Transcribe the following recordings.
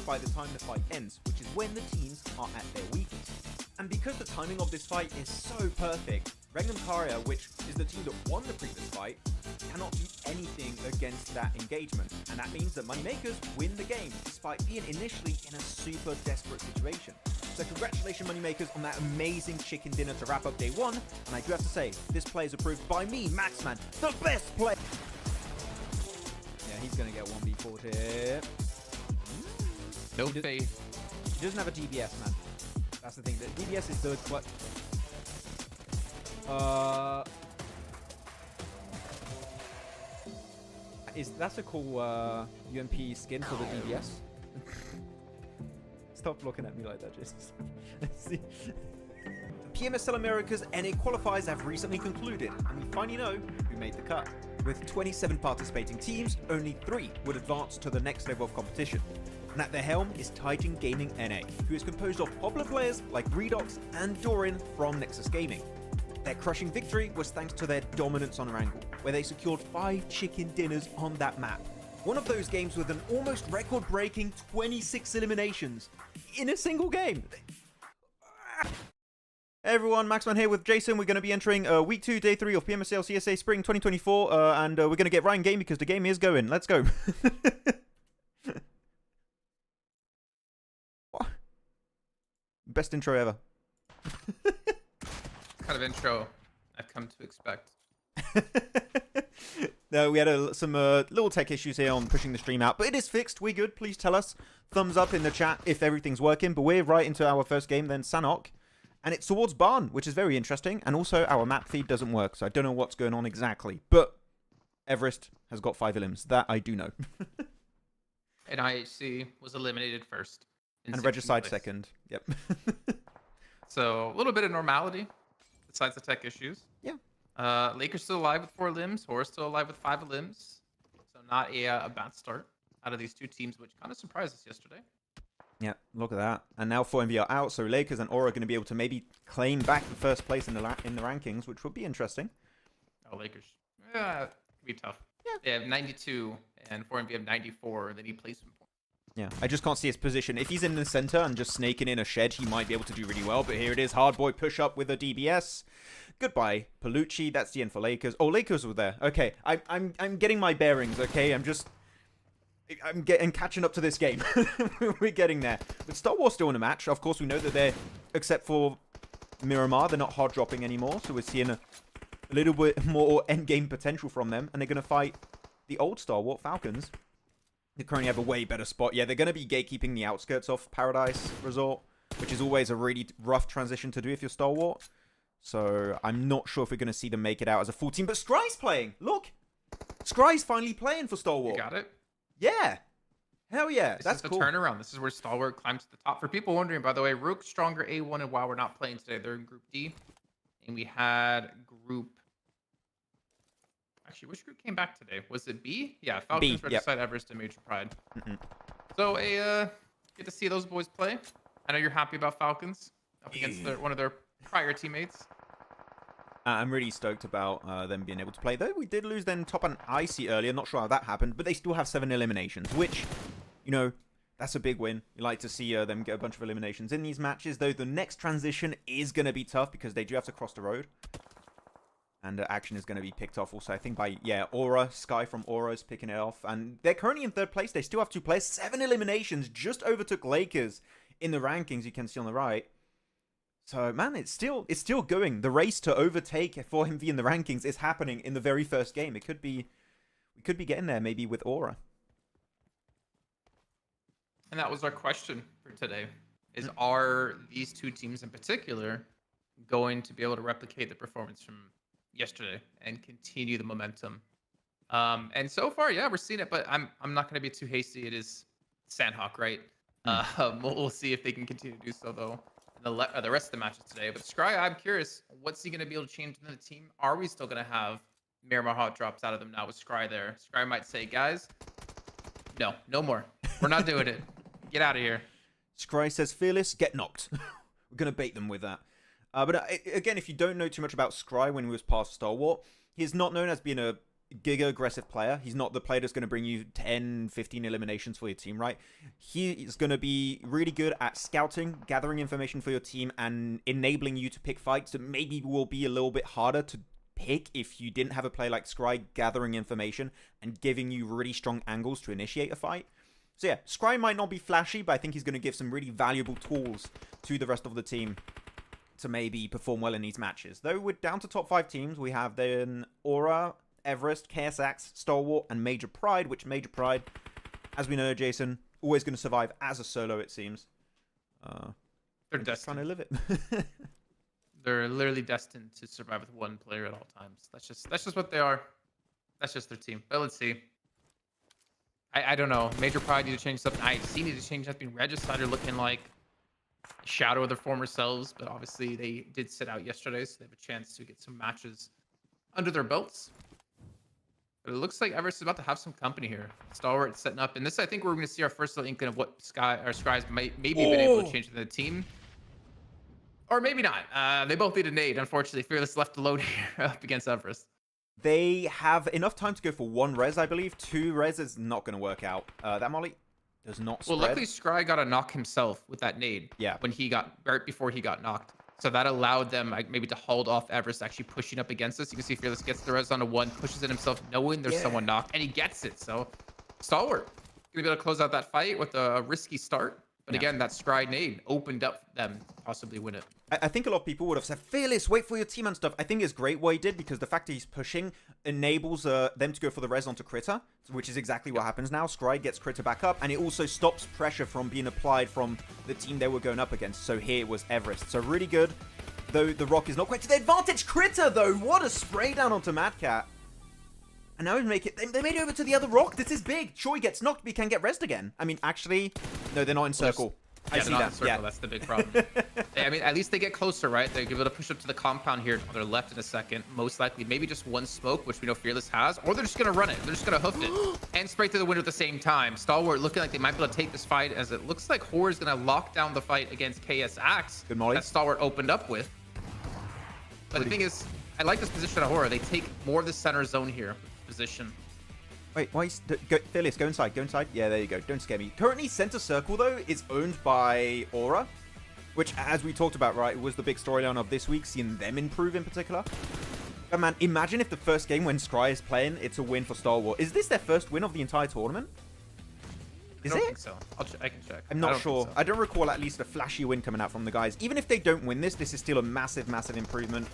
by the time the fight ends, which is when the teams are at their weakest. And because the timing of this fight is so perfect, Erangel, which is the team that won the previous fight, cannot do anything against that engagement. And that means that Moneymakers win the game, despite being initially in a super desperate situation. So congratulations Moneymakers on that amazing chicken dinner to wrap up day one. And I do have to say, this play is approved by me, Maxman, the best player. Yeah, he's going to get 1v4 here. No faith. He doesn't have a DBS, man. That's the thing. The DBS is the clutch. That's a cool UMP skin for the DBS? Stop looking at me like that, Jesus. PMSL America's NA qualifiers have recently concluded, and we finally know who made the cut. With 27 participating teams, only 3 would advance to the next level of competition. And at their helm is Titan Gaming NA, who is composed of popular players like Redox and Dorian from Nexus Gaming. Their crushing victory was thanks to their dominance on Erangel, where they secured 5 chicken dinners on that map. One of those games with an almost record-breaking 26 eliminations in a single game. Hey everyone, Maxman here with Jason. We're going to be entering week 2, day 3 of PMSL CSA Spring 2024, and we're going to get right in game because the game is going. Let's go. Best intro ever. Kind of intro I've come to expect. No, we had some little tech issues here on pushing the stream out, but it is fixed. We're good. Please tell us. Thumbs up in the chat if everything's working. But we're right into our first game, then Sanok. And it's towards Barn, which is very interesting. And also, our map feed doesn't work, so I don't know what's going on exactly. But Everest has got 5 elims. That I do know. And IHC was eliminated first. And Regicide second. Yep. So, a little bit of normality, besides the tech issues. Yeah. Lakers still alive with 4 limbs. Horus still alive with 5 limbs. So, not a bad start out of these 2 teams, which kind of surprised us yesterday. Yeah, look at that. And now 4MV are out, so Lakers and Aura are going to be able to maybe claim back the first place in the rankings, which would be interesting. Oh, Lakers. Yeah, it could be tough. Yeah. They have 92, and 4MV have 94. They need placement points. Yeah, I just can't see his position. If he's in the center and just snaking in a shed, he might be able to do really well. But here it is, hard boy push up with a DBS. Goodbye, Palucci. That's the end for Lakers. Oh, Lakers were there. Okay, I'm getting my bearings. Okay, I'm catching up to this game. We're getting there. But Star Wars still in a match. Of course, we know that they're, except for Miramar, they're not hard dropping anymore. So we're seeing a little bit more end game potential from them, and they're going to fight the old Star Wars Falcons. They currently have a way better spot. Yeah, they're going to be gatekeeping the outskirts of Paradise Resort, which is always a really rough transition to do if you're Star Wars. So I'm not sure if we're going to see them make it out as a full team. But Scry's playing. Look. Scry's finally playing for Star Wars. You got it? Yeah. Hell yeah. That's cool. This is the turnaround. This is where Stalwart climbs to the top. For people wondering, by the way, Rook, Stronger, A1, and WoW are not playing today. They're in Group D. And we had Group... Actually, which group came back today? Was it B? Yeah, Falcons, Regicide, Everest, and Major Pride. So, get to see those boys play. I know you're happy about Falcons up against one of their prior teammates. I'm really stoked about them being able to play. Though we did lose then Top and Icy earlier. Not sure how that happened. But they still have 7 eliminations, which, you know, that's a big win. You like to see them get a bunch of eliminations in these matches. Though the next transition is going to be tough because they do have to cross the road. And action is going to be picked off also, I think, by, yeah, Aura. Sky from Aura is picking it off. And they're currently in 3rd place. They still have 2 players. 7 eliminations. Just overtook Lakers in the rankings, you can see on the right. So, man, it's still going. The race to overtake 4MV in the rankings is happening in the very first game. We could be getting there maybe with Aura. And that was our question for today. Is are these 2 teams in particular going to be able to replicate the performance from yesterday and continue the momentum? And so far, yeah, we're seeing it, but I'm not going to be too hasty. It is Sanhok, right? We'll see if they can continue to do so, though, in the rest of the matches today. But Scry, I'm curious, what's he going to be able to change in the team? Are we still going to have Miramar hot drops out of them now with Scry there? Scry might say, guys, no more. We're not doing it. Get out of here. Scry says, fearless, get knocked. We're going to bait them with that. But again, if you don't know too much about Scry when he was past Star Wars, he's not known as being a giga aggressive player. He's not the player that's going to bring you 10, 15 eliminations for your team, right? He is going to be really good at scouting, gathering information for your team, and enabling you to pick fights that maybe will be a little bit harder to pick if you didn't have a player like Scry gathering information and giving you really strong angles to initiate a fight. So yeah, Scry might not be flashy, but I think he's going to give some really valuable tools to the rest of the team to maybe perform well in these matches. Though we're down to top 5 teams. We have then Aura, EVEREST, KSX, Stalwart, and Major Pride, which Major Pride, as we know, Jason, always going to survive as a solo, it seems. They're destined. Trying to live it. They're literally destined to survive with one player at all times. That's just what they are. That's just their team. But let's see. I don't know. Major Pride need to change something. IC need to change something. Regicide are looking like a shadow of their former selves, but obviously they did sit out yesterday, so they have a chance to get some matches under their belts. But it looks like Everest is about to have some company here. Stalwart setting up, and this I think we're going to see our first little inkling of what Scri's maybe been able to change in the team. Or maybe not. They both need a nade. Unfortunately, Fearless left alone here up against Everest. They have enough time to go for 1 res, I believe. 2 res is not going to work out. That molly does not spread. Well, luckily Scry got a knock himself with that nade. Yeah. When he got, right before he got knocked. So that allowed them maybe to hold off Everest actually pushing up against us. You can see Fearless gets the res on a 1, pushes it himself, knowing there's someone knocked, and he gets it. So Stalwart gonna be able to close out that fight with a risky start. But again, that Scry nade opened up them to possibly win it. I think a lot of people would have said, Fearless, wait for your team and stuff. I think it's great what he did, because the fact that he's pushing enables them to go for the res onto Critter, which is exactly what happens now. Scry gets Critter back up, and it also stops pressure from being applied from the team they were going up against. So here it was Everest. So really good, though the rock is not quite to their advantage. Critter, though, what a spray down onto Mad Cat. And now they made it over to the other rock. This is big. Sure, he gets knocked, but he can get rest again. I mean, actually, no, they're not in circle. I see that. Yeah, that's the big problem. I mean, at least they get closer, right? They're able to push up to the compound here on their left in a second. Most likely, maybe just 1 smoke, which we know Fearless has, or they're just gonna run it. They're just gonna hoof it and spray through the window at the same time. Stalwart looking like they might be able to take this fight, as it looks like Horror is gonna lock down the fight against KS Axe. Good molly. That Stalwart opened up with. But the thing is, I like this position of Horror. They take more of the center zone here. Position. Wait, why Fearless, go inside, go inside. Yeah, there you go. Don't scare me. Currently, center circle, though, is owned by Aura, which, as we talked about, right, was the big storyline of this week, seeing them improve in particular. But man, imagine if the first game when Scry is playing, it's a win for Stalwart. Is this their first win of the entire tournament? Is I don't it? think so. I can check. I'm not sure. I don't recall at least a flashy win coming out from the guys. Even if they don't win this, this is still a massive, massive improvement.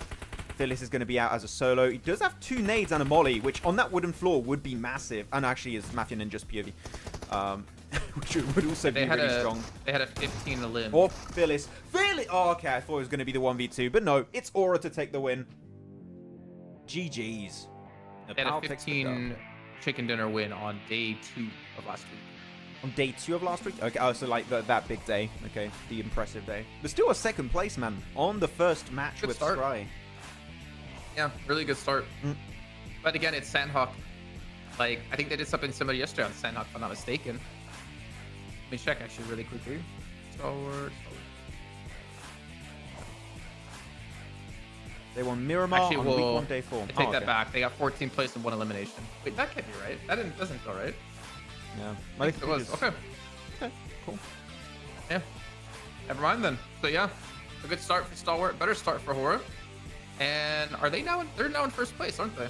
Fearless is going to be out as a solo. He does have 2 nades and a molly, which on that wooden floor would be massive. And actually is Mafia Ninja's POV. Which would also be really strong. They had a 15 to limb. Or Fearless. Oh, okay. I thought it was going to be the 1v2. But no, it's Aura to take the win. GG's. They had a 15 chicken dinner win on day 2 of last week. On day 2 of last week? Okay, oh, so like that big day. Okay, the impressive day. But still a 2nd place, man, on the first match with Scry. Yeah, really good start. But again, it's Sanhok. Like, I think they did something similar yesterday on Sanhok, if I'm not mistaken. Let me check actually really quickly. Stalwart. They won Miramar on week 1, day 4. I take that back. They got 14th place and 1 elimination. Wait, that can't be right. That doesn't go right. Yeah. I think it was. Okay. Okay, cool. Yeah. Never mind then. So yeah, a good start for Stalwart. Better start for Horror. And are they now? They're now in first place, aren't they?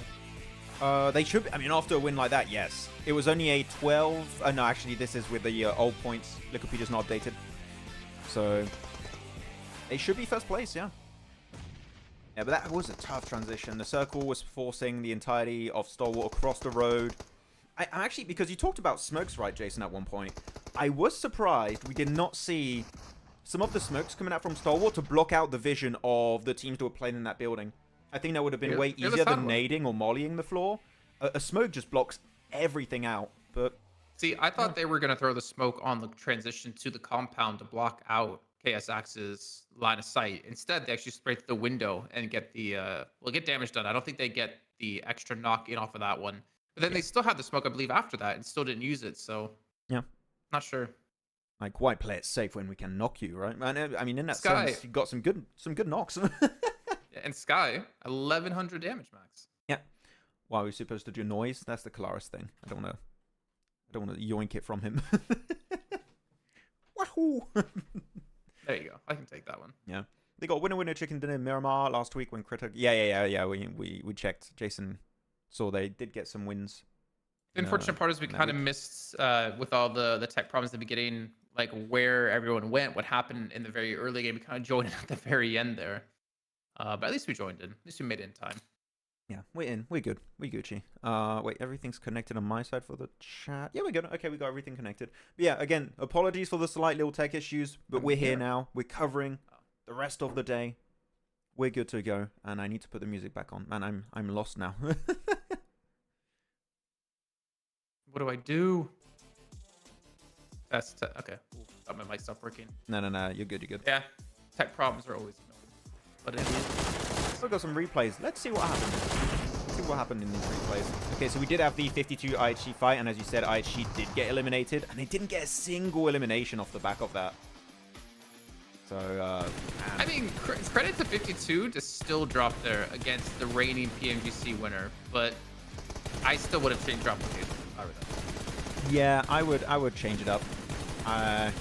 They should be. I mean, after a win like that, yes. It was only a 12. No, actually, this is with the old points. Wikipedia's not updated. So they should be first place, yeah. Yeah, but that was a tough transition. The circle was forcing the entirety of Stalwart across the road. I actually, because you talked about smokes, right, Jason, at one point. I was surprised we did not see some of the smokes coming out from Stalwart to block out the vision of the teams that were playing in that building. I think that would have been way easier than nading or mollying the floor. A smoke just blocks everything out. But see, I thought they were going to throw the smoke on the transition to the compound to block out KSX's line of sight. Instead, they actually spray through the window and get the get damage done. I don't think they get the extra knock in off of that one. But then they still had the smoke, I believe, after that and still didn't use it. So yeah, not sure. Like, why play it safe when we can knock you, right? I mean, in that Sky. sense, you got some good knocks. And Sky, 1100 damage max. Yeah. Why are we supposed to do noise? That's the Kalaris thing. I don't want to yoink it from him. Wahoo! There you go. I can take that one. Yeah. They got winner chicken dinner in Miramar last week when Critic. Yeah. We checked. Jason saw they did get some wins. The unfortunate part is we kind of missed with all the tech problems at the beginning, like where everyone went, what happened in the very early game. We kind of joined at the very end there. But at least we joined in. At least we made it in time. Yeah, we're in. We're good. We Gucci. Wait, everything's connected on my side for the chat. Yeah, we're good. Okay, we got everything connected. But yeah, again, apologies for the slight little tech issues, but we're here now. We're covering the rest of the day. We're good to go, and I need to put the music back on. Man, I'm lost now. What do I do? That's okay. Ooh, thought my mic stopped working. No. You're good. You're good. Yeah, tech problems are always annoying. But it is. Still got some replays. Let's see what happened. Let's see what happened in these replays. Okay, so we did have the 52 IHG fight, and as you said, IHG did get eliminated, and they didn't get a single elimination off the back of that. So, I mean, credit to 52 to still drop there against the reigning PMGC winner, but I still would have changed drop location. Yeah, I would change it up. I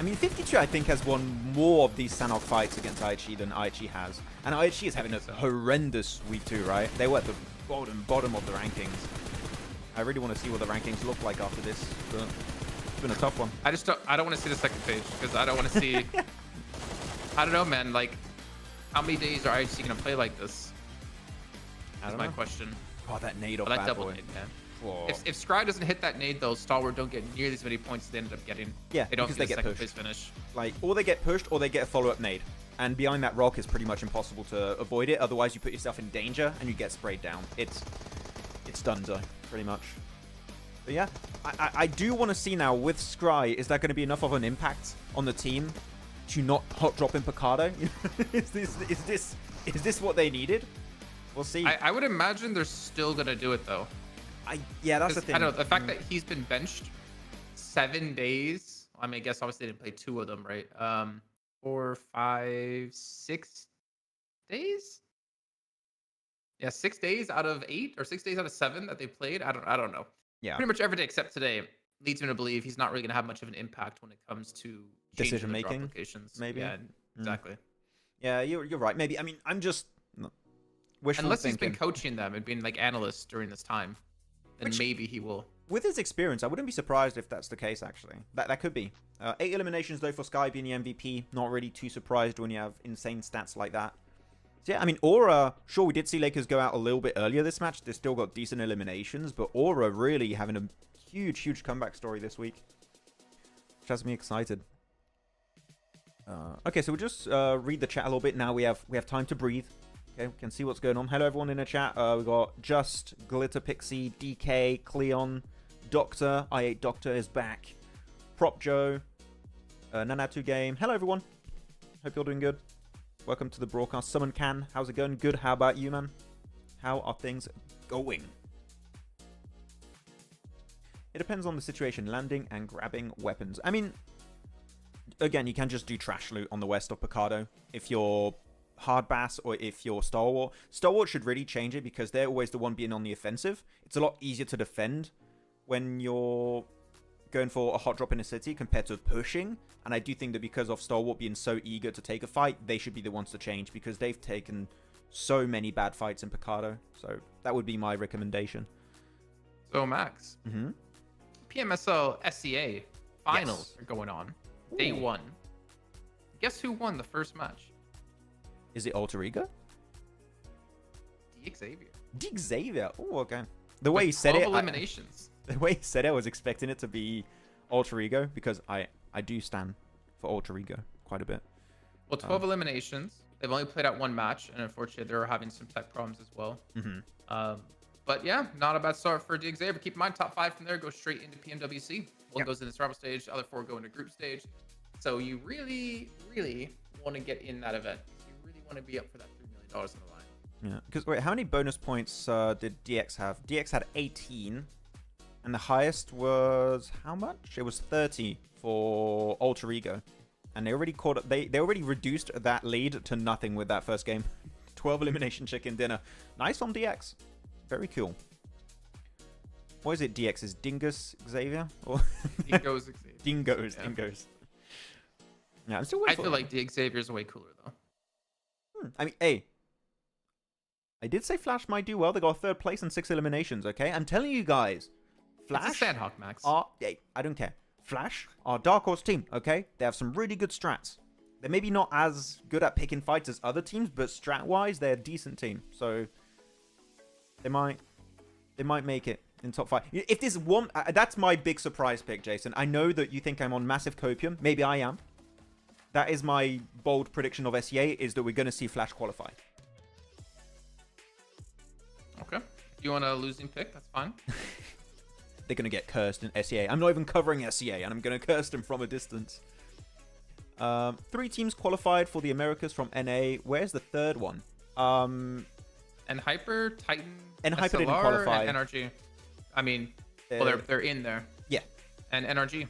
mean, 52, I think, has won more of these Sanok fights against IHG than IHG has. And IHG is having a horrendous week 2, right? They were at the bottom of the rankings. I really want to see what the rankings look like after this. But it's been a tough one. I don't want to see the second page because I don't want to see... I don't know, man. Like, how many days are IHG going to play like this? That's my question. Oh, that nade off that double boy. nade, man. Whoa. If Scry doesn't hit that nade, though, Stalwart don't get nearly as many points as they ended up getting. Yeah, they don't because get they a get second pushed. place finish. Like, or they get pushed, or they get a follow-up nade. And behind that rock is pretty much impossible to avoid it. Otherwise, you put yourself in danger and you get sprayed down. It's dunzo, pretty much. But yeah, I do want to see now with Scry, is that going to be enough of an impact on the team to not hot drop in Picardo? is this what they needed? We'll see. I would imagine they're still gonna do it though. Yeah, that's the thing. I don't know, the fact that he's been benched 7 days. I mean, I guess obviously they didn't play 2 of them, right? 4, 5, 6 days. Yeah, 6 days out of 8 or 6 days out of 7 that they played. I don't know. Yeah, pretty much every day except today leads me to believe he's not really gonna have much of an impact when it comes to decision making. Locations. Maybe. Yeah, exactly. Yeah, you're right. Maybe. I mean, I'm just wishful unless thinking. he's been coaching them and being like analyst during this time, then maybe he will. With his experience, I wouldn't be surprised if that's the case, actually. That could be. 8 eliminations, though, for Sky being the MVP. Not really too surprised when you have insane stats like that. So, yeah, I mean, Aura, sure, we did see Lakers go out a little bit earlier this match. They still got decent eliminations, but Aura really having a huge comeback story this week, which has me excited. Okay, so we'll just read the chat a little bit. Now we have time to breathe. Okay, we can see what's going on. Hello, everyone in the chat. We got Just, Glitter Pixie, DK, Cleon, Doctor. I8 Doctor is back. Prop Joe, Nanatu Game. Hello, everyone. Hope you're doing good. Welcome to the broadcast. Summon Can, how's it going? Good. How about you, man? How are things going? It depends on the situation. Landing and grabbing weapons. I mean, again, you can just do trash loot on the west of Picardo if you're hard bass or if you're Stalwart. Stalwart should really change it because they're always the one being on the offensive. It's a lot easier to defend when you're going for a hot drop in a city compared to pushing. And I do think that because of Stalwart being so eager to take a fight, they should be the ones to change because they've taken so many bad fights in Picardo. So that would be my recommendation. So Max, PMSL CSA finals are going on. Day 1. Guess who won the first match? Is it Alter Ego? Xavier. Oh, okay. The way he said it, eliminations. The way he said it, I was expecting it to be Alter Ego because I do stand for Alter Ego quite a bit. Well, 12 eliminations. They've only played out 1 match, and unfortunately, they're having some tech problems as well. But yeah, not a bad start for Xavier. Keep in mind, top 5 from there go straight into PMWC. One goes into survival stage, the other 4 go into group stage. So you really want to get in that event. You really want to be up for that $3 million on the line. Yeah, because wait, how many bonus points did DX have? DX had 18, and the highest was how much? It was 30 for Alter Ego, and they already caught. They already reduced that lead to nothing with that first game. 12 elimination chicken dinner. Nice on DX. Very cool. What is it? DX is Dingus Xavier? Or Dingo's Xavier. Dingoes. Yeah. Dingoes. Yeah, I'm still I waiting feel like the Xavier's way cooler though. I mean, hey. I did say Flash might do well. They got 3rd place and 6 eliminations, okay? I'm telling you guys. Flash It's a Sanhok, Max. hey, I don't care. Flash are Dark Horse team, okay? They have some really good strats. They're maybe not as good at picking fights as other teams, but strat-wise, they're a decent team. So they might make it in top 5. If there's one, that's my big surprise pick, Jason. I know that you think I'm on massive copium. Maybe I am. That is my bold prediction of SEA, is that we're going to see Flash qualify. Okay. If you want a losing pick, that's fine. They're going to get cursed in SEA. I'm not even covering SEA, and I'm going to curse them from a distance. 3 teams qualified for the Americas from NA. Where's the 3rd one? And Hyper, Titan, and Hyper didn't SLR, qualify. and NRG. I mean, well, they're in there. Yeah. And NRG.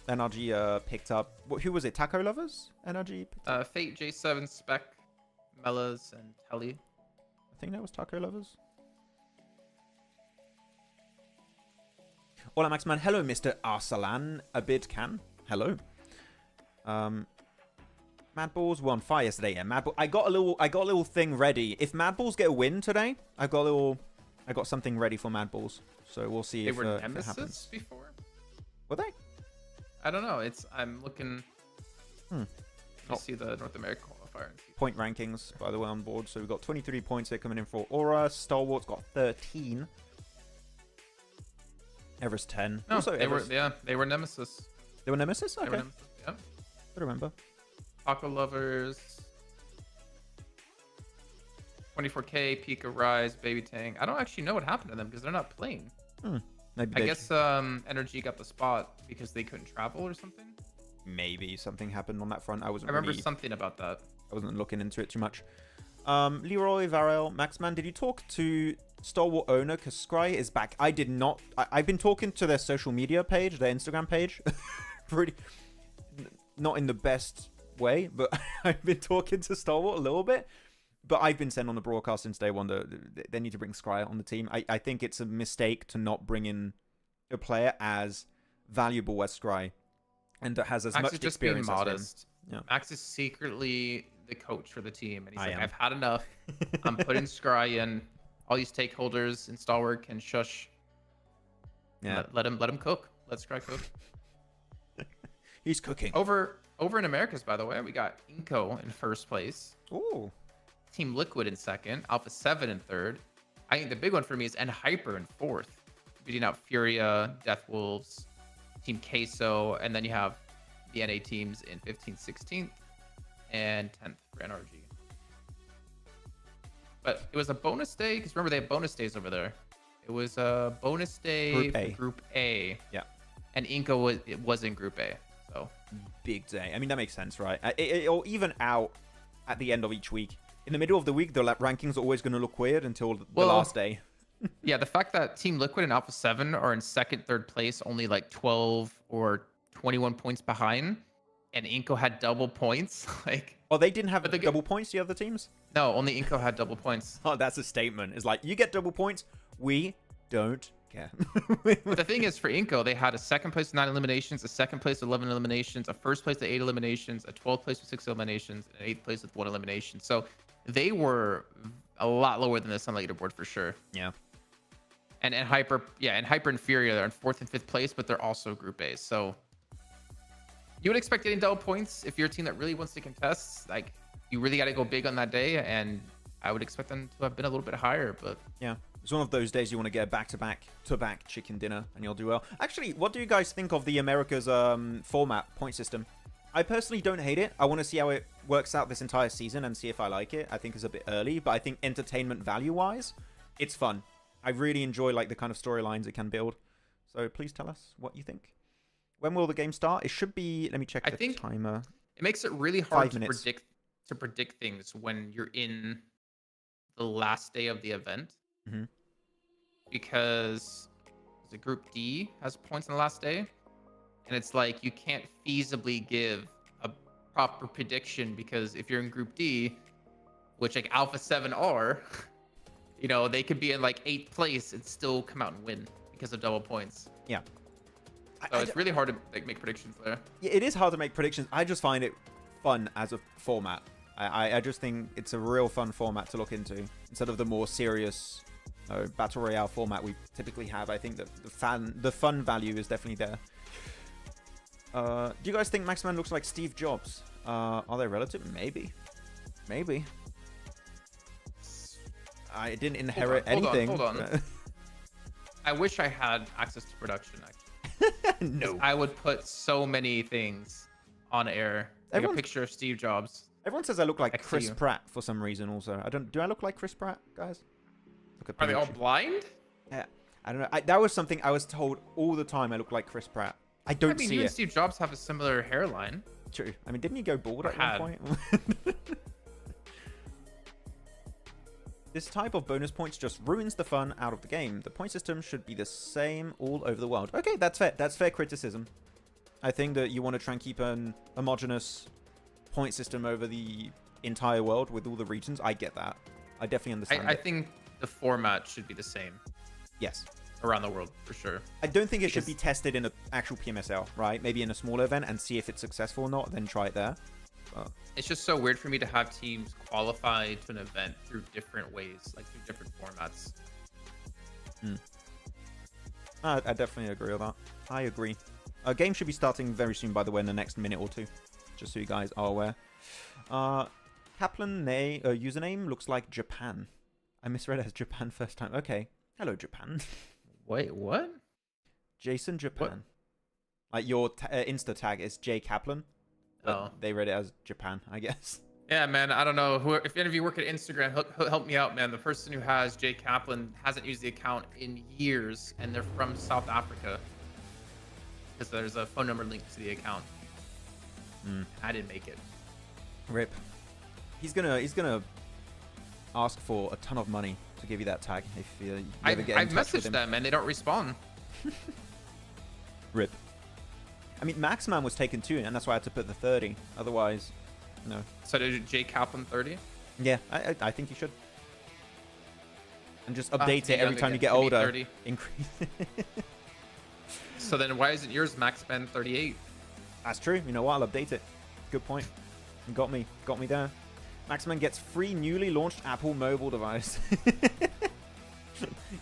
NRG picked up... Who was it? Taco Lovers? NRG picked up? Fate, J7, Spec, Mellas, and Telly. I think that was Taco Lovers. Hola, Maxman. Hello, Mr. Arsalan Abid Khan. Hello. Mad Balls were on fire yesterday. Yeah, Mad Ball. I got a little thing ready. If Mad Balls get a win today, I got something ready for Mad Balls. So we'll see if it happens. They were Nemesis before? Were they? I don't know. I'm looking. I see the North American qualifier. Point rankings, by the way, on board. So we've got 23 points here coming in for Aura. Stalwart's got 13. Everest 10. No, Also, they were Nemesis. They were Nemesis? Okay. They were Nemesis, yeah. I remember. Taco Lovers. 24K, Pika Rise, Baby Tang. I don't actually know what happened to them because they're not playing. Maybe I guess Energy got the spot because they couldn't travel or something. Maybe something happened on that front. I remember something about that. I wasn't looking into it too much. Leroy, Varel, Maxman, did you talk to Stalwart owner? Because Scry is back. I did not. I've been talking to their social media page, their Instagram page. Pretty. Not in the best way, but I've been talking to Stalwart a little bit. But I've been sent on the broadcast since day one that they need to bring Scry on the team. I think it's a mistake to not bring in a player as valuable as Scry and that has as Max much is just experience being as modest. him. Yeah. Max is secretly the coach for the team, and he's like, am. I've had enough. I'm putting Scry in. All these stakeholders in Stalwart can shush. Yeah. Let him cook. Let Scry cook. He's cooking. Over in Americas, by the way, we got Inco in first place. Ooh. Team Liquid in second. Alpha 7 in third. I think the big one for me is Hyper in fourth, beating out Furia, Death Wolves, Team Queso, and then you have the NA teams in 15th, 16th, and 10th for NRG. But it was a bonus day, because remember they have bonus days over there. It was a bonus day for Group A. Yeah. And Inco was in Group A. So big day. I mean, that makes sense, right? It'll even out at the end of each week. In the middle of the week, the rankings are always going to look weird until the last day. Yeah, the fact that Team Liquid and Alpha 7 are in second, third place, only like 12 or 21 points behind, and Inco had double points. Oh, they didn't have double points, the other teams? No, only Inco had double points. Oh, that's a statement. It's like, you get double points, we don't care. But the thing is, for Inco, they had a second place with 9 eliminations, a second place with 11 eliminations, a first place with 8 eliminations, a 12th place with 6 eliminations, and an 8th place with 1 elimination. So they were a lot lower than this on the leaderboard for sure. Yeah. And Hyper and Furia, they're in 4th and 5th place, but they're also Group A. So you would expect getting double points if you're a team that really wants to contest. Like, you really got to go big on that day, and I would expect them to have been a little bit higher. But yeah, it's one of those days you want to get a back-to-back chicken dinner, and you'll do well. Actually, what do you guys think of the America's format point system? I personally don't hate it. I want to see how it works out this entire season and see if I like it. I think it's a bit early, but I think entertainment value-wise, it's fun. I really enjoy like the kind of storylines it can build. So please tell us what you think. When will the game start? It should be. Let me check the timer. It makes it really hard to predict things when you're in the last day of the event, because the Group D has points on the last day, and it's like you can't feasibly give a proper prediction, because if you're in Group D, which like Alpha 7 are, you know, they could be in like 8th place and still come out and win because of double points. Yeah. So it's really hard to like make predictions there. Yeah, it is hard to make predictions. I just find it fun as a format. I just think it's a real fun format to look into instead of the more serious battle royale format we typically have. I think that the fun value is definitely there. Do you guys think Maxman looks like Steve Jobs? Are they relative? Maybe. I didn't inherit anything. Hold on. I wish I had access to production, actually. No. I would put so many things on air. Like a picture of Steve Jobs. Everyone says I look like Chris Pratt for some reason also. Do I look like Chris Pratt, guys? Look at Are they all blind? Yeah. I don't know. That was something I was told all the time I look like Chris Pratt. I don't see you it. and Steve Jobs have a similar hairline. True. I mean, didn't he go bald at one point? This type of bonus points just ruins the fun out of the game. The point system should be the same all over the world. Okay, that's fair. That's fair criticism. I think that you want to try and keep an homogenous point system over the entire world with all the regions. I get that. I definitely understand I think the format should be the same. Yes. Around the world, for sure. I don't think it should be tested in an actual PMSL, right? Maybe in a smaller event and see if it's successful or not, then try it there. It's just so weird for me to have teams qualify to an event through different ways, like through different formats. I definitely agree with that. I agree. Our game should be starting very soon, by the way, in the next minute or two. Just so you guys are aware. Kaplan username looks like Japan. I misread it as Japan first time. Okay. Hello, Japan. Wait, what? Jason Japan. What? Like your Insta tag is J Kaplan. They read it as Japan, I guess. Yeah, man. I don't know. If any of you work at Instagram, help me out, man. The person who has J Kaplan hasn't used the account in years, and they're from South Africa. Because there's a phone number linked to the account. I didn't make it. Rip. He's gonna ask for a ton of money to give you that tag if you ever get in touch with him. I've messaged them and they don't respond. Rip. I mean, Maxman was taken too, and that's why I had to put the 30. Otherwise, no. So did J Kaplan 30? Yeah, I think you should. And just update it every time you get older. Increase. So then why isn't yours Maxman 38? That's true. You know what? I'll update it. Good point. You got me there. Maxman gets free newly launched Apple mobile device.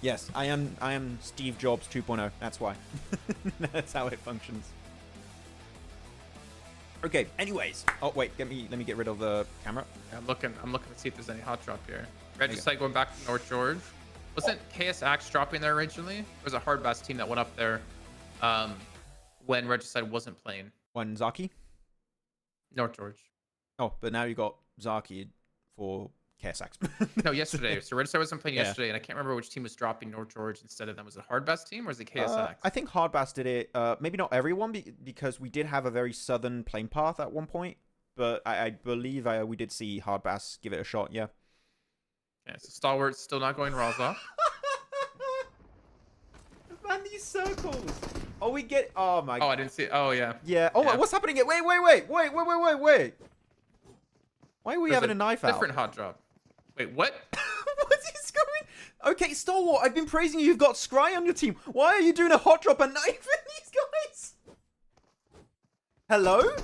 Yes, I am Steve Jobs 2.0. That's why. That's how it functions. Okay, anyways. Oh wait, let me get rid of the camera. Yeah, I'm looking to see if there's any hot drop here. Regicide going back to North George. Wasn't KSX dropping there originally? There was a hard bass team that went up there when Regicide wasn't playing. When Zaki? North George. Oh, but now you got Zaki for KSX. No, yesterday. So Regicide wasn't playing yesterday, and I can't remember which team was dropping North George instead of them. Was it hard bass team or was it KSX? I think hard bass did it. Maybe not everyone because we did have a very southern plane path at one point, but I believe we did see hard bass give it a shot. Yeah. Yeah. So Stalwart's still not going Raza. Man, these circles. Oh, we get. Oh my. Oh, I didn't see. Oh yeah. Yeah. Oh, yeah. What's happening? Wait. Why are we having a knife out? Different hot drop. Wait, what? What is going? Okay, Stalwart, I've been praising you. You've got Scry on your team. Why are you doing a hot drop and knifing these guys? Hello?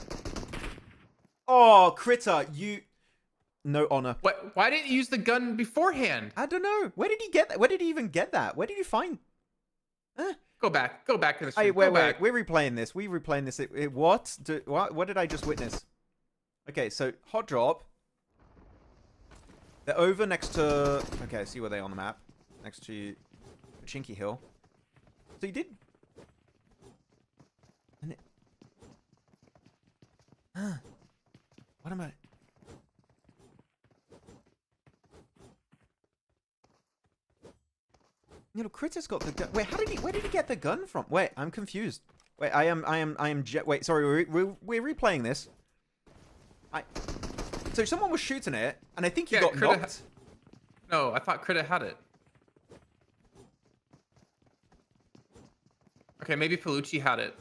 Oh, Critter, you. No honor. What? Why didn't you use the gun beforehand? I don't know. Where did he get that? Where did he even get that? Where did you find? Go back to the stream. Hey, wait. We're replaying this. What did I just witness? Okay, so hot drop. They're over next to. Okay, I see where they are on the map. Next to Chinky Hill. So you did. And it... What am I? You know, Critter's got the gun. Wait, where did he get the gun from? Wait, I'm confused. Wait, wait, sorry, we're replaying this. So someone was shooting it, and I think he got knocked. No, I thought Critter had it. Okay, maybe Palucci had it,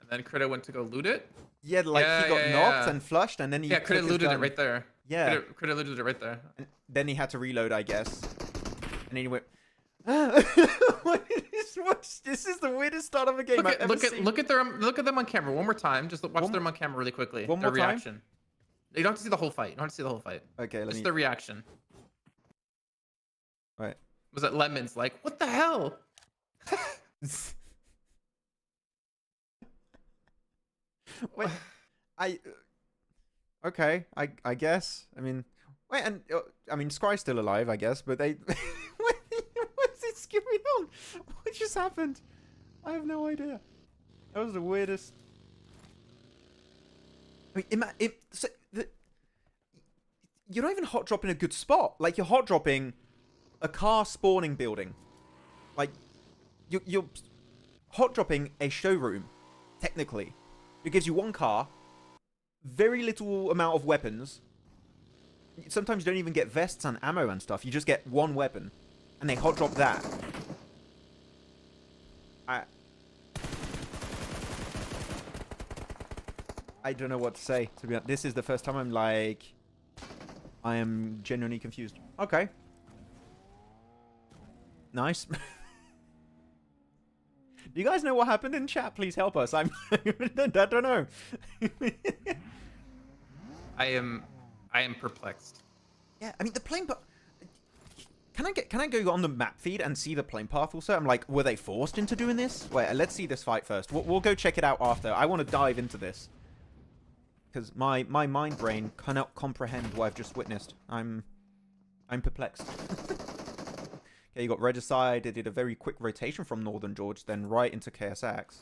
and then Critter went to go loot it. Yeah, like he got knocked and flushed, and then he. Yeah, Critter looted it right there. Yeah, Critter looted it right there. And then he had to reload, I guess. And then he went... This is the weirdest start of a game I've ever seen. Look at them on camera one more time. Just watch them on camera really quickly. One more their reaction. time? You don't have to see the whole fight. You don't have to see the whole fight. Okay, just the reaction. Right. Was it Lemons like, what the hell? Wait, okay, I guess. I mean, wait, and I mean, Scry's still alive, I guess, but they... What's this going on? What just happened? I have no idea. That was the weirdest... I mean, you're not even hot dropping a good spot. Like, you're hot dropping a car spawning building. Like, you're hot dropping a showroom, technically. It gives you one car, very little amount of weapons. Sometimes you don't even get vests and ammo and stuff. You just get one weapon, and they hot drop that. I don't know what to say, to be honest. This is the first time I'm like... I am genuinely confused. Okay. Nice. Do you guys know what happened in chat? Please help us. I don't know. I am perplexed. Yeah, I mean the plane path. Can I go on the map feed and see the plane path also? I'm like, were they forced into doing this? Wait, let's see this fight first. We'll go check it out after. I want to dive into this because my mind brain cannot comprehend what I've just witnessed. I'm perplexed. Okay, you got Regicide. They did a very quick rotation from Northern George, then right into KSX.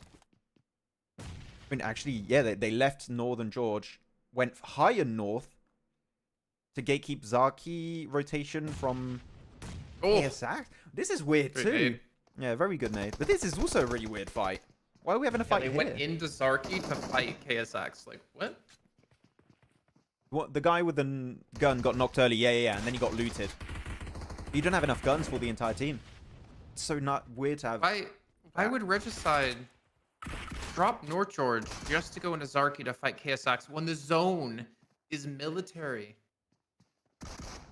I mean, actually, yeah, they left Northern George, went higher north to gatekeep Zaki rotation from KSX. This is weird too. Nade. Yeah, very good nade. But this is also a really weird fight. Why are we having a fight they here? Went into Zarki to fight KSX. Like, what? What? The guy with the gun got knocked early. Yeah. And then he got looted. You don't have enough guns for the entire team. It's so not weird to have... Why would Regicide drop North George just to go into Zarki to fight KSX when the zone is military?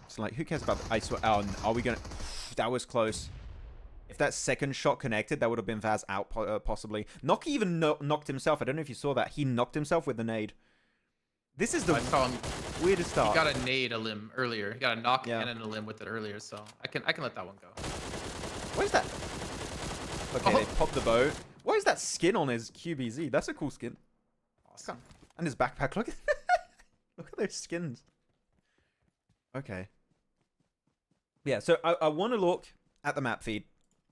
It's like, who cares about... I swear... Oh, are we gonna... That was close. If that second shot connected, that would have been Vaz out, possibly. Noki even knocked himself. I don't know if you saw that. He knocked himself with the nade. This is the weirdest start. He got a nade a limb earlier. He got a knock and a limb with it earlier, so I can let that one go. What is that? Okay, they popped the boat. What is that skin on his QBZ? That's a cool skin. Awesome. And his backpack. Look at look at those skins. Okay. Yeah, so I want to look at the map feed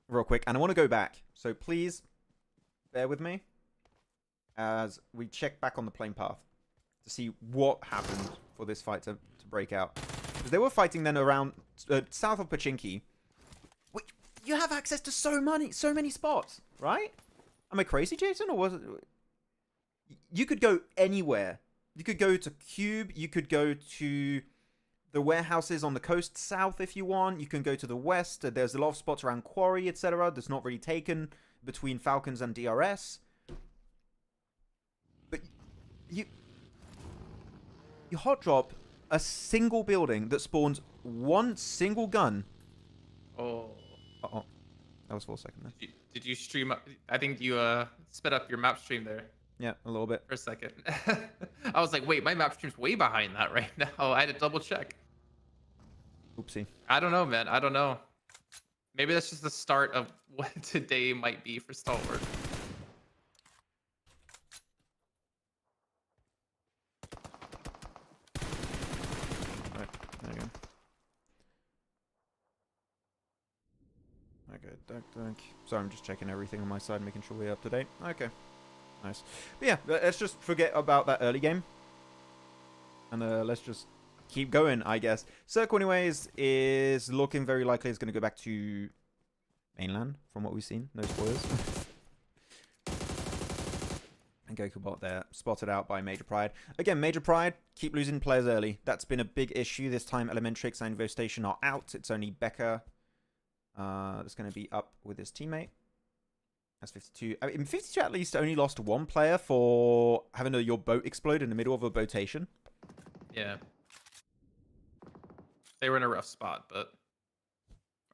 real quick, and I want to go back. So please bear with me as we check back on the plane path to see what happened for this fight to break out. Because they were fighting then around south of Pachinki, which you have access to so many spots, right? Am I crazy, Jason, or was it? You could go anywhere. You could go to Cube. You could go to the warehouses on the coast south if you want. You can go to the west. There's a lot of spots around Quarry, etc. That's not really taken between Falcons and DRS. But you hot drop a single building that spawns one single gun. Oh. Uh-oh. That was 4 seconds there. Did you stream up? I think you sped up your map stream there. Yeah, a little bit. For a second. I was like, wait, my map stream's way behind that right now. I had to double check. Oopsie. I don't know, man. I don't know. Maybe that's just the start of what today might be for Stalwart. Right, there you go. Okay, duck. Sorry, I'm just checking everything on my side, making sure we're up to date. Okay. Nice. But yeah, let's just forget about that early game. And let's just keep going, I guess. Circle, anyways, is looking very likely it's going to go back to mainland, from what we've seen. No spoilers. And Gokubot there, spotted out by Major Pride. Again, Major Pride, keep losing players early. That's been a big issue. This time, Elementrix and Evo Station are out. It's only Becca that's going to be up with his teammate. That's 52. I mean, 52 at least only lost one player for having your boat explode in the middle of a boatation. Yeah. They were in a rough spot, but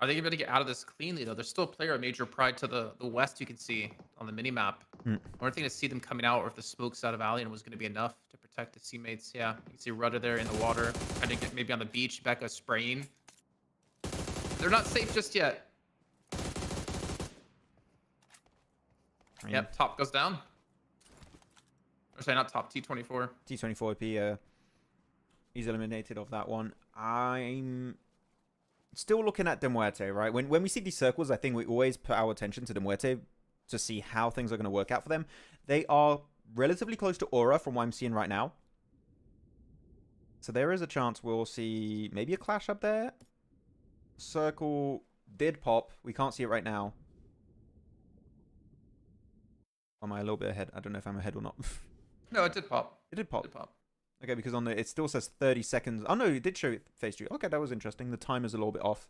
are they going to get out of this cleanly, though? There's still a player of major pride to the west, you can see on the mini-map. Hmm. One thing to see them coming out, or if the smokes out of Alien was going to be enough to protect his teammates. Yeah, you can see Rudder there in the water. Trying to get maybe on the beach. Becca spraying. They're not safe just yet. Yep, top goes down. Or sorry, not top, T24. T24P, he's eliminated of that one. I'm still looking at De Muerte, right? When we see these circles, I think we always put our attention to De Muerte to see how things are going to work out for them. They are relatively close to Aura from what I'm seeing right now. So there is a chance we'll see maybe a clash up there. Circle did pop. We can't see it right now. Am I a little bit ahead? I don't know if I'm ahead or not. No, it did pop. It did pop. It did pop. Okay, because on the it still says 30 seconds. Oh no, it did show phase 2. Okay, that was interesting. The timer's a little bit off.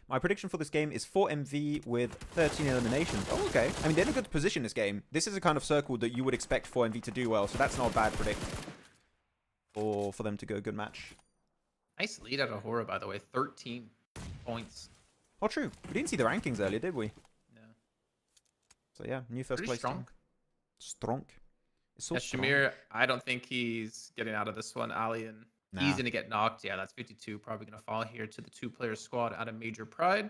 My prediction for this game is 4 MV with 13 eliminations. Oh, okay. I mean, they're in a good position this game. This is a kind of circle that you would expect 4 MV to do well, so that's not a bad predict for them to go a good match. Nice lead out of Horror, by the way. 13 points. Oh, true. We didn't see the rankings earlier, did we? No. So yeah, new first Pretty place. strong. Team. Strong. It's so Yeah, strong. Shamir, I don't think he's getting out of this one. Alien, he's going to get knocked. Yeah, that's 52. Probably going to fall here to the 2-player squad out of Major Pride.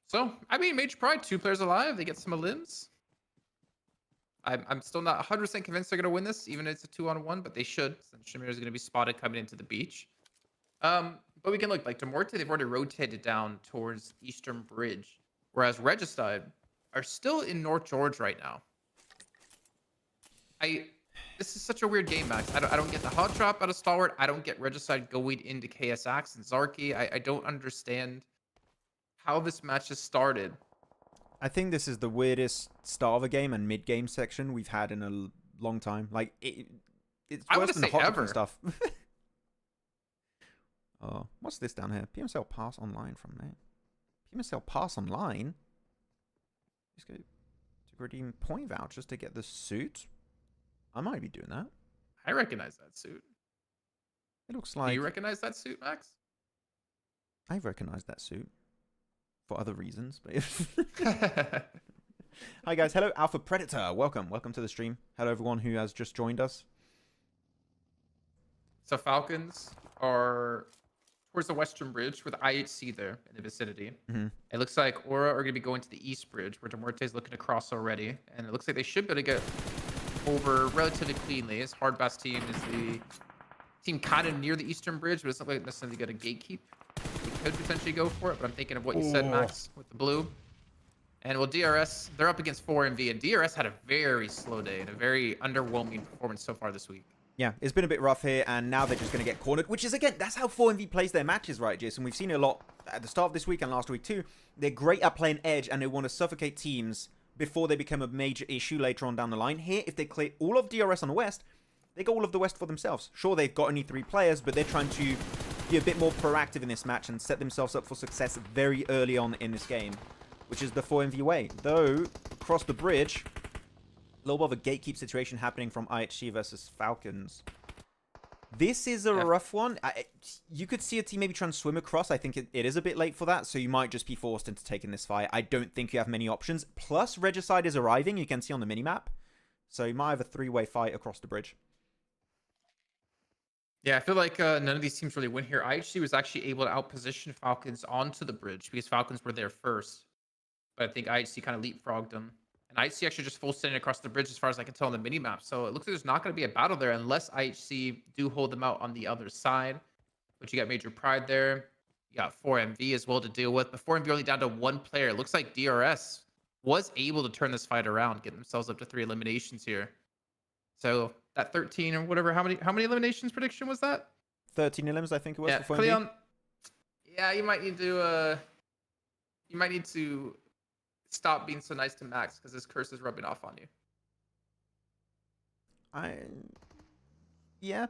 So, I mean, Major Pride, 2 players alive. They get some limbs. I'm still not 100% convinced they're going to win this, even if it's a 2-on-1, but they should. Since Shamir is going to be spotted coming into the beach. But we can look, like, De Muerte, they've already rotated down towards Eastern Bridge, whereas Regicide are still in North George right now. This is such a weird game, Max. I don't get the hot drop out of Stalwart. I don't get Regicide going into KSX and Zarky. I don't understand how this match has started. I think this is the weirdest start of a game and mid-game section we've had in a long time. Like, it's worse than the hot drop and stuff. Oh, what's this down here? PMSL pass online from there. PMSL pass online? Just go to redeem point vouchers to get the suit. I might be doing that. I recognize that suit. It looks like... Do you recognize that suit, Max? I recognize that suit. For other reasons. But Hi guys, hello Alpha Predator. Welcome to the stream. Hello everyone who has just joined us. So Falcons are towards the Western Bridge with IHC there in the vicinity. Mm-hmm. It looks like Aura are going to be going to the East Bridge, where De Muerte is looking to cross already. And it looks like they should be able to get over relatively cleanly. His Hardbass team is the team kind of near the Eastern Bridge, but it's not like necessarily got a gatekeep. They could potentially go for it, but I'm thinking of what you said, Max, with the blue. And well, DRS, they're up against 4MV, and DRS had a very slow day and a very underwhelming performance so far this week. Yeah, it's been a bit rough here, and now they're just going to get cornered, which is, again, that's how 4MV plays their matches, right, Jason? We've seen it a lot at the start of this week and last week, too. They're great at playing edge, and they want to suffocate teams before they become a major issue later on down the line. Here, if they clear all of DRS on the West, they got all of the West for themselves. Sure, they've got only 3 players, but they're trying to be a bit more proactive in this match and set themselves up for success very early on in this game, which is the 4MV way. Though, across the bridge, a little bit of a gatekeep situation happening from IHC versus Falcons. This is a rough one. You could see a team maybe trying to swim across. I think it is a bit late for that, so you might just be forced into taking this fight. I don't think you have many options. Plus, Regicide is arriving, you can see on the minimap. So you might have a 3-way fight across the bridge. Yeah, I feel like none of these teams really win here. IHC was actually able to outposition Falcons onto the bridge because Falcons were there first. But I think IHC kind of leapfrogged them. And IHC actually just full standing across the bridge as far as I can tell on the minimap. So it looks like there's not going to be a battle there unless IHC do hold them out on the other side. But you got Major Pride there. You got 4MV as well to deal with. But 4MV only down to 1 player. It looks like DRS was able to turn this fight around, get themselves up to 3 eliminations here. So that 13 or whatever, how many eliminations prediction was that? 13 elims, I think it was. Yeah, for 4MV. Cleon, yeah, you might need to stop being so nice to Max because this curse is rubbing off on you. Yeah.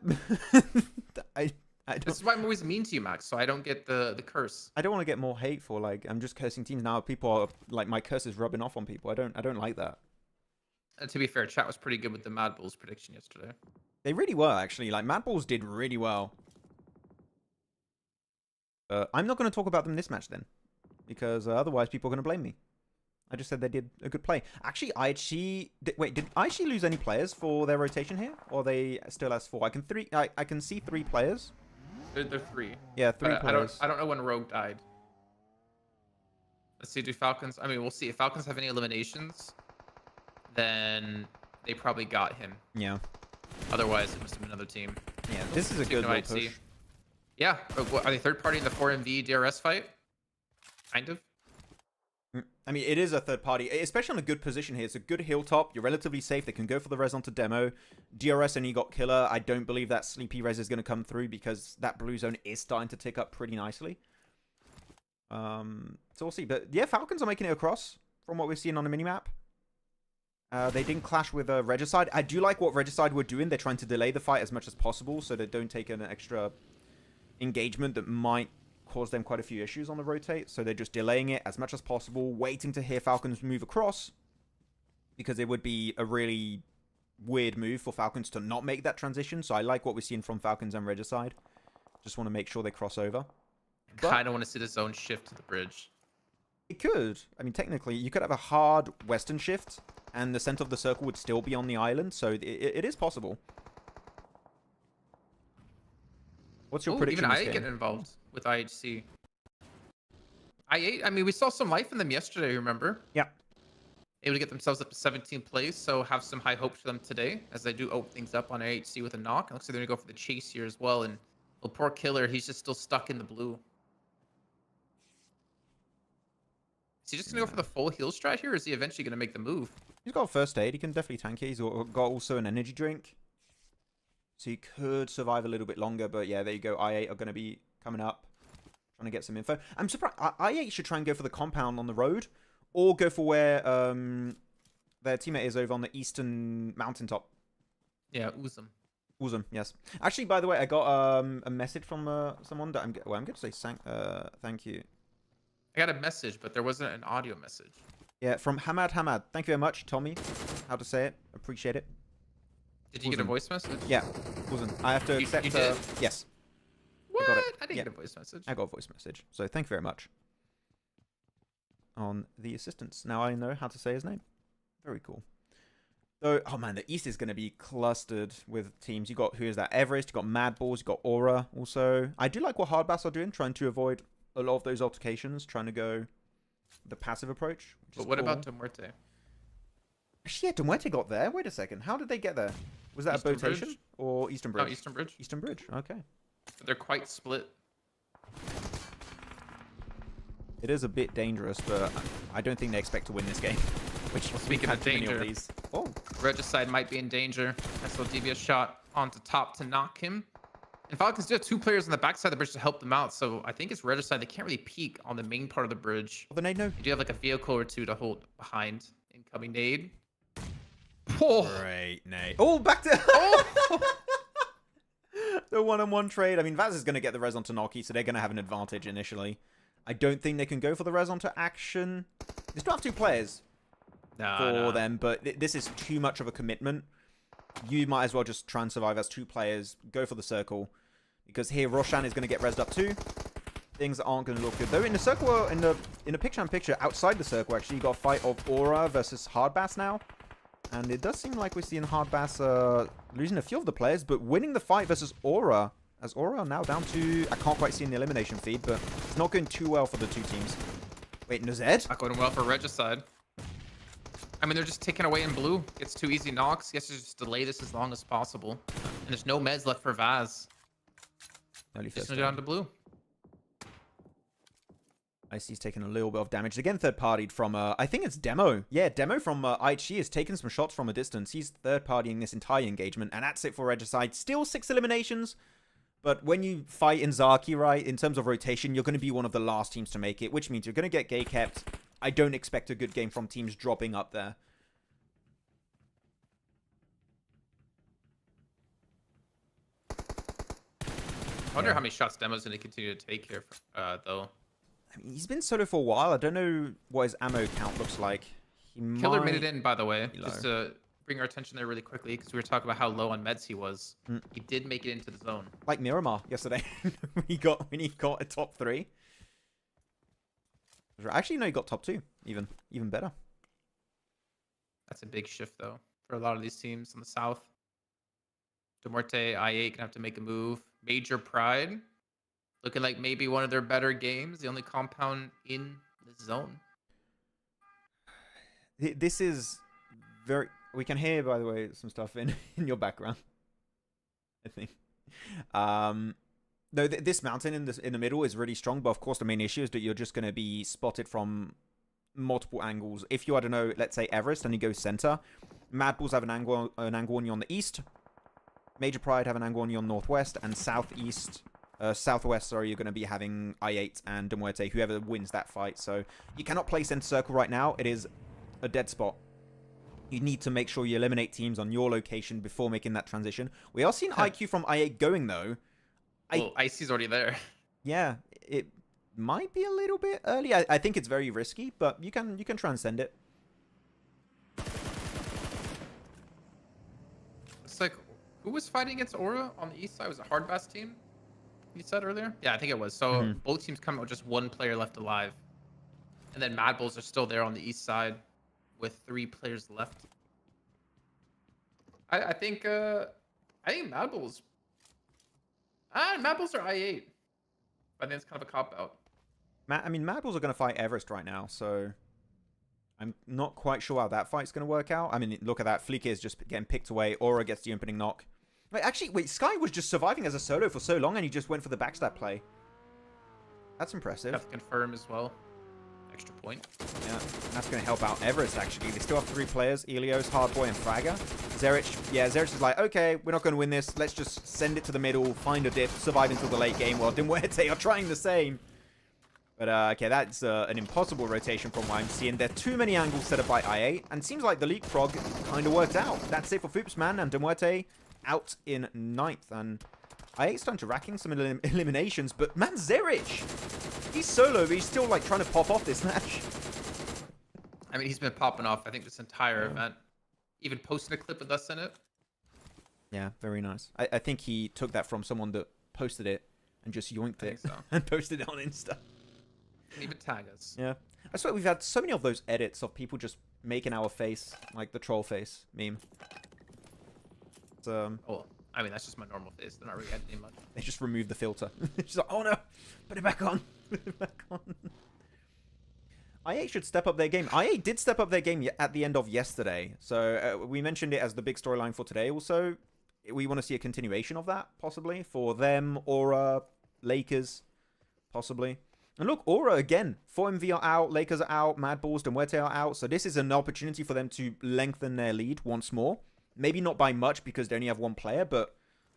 This is why I'm always mean to you, Max, so I don't get the curse. I don't want to get more hateful. Like, I'm just cursing teams now. People are like, my curse is rubbing off on people. I don't like that. And to be fair, chat was pretty good with the Mad Bulls prediction yesterday. They really were, actually. Like, Mad Balls did really well. I'm not going to talk about them this match, then. Because otherwise people are going to blame me. I just said they did a good play. Actually, IHC... Wait, did IHC lose any players for their rotation here? Or are they still S4? I can see 3 players. They're 3. Yeah, 3 players. I don't know when Rogue died. Let's see, do Falcons... I mean, we'll see. If Falcons have any eliminations, then they probably got him. Yeah. Otherwise, it must have been another team. Yeah, this is a good little push. Yeah. Are they third party in the 4MV DRS fight? Kind of. I mean, it is a third party, especially on a good position here. It's a good hilltop. You're relatively safe. They can go for the res onto demo. DRS only got killer. I don't believe that sleepy res is going to come through because that blue zone is starting to tick up pretty nicely. So we'll see. But yeah, Falcons are making it across from what we're seeing on the minimap. They didn't clash with Regicide. I do like what Regicide were doing. They're trying to delay the fight as much as possible so they don't take an extra engagement that might cause them quite a few issues on the rotate. So they're just delaying it as much as possible, waiting to hear Falcons move across, because it would be a really weird move for Falcons to not make that transition. So I like what we're seeing from Falcons and Regicide. Just want to make sure they cross over. Kind of want to see the zone shift to the bridge. It could. I mean, technically, you could have a hard western shift, and the center of the circle would still be on the island. So it is possible. What's your prediction? Even I get involved with IHC. I mean, we saw some life in them yesterday, remember? Yeah. Able to get themselves up to 17th place, so have some high hopes for them today, as they do open things up on IHC with a knock. It looks like they're going to go for the chase here as well, and well, poor Killer, he's just still stuck in the blue. Is he just going to go for the full heal strat here, or is he eventually going to make the move? He's got first aid. He can definitely tank it. He's got also an energy drink. So he could survive a little bit longer, but yeah, there you go. I8 are going to be coming up, trying to get some info. I'm surprised. I8 should try and go for the compound on the road, or go for where their teammate is over on the eastern mountaintop. Yeah, Uzum. Uzum, yes. Actually, by the way, I got a message from someone that I'm going to say thank you. I got a message, but there wasn't an audio message. Yeah, from Hamad. Thank you very much. Told me how to say it. Appreciate it. Did you get a voice message? Yeah, wasn't. I have to accept. You did? Yes. What? I got it. I didn't get a voice message. I got a voice message. So thank you very much. On the assistance. Now I know how to say his name. Very cool. So, oh man, the East is going to be clustered with teams. You got, who is that? Everest. You got Mad Balls. You got Aura. Also, I do like what Hardbass are doing, trying to avoid a lot of those altercations, trying to go the passive approach. But what about De Muerte? Actually, yeah, De Muerte got there. Wait a second. How did they get there? Was that Eastern a botation Bridge? or Eastern Bridge? No, Eastern Bridge. Eastern Bridge. Okay. But they're quite split. It is a bit dangerous, but I don't think they expect to win this game. Which, well, speaking of danger, oh, Regicide might be in danger. I saw devious shot onto top to knock him. And Falcons do have 2 players on the backside of the bridge to help them out, so I think it's Regicide. They can't really peek on the main part of the bridge. the nade no. You do have like a vehicle or 2 to hold behind. Incoming nade. Oh. Great nade. Oh, back to oh. The one-on-one trade. I mean, Vaz is going to get the res onto Noki, so they're going to have an advantage initially. I don't think they can go for the res onto action. They still have 2 players for them, but this is too much of a commitment. You might as well just try and survive as 2 players. Go for the circle. Because here, Roshan is going to get rezzed up too. Things aren't going to look good. Though in the circle, in the picture-in-picture, outside the circle, actually, you got a fight of Aura versus Hardbass now. And it does seem like we're seeing Hardbass losing a few of the players, but winning the fight versus Aura. As Aura now down to... I can't quite see in the elimination feed, but it's not going too well for the 2 teams. Wait, Nazed? Not going well for Regicide. I mean, they're just ticking away in blue. It's 2 easy knocks. Guess just delay this as long as possible. And there's no meds left for Vaz. Just down to blue. Icy's taking a little bit of damage. Again, third-partied from, I think it's Demo. Yeah, Demo from IHG has taken some shots from a distance. He's third-partying this entire engagement, and that's it for Regicide. Still 6 eliminations, but when you fight in Zaki, right, in terms of rotation, you're going to be one of the last teams to make it, which means you're going to get gay kept. I don't expect a good game from teams dropping up there. I wonder how many shots Demo's going to continue to take here, though. I mean, he's been solo for a while. I don't know what his ammo count looks like. Killer made it in, by the way. Just to bring our attention there really quickly because we were talking about how low on meds he was. He did make it into the zone. Like Miramar yesterday. when he got a top 3. Actually, no, he got top 2. Even better. That's a big shift, though, for a lot of these teams in the south. Demorte, I8 gonna have to make a move. Major Pride, looking like maybe one of their better games. The only compound in the zone. This is very... We can hear, by the way, some stuff in your background. I think. No, this mountain in the middle is really strong, but of course the main issue is that you're just going to be spotted from multiple angles. If you, I don't know, let's say Everest, and you go center, Mad Bulls have an angle on you on the east. Major Pride have an angle on you on northwest, and southwest. Sorry, you're going to be having I8 and Demuerte, whoever wins that fight. So you cannot play center circle right now. It is a dead spot. You need to make sure you eliminate teams on your location before making that transition. We are seeing IQ from I8 going though. Well, Icy's already there. Yeah, it might be a little bit early. I think it's very risky, but you can transcend it. It's like, who was fighting against Aura on the east side? Was it Hardbass team? You said earlier? Yeah, I think it was. So both teams come out with just one player left alive. And then Mad Bulls are still there on the east side with 3 players left. I think Mad Bulls. Mad Bulls are I8. I think it's kind of a cop-out. I mean, Mad Bulls are going to fight Everest right now, so I'm not quite sure how that fight's going to work out. I mean, look at that. Fleek is just getting picked away. Aura gets the opening knock. Wait, actually, Sky was just surviving as a solo for so long, and he just went for the backstab play. That's impressive. Have to confirm as well. Extra point. Yeah, that's going to help out Everest, actually. They still have 3 players, Elios, Hardboy, and Fragger. Zerich is like, okay, we're not going to win this. Let's just send it to the middle, find a dip, survive until the late game, while Dimwete are trying the same. But, okay, that's an impossible rotation from what I'm seeing. There are too many angles set up by IA, and it seems like the leapfrog kind of worked out. That's it for Foopsman, and Dimwete out in 9th, and IA's starting to rack in some eliminations, but man, Zerich! He's solo, but he's still like trying to pop off this match. I mean, he's been popping off, I think, this entire event. Even posting a clip with us in it. Yeah, very nice. I think he took that from someone that posted it and just yoinked it so. and posted it on Insta. Can even tag us. Yeah. I swear we've had so many of those edits of people just making our face, like the troll face meme. Oh, I mean, that's just my normal face. They're not really editing much. They just removed the filter. It's like, oh no, put it back on. Put it back on. IA should step up their game. IA did step up their game at the end of yesterday. So we mentioned it as the big storyline for today. Also, we want to see a continuation of that, possibly, for them, Aura, Lakers, possibly. And look, Aura again. 4MV are out, Lakers are out, Mad Bulls, Demuerte are out. So this is an opportunity for them to lengthen their lead once more. Maybe not by much because they only have 1 player, but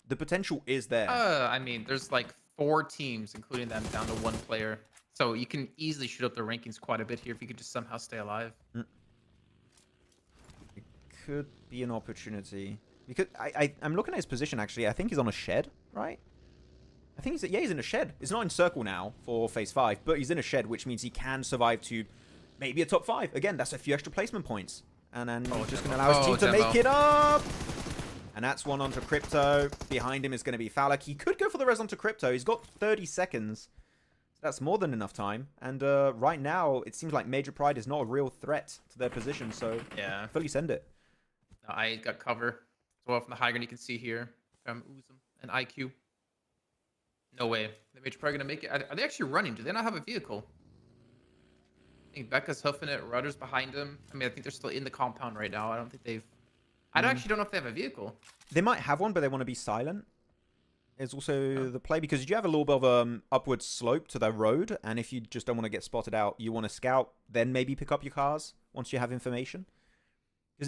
the potential is there. I mean, there's like 4 teams, including them, down to 1 player. So you can easily shoot up the rankings quite a bit here if you could just somehow stay alive. It could be an opportunity. Because I'm looking at his position, actually. I think he's on a shed, right? I think he's in a shed. He's not in circle now for phase 5, but he's in a shed, which means he can survive to maybe a top 5. Again, that's a few extra placement points. And then just going to allow his team to make it up. And that's one onto Crypto. Behind him is going to be Falak. He could go for the res onto Crypto. He's got 30 seconds. That's more than enough time. And right now, it seems like Major Pride is not a real threat to their position. So yeah, fully send it. I got cover as well from the high ground. You can see here from Uzum and IQ. No way. The Major Pride going to make it. Are they actually running? Do they not have a vehicle? I think Becca's hoofing it. Rudder's behind him. I mean, I think they're still in the compound right now. I don't think they've... I actually don't know if they have a vehicle. They might have one, but they want to be silent. Is also the play, because you do have a little bit of upward slope to the road, and if you just don't want to get spotted out, you want to scout, then maybe pick up your cars once you have information. Because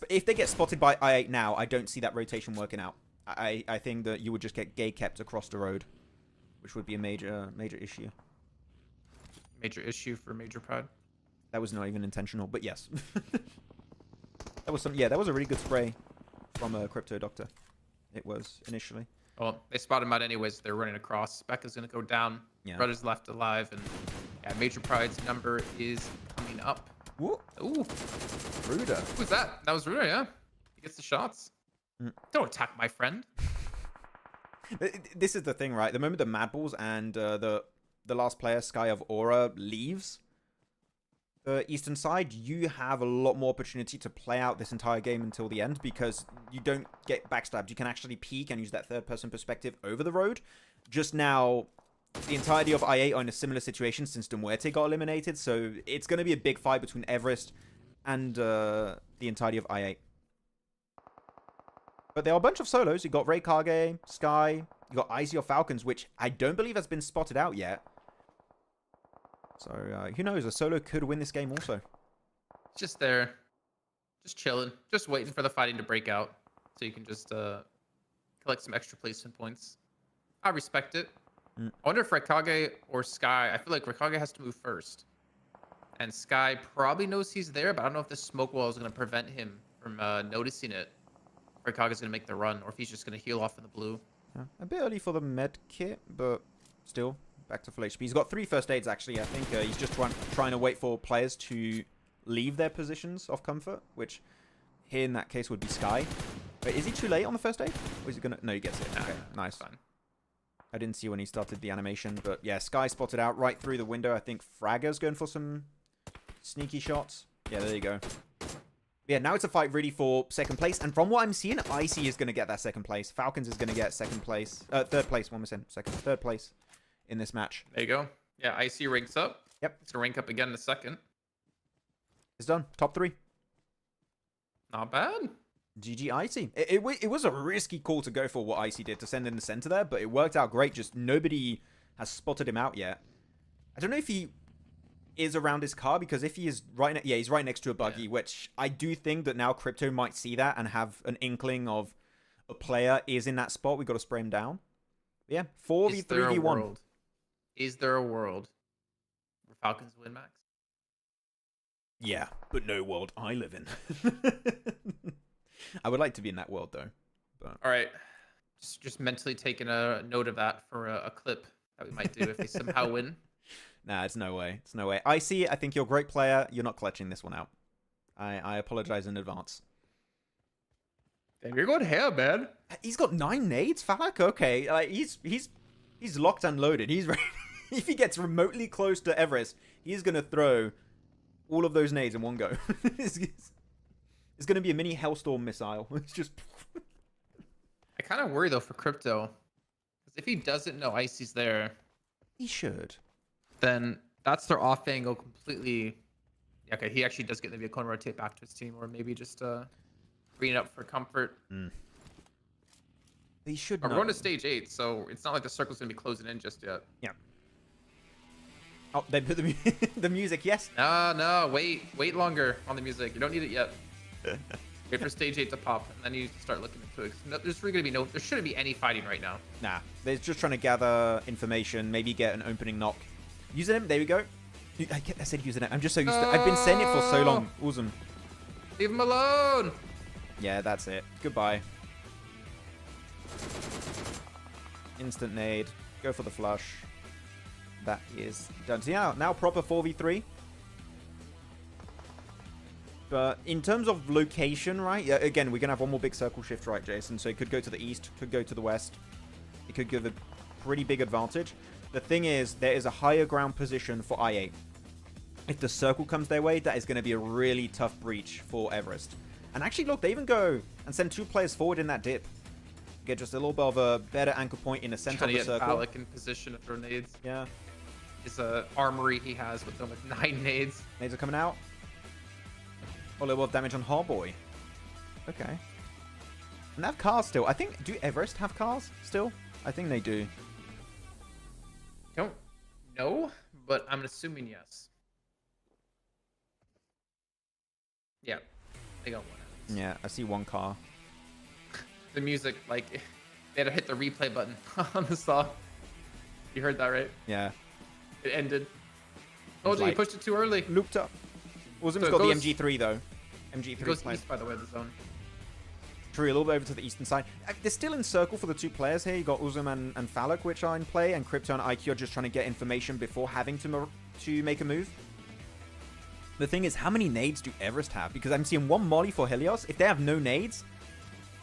if they get spotted by I8 now, I don't see that rotation working out. I think that you would just get gay kept across the road, which would be a major issue. Major issue for Major Pride. That was not even intentional, but yes. That was that was a really good spray from a Crypto Doctor. It was initially. Well, they spot him out anyways. They're running across. Becca's going to go down. Yeah. Brother's left alive. And yeah, Major Pride's number is coming up. Ooh. Ooh. Ruder. Who was that? That was Ruder, yeah. Gets the shots. Mm. Don't attack my friend. This is the thing, right? The moment the Mad Balls and the last player, Sky of Aura, leaves the eastern side, you have a lot more opportunity to play out this entire game until the end because you don't get backstabbed. You can actually peek and use that third-person perspective over the road. Just now, the entirety of I8 are in a similar situation since Demuerte got eliminated, so it's going to be a big fight between Everest and the entirety of I8. But there are a bunch of solos. You got Ray Kage, Sky, you got Icy or Falcons, which I don't believe has been spotted out yet. So, who knows? A solo could win this game also. Just there. Just chilling. Just waiting for the fighting to break out. So you can just collect some extra placement points. I respect it. I wonder if Rekage or Sky... I feel like Rekage has to move first. And Sky probably knows he's there, but I don't know if this smoke wall is going to prevent him from noticing it. Rekage is going to make the run, or if he's just going to heal off in the blue. Yeah, a bit early for the med kit, but still... Back to full HP. He's got 3 first aids, actually. I think he's just trying to wait for players to leave their positions of comfort, which here in that case would be Sky. Wait, is he too late on the first aid? Or is he going to... No, he gets it. Okay, nice. Fine. I didn't see when he started the animation, but yeah, Sky spotted out right through the window. I think Fragger's going for some sneaky shots. Yeah, there you go. Yeah, now it's a fight really for second place. And from what I'm seeing, Icy is going to get that second place. Falcons is going to get second place. Third place, 1%. Third place in this match. There you go. Yeah, Icy ranks up. Yep. It's going to rank up again in a second. It's done. Top 3. Not bad. GG Icy. It was a risky call to go for what Icy did to send in the center there, but it worked out great. Just nobody has spotted him out yet. I don't know if he is around his car, because if he is right... Yeah, he's right next to a buggy, which I do think that now Crypto might see that and have an inkling of a player is in that spot. We got to spray him down. But yeah, 4v3v1. Is there a world where Falcons win, Max? Yeah, but no world I live in. I would like to be in that world, though. But... All right. Just mentally taking a note of that for a clip that we might do if they somehow win. Nah, it's no way. It's no way. I think you're a great player. You're not clutching this one out. I apologize in advance. Damn, you're going ham, man. He's got 9 nades, Falak? Okay. Like, he's locked and loaded. He's ready. If he gets remotely close to Everest, he's going to throw all of those nades in one go. It's going to be a mini Hellstorm missile. It's just... I kind of worry, though, for Crypto. Because if he doesn't know Icy's there... He should. Then that's their off angle completely... Okay, he actually does get the vehicle and rotate back to his team. Or maybe just bring it up for comfort. He should We're going to stage 8, so it's not like the circle's going to be closing in just yet. Yeah. Oh, they put the music, yes. No, wait longer on the music. You don't need it yet. Wait for stage 8 to pop, and then you start looking into it. No, there's really gonna be there shouldn't be any fighting right now. Nah, they're just trying to gather information, maybe get an opening knock. Using him, there we go. I said using it. I'm just so used to I've been saying it for so long. Awesome. Leave him alone. Yeah, that's it. Goodbye. Instant nade. Go for the flush. That is done. So yeah, now proper 4v3. But in terms of location, right? Yeah, again, we're going to have one more big circle shift, right, Jason? So it could go to the east, could go to the west. It could give a pretty big advantage. The thing is, there is a higher ground position for I8. If the circle comes their way, that is going to be a really tough breach for Everest. And actually, look, they even go and send 2 players forward in that dip. Get just a little bit of a better anchor point in the center of the circle. Phallic in position of grenades. Yeah. His armory he has with them with 9 nades. Nades are coming out. A little bit of damage on Hardboy. Okay. And they have cars still. I think, do Everest have cars still? I think they do. Don't know, but I'm assuming yes. Yeah, they got one. Yeah, I see 1 car. The music, like, they had to hit the replay button on the song. You heard that, right? Yeah. It ended. Oh, you pushed it too early. Looped up. Uzum's got the MG3, though. MG3 it goes east, by the way, the zone. True, a little bit over to the eastern side. They're still in circle for the 2 players here. You got Uzum and Phallic, which are in play, and Crypto and IQ are just trying to get information before having to make a move. The thing is, how many nades do Everest have? Because I'm seeing one molly for Helios. If they have no nades...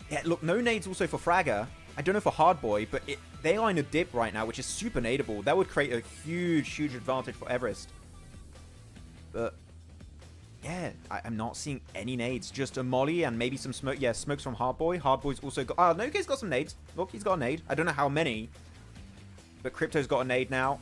Yeah, look, no nades also for Fragger. I don't know for Hardboy, but they are in a dip right now, which is super nadeable. That would create a huge, huge advantage for Everest. But... yeah, I'm not seeing any nades. Just a molly and maybe some smoke. Yeah, smokes from Hardboy. Hardboy's also got... oh, no, he's got some nades. Look, he's got a nade. I don't know how many. But Crypto's got a nade now.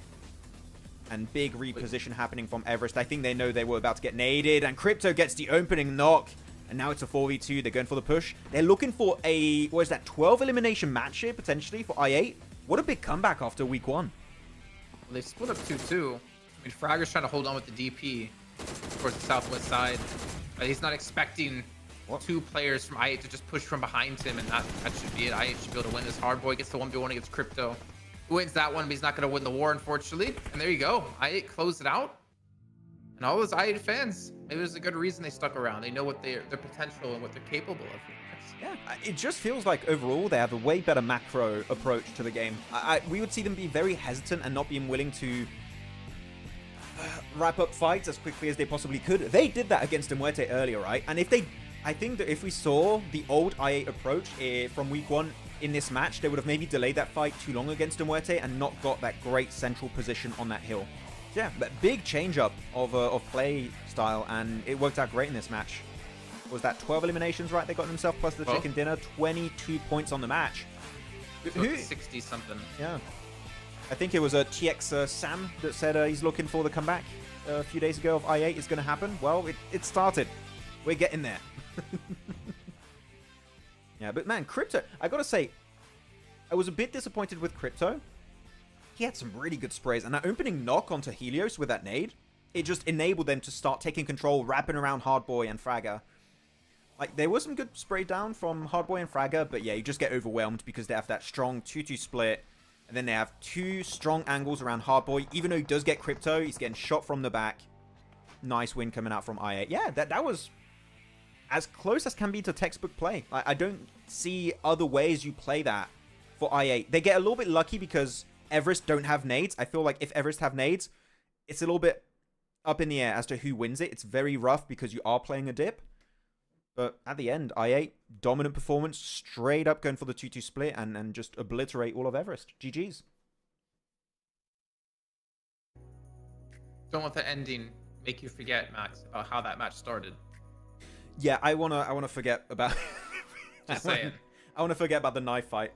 And big reposition happening from Everest. I think they know they were about to get naded. And Crypto gets the opening knock. And now it's a 4v2. They're going for the push. They're looking for a... what is that? 12 elimination match here, potentially, for I8. What a big comeback after week 1. Well, they split up 2-2. I mean, Fragger's trying to hold on with the DP towards the southwest side. He's not expecting 2 players from I8 to just push from behind him, and that should be it. I8 should be able to win this. Hardboy gets the 1v1 against Crypto. He wins that one, but he's not going to win the war, unfortunately. And there you go. I8 closed it out. And all those I8 fans, maybe there's a good reason they stuck around. They know what their potential and what they're capable of. Yeah, it just feels like overall they have a way better macro approach to the game. We would see them be very hesitant and not being willing to wrap up fights as quickly as they possibly could. They did that against Muerte earlier, right? And I think that if we saw the old I8 approach from week 1 in this match, they would have maybe delayed that fight too long against Muerte and not got that great central position on that hill. Yeah, but big change up of play style, and it worked out great in this match. Was that 12 eliminations, right? They got themselves plus the chicken dinner, 22 points on the match. So 60 something. Yeah. I think it was a TX Sam that said he's looking for the comeback a few days ago of I8 is going to happen. Well, it started. We're getting there. Yeah, but man, Crypto, I got to say, I was a bit disappointed with Crypto. He had some really good sprays, and that opening knock onto Helios with that nade, it just enabled them to start taking control, wrapping around Hardboy and Fragger. Like, there was some good spray down from Hardboy and Fragger, but yeah, you just get overwhelmed because they have that strong 2-2 split. And then they have 2 strong angles around Hardboy. Even though he does get Crypto, he's getting shot from the back. Nice win coming out from I8. Yeah, that was as close as can be to textbook play. I don't see other ways you play that for I8. They get a little bit lucky because Everest don't have nades. I feel like if Everest have nades, it's a little bit up in the air as to who wins it. It's very rough because you are playing a dip. But at the end, I8, dominant performance, straight up going for the 2-2 split and just obliterate all of Everest. GG's. Don't let the ending make you forget, Max, about how that match started. Yeah, I wanna forget about... Just saying. I want to forget about the knife fight.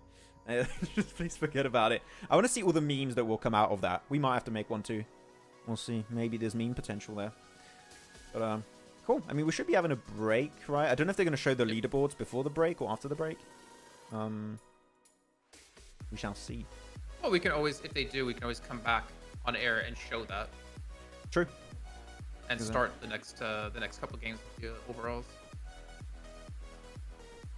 Just please forget about it. I want to see all the memes that will come out of that. We might have to make one too. We'll see. Maybe there's meme potential there. But, cool. I mean, we should be having a break, right? I don't know if they're going to show the leaderboards before the break or after the break. We shall see. Well, we can always, if they do, we can always come back on air and show that. True. And start the next couple games with the overalls.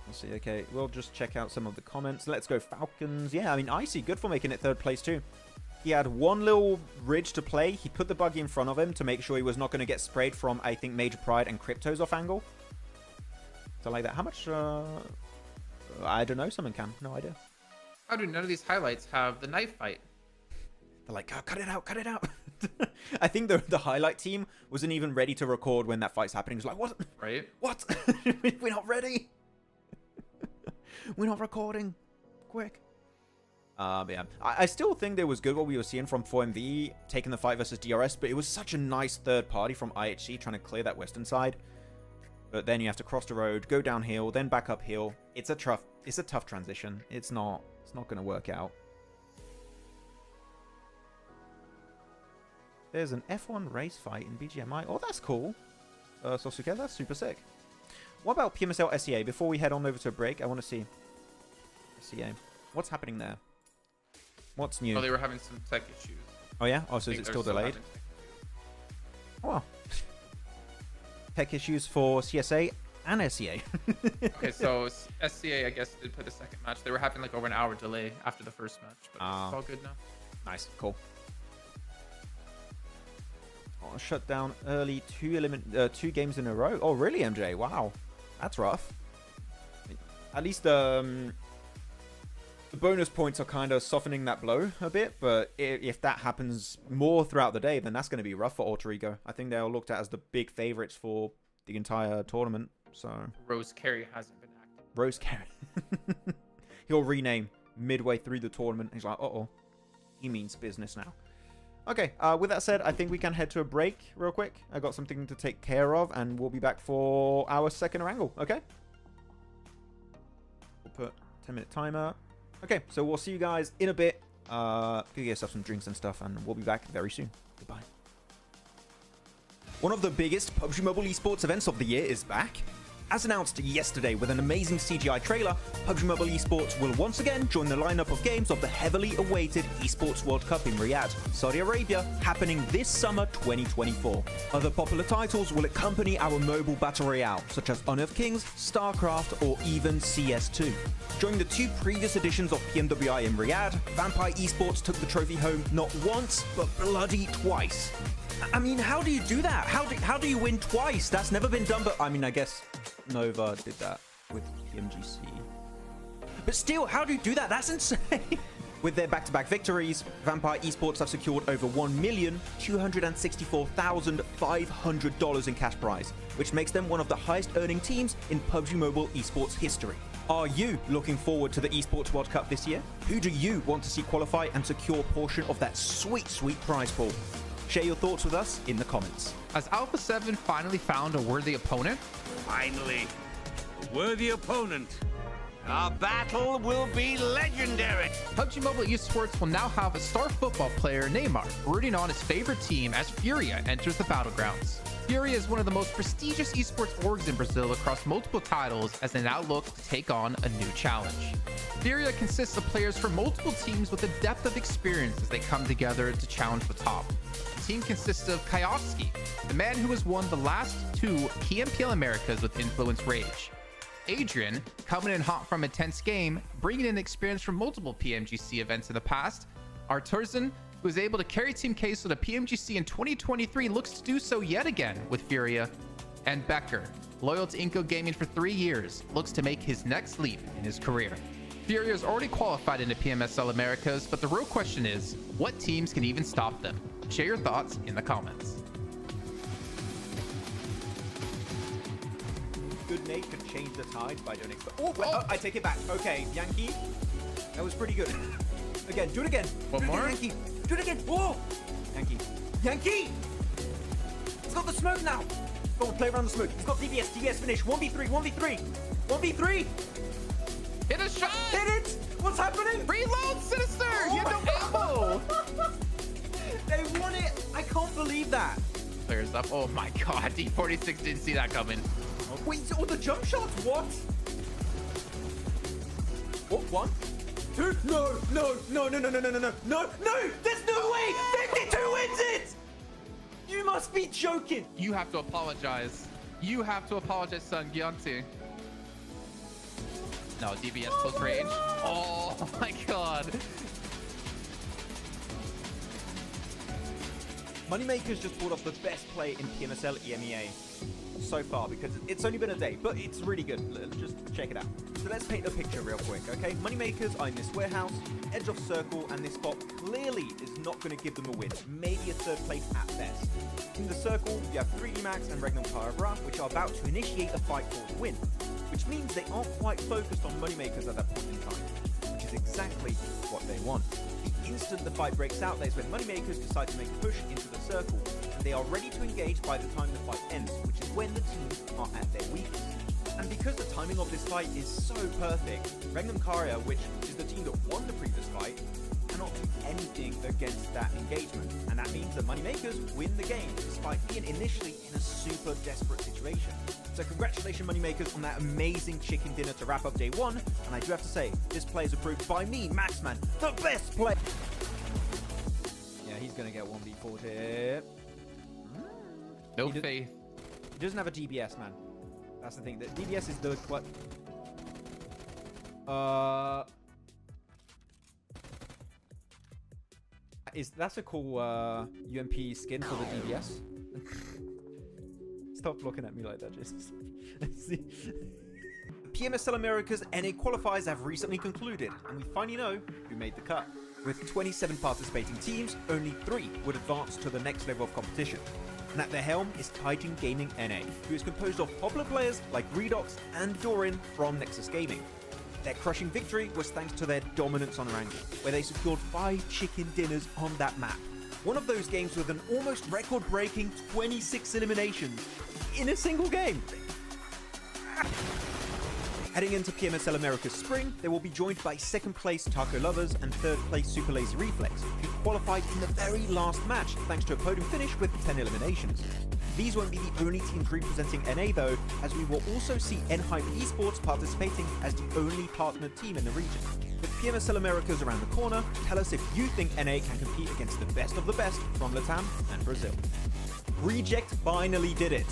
We'll see. Okay, we'll just check out some of the comments. Let's go Falcons. Yeah, I mean, Icy, good for making it 3rd place too. He had one little ridge to play. He put the buggy in front of him to make sure he was not going to get sprayed from, I think, Major Pride and Cryptos off angle. So like that. How much? I don't know. Someone can. No idea. How do none of these highlights have the knife fight? They're like, oh, cut it out, cut it out. I think the highlight team wasn't even ready to record when that fight's happening. It was like, what? Right? What? We're not ready. We're not recording. Quick. But yeah, I still think there was good what we were seeing from 4MV taking the fight versus DRS, but it was such a nice third party from IHC trying to clear that western side. But then you have to cross the road, go downhill, then back uphill. It's a tough transition. It's not going to work out. There's an F1 race fight in BGMI. Oh, that's cool. Sosuke, that's super sick. What about PMSL SEA? Before we head on over to a break, I want to see SEA. What's happening there? What's new? Oh, they were having some tech issues. Oh, yeah? Oh, so is it still delayed? Oh, well. Tech issues for CSA and SEA. Okay, so SCA, I guess, did put a second match. They were having like over an hour delay after the first match, but it's all good now. Nice, cool. Oh, shut down early 2 games in a row. Oh, really, MJ? Wow, that's rough. At least The bonus points are kind of softening that blow a bit, but if that happens more throughout the day, then that's going to be rough for Alter Ego. I think they're looked at as the big favorites for the entire tournament. So Rose Carey hasn't been active. Rose Carey. He'll rename midway through the tournament. He's like, uh-oh. He means business now. Okay, with that said, I think we can head to a break real quick. I got something to take care of, and we'll be back for our second Erangel, okay? We'll put 10-minute timer. Okay, so we'll see you guys in a bit. Go get yourself some drinks and stuff, and we'll be back very soon. Goodbye. One of the biggest PUBG Mobile esports events of the year is back. As announced yesterday with an amazing CGI trailer, PUBG Mobile Esports will once again join the lineup of games of the heavily awaited Esports World Cup in Riyadh, Saudi Arabia, happening this summer 2024. Other popular titles will accompany our mobile battle royale, such as Honor of Kings, StarCraft, or even CS2. During the 2 previous editions of PMWI in Riyadh, Vampire Esports took the trophy home not once, but bloody twice. I mean, how do you do that? How do you win twice? That's never been done, but I mean, I guess Nova did that with PMGC. But still, how do you do that? That's insane. With their back-to-back victories, Vampire Esports have secured over $1,264,500 in cash prize, which makes them one of the highest-earning teams in PUBG Mobile Esports history. Are you looking forward to the Esports World Cup this year? Who do you want to see qualify and secure a portion of that sweet, sweet prize pool? Share your thoughts with us in the comments. Has Alpha 7 finally found a worthy opponent? Finally, a worthy opponent. Our battle will be legendary. PUBG Mobile Esports will now have a star football player, Neymar, rooting on his favorite team as Furia enters the battlegrounds. Furia is one of the most prestigious esports orgs in Brazil across multiple titles as they now look to take on a new challenge. Furia consists of players from multiple teams with a depth of experience as they come together to challenge the top. The team consists of Kayovsky, the man who has won the last 2 PMPL Americas with Influence Rage. Adrian, coming in hot from a tense game, bringing in experience from multiple PMGC events in the past. Arturzan, who was able to carry Team Queso to PMGC in 2023, looks to do so yet again with Furia. And Becker, loyal to Inco Gaming for 3 years, looks to make his next leap in his career. Furia is already qualified into PMSL Americas, but the real question is, what teams can even stop them? Share your thoughts in the comments. Good Nate could change the tide by doing it. Oh, I take it back. Okay, Yankee. That was pretty good. Again, do it again. One more? Yankee. Do it again. Whoa! Yankee. Yankee! He's got the smoke now. Go on, play around the smoke. He's got DBS. DBS finish. 1v3. 1v3. 1v3. Hit a shot! Hit it! What's happening? Reload, Sinister! You have no ammo! They won it. I can't believe that. Players up. Oh my god, D46 didn't see that coming. Wait, all the jump shots? What? What? 1, 2? No! No! There's no way! 52 wins it! You must be joking! You have to apologize. You have to apologize, son. Gyonti. No, DBS close range. Oh my god. Moneymakers just pulled off the best play in PMSL EMEA so far because it's only been a day, but it's really good. Just check it out. So let's paint a picture real quick, okay? Moneymakers are in this warehouse, edge of circle, and this spot clearly is not going to give them a win. Maybe a 3rd place at best. In the circle, you have 3D Max and Regnum Caravra, which are about to initiate a fight for the win, which means they aren't quite focused on Moneymakers at that point in time, which is exactly what they want. The instant the fight breaks out, that's when Moneymakers decide to make a push into the circle, and they are ready to engage by the time the fight ends, which is when the teams are at their weakest. And because the timing of this fight is so perfect, Regnum Caria, which is the team that won the previous fight, cannot do anything against that engagement. And that means that Moneymakers win the game, despite being initially in a super desperate situation. So congratulations, Moneymakers, on that amazing chicken dinner to wrap up day 1. And I do have to say, this play is approved by me, Maxman, the best play. Yeah, he's going to get 1v4 here. No faith. He doesn't have a DBS, man. That's the thing. The DBS is the what? That's a cool UMP skin for the DBS. Stop looking at me like that, just. PMSL America's NA qualifiers have recently concluded, and we finally know who made the cut. With 27 participating teams, only 3 would advance to the next level of competition. And at their helm is Titan Gaming NA, who is composed of popular players like Redox and Doran from Nexus Gaming. Their crushing victory was thanks to their dominance on Erangel, where they secured 5 chicken dinners on that map. One of those games with an almost record-breaking 26 eliminations in a single game. Heading into PMSL America's Spring, they will be joined by 2nd place Taco Lovers and 3rd place Super Lazy Reflex, who qualified in the very last match thanks to a podium finish with 10 eliminations. These won't be the only teams representing NA though, as we will also see Enhype Esports participating as the only partnered team in the region. With PMSL Americas around the corner, tell us if you think NA can compete against the best of the best from Latam and Brazil. Reject finally did it!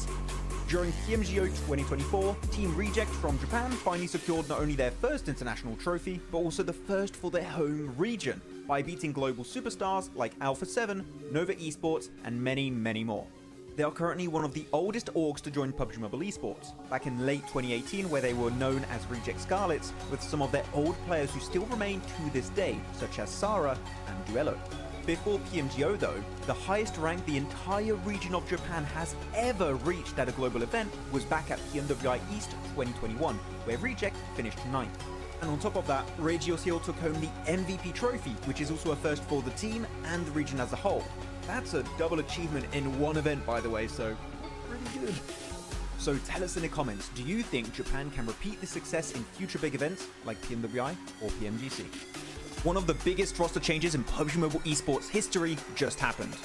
During PMGO 2024, Team Reject from Japan finally secured not only their first international trophy, but also the first for their home region, by beating global superstars like Alpha 7, Nova Esports, and many, many more. They are currently one of the oldest orgs to join PUBG Mobile Esports, back in late 2018 where they were known as Reject Scarlets, with some of their old players who still remain to this day, such as Sara and Duello. Before PMGO though, the highest rank the entire region of Japan has ever reached at a global event was back at PMWI East 2021, where Reject finished 9th. And on top of that, Regio Seal took home the MVP trophy, which is also a first for the team and the region as a whole. That's a double achievement in one event, by the way, so pretty good. So tell us in the comments, do you think Japan can repeat this success in future big events like PMWI or PMGC? One of the biggest roster changes in PUBG Mobile Esports history just happened.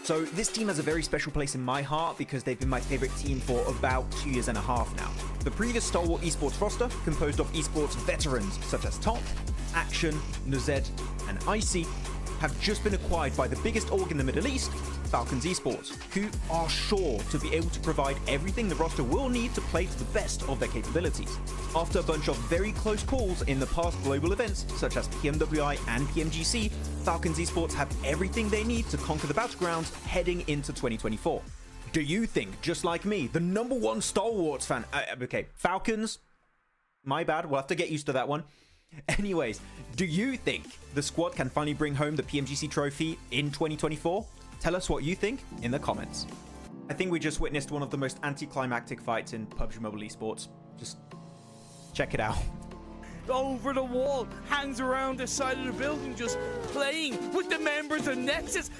So this team has a very special place in my heart because they've been my favorite team for about 2.5 years now. The previous Stalwart Esports roster, composed of esports veterans such as Top, Action, Nuzed, and Icy, have just been acquired by the biggest org in the Middle East, FALCONS Esports, who are sure to be able to provide everything the roster will need to play to the best of their capabilities. After a bunch of very close calls in the past global events, such as PMWI and PMGC, FALCONS Esports have everything they need to conquer the battlegrounds heading into 2024. Do you think, just like me, the #1 Stalwarts fan... okay, Falcons... My bad, we'll have to get used to that one. Anyways, do you think the squad can finally bring home the PMGC trophy in 2024? Tell us what you think in the comments. I think we just witnessed one of the most anticlimactic fights in PUBG Mobile Esports. Just check it out. Over the wall, hangs around the side of the building, just playing with the members of Nexus.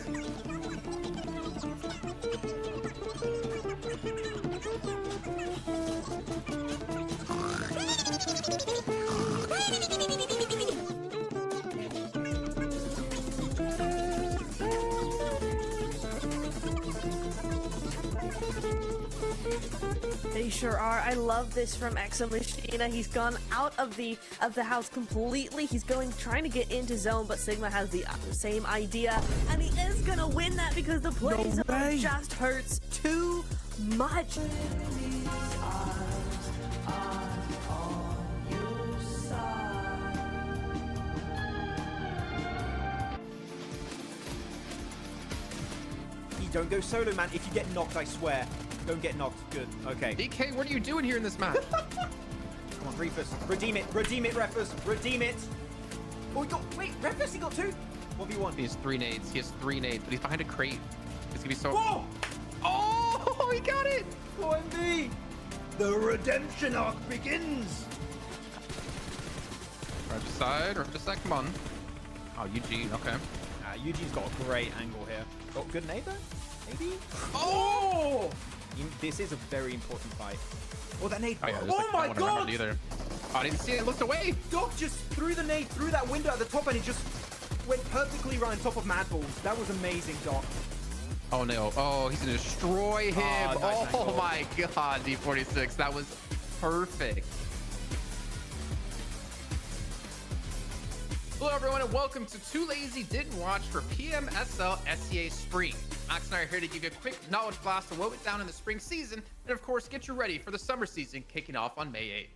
They sure are. I love this from Exomachina. He's gone out of the house completely. He's trying to get into zone, but Sigma has the same idea, and he is gonna win that because the play zone just hurts too much. Don't go solo, man. If you get knocked, I swear. Don't get knocked. Good. Okay. DK, what are you doing here in this match? Come on, Refus. Redeem it. Redeem it, Refus. Redeem it. Oh, he got... Wait, Refus, he got 2? 1v1. He has 3 nades. He has 3 nades, but he's behind a crate. It's gonna be so... Whoa! Oh, he got it! OMB! The redemption arc begins! Right side, come on. Oh, UG, okay. UG's got a great angle here. Got good neighbor? Maybe? Oh! This is a very important fight. Oh, that nade. Oh, yeah, oh my god! Either. Oh, I didn't see it. It looked away. Doc just threw the nade through that window at the top and it just went perfectly right on top of Madballs. That was amazing, Doc. Oh, no. Oh, he's going to destroy him. Nice oh my god, D46. That was perfect. Hello, everyone, and welcome to Too Lazy Didn't Watch for PMSL CSA Spring. Max and I are here to give you a quick knowledge blast of what went down in the spring season, and of course, get you ready for the summer season kicking off on May 8th.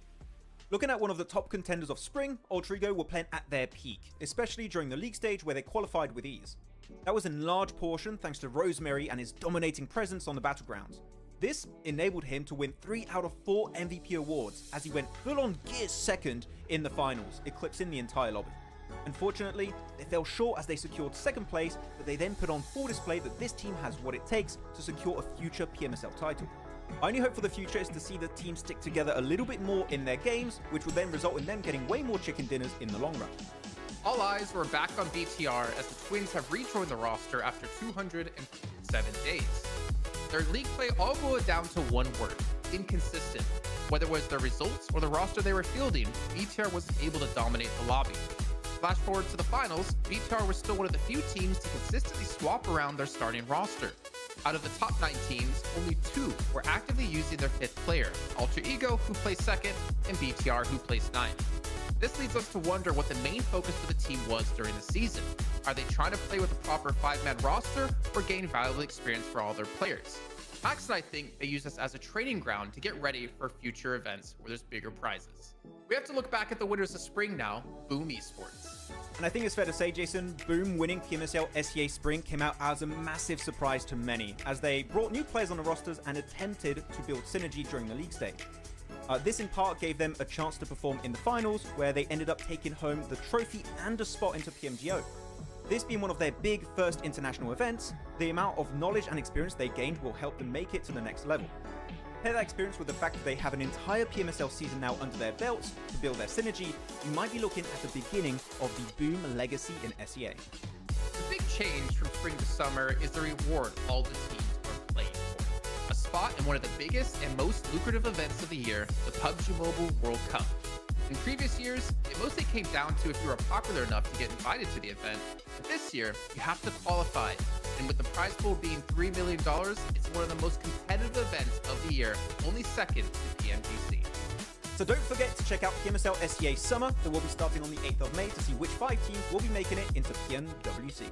Looking at one of the top contenders of spring, Ultrigo were playing at their peak, especially during the league stage where they qualified with ease. That was in large portion thanks to Rosemary and his dominating presence on the battlegrounds. This enabled him to win 3 out of 4 MVP awards as he went full-on gear second in the finals, eclipsing the entire lobby. Unfortunately, they fell short as they secured second place, but they then put on full display that this team has what it takes to secure a future PMSL title. My only hope for the future is to see the team stick together a little bit more in their games, which will then result in them getting way more chicken dinners in the long run. All eyes were back on BTR as the Twins have rejoined the roster after 207 days. Their league play all boiled down to one word: inconsistent. Whether it was their results or the roster they were fielding, BTR wasn't able to dominate the lobby. Flash forward to the finals, BTR was still one of the few teams to consistently swap around their starting roster. Out of the top 9 teams, only 2 were actively using their 5th player, Alter Ego, who placed 2nd, and BTR, who placed 9th. This leads us to wonder what the main focus for the team was during the season. Are they trying to play with a proper 5-man roster or gain valuable experience for all their players? Max and I think they use this as a training ground to get ready for future events where there's bigger prizes. We have to look back at the winners of spring now, Boom Esports. And I think it's fair to say, Jason, Boom winning PMSL CSA Spring came out as a massive surprise to many, as they brought new players on the rosters and attempted to build synergy during the league stage. This in part gave them a chance to perform in the finals, where they ended up taking home the trophy and a spot into PMGO. This being one of their big first international events, the amount of knowledge and experience they gained will help them make it to the next level. Pair that experience with the fact that they have an entire PMSL season now under their belts to build their synergy, you might be looking at the beginning of the Boom legacy in SEA. The big change from spring to summer is the reward all the teams are playing for. A spot in one of the biggest and most lucrative events of the year, the PUBG Mobile World Cup. In previous years, it mostly came down to if you were popular enough to get invited to the event, but this year, you have to qualify. And with the prize pool being $3 million, it's one of the most competitive events of the year, only second to PMGC. So don't forget to check out PMSL SEA Summer that will be starting on the 8th of May to see which 5 teams will be making it into PMWC.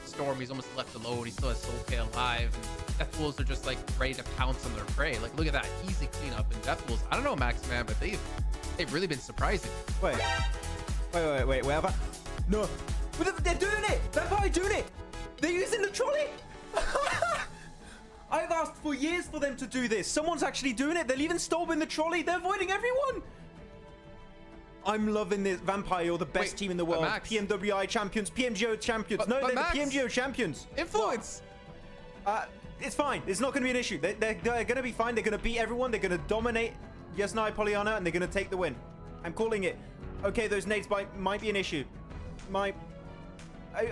Storm, he's almost left alone. He still has Soulpay alive, and Death Wolves are just like ready to pounce on their prey. Like, look at that easy cleanup. And Death Wolves, I don't know, Maxman, but they've really been surprising. Wait, where have I? No, but they're doing it. They're probably doing it. They're using the trolley. I've asked for years for them to do this. Someone's actually doing it. They're leaving Storm in the trolley. They're avoiding everyone. I'm loving this. Vampire, you're the best team in the world. Max. PMWI champions, PMGO champions. No, they're Max. the PMGO champions. Influence. It's fine. It's not going to be an issue. They're going to be fine. They're going to beat everyone. They're going to dominate Yasnai Pollyanna, and they're going to take the win. I'm calling it. Okay, those nades might be an issue.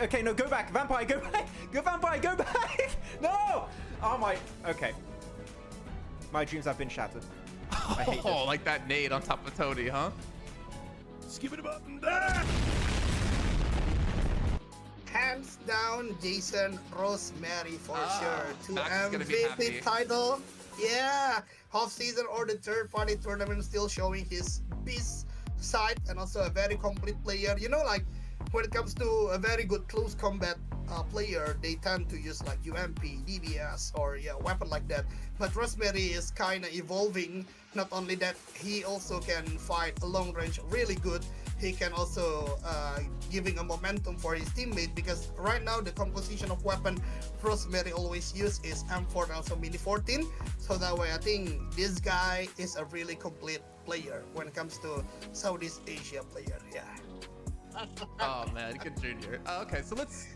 Okay, no, go back. Vampire, go back. Go, Vampire, go back. No. Oh, my. Okay. My dreams have been shattered. I hate this. Like that nade on top of Tony, huh? Skip it up. Hands down, Jason Rosemary for sure. Max is gonna be happy. MVP title. Yeah. Half season or the third party tournament, still showing his beast side and also a very complete player. You know, like when it comes to a very good close combat player, they tend to use like UMP, DBS, or weapon like that. But Rosemary is kind of evolving. Not only that, he also can fight a long range really good. He can also giving a momentum for his teammate, because right now the composition of weapon Rosemary always use is M4 and also Mini 14. So that way I think this guy is a really complete player when it comes to Southeast Asia player. Yeah. Oh man, good junior. Okay, so let's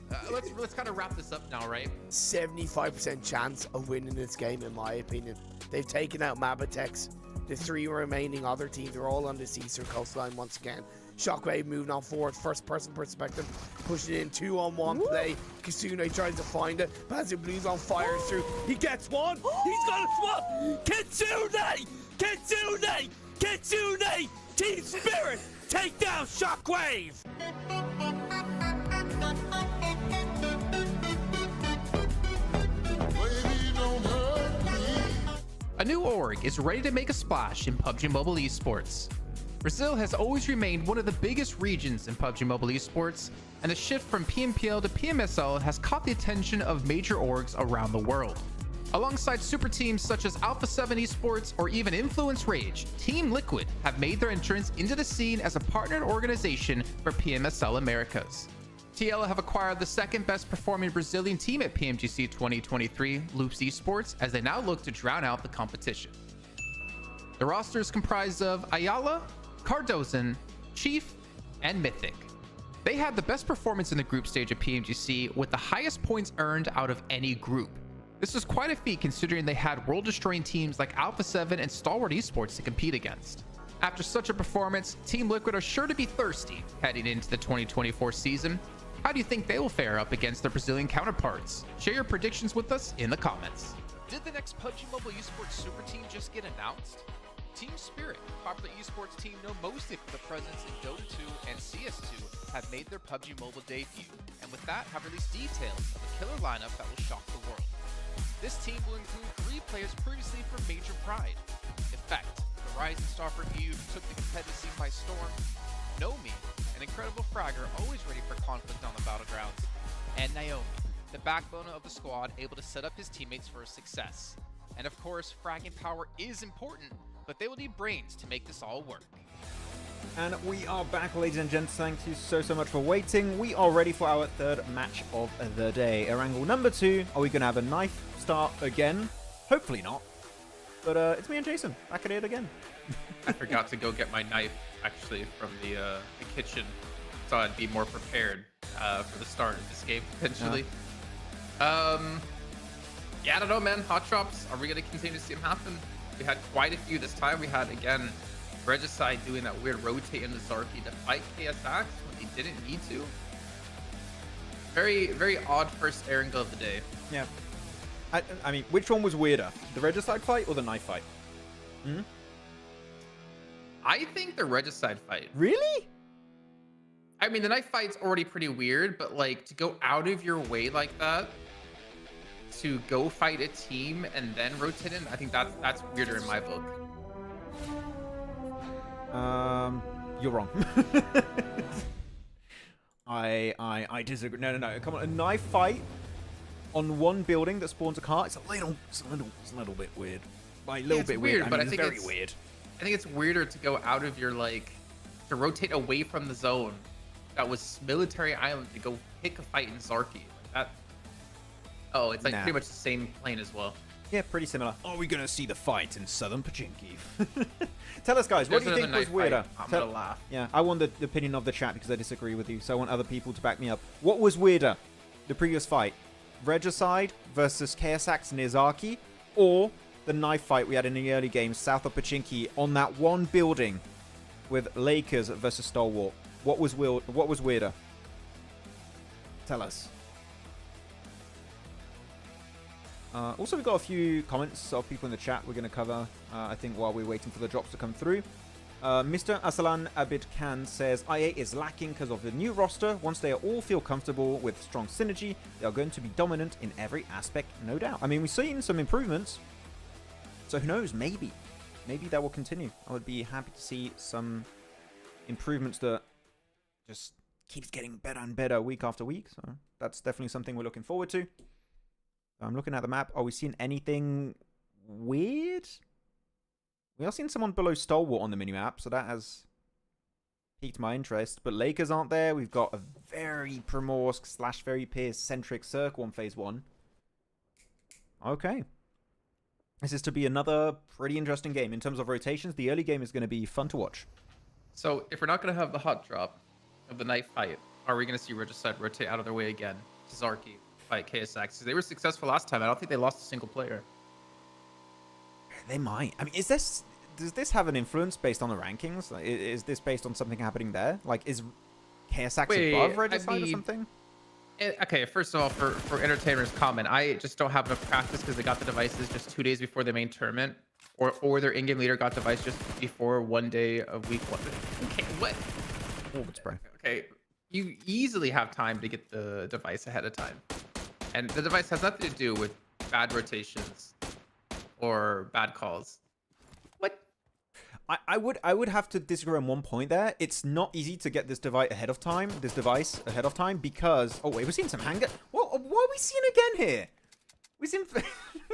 kind of wrap this up now, right? 75% chance of winning this game, in my opinion. They've taken out Mabatex. The 3 remaining other teams are all on the Caesar coastline once again. Shockwave moving on forward, first person perspective, pushing in 2-on-1 play. Kasune tries to find it, Bazu Blues on fire through. He gets one. He's got a swap. Kitsune! Kitsune! Kitsune! Team Spirit! Take down Shockwave! A new org is ready to make a splash in PUBG Mobile Esports. Brazil has always remained one of the biggest regions in PUBG Mobile Esports, and the shift from PMPL to PMSL has caught the attention of major orgs around the world. Alongside super teams such as Alpha 7 Esports or even Influence Rage, Team Liquid have made their entrance into the scene as a partnered organization for PMSL Americas. TL have acquired the second best performing Brazilian team at PMGC 2023, Loops Esports, as they now look to drown out the competition. The roster is comprised of Ayala, Cardozan, Chief, and Mythic. They had the best performance in the group stage of PMGC with the highest points earned out of any group. This was quite a feat considering they had world-destroying teams like Alpha 7 and Stalwart Esports to compete against. After such a performance, Team Liquid are sure to be thirsty heading into the 2024 season. How do you think they will fare up against their Brazilian counterparts? Share your predictions with us in the comments. Did the next PUBG Mobile Esports Super Team just get announced? Team Spirit, popular esports team known mostly for the presence in Dota 2 and CS2, have made their PUBG Mobile debut, and with that have released details of a killer lineup that will shock the world. This team will include 3 players previously from Major Pride. Effect, the rising star from EU who took the competitive scene by storm. Nomi, an incredible fragger always ready for conflict on the battlegrounds. And Naomi, the backbone of the squad able to set up his teammates for success. And of course, fragging power is important, but they will need brains to make this all work. And we are back, ladies and gents. Thank you so much for waiting. We are ready for our third match of the day. Erangel number 2. Are we going to have a knife start again? Hopefully not. But it's me and Jason back at it again. I forgot to go get my knife actually from the kitchen, so I'd be more prepared for the start of this game potentially. Yeah, I don't know, man. Hot drops. Are we gonna continue to see them happen? We had quite a few this time. We had again Regicide doing that weird rotate into Zarky to fight KSX when he didn't need to. Very odd first Erangel of the day. Yeah. I mean, which one was weirder? The Regicide fight or the knife fight? Hmm? I think the Regicide fight. Really? I mean, the knife fight's already pretty weird, but like to go out of your way like that to go fight a team and then rotate in, I think that's weirder in my book. You're wrong. I disagree. No. Come on, a knife fight on one building that spawns a car. It's a little bit weird. By a little bit weird, but I mean, think it's very weird. I think it's weirder to go out of your to rotate away from the zone that was military island to go pick a fight in Zarky. It's like pretty much the same plane as well. Yeah, pretty similar. Are we gonna see the fight in Southern Pachinki? Tell us, guys, what do you think was weirder? I'm gonna laugh. Yeah, I want the opinion of the chat because I disagree with you, so I want other people to back me up. What was weirder? The previous fight? Regicide versus KSX Nizaki, or the knife fight we had in the early games south of Pachinki on that one building with Lakers versus Stalwart? What was weirder? Tell us. Also, we've got a few comments of people in the chat we're going to cover, I think, while we're waiting for the drops to come through. Mr. Asalan Abid Khan says, IA is lacking because of the new roster. Once they all feel comfortable with strong synergy, they are going to be dominant in every aspect, no doubt. I mean, we've seen some improvements, so who knows, maybe that will continue. I would be happy to see some improvements that just keeps getting better and better week after week, so that's definitely something we're looking forward to. I'm looking at the map. Are we seeing anything weird? We are seeing someone below Stalwart on the minimap, so that has piqued my interest. But Lakers aren't there. We've got a very Primorsk / very Pierce-centric circle on Phase 1. Okay. This is to be another pretty interesting game. In terms of rotations, the early game is going to be fun to watch. So, if we're not going to have the hot drop of the knife fight, are we going to see Regicide rotate out of their way again to Zarky fight KSX? They were successful last time. I don't think they lost a single player. They might. I mean, does this have an influence based on the rankings? Like, is this based on something happening there? Like, is KSX above Regicide or something? Okay, first of all, for Entertainer's comment, I just don't have enough practice because they got the devices just 2 days before the main tournament, or their in-game leader got device just before 1 day of week 1. Okay, what? Orbit spray. Okay, you easily have time to get the device ahead of time, and the device has nothing to do with bad rotations or bad calls. What? I would have to disagree on one point there. It's not easy to get this device ahead of time. Because oh wait, we're seeing some handgun. What are we seeing again here? We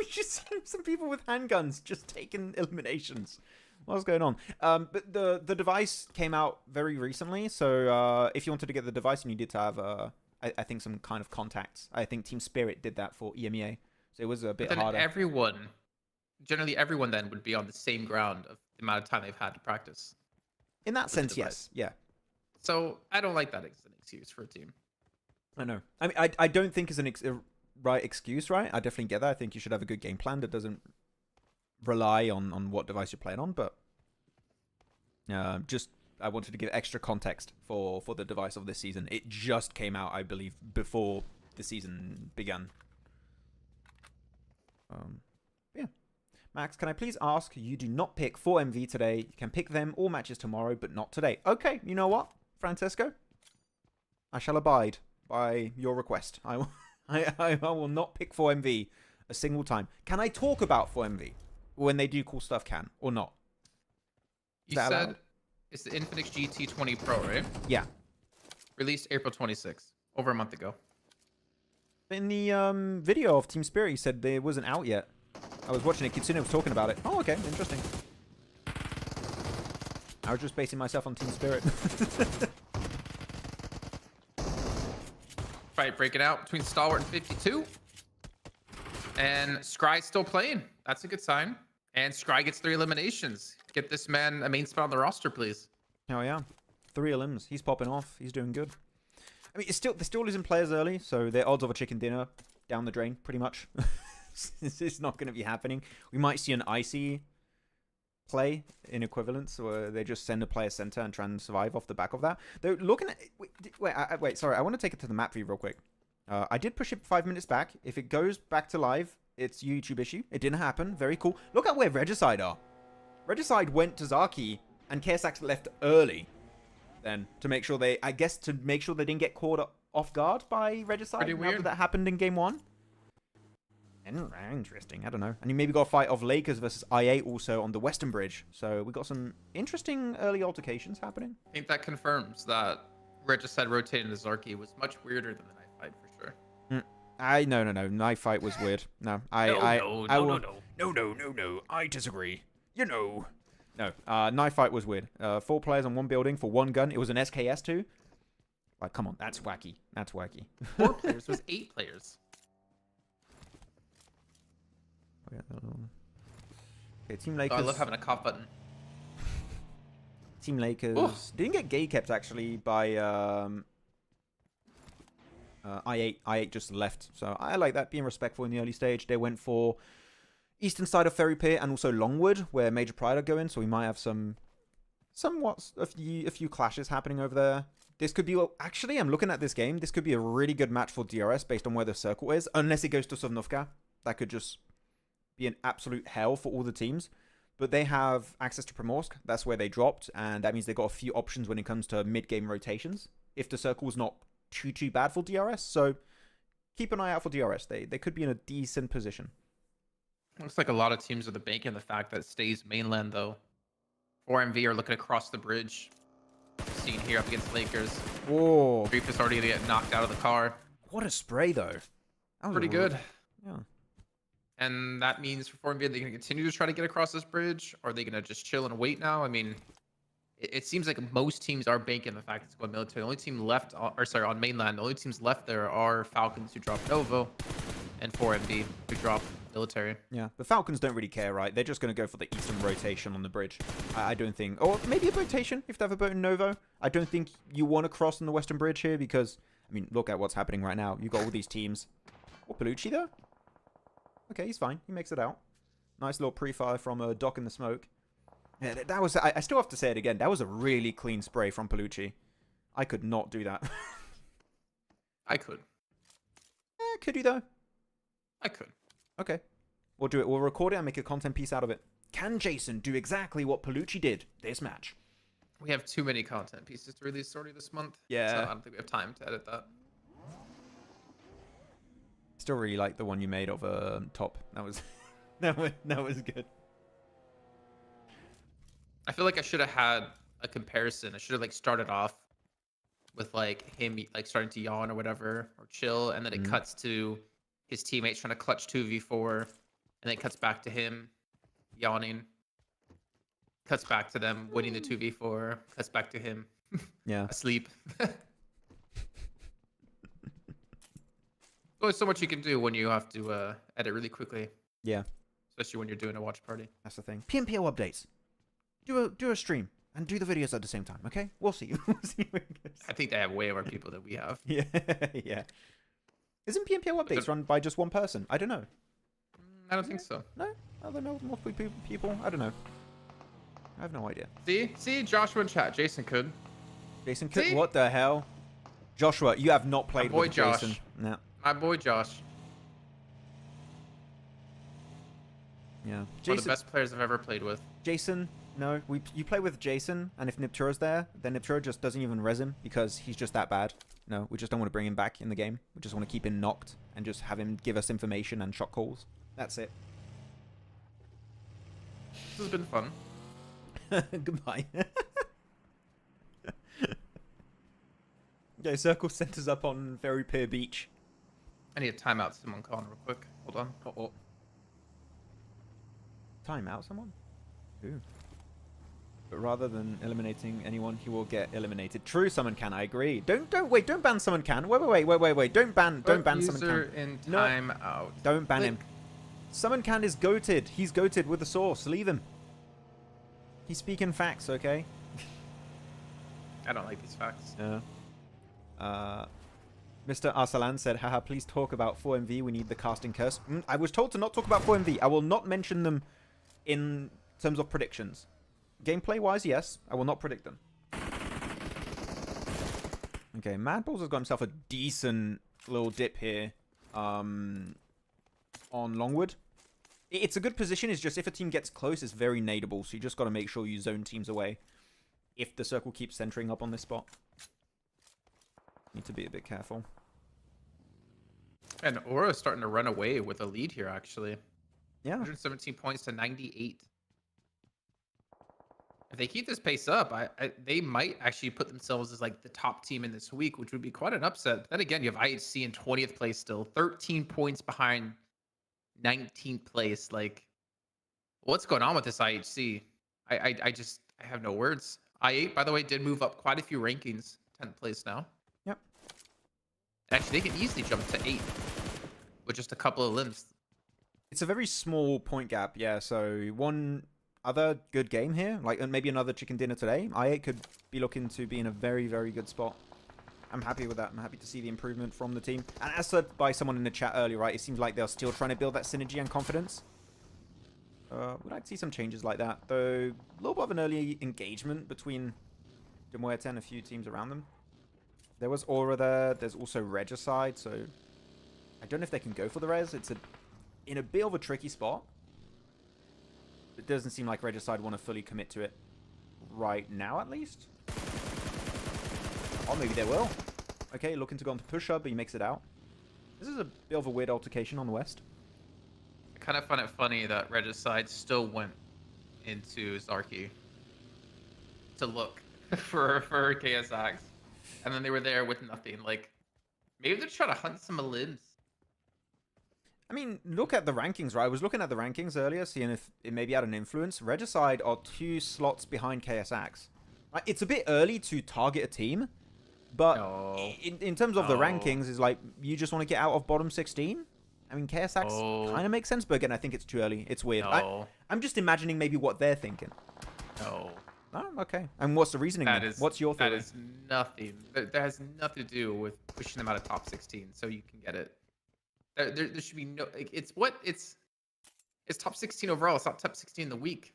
just seen some people with handguns just taking eliminations. What's going on? But the device came out very recently, so if you wanted to get the device, you needed to have I think, some kind of contacts. I think Team Spirit did that for EMEA, so it was a bit But then harder. generally everyone then would be on the same ground of the amount of time they've had to practice. In that with the sense, device. yes, yeah. So I don't like that as an excuse for a team. I know. I mean, I don't think it's a right excuse, right? I definitely get that. I think you should have a good game plan that doesn't rely on what device you're playing on, but just I wanted to give extra context for the device of this season. It just came out, I believe, before the season began. Yeah. Max, can I please ask, you do not pick 4MV today. You can pick them all matches tomorrow, but not today. Okay, you know what, Francesco? I shall abide by your request. I will not pick 4MV a single time. Can I talk about 4MV when they do cool stuff, can, or not? You said it's the Infinix GT20 Pro, right? Yeah. Released April 26th, over a month ago. In the video of Team Spirit, he said it wasn't out yet. I was watching it. Kitsune was talking about it. Oh, okay. Interesting. I was just basing myself on Team Spirit. Fight breaking out between Stalwart and 52. And Scry's still playing. That's a good sign. And Scry gets 3 eliminations. Get this man a main spot on the roster, please. Oh, yeah. 3 elims. He's popping off. He's doing good. I mean, they're still losing players early, so their odds of a chicken dinner down the drain, pretty much. It's not going to be happening. We might see an icy play in equivalence, where they just send a player center and try and survive off the back of that. They're looking at... Wait, sorry. I want to take it to the map view real quick. I did push it 5 minutes back. If it goes back to live, it's a YouTube issue. It didn't happen. Very cool. Look at where Regicide are. Regicide went to Zaki, and KSX left early. Then to make sure they didn't get caught off guard by Regicide after that happened in game 1. Interesting. I don't know. And you maybe got a fight of Lakers versus IA also on the Western Bridge. So we got some interesting early altercations happening. I think that confirms that Regicide rotating to Zarky was much weirder than the knife fight for sure. No. Knife fight was weird. No. No. I disagree. No. Knife fight was weird. 4 players on 1 building for 1 gun. It was an SKS too. Like, come on, that's wacky. 4 players was 8 players. Okay, Team Lakers. Oh, I love having a cough button. Team Lakers didn't get gay kept actually by I8. I8 just left, so I like that, being respectful in the early stage. They went for eastern side of Ferry Pier and also Longwood, where Major Pride are going, so we might have a few clashes happening over there. This could be, actually, I'm looking at this game. This could be a really good match for DRS based on where the circle is, unless it goes to Sanok. That could just be an absolute hell for all the teams. But they have access to Primorsk. That's where they dropped, and that means they've got a few options when it comes to mid-game rotations, if the circle's not too bad for DRS. So keep an eye out for DRS. They could be in a decent position. Looks like a lot of teams are banking the fact that it stays mainland, though. 4MV are looking across the bridge. Seen here up against Lakers. Whoa. Reef is already getting knocked out of the car. What a spray, though. That was pretty good. Yeah. And that means for 4MV, are they going to continue to try to get across this bridge? Or are they going to just chill and wait now? I mean, it seems like most teams are banking the fact it's going military. The only team left, on mainland, the only teams left there are Falcons, who dropped Novo, and 4MV, who dropped military. Yeah, the Falcons don't really care, right? They're just going to go for the eastern rotation on the bridge. I don't think... Or maybe a rotation if they have a boat in Novo. I don't think you want to cross on the western bridge here because, I mean, look at what's happening right now. You've got all these teams. Oh, Bellucci, though? Okay, he's fine. He makes it out. Nice little pre-fire from Doc in the smoke. Yeah, that was... I still have to say it again. That was a really clean spray from Bellucci. I could not do that. I could. Could you, though? I could. Okay. We'll do it. We'll record it and make a content piece out of it. Can Jason do exactly what Bellucci did this match? We have too many content pieces to release already this month. Yeah. So I don't think we have time to edit that. Still really like the one you made of Top. That was that was good. I feel like I should have had a comparison. I should have started off with him starting to yawn or whatever or chill, and then it cuts to his teammates trying to clutch 2v4, and then it cuts back to him yawning. Cuts back to them winning the 2v4. Cuts back to him Yeah. asleep. There's so much you can do when you have to edit really quickly, Yeah, especially when you're doing a watch party. that's the thing. PMPL updates. Do a stream and do the videos at the same time. Okay, we'll see. We'll see where it goes. I think they have way more people than we have. Yeah, yeah. Isn't PMPL updates run by just one person? I don't know. I don't think so. No, I don't know. Multiple people. I don't know. I have no idea. See, Joshua in chat. Jason could. Jason, See? what the hell? Joshua, you have not played boy with Josh. Jason. No. My boy Josh. Yeah. One of the Jason, best players I've ever played with. Jason, no. You play with Jason, and if Niptura's there, then Niptura just doesn't even res him because he's just that bad. No, we just don't want to bring him back in the game. We just want to keep him knocked and just have him give us information and shot calls. That's it. This has been fun. Goodbye. Okay, Circle centers up on Ferry Pier Beach. I need a timeout. Someone calling real quick. Hold on. Uh-oh. Time out someone? Who? But rather than eliminating anyone, he will get eliminated. True, someone can. I agree. Don't ban someone can. Wait. Don't ban someone User can. in No. timeout. Don't ban him. Someone can is goated. He's goated with the source. Leave him. He's speaking facts, okay? I don't like these facts. Yeah. Mr. Arsalan said, haha, please talk about 4MV. We need the casting curse. I was told to not talk about 4MV. I will not mention them in terms of predictions. Gameplay-wise, yes. I will not predict them. Okay, Madballs has got himself a decent little dip here on Longwood. It's a good position. It's just if a team gets close, it's very nadeable. So you just got to make sure you zone teams away if the circle keeps centering up on this spot. Need to be a bit careful. And Aura's starting to run away with a lead here, actually. Yeah. 117 points to 98. If they keep this pace up, they might actually put themselves as like the top team in this week, which would be quite an upset. But then again, you have IHC in 20th place still, 13 points behind 19th place. Like, what's going on with this IHC? I have no words. I8, by the way, did move up quite a few rankings. 10th place now. Yep. Actually, they can easily jump to 8 with just a couple of limbs. It's a very small point gap, yeah. So one other good game here, like maybe another chicken dinner today. I8 could be looking to be in a very, very good spot. I'm happy with that. I'm happy to see the improvement from the team. And as said by someone in the chat earlier, right, it seems like they're still trying to build that synergy and confidence. Would like to see some changes like that, though. A little bit of an early engagement between Demuerte and a few teams around them. There was Aura there. There's also Regicide, so I don't know if they can go for the res. It's in a bit of a tricky spot. It doesn't seem like Regicide want to fully commit to it right now, at least. Or maybe they will. Okay, looking to go on to push-up, but he makes it out. This is a bit of a weird altercation on the west. I kind of find it funny that Regicide still went into Zarky to look for KSX. And then they were there with nothing. Like, maybe they're trying to hunt some limbs. I mean, look at the rankings, right? I was looking at the rankings earlier, seeing if it maybe had an influence. Regicide are 2 slots behind KSX. Right, it's a bit early to target a team, but No. in terms of the rankings, is like, you just want to get out of bottom 16? I mean, KSX kind of makes sense, but again, I think it's too early. It's weird. No. I'm just imagining maybe what they're thinking. No. Oh, okay. And what's the reasoning then? What's your theory? That is nothing. That has nothing to do with pushing them out of top 16 so you can get it. There should be no... Like, it's top 16 overall. It's not top 16 in the week.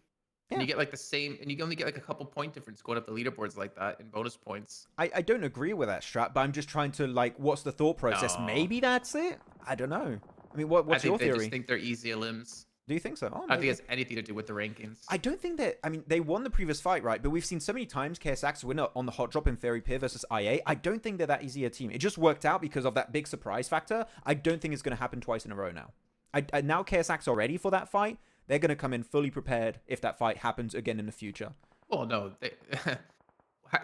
Yeah. And you get like the same... And you only get like a couple point difference going up the leaderboards like that in bonus points. I don't agree with that strat, but I'm just trying to, like, what's the thought process? No. Maybe that's it? I don't know. I mean, what's your theory? I just think they're easier limbs. Do you think so? Oh, I don't maybe. think it has anything to do with the rankings. I don't think that... I mean, they won the previous fight, right? But we've seen so many times KSX win on the hot drop in Fairy Pier versus IA. I don't think they're that easy a team. It just worked out because of that big surprise factor. I don't think it's going to happen twice in a row now. Now KSX are ready for that fight. They're going to come in fully prepared if that fight happens again in the future. Well, no.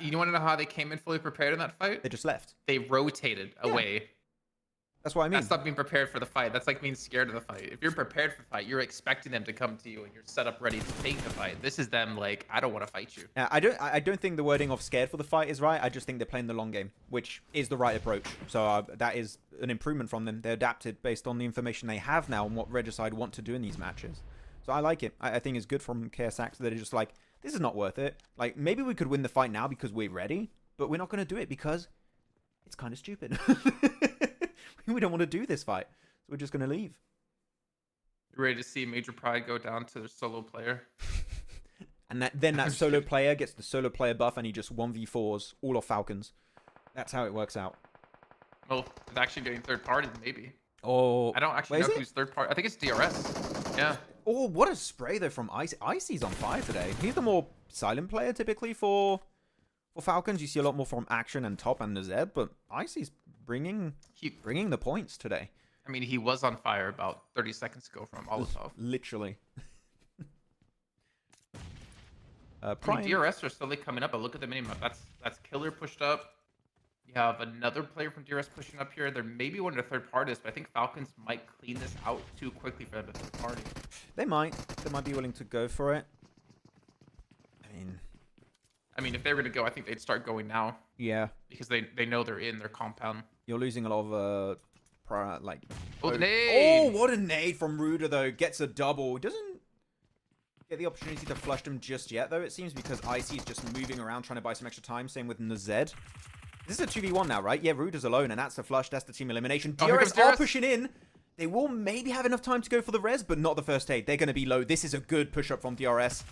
You want to know how they came in fully prepared in that fight? They just left. They rotated away. That's what I mean. That's not being prepared for the fight. That's like being scared of the fight. If you're prepared for the fight, you're expecting them to come to you and you're set up ready to take the fight. This is them like, I don't want to fight you. Yeah, I don't think the wording of scared for the fight is right. I just think they're playing the long game, which is the right approach. So that is an improvement from them. They adapted based on the information they have now and what Regicide want to do in these matches. So I like it. I think it's good from KSX that they're just like, this is not worth it. Like, maybe we could win the fight now because we're ready, but we're not going to do it because it's kind of stupid. We don't want to do this fight, so we're just going to leave. You ready to see Major Pride go down to their solo player? And then that solo player gets the solo player buff and he just 1v4s all of Falcons. That's how it works out. Well, it's actually getting third party, maybe. Oh, I don't actually know who's third party. I think it's DRS. Yeah. Oh, what a spray though from Icy. Icy's on fire today. He's the more silent player typically for Falcons. You see a lot more from Action and Top and the Z, but Icy's bringing the points today. I mean, he was on fire about 30 seconds ago from Molotov. Literally. I mean, DRS are slowly coming up, but look at the minimap. That's Killer pushed up. You have another player from DRS pushing up here. There may be one of the third parties, but I think Falcons might clean this out too quickly for them to third party. They might be willing to go for it. I mean, if they were to go, I think they'd start going now. Yeah. Because they know they're in their compound. You're losing a lot of Oh, the nade! Oh, what a nade from Ruder though. Gets a double. Doesn't get the opportunity to flush them just yet though, it seems, because Icy is just moving around trying to buy some extra time. Same with Nazed. This is a 2v1 now, right? Yeah, Ruder's alone, and that's the flush. That's the team elimination. DRS are pushing in. They will maybe have enough time to go for the res, but not the first aid. They're going to be low. This is a good push-up from DRS.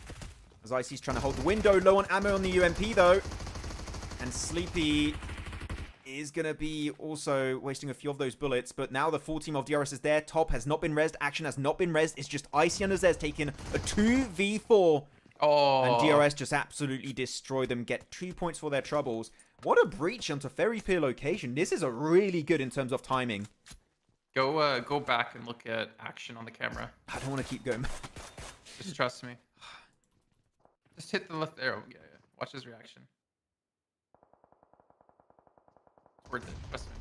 As Icy's trying to hold the window. Low on ammo on the UMP, though. And Sleepy is going to be also wasting a few of those bullets. But now the full team of DRS is there. Top has not been rezzed. Action has not been rezzed. It's just Icy and Azez taking a 2v4. Oh. And DRS just absolutely destroy them. Get 2 points for their troubles. What a breach onto Ferry Pier location. This is a really good in terms of timing. Go back and look at Action on the camera. I don't want to keep going. Just trust me. Just hit the left arrow. Yeah. Watch his reaction. It's worth it. Trust me.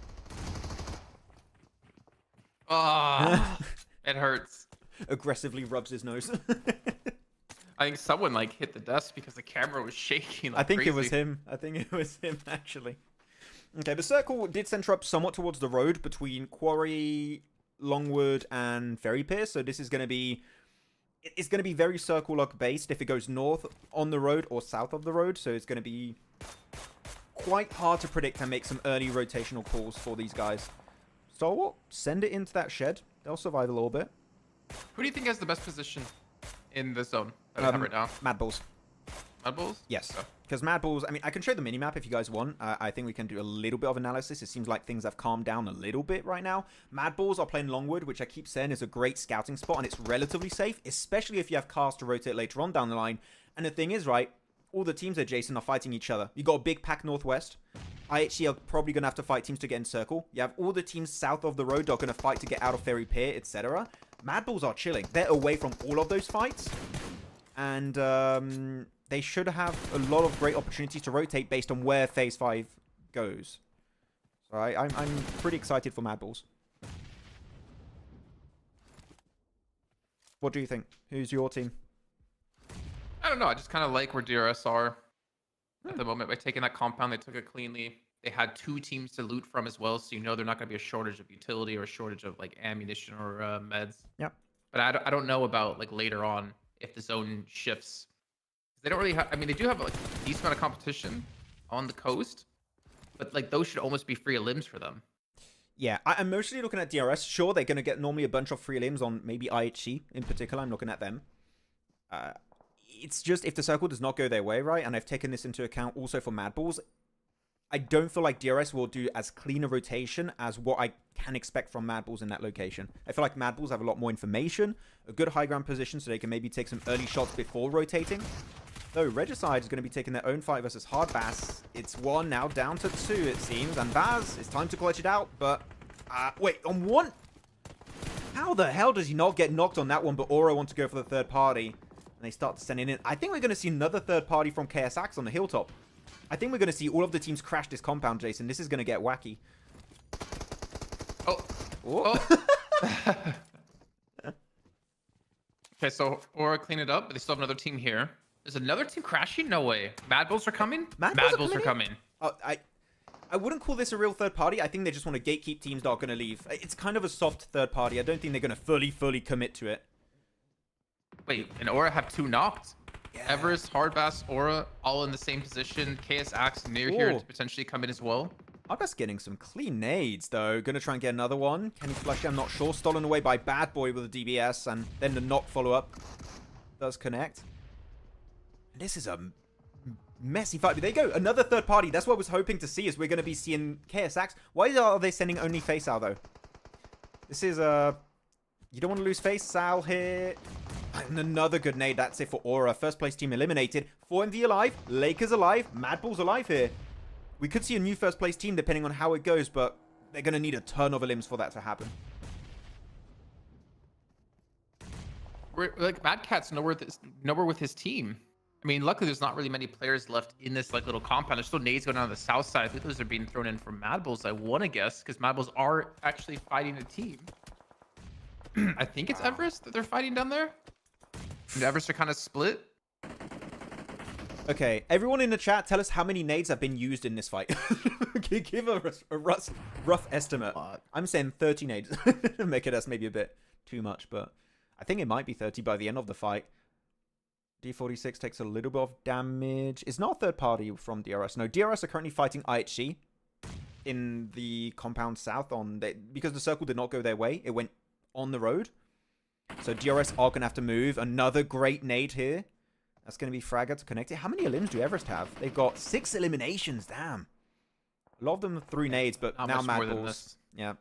Ah, it hurts. Aggressively rubs his nose. I think someone like hit the desk because the camera was shaking. Like I think crazy. it was him. I think it was him actually. Okay, the circle did center up somewhat towards the road between Quarry, Longwood, and Ferry Pier. So this is going to be, it's going to be very circle lock based if it goes north on the road or south of the road. So it's going to be quite hard to predict and make some early rotational calls for these guys. So what? Send it into that shed. They'll survive a little bit. Who do you think has the best position in the zone that we have right now? Mad Bulls. Mad Bulls? Yes. Because Mad Bulls, I mean, I can show the minimap if you guys want. I think we can do a little bit of analysis. It seems like things have calmed down a little bit right now. Mad Bulls are playing Longwood, which I keep saying is a great scouting spot, and it's relatively safe, especially if you have cars to rotate later on down the line. And the thing is, right, all the teams adjacent are fighting each other. You got a big pack northwest. IHC are probably going to have to fight teams to get in circle. You have all the teams south of the road that are going to fight to get out of Ferry Pier, etc. Mad Bulls are chilling. They're away from all of those fights. And they should have a lot of great opportunities to rotate based on where Phase 5 goes. So I'm pretty excited for Mad Bulls. What do you think? Who's your team? I don't know. I just kind of like where DRS are at the moment. By taking that compound, they took it cleanly. They had two teams to loot from as well, so you know they're not going to be a shortage of utility or a shortage of like ammunition or meds. Yep. But I don't know about like later on if the zone shifts. They don't really have. I mean, they do have like a decent amount of competition on the coast, but like those should almost be free limbs for them. Yeah, I'm mostly looking at DRS. Sure, they're going to get normally a bunch of free limbs on maybe IHC in particular. I'm looking at them. It's just if the circle does not go their way, right? And I've taken this into account also for Mad Bulls. I don't feel like DRS will do as clean a rotation as what I can expect from Mad Bulls in that location. I feel like Mad Bulls have a lot more information, a good high ground position, so they can maybe take some early shots before rotating. Though Regicide is going to be taking their own fight versus Hard Bass. It's 1 now down to 2, it seems. And Baz, it's time to clutch it out. But, wait, on 1? How the hell does he not get knocked on that one, but Oro wants to go for the third party? And they start to send in. I think we're going to see another third party from KSX on the hilltop. I think we're going to see all of the teams crash this compound, Jason. This is going to get wacky. Oh, Oh. Okay, so Aura clean it up, but they still have another team here. There's another team crashing? No way. Mad Bulls are coming? Mad Bulls are coming. Oh, I wouldn't call this a real third party. I think they just want to gatekeep teams that are going to leave. It's kind of a soft third party. I don't think they're going to fully commit to it. Wait, and Aura have 2 knocked? Yeah. Everest, Hardbass, Aura, all in the same position. KS Axe near here to potentially come in as well. Hardbass getting some clean nades, though. Going to try and get another one. Can he flush it? I'm not sure. Stolen away by Bad Boy with a DBS, and then the knock follow-up does connect. And this is a messy fight. But there you go. Another third party. That's what I was hoping to see, is we're going to be seeing KS Axe. Why are they sending only Face out, though? This is you don't want to lose Face. Sal here. And another good nade. That's it for Aura. First place team eliminated. 4MV alive. Lakers alive. Mad Bulls alive here. We could see a new first place team depending on how it goes, but they're going to need a ton of elims for that to happen. Like, Mad Cat's nowhere with his team. I mean, luckily there's not really many players left in this like little compound. There's still nades going on the south side. I think those are being thrown in from Mad Bulls, I want to guess, because Mad Bulls are actually fighting a team. I think it's Everest that they're fighting down there. And Everest are kind of split. Okay, everyone in the chat, tell us how many nades have been used in this fight. Give a rough estimate. I'm saying 30 nades. Make it us maybe a bit too much, but I think it might be 30 by the end of the fight. D46 takes a little bit of damage. It's not a third party from DRS. No, DRS are currently fighting IHC in the compound south because the circle did not go their way. It went on the road. So DRS are going to have to move. Another great nade here. That's going to be Fragger to connect it. How many elims do Everest have? They've got 6 eliminations. Damn. A lot of them through nades, but Not now much Mad more than Bulls. this. Yeah.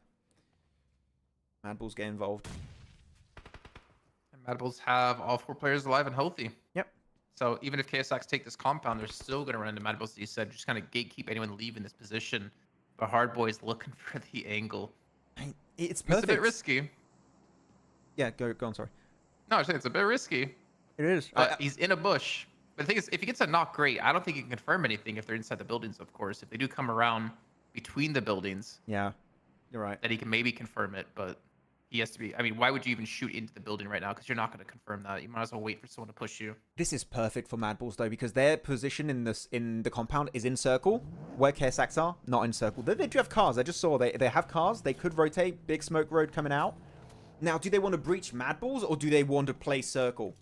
Mad Bulls get involved. And Mad Bulls have all 4 players alive and healthy. Yep. So even if KSX take this compound, they're still going to run into Mad Bulls, as you said, just kind of gatekeep anyone leaving this position. But Hard Boy's looking for the angle. It's perfect. It's a bit risky. Yeah, go on, sorry. No, I was saying it's a bit risky. It is. But he's in a bush. But the thing is, if he gets a knock, great. I don't think he can confirm anything if they're inside the buildings, of course. If they do come around between the buildings, Yeah, you're right. then he can maybe confirm it. But he has to be... I mean, why would you even shoot into the building right now? Because you're not going to confirm that. You might as well wait for someone to push you. This is perfect for Mad Bulls, though, because their position in the compound is in circle, where KSX are, not in circle. They do have cars. I just saw they have cars. They could rotate. Big smoke road coming out. Now, do they want to breach Mad Bulls, or do they want to play circle?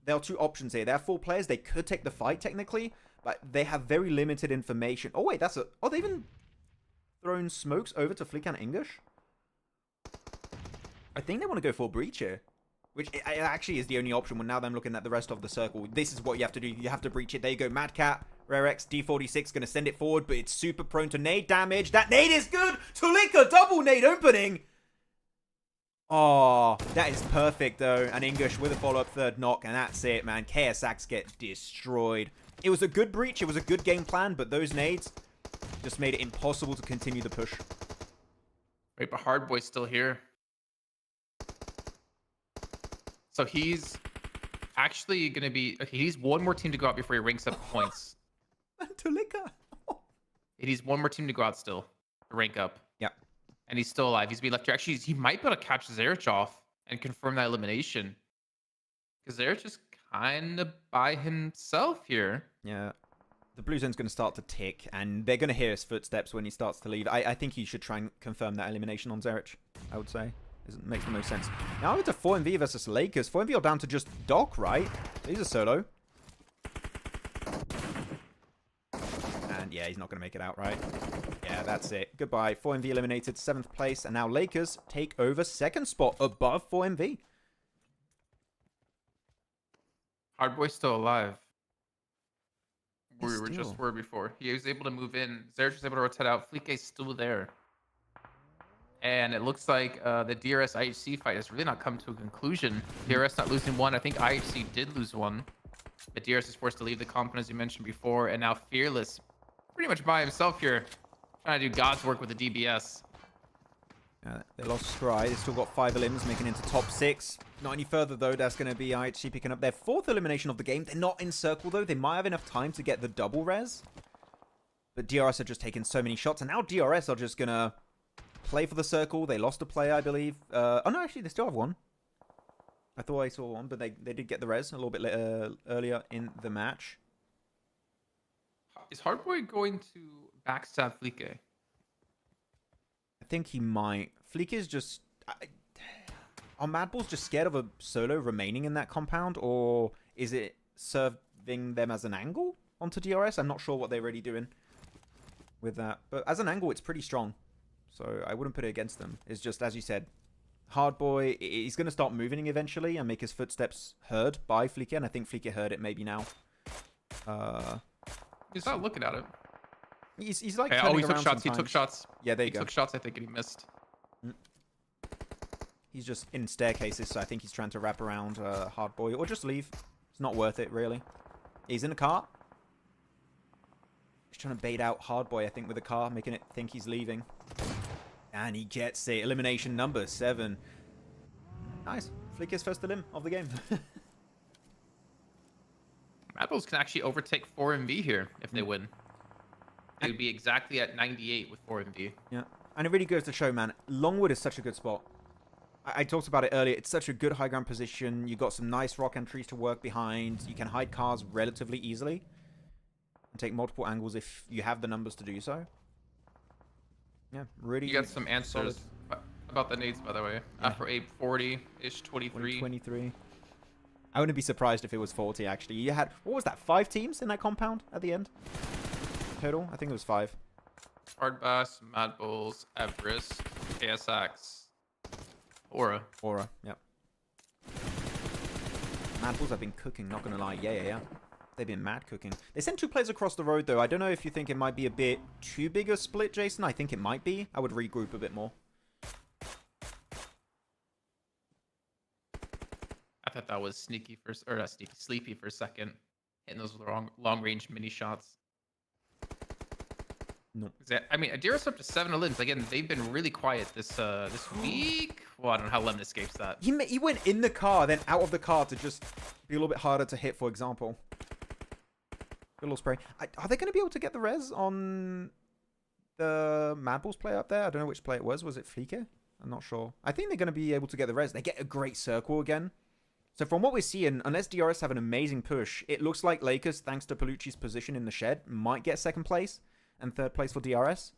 There are 2 options here. There are 4 players. They could take the fight, technically, but they have very limited information. Oh, wait, that's a... Oh, they even thrown smokes over to Fleek and English? I think they want to go for a breach here, which actually is the only option when now I'm looking at the rest of the circle. This is what you have to do. You have to breach it. There you go. Mad Cat, Rare X, D46 going to send it forward, but it's super prone to nade damage. That nade is good. Tulika, double nade opening. Oh, that is perfect, though. And English with a follow-up third knock, and that's it, man. KSX get destroyed. It was a good breach. It was a good game plan, but those nades just made it impossible to continue the push. Wait, but Hard Boy's still here. So he's actually going to be... Okay, he's one more team to go out before he ranks up points. And Tulika. He needs one more team to go out still to rank up. Yeah. And he's still alive. He's being left here. Actually, he might be able to catch Zarich off and confirm that elimination. Because Zarich is kind of by himself here. Yeah. The blue zone's going to start to tick, and they're going to hear his footsteps when he starts to leave. I think he should try and confirm that elimination on Zarich, I would say. It makes the most sense. Now it's a 4MV versus Lakers. 4MV are down to just Doc, right? He's a solo. And yeah, he's not going to make it out, right? Yeah, that's it. Goodbye. 4MV eliminated 7th place, and now Lakers take over 2nd spot above 4MV. Hardboy's still alive. We were Still. just were before. He was able to move in. Zarich was able to rotate out. Fleeke's still there. And it looks like the DRS IHC fight has really not come to a conclusion. DRS not losing one. I think IHC did lose one. But DRS is forced to leave the compound, as you mentioned before. And now Fearless, pretty much by himself here, trying to do God's work with the DBS. They lost Scry. They still got 5 elims, making it into top 6. Not any further, though. That's going to be IHC picking up their 4th elimination of the game. They're not in circle, though. They might have enough time to get the double res. But DRS are just taking so many shots. And now DRS are just going to play for the circle. They lost a player, I believe. Oh no, actually they still have one. I thought I saw one, but they did get the res a little bit earlier in the match. Is Hardboy going to backstab Flique? I think he might. Fleek is just... Are Mad Balls just scared of a solo remaining in that compound? Or is it serving them as an angle onto DRS? I'm not sure what they're really doing with that. But as an angle, it's pretty strong. So I wouldn't put it against them. It's just, as you said, Hardboy, he's going to start moving eventually and make his footsteps heard by Fleek. And I think Fleek heard it maybe now. He's not looking at it. He's like Okay, turning he took around shots. sometimes. He took shots. Yeah, there you He go. took shots, I think, and he missed. He's just in staircases, so I think he's trying to wrap around Hardboy, or just leave. It's not worth it, really. He's in a car. He's trying to bait out Hardboy, I think, with a car, making it think he's leaving. And he gets it. Elimination number 7. Nice. Flick is first elim of the game. Mad Bulls can actually overtake 4MV here if they win. They would be exactly at 98 with 4MV. Yeah. And it really goes to show, man, Longwood is such a good spot. I talked about it earlier. It's such a good high ground position. You got some nice rock entries to work behind. You can hide cars relatively easily. And take multiple angles if you have the numbers to do so. Yeah, really. You got some answers about the nades, by the way. Yeah. After 840-ish, 23. 23. I wouldn't be surprised if it was 40, actually. You had, what was that, 5 teams in that compound at the end? Total? I think it was 5. Hardbass, Mad Bulls, Everest, KSX, Aura. Aura, yep. Mad Bulls have been cooking, not gonna lie. Yeah. They've been mad cooking. They sent 2 players across the road, though. I don't know if you think it might be a bit too big a split, Jason. I think it might be. I would regroup a bit more. I thought that was sneaky first, or not sneaky, sleepy for a second. Hitting those long range mini shots. No. I mean, DRS up to 7 elims. Again, they've been really quiet this week. Well, I don't know how Lemon escapes that. He went in the car, then out of the car to just be a little bit harder to hit, for example. Good little spray. Are they going to be able to get the res on the Mad Balls player up there? I don't know which player it was. Was it Flique? I'm not sure. I think they're going to be able to get the res. They get a great circle again. So from what we're seeing, unless DRS have an amazing push, it looks like Lakers, thanks to Palucci's position in the shed, might get 2nd place and 3rd place for DRS.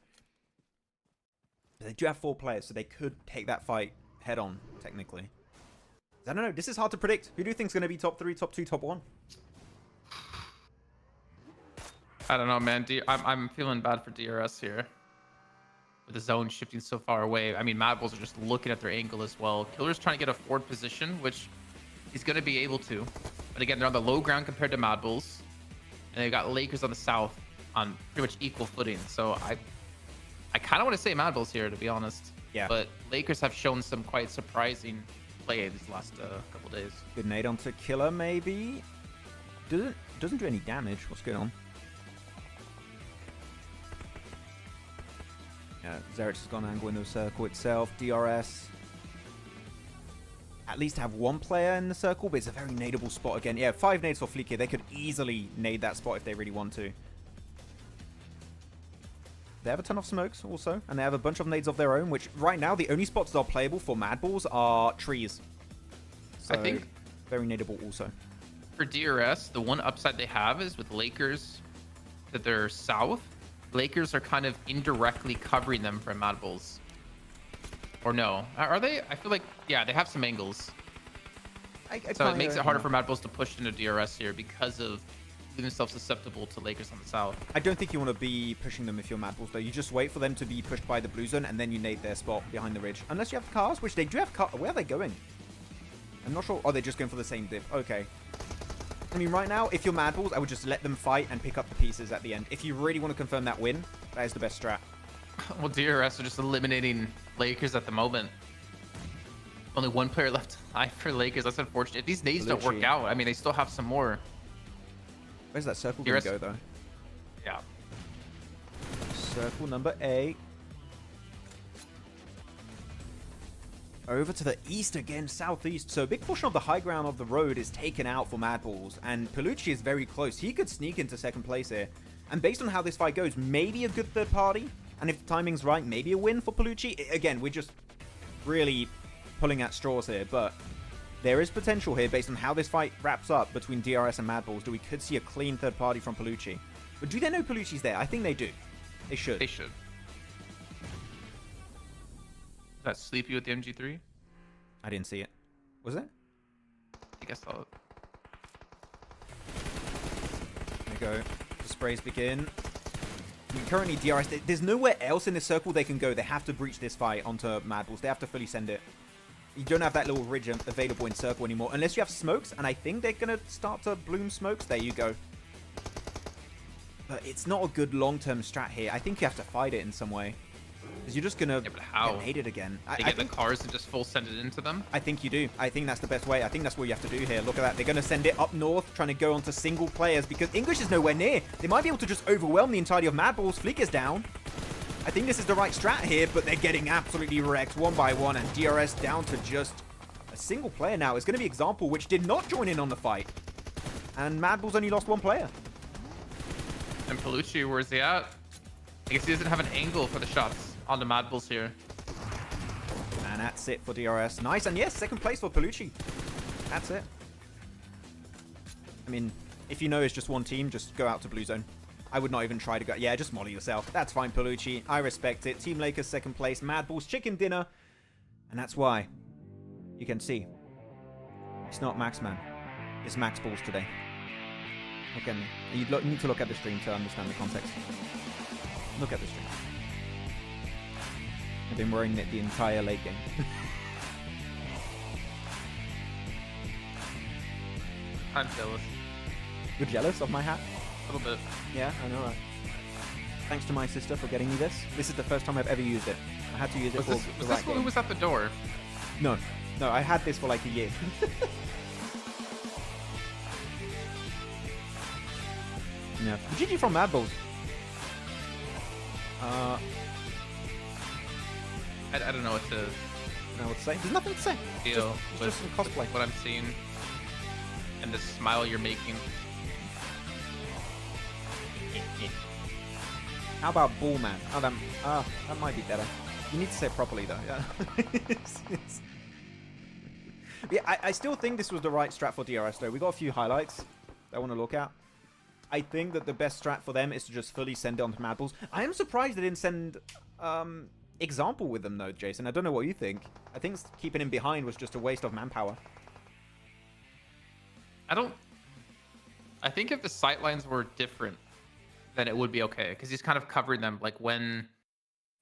But they do have 4 players, so they could take that fight head on, technically. I don't know. This is hard to predict. Who do you think is going to be top 3, top 2, top 1? I don't know, man. I'm feeling bad for DRS here. With the zone shifting so far away. I mean, Mad Bulls are just looking at their angle as well. Killer's trying to get a forward position, which he's going to be able to. But again, they're on the low ground compared to Mad Bulls. And they've got Lakers on the south on pretty much equal footing. So I kind of want to say Mad Bulls here, to be honest. Yeah. But Lakers have shown some quite surprising play these last couple days. Good nade onto Killer, maybe. Doesn't do any damage. What's going on? Yeah, Zerich has gone angle in the circle itself. DRS. At least have 1 player in the circle, but it's a very nadeable spot again. Yeah, 5 nades for Flique. They could easily nade that spot if they really want to. They have a ton of smokes also, and they have a bunch of nades of their own, which right now the only spots that are playable for Mad Balls are trees. So, I think very nadeable also. for DRS, the one upside they have is with Lakers to their south. Lakers are kind of indirectly covering them from Mad Bulls. Or no? Are they? I feel like, yeah, they have some angles. So it makes it harder for Mad Bulls to push into DRS here because of leaving themselves susceptible to Lakers on the south. I don't think you want to be pushing them if you're Mad Bulls, though. You just wait for them to be pushed by the blue zone, and then you nade their spot behind the ridge. Unless you have cars, which they do have cars. Where are they going? I'm not sure. Oh, they're just going for the same dip. Okay. I mean, right now, if you're Mad Bulls, I would just let them fight and pick up the pieces at the end. If you really want to confirm that win, that is the best strat. Well, DRS are just eliminating Lakers at the moment. Only 1 player left alive for Lakers. That's unfortunate. If these nades don't work out, I mean, they still have some more. Where's that circle going to go, though? Yeah. Circle number 8. Over to the east again, southeast. So a big portion of the high ground of the road is taken out for Mad Balls. And Palucci is very close. He could sneak into 2nd place here. And based on how this fight goes, maybe a good 3rd party. And if the timing's right, maybe a win for Palucci. Again, we're just really pulling at straws here, but there is potential here based on how this fight wraps up between DRS and Mad Balls. We could see a clean third party from Palucci. But do they know Palucci's there? I think they do. They should. They should. Is that Sleepy with the MG3? I didn't see it. Was it? I think I saw it. There we go. The sprays begin. I mean, currently, DRS, there's nowhere else in this circle they can go. They have to breach this fight onto Mad Balls. They have to fully send it. You don't have that little ridge available in circle anymore. Unless you have smokes, and I think they're going to start to bloom smokes. There you go. But it's not a good long-term strat here. I think you have to fight it in some way. Because you're just going to but how? get mated again. They get the cars and just full send it into them? I think you do. I think that's the best way. I think that's what you have to do here. Look at that. They're going to send it up north, trying to go onto single players because English is nowhere near. They might be able to just overwhelm the entirety of Mad Balls. Fleek is down. I think this is the right strat here, but they're getting absolutely wrecked one by one, and DRS down to just a single player now. It's going to be Example, which did not join in on the fight. And Mad Balls only lost one player. And Palucci, where's he at? I guess he doesn't have an angle for the shots on the Mad Balls here. And that's it for DRS. Nice, and yes, second place for Palucci. That's it. I mean, if you know it's just one team, just go out to Blue Zone. I would not even try to go. Yeah, just molly yourself. That's fine, Palucci. I respect it. Team Lakers second place. Mad Balls chicken dinner. And that's why you can see it's not Maxman. It's Max Balls today. Again, you need to look at the stream to understand the context. Look at the stream. I've been wearing it the entire late game. I'm jealous. You're jealous of my hat? A little bit. Yeah, I know. Thanks to my sister for getting me this. This is the first time I've ever used it. I had to use it Was for this, the was right this one game. who was at the door? No, I had this for like a year. Yeah. GG from Mad Balls. I don't know what to No, what to say? There's nothing to say. feel It's with, just some cosplay. with what I'm seeing and the smile you're making. How about Bullman? Oh, that might be better. You need to say it properly though. Yeah. Yeah, I still think this was the right strat for DRS though. We got a few highlights that I want to look at. I think that the best strat for them is to just fully send it onto Mad Balls. I am surprised they didn't send Example with them though, Jason. I don't know what you think. I think keeping him behind was just a waste of manpower. I think if the sightlines were different, then it would be okay. Because he's kind of covering them. Like when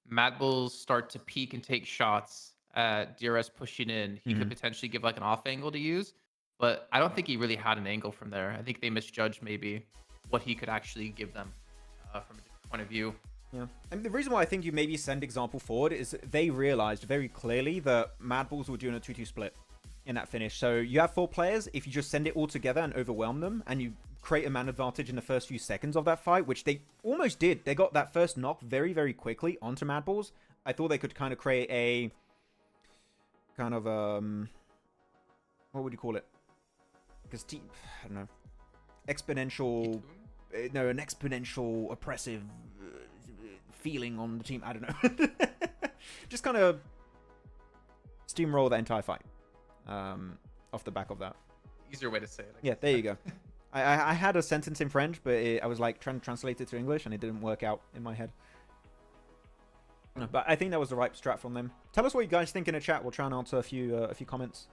Mad Bulls start to peek and take shots at DRS pushing in, he could potentially give like an off angle to use. But I don't think he really had an angle from there. I think they misjudged maybe what he could actually give them from a different point of view. Yeah. And the reason why I think you maybe send Example forward is they realized very clearly that Mad Balls were doing a 2-2 split in that finish. So you have 4 players. If you just send it all together and overwhelm them and you create a man advantage in the first few seconds of that fight, which they almost did. They got that first knock very, very quickly onto Mad Balls. I thought they could kind of create a kind of, what would you call it? Because I don't know. Exponential, no, an exponential oppressive feeling on the team. I don't know. Just kind of steamroll that entire fight off the back of that. Easier way to say it. Yeah, there you go. I had a sentence in French, but I was like trying to translate it to English, and it didn't work out in my head. No, but I think that was the right strat from them. Tell us what you guys think in the chat. We'll try and answer a few comments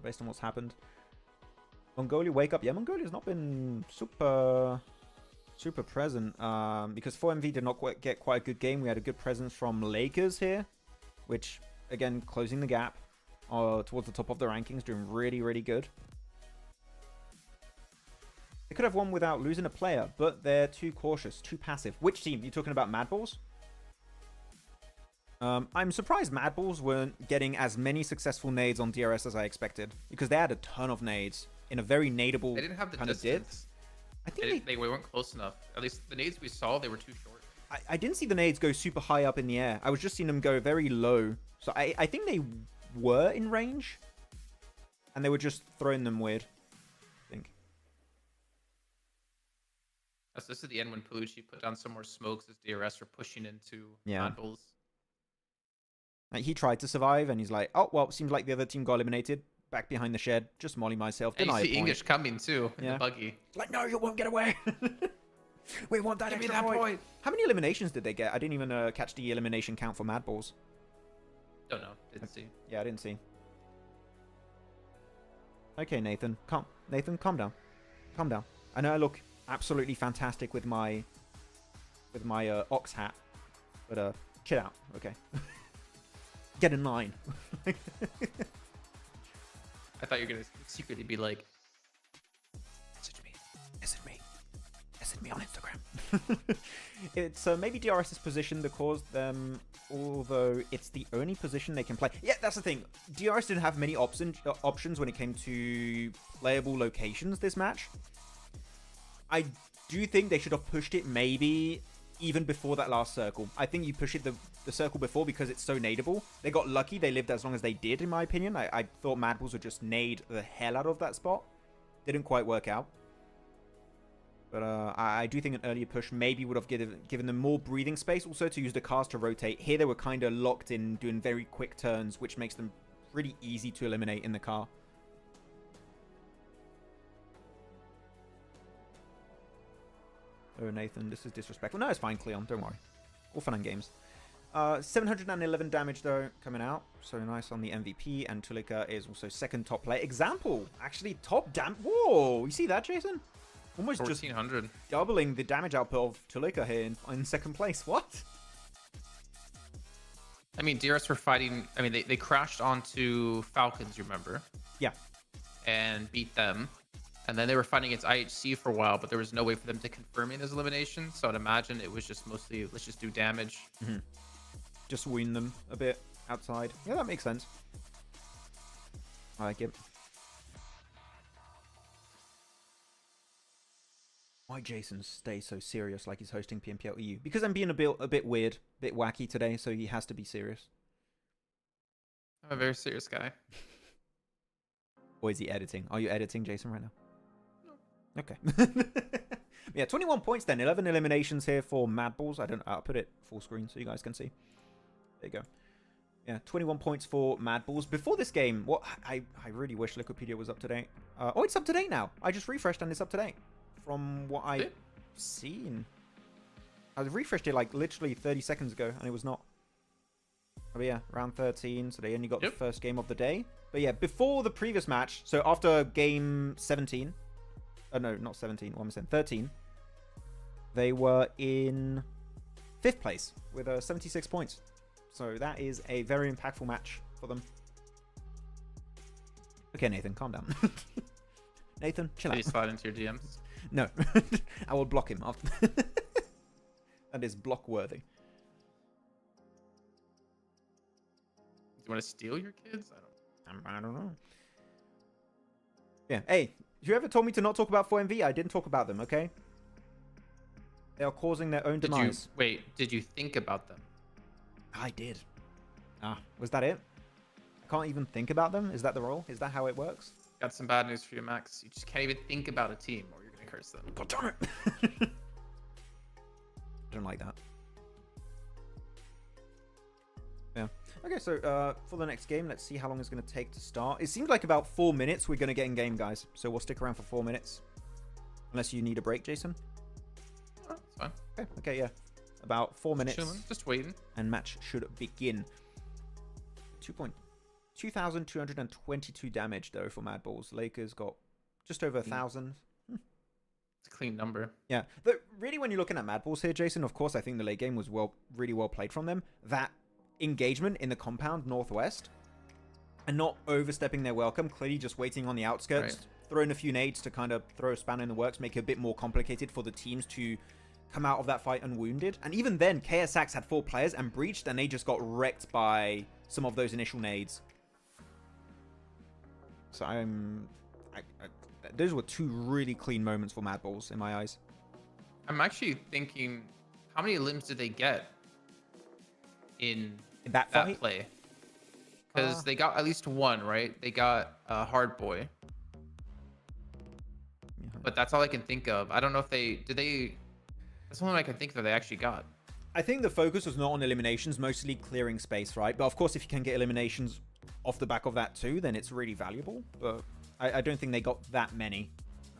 based on what's happened. Mongolia, wake up. Yeah, Mongolia's not been super present because 4MV did not get quite a good game. We had a good presence from Lakers here, which, again, closing the gap towards the top of the rankings, doing really, really good. They could have won without losing a player, but they're too cautious, too passive. Which team? You talking about Mad Balls? I'm surprised Mad Balls weren't getting as many successful nades on DRS as I expected, because they had a ton of nades in a very nadeable They didn't have the kind distance. of dip. I think They weren't close enough. At least the nades we saw, they were too short. I didn't see the nades go super high up in the air. I was just seeing them go very low. So I think they were in range, and they were just throwing them weird. I think. That's just at the end when Palucci put down some more smokes as DRS were pushing into Yeah. Mad Bulls. Like, he tried to survive, and he's like, oh, well, seems like the other team got eliminated. Back behind the shed, just molly myself. And you Deny a see point. English coming too in Yeah. the buggy. Like, no, you won't get away. We want that Give me extra that point. How many eliminations did they get? I didn't even catch the elimination count for Mad Balls. Don't know. Didn't see. Yeah, I didn't see. Okay, Nathan, calm down. Calm down. I know I look absolutely fantastic with my ox hat, but chill out, okay? Get in line. I thought you were gonna secretly be like, Message me on Instagram. It's maybe DRS's position that caused them, although it's the only position they can play. Yeah, that's the thing. DRS didn't have many options when it came to playable locations this match. I do think they should have pushed it maybe even before that last circle. I think you push it the circle before because it's so nadeable. They got lucky. They lived as long as they did, in my opinion. I thought Mad Bulls would just nade the hell out of that spot. Didn't quite work out. But I do think an earlier push maybe would have given them more breathing space. Also to use the cars to rotate. Here they were kind of locked in doing very quick turns, which makes them pretty easy to eliminate in the car. Oh, Nathan, this is disrespectful. No, it's fine, Cleon. Don't worry. All fun and games. 711 damage, though, coming out. So nice on the MVP. And Tulika is also second top player. Example, actually top Whoa, you see that, Jason? Almost just 1400. doubling the damage output of Tulika here in second place. What? I mean, DRS were fighting. I mean, they crashed onto FALCONS, you remember? Yeah. And beat them. And then they were fighting against IHC for a while, but there was no way for them to confirm it as elimination. So I'd imagine it was just mostly, let's just do damage. Mm-hmm. Just wound them a bit outside. Yeah, that makes sense. I like it. Why Jason stay so serious like he's hosting PMPL EU? Because I'm being a bit weird, a bit wacky today, so he has to be serious. I'm a very serious guy. Or is he editing? Are you editing, Jason, right now? No. Okay. Yeah, 21 points then. 11 eliminations here for Mad Balls. I'll put it full screen so you guys can see. There you go. Yeah, 21 points for Mad Balls. Before this game, what I really wish Liquipedia was up to date. Oh, it's up to date now. I just refreshed and it's up to date. From what I've seen. I refreshed it like literally 30 seconds ago and it was not. Oh yeah, round 13, so they only got the first game of the day. But yeah, before the previous match, so after game 17, no, not 17, what am I saying, 13, they were in 5th place with 76 points. So that is a very impactful match for them. Okay, Nathan, calm down. Nathan, chill out. Please slide into your DMs. No, I will block him after. That is block worthy. Do you want to steal your kids? I don't know. Yeah, hey, whoever told me to not talk about 4MV, I didn't talk about them, okay? They are causing their own demise. Did you think about them? I did. Ah, was that it? I can't even think about them? Is that the role? Is that how it works? Got some bad news for you, Max. You just can't even think about a team or you're going to curse them. God damn it! I don't like that. Yeah. Okay, so for the next game, let's see how long it's going to take to start. It seems like about 4 minutes we're going to get in game, guys. So we'll stick around for 4 minutes. Unless you need a break, Jason. Oh, it's fine. Okay, yeah. About 4 minutes. Chilling, just waiting. And match should begin. 2,222 damage, though, for Mad Balls. Lakers got just over 1,000. It's a clean number. Yeah. But really, when you're looking at Mad Balls here, Jason, of course, I think the late game was really well played from them. That engagement in the compound northwest and not overstepping their welcome, clearly just waiting on the outskirts, throwing a few nades to kind of throw a spanner in the works, make it a bit more complicated for the teams to come out of that fight unwounded. And even then, KSX had 4 players and breached, and they just got wrecked by some of those initial nades. So those were 2 really clean moments for Mad Balls in my eyes. I'm actually thinking, how many limbs did they get in that fight? Play? Because they got at least 1, right? They got Hard Boy. But that's all I can think of. I don't know if did they That's the only one I can think that they actually got. I think the focus was not on eliminations, mostly clearing space, right? But of course, if you can get eliminations off the back of that too, then it's really valuable. But I don't think they got that many,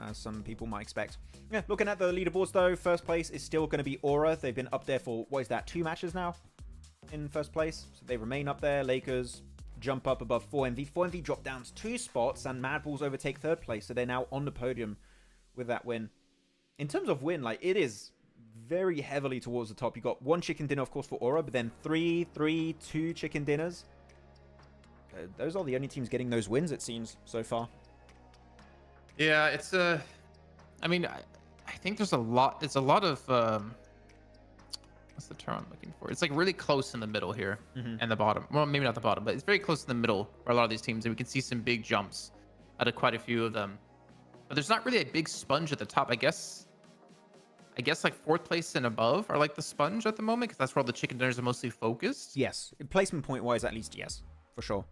as some people might expect. Yeah, looking at the leaderboards though, first place is still going to be Aura. They've been up there for, what is that, 2 matches now in first place? So they remain up there. Lakers jump up above 4MV. 4MV drop down 2 spots, and Mad Bulls overtake third place. So they're now on the podium with that win. In terms of win, like, it is very heavily towards the top. You got 1 chicken dinner, of course, for Aura, but then 2 chicken dinners. Those are the only teams getting those wins, it seems, so far. Yeah, it's a. I mean, I think there's a lot. It's a lot of. What's the term I'm looking for? It's like really close in the middle here and the bottom. Well, maybe not the bottom, but it's very close in the middle for a lot of these teams, and we can see some big jumps out of quite a few of them. But there's not really a big sponge at the top, I guess. Like 4th place and above are like the sponge at the moment, because that's where all the chicken dinners are mostly focused. Yes, placement point wise, at least, yes, for sure.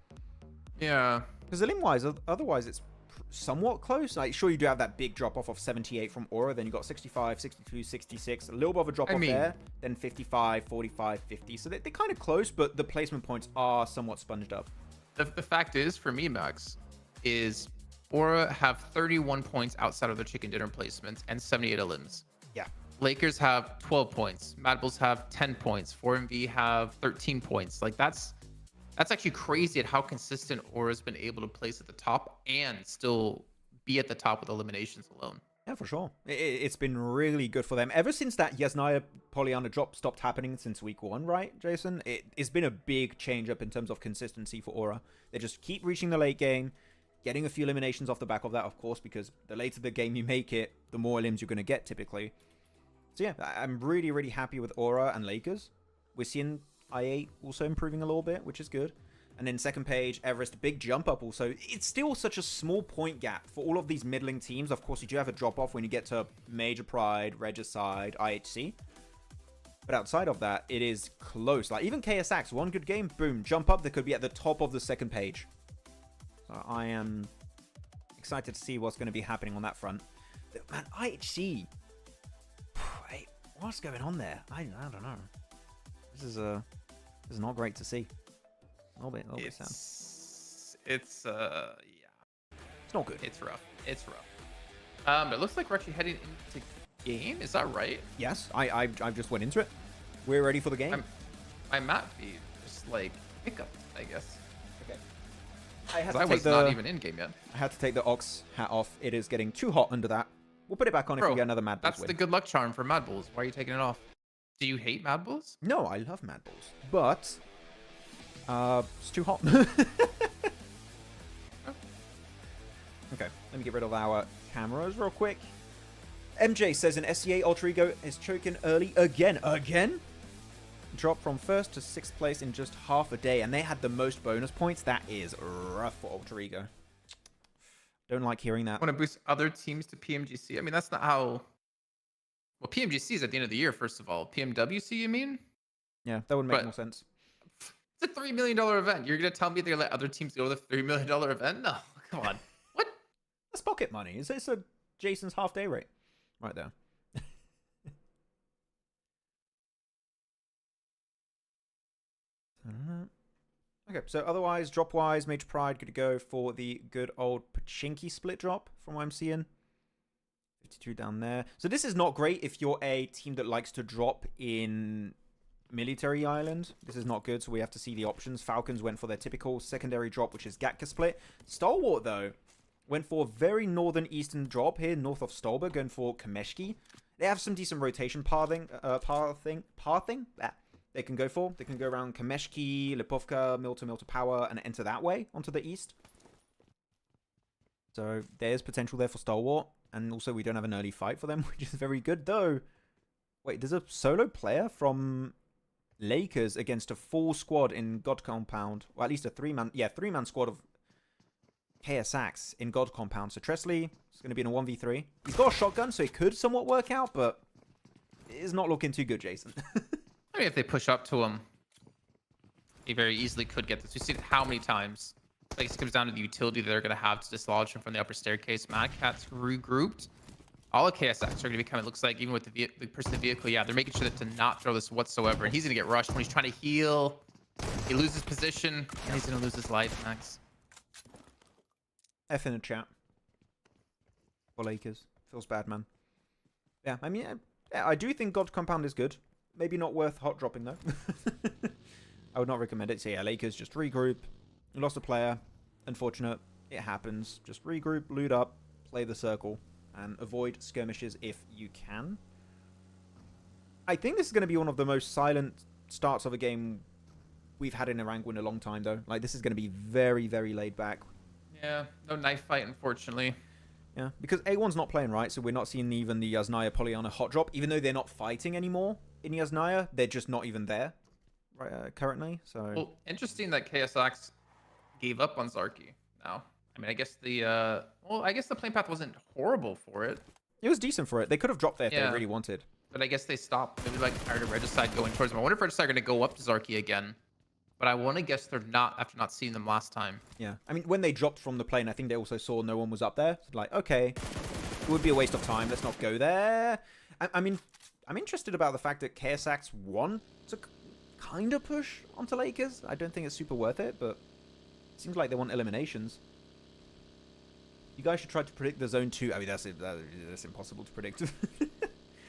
Yeah, because elim wise, otherwise it's somewhat close. Like, sure, you do have that big drop off of 78 from Aura, then you got 65, 62, 66, a little bit of a drop off there, then 55, 45, 50. So they're kind of close, but the placement points are somewhat sponged up. The fact is, for me, Max, is Aura have 31 points outside of their chicken dinner placements and 78 elims. Yeah. Lakers have 12 points. Mad Bulls have 10 points. 4MV have 13 points. Like, that's actually crazy at how consistent Aura's been able to place at the top and still be at the top with eliminations alone. Yeah, for sure. It's been really good for them. Ever since that Yasnaya Pollyanna drop stopped happening since week 1, right, Jason? It's been a big change up in terms of consistency for Aura. They just keep reaching the late game, getting a few eliminations off the back of that, of course, because the later the game you make it, the more elims you're going to get typically. So yeah, I'm really, really happy with Aura and Lakers. We're seeing I8 also improving a little bit, which is good. And then second page, Everest, big jump up also. It's still such a small point gap for all of these middling teams. Of course, you do have a drop off when you get to Major Pride, Regicide, IHC. But outside of that, it is close. Like, even KSX, 1 good game, boom, jump up. They could be at the top of the second page. So I am excited to see what's going to be happening on that front. Man, IHC. Hey, what's going on there? I don't know. This is not great to see. A little bit sad. It's yeah. It's not good. It's rough. It looks like we're actually heading into game. Is that right? Yes, I just went into it. We're ready for the game. My map feed just like hiccuped, I guess. Okay. I was not even in game yet. I had to take the Ox hat off. It is getting too hot under that. We'll put it back on if we get another Mad Bulls That's the good luck charm for Mad Bulls. Why are you taking it off? Do you hate Mad Bulls? No, I love Mad Bulls, but it's too hot. Okay, let me get rid of our cameras real quick. MJ says an SCA Alter Ego is choking early again. Dropped from 1st to 6th place in just half a day, and they had the most bonus points. That is rough for Alter Ego. Don't like hearing that. Want to boost other teams to PMGC? I mean, that's not how. Well, PMGC is at the end of the year, first of all. PMWC, you mean? Yeah, that would make more sense. It's a $3 million event. You're going to tell me they're going to let other teams go to the $3 million event? No, come on. What? That's pocket money. It's a Jason's half day rate right there. Okay, so otherwise, drop-wise, Major Pride, good to go for the good old Pachinki split drop from what I'm seeing. 52 down there. So this is not great if you're a team that likes to drop in Military Island. This is not good, so we have to see the options. Falcons went for their typical secondary drop, which is Gatka split. Stalwart, though, went for a very northern eastern drop here, north of Stolberg, going for Kameshki. They have some decent rotation pathing. They can go for. They can go around Kameshki, Lipovka, Milta Power, and enter that way onto the east. So there's potential there for Stalwart. And also we don't have an early fight for them, which is very good, though. Wait, there's a solo player from Lakers against a full squad in God Compound. Well, at least a 3-man squad of KSX in God Compound. So Tresley is going to be in a 1v3. He's got a shotgun, so it could somewhat work out, but it is not looking too good, Jason. I mean, if they push up to him, he very easily could get this. We've seen how many times. Like, it comes down to the utility they're going to have to dislodge him from the upper staircase. Mad Cat's regrouped. All of KSX are going to be kind of looks like, even with the person in the vehicle, yeah, they're making sure to not throw this whatsoever. And he's going to get rushed when he's trying to heal. He loses position, and he's going to lose his life, Max. F in the chat. For Lakers. Feels bad, man. Yeah, I mean, yeah, I do think God Compound is good. Maybe not worth hot dropping, though. I would not recommend it. So, yeah, Lakers, just regroup. You lost a player. Unfortunate. It happens. Just regroup, loot up, play the circle, and avoid skirmishes if you can. I think this is going to be one of the most silent starts of a game we've had in Erangel in a long time, though. Like, this is going to be very, very laid back. Yeah, no knife fight, unfortunately. Yeah, because A1's not playing right, so we're not seeing even the Yasnaya Polyana hot drop. Even though they're not fighting anymore in Yasnaya, they're just not even there right, currently. So, well, interesting that KSX gave up on Zarky now. I mean, I guess the plane path wasn't horrible for it. it was decent for it. They could have dropped there if they really wanted. But I guess they stopped. Maybe like tired of Regicide going towards them. I wonder if Regicide are going to go up to Zarky again. But I want to guess they're not after not seeing them last time. Yeah. I mean, when they dropped from the plane, I think they also saw no one was up there. So like, okay, it would be a waste of time. Let's not go there. I mean, I'm interested about the fact that KSX won to kind of push onto Lakers. I don't think it's super worth it, but it seems like they want eliminations. You guys should try to predict the Zone 2. I mean, that's impossible to predict.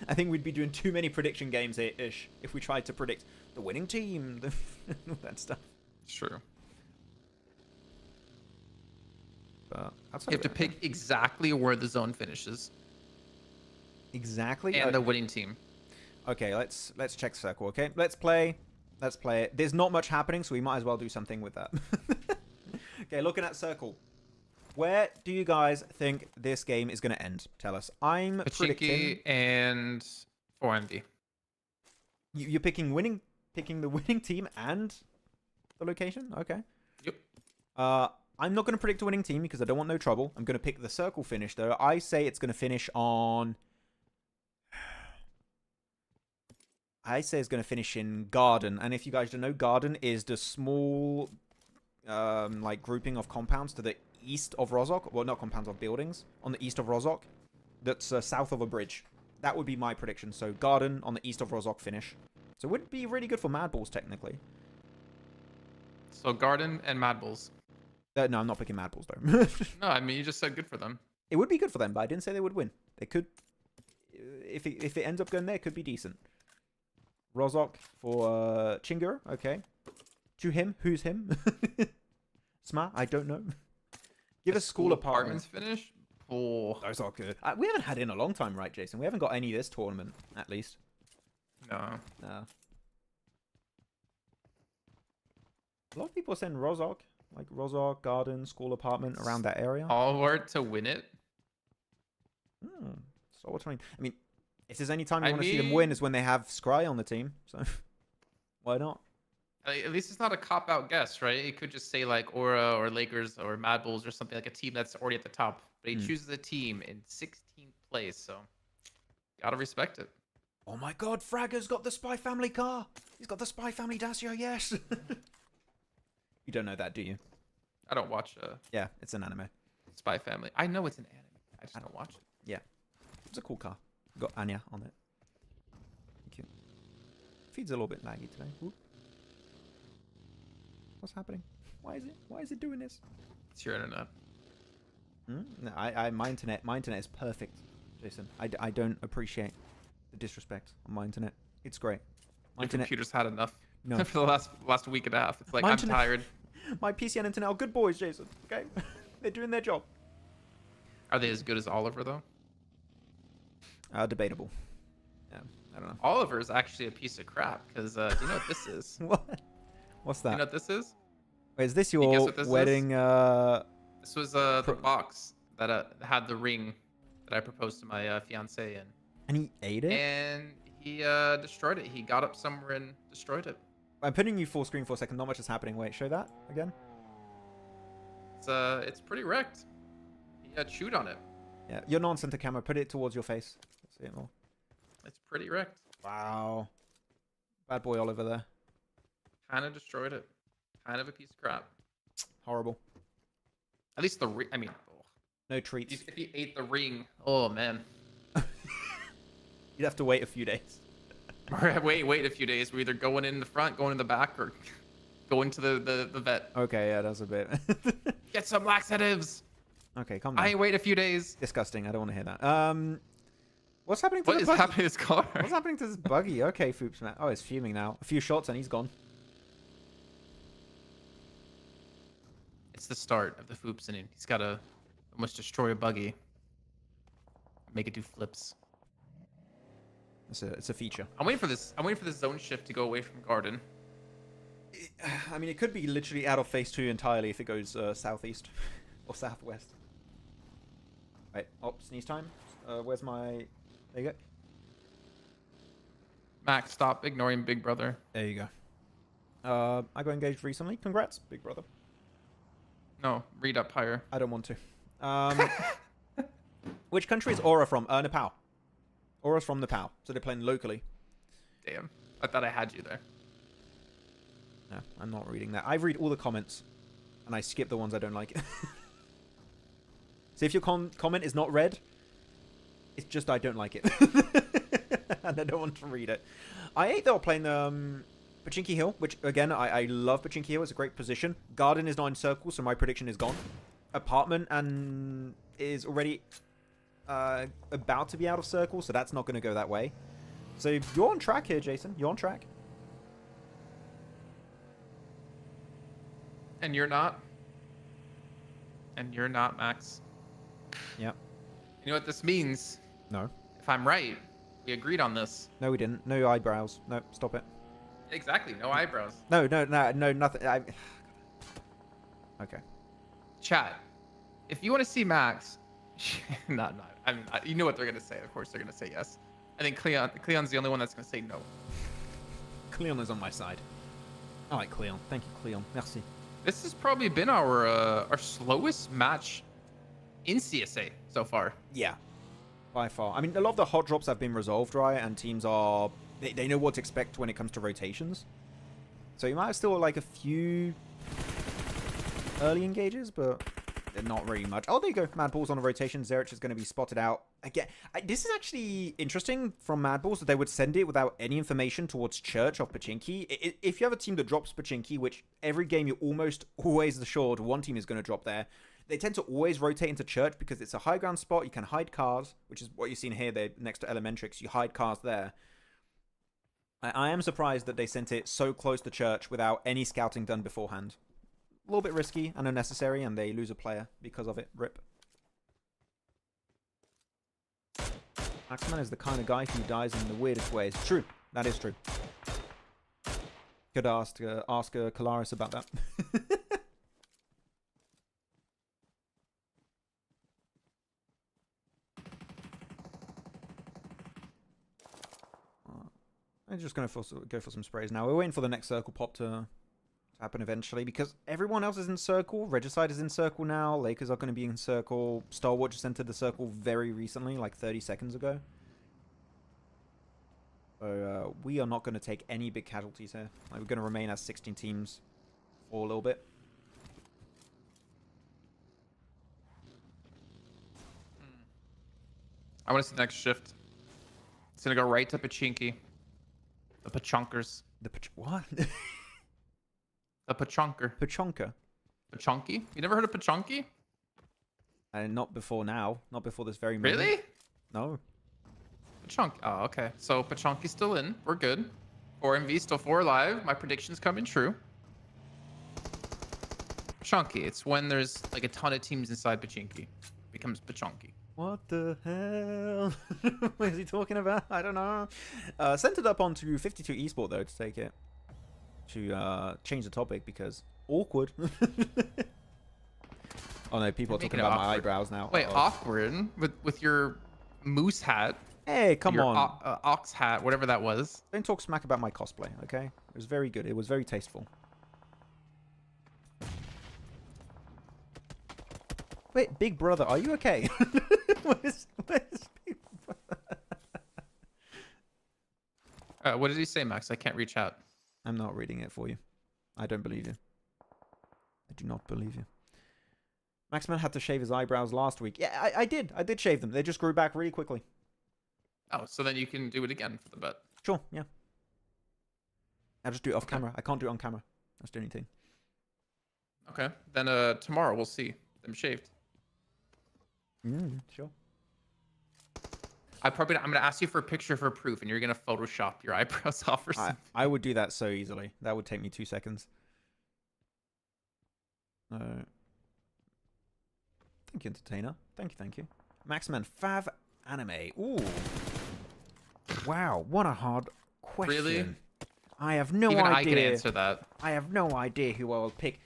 I think we'd be doing too many prediction games ish if we tried to predict the winning team, all that stuff. It's true. But You have to pick exactly where the zone finishes exactly and the winning team. Okay, let's check circle. Okay, let's play it. There's not much happening, so we might as well do something with that. Okay, looking at circle. Where do you guys think this game is going to end? Tell us. I'm predicting and 4MD. You're picking the winning team and the location? Okay. Yep. I'm not going to predict a winning team because I don't want no trouble. I'm going to pick the circle finish, though. I say it's going to finish on... I say it's going to finish in Garden. And if you guys don't know, Garden is the small like grouping of compounds to the east of Rozhok. Well, not compounds, of buildings. On the east of Rozhok. That's south of a bridge. That would be my prediction. So Garden on the east of Rozhok finish. So it would be really good for Mad Bulls, technically. So Garden and Mad Bulls. No, I'm not picking Mad Bulls, though. No, I mean, you just said good for them. It would be good for them, but I didn't say they would win. They could... If it ends up going there, it could be decent. Rozhok for Chingur. Okay. To him. Who's him? Smart? I don't know. Give us school apartments. Finish? Oh. Those are good. We haven't had it in a long time, right, Jason? We haven't got any this tournament, at least. No. No. A lot of people are saying Rozhok. Like Rozhok, Garden, school apartment, around that area. Stalwart to win it? Stalwart. I mean, if there's any time you want to see them win is when they have Scry on the team. So, why not? At least it's not a cop-out guess, right? He could just say like Aura or Lakers or Mad Bulls or something, like a team that's already at the top. But he chooses a team in 16th place, so gotta respect it. Oh my god, Fragger's got the Spy Family car! He's got the Spy Family Dacia, yes! You don't know that, do you? I don't watch Yeah, it's an anime. Spy Family. I know it's an anime. I just don't watch it. Yeah. It's a cool car. Got Anya on it. Thank you. Feed's a little bit laggy today. Ooh. What's happening? Why is it doing this? It's your internet. No, my internet is perfect, Jason. I don't appreciate the disrespect on my internet. It's great. My computer's had enough. No. For the last week and a half. It's like, I'm tired. My PC and internet are good boys, Jason. Okay? They're doing their job. Are they as good as Oliver, though? Debatable. Yeah, I don't know. Oliver is actually a piece of crap, because do you know what this is? What? What's that? You know what this is? Wait, is this your wedding? This was the box that had the ring that I proposed to my fiance in. And he ate it? And he destroyed it. He got up somewhere and destroyed it. I'm putting you full screen for a second. Not much is happening. Wait, show that again. It's pretty wrecked. He chewed on it. Yeah, your non-center camera. Put it towards your face. Let's see it more. It's pretty wrecked. Wow. Bad boy Oliver there. Kind of destroyed it. Kind of a piece of crap. Horrible. At least the ring. I mean, no treats. If he ate the ring, oh man. You'd have to wait a few days. wait a few days. We're either going in the front, going in the back, or going to the vet. Okay, yeah, that's a bit... Get some laxatives. Okay, calm down. I ain't wait a few days. Disgusting. I don't want to hear that. What's happening to What the is buggy? happening to this car? What's happening to this buggy? Okay, Foops, man. Oh, it's fuming now. A few shots and he's gone. It's the start of the Foops inning. He's got to almost destroy a buggy. Make it do flips. It's a feature. I'm waiting for this zone shift to go away from Garden. I mean, it could be literally out of phase 2 entirely if it goes southeast or southwest. Wait, oh, sneeze time. Where's my... There you go. Max, stop ignoring Big Brother. There you go. I got engaged recently. Congrats, big brother. No, read up higher. I don't want to. Which country is Aura from? Nepal. Aura's from Nepal, so they're playing locally. Damn, I thought I had you there. No, I'm not reading that. I read all the comments, and I skip the ones I don't like. So if your comment is not read, it's just I don't like it. And I don't want to read it. I hate they were playing Pachinki Hill, which, again, I love Pachinki Hill. It's a great position. Garden is not in circle, so my prediction is gone. Apartment and is already about to be out of circle, so that's not going to go that way. So you're on track here, Jason. You're on track. And you're not. And you're not, Max. Yep. You know what this means? No. If I'm right, we agreed on this. No, we didn't. No eyebrows. No, stop it. Exactly, no eyebrows. No, nothing. Okay. Chat, if you want to see Max, you know what they're gonna say. Of course, they're gonna say yes. I think Cleon's the only one that's gonna say no. Cleon is on my side. I like Cleon. Thank you, Cleon. Merci. This has probably been our slowest match in CSA so far. Yeah, by far. I mean, a lot of the hot drops have been resolved, right? And teams are... They know what to expect when it comes to rotations. So you might have still like a few early engages, but not really much. Oh, there you go. Madball's on a rotation. Zerich is going to be spotted out. Again, this is actually interesting from Madballs that they would send it without any information towards Church of Pachinki. If you have a team that drops Pachinki, which every game you're almost always assured one team is going to drop there, they tend to always rotate into Church because it's a high ground spot. You can hide cars, which is what you've seen here. They're next to Elementrix. You hide cars there. I am surprised that they sent it so close to Church without any scouting done beforehand. A little bit risky and unnecessary, and they lose a player because of it. RIP. Maxman is the kind of guy who dies in the weirdest ways. True. That is true. Could ask Kalaris about that. I'm just going to go for some sprays now. We're waiting for the next circle pop to happen eventually because everyone else is in circle. Regicide is in circle now. Lakers are going to be in circle. Star Wars just entered the circle very recently, like 30 seconds ago. So we are not going to take any big casualties here. Like, we're going to remain as 16 teams for a little bit. I want to see the next shift. It's going to go right to Pachinki. The Pachonkers. What? The Pachonker. Pachonka. Pachonki? You never heard of Pachonki? Not before now. Not before this very moment. Really? No. Pachonki. Oh, okay. So Pachonki's still in. We're good. 4MV still 4 alive. My prediction's coming true. Pachonki. It's when there's like a ton of teams inside Pachinki. It becomes Pachonki. What the hell? What is he talking about? I don't know. Sent it up onto 52 Esport though to take it. To change the topic because awkward. Oh no, people are talking about my eyebrows now. Wait, awkward with your moose hat. Hey, come your on. Ox hat, whatever that was. Don't talk smack about my cosplay, okay? It was very good. It was very tasteful. Wait, Big Brother, are you okay? Where's Big Brother? What did he say, Max? I can't reach out. I'm not reading it for you. I don't believe you. I do not believe you. Maxman had to shave his eyebrows last week. Yeah, I did. I did shave them. They just grew back really quickly. Oh, so then you can do it again for the bet. Sure, yeah. I'll just do it off camera. I can't do it on camera. That's the only thing. Okay. Then tomorrow we'll see them shaved. Sure. I'm gonna ask you for a picture for proof, and you're gonna Photoshop your eyebrows off or something. I would do that so easily. That would take me 2 seconds. Thank you, entertainer. Thank you. Maxman, Fav Anime. Ooh. Wow, what a hard question. Really? I have no Even idea. I can answer that. I have no idea who I will pick.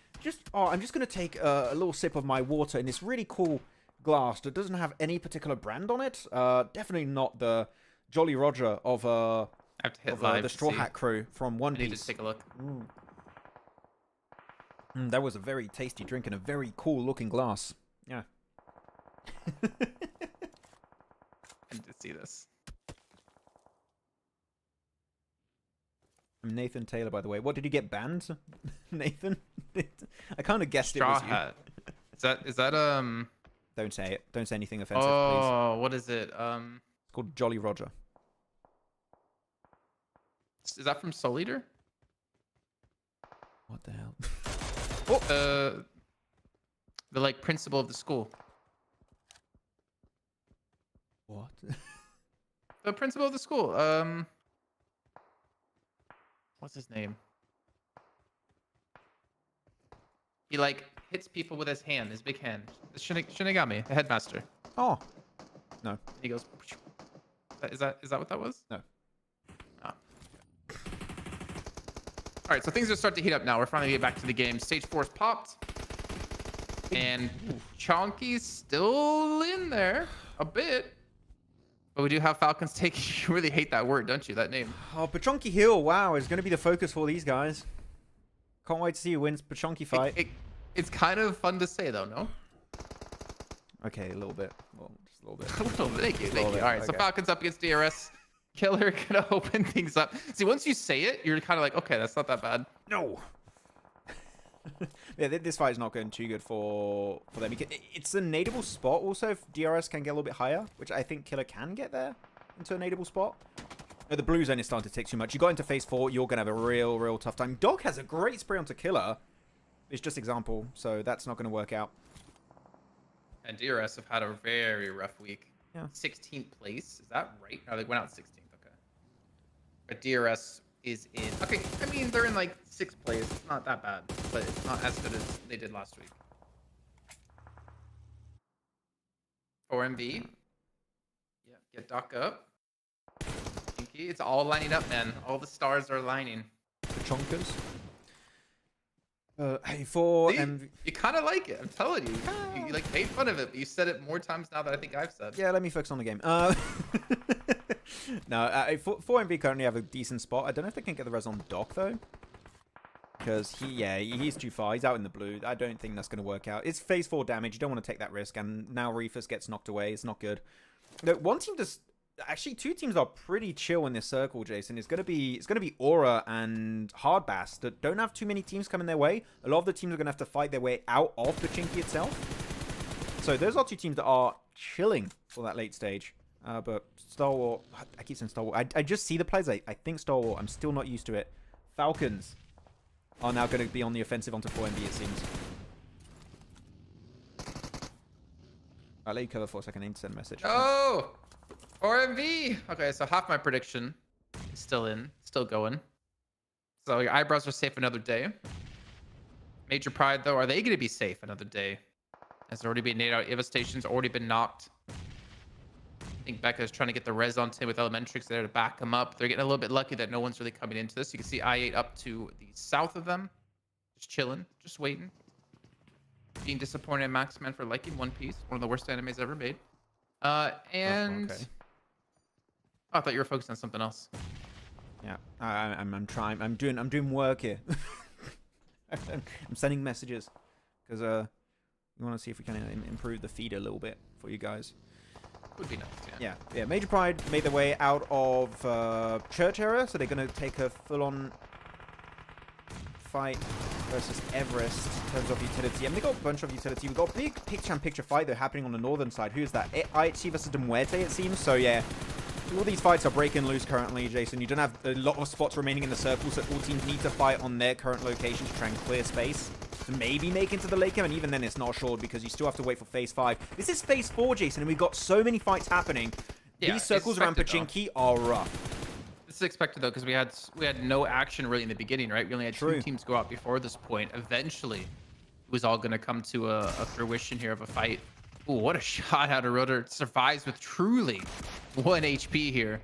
I'm just gonna take a little sip of my water in this really cool glass that doesn't have any particular brand on it. Definitely not the Jolly Roger of I have to hit live the to Straw see. Hat Crew from One I need Piece. to take a look. That was a very tasty drink in a very cool looking glass. Yeah. I need to see this. I'm Nathan Taylor, by the way. What, did you get banned, Nathan? I kind of guessed Straw it was you. Hat. Is that Don't say it. Don't say anything offensive, please. Oh, what is it? It's called Jolly Roger. Is that from Soul Eater? What the hell? The like principal of the school. What? The principal of the school. What's his name? He like hits people with his hand, his big hand. The Shinigami, the headmaster. Oh. No. And he goes. Is that what that was? No. Oh. All right, so things are starting to heat up now. We're finally getting back to the game. Stage 4's popped. And Chonky's still in there a bit. But we do have Falcons taking. You really hate that word, don't you? That name. Oh, Pachonki Hill, wow, is going to be the focus for these guys. Can't wait to see who wins Pachonki fight. It's kind of fun to say, though, no? Okay, a little bit. Well, just a little bit. A little bit. Thank you. Little bit, All right, so okay. Falcons up against DRS. Killer gonna open things up. See, once you say it, you're kind of like, okay, that's not that bad. No. Yeah, this fight is not going too good for them. It's a nadeable spot also if DRS can get a little bit higher, which I think Killer can get there into a nadeable spot. The blue zone is starting to take too much. You got into phase 4, you're going to have a real tough time. Dog has a great spray onto Killer. It's just example, so that's not going to work out. And DRS have had a very rough week. Yeah. 16th place. Is that right? No, they went out 16th. Okay. But DRS is in. Okay, I mean, they're in like 6th place. It's not that bad, but it's not as good as they did last week. 4MV. Yeah, get Doc up. Pinky. It's all lining up, man. All the stars are lining. Chonkers. Hey, for See, you kind of like it. I'm telling you. You like made fun of it, but you said it more times now than I think I've said. Yeah, let me focus on the game. No, 4MV currently have a decent spot. I don't know if they can get the res on Doc, though. Because he's too far. He's out in the blue. I don't think that's going to work out. It's phase 4 damage. You don't want to take that risk. And now Reefus gets knocked away. It's not good. No, one team just... Actually, 2 teams are pretty chill in this circle, Jason. It's gonna be Aura and Hardbass that don't have too many teams coming their way. A lot of the teams are gonna have to fight their way out of the Chinky itself. So those are 2 teams that are chilling for that late stage. But Star Wars, I keep saying Star Wars. I just see the plays. I think Star Wars. I'm still not used to it. Falcons are now going to be on the offensive onto 4MB, it seems. I'll let you cover for a second. I need to send a message. Oh! 4MV! Okay, so half my prediction is still in, still going. So your eyebrows are safe another day. Major Pride, though, are they going to be safe another day? Has already been 8 out. Eva Station's already been knocked. I think Becca's trying to get the res on Tim with Elementrix there to back him up. They're getting a little bit lucky that no one's really coming into this. You can see I8 up to the south of them. Just chilling, just waiting. Being disappointed in Maxman for liking One Piece, one of the worst animes ever made. And... Okay. Oh, I thought you were focused on something else. Yeah, I'm trying. I'm doing work here. I'm sending messages because we want to see if we can improve the feed a little bit for you guys. Would be nice. Yeah. Major Pride made their way out of Church area, so they're gonna take a full-on fight versus Everest in terms of utility. And they got a bunch of utility. We got a big picture-in-picture fight though happening on the northern side. Who is that? IHC versus Demuerte, it seems. So yeah. All these fights are breaking loose currently, Jason. You don't have a lot of spots remaining in the circle, so all teams need to fight on their current location to try and clear space to maybe make into the late game, and even then it's not assured because you still have to wait for phase 5. This is phase 4, Jason, and we've got so many fights happening. Yeah, these circles around Pachinki are rough. This is expected though, because we had no action really in the beginning, right? We only had two teams go out before this point. Eventually, it was all going to come to a fruition here of a fight. Ooh, what a shot out of Rotor. Survives with truly 1 HP here.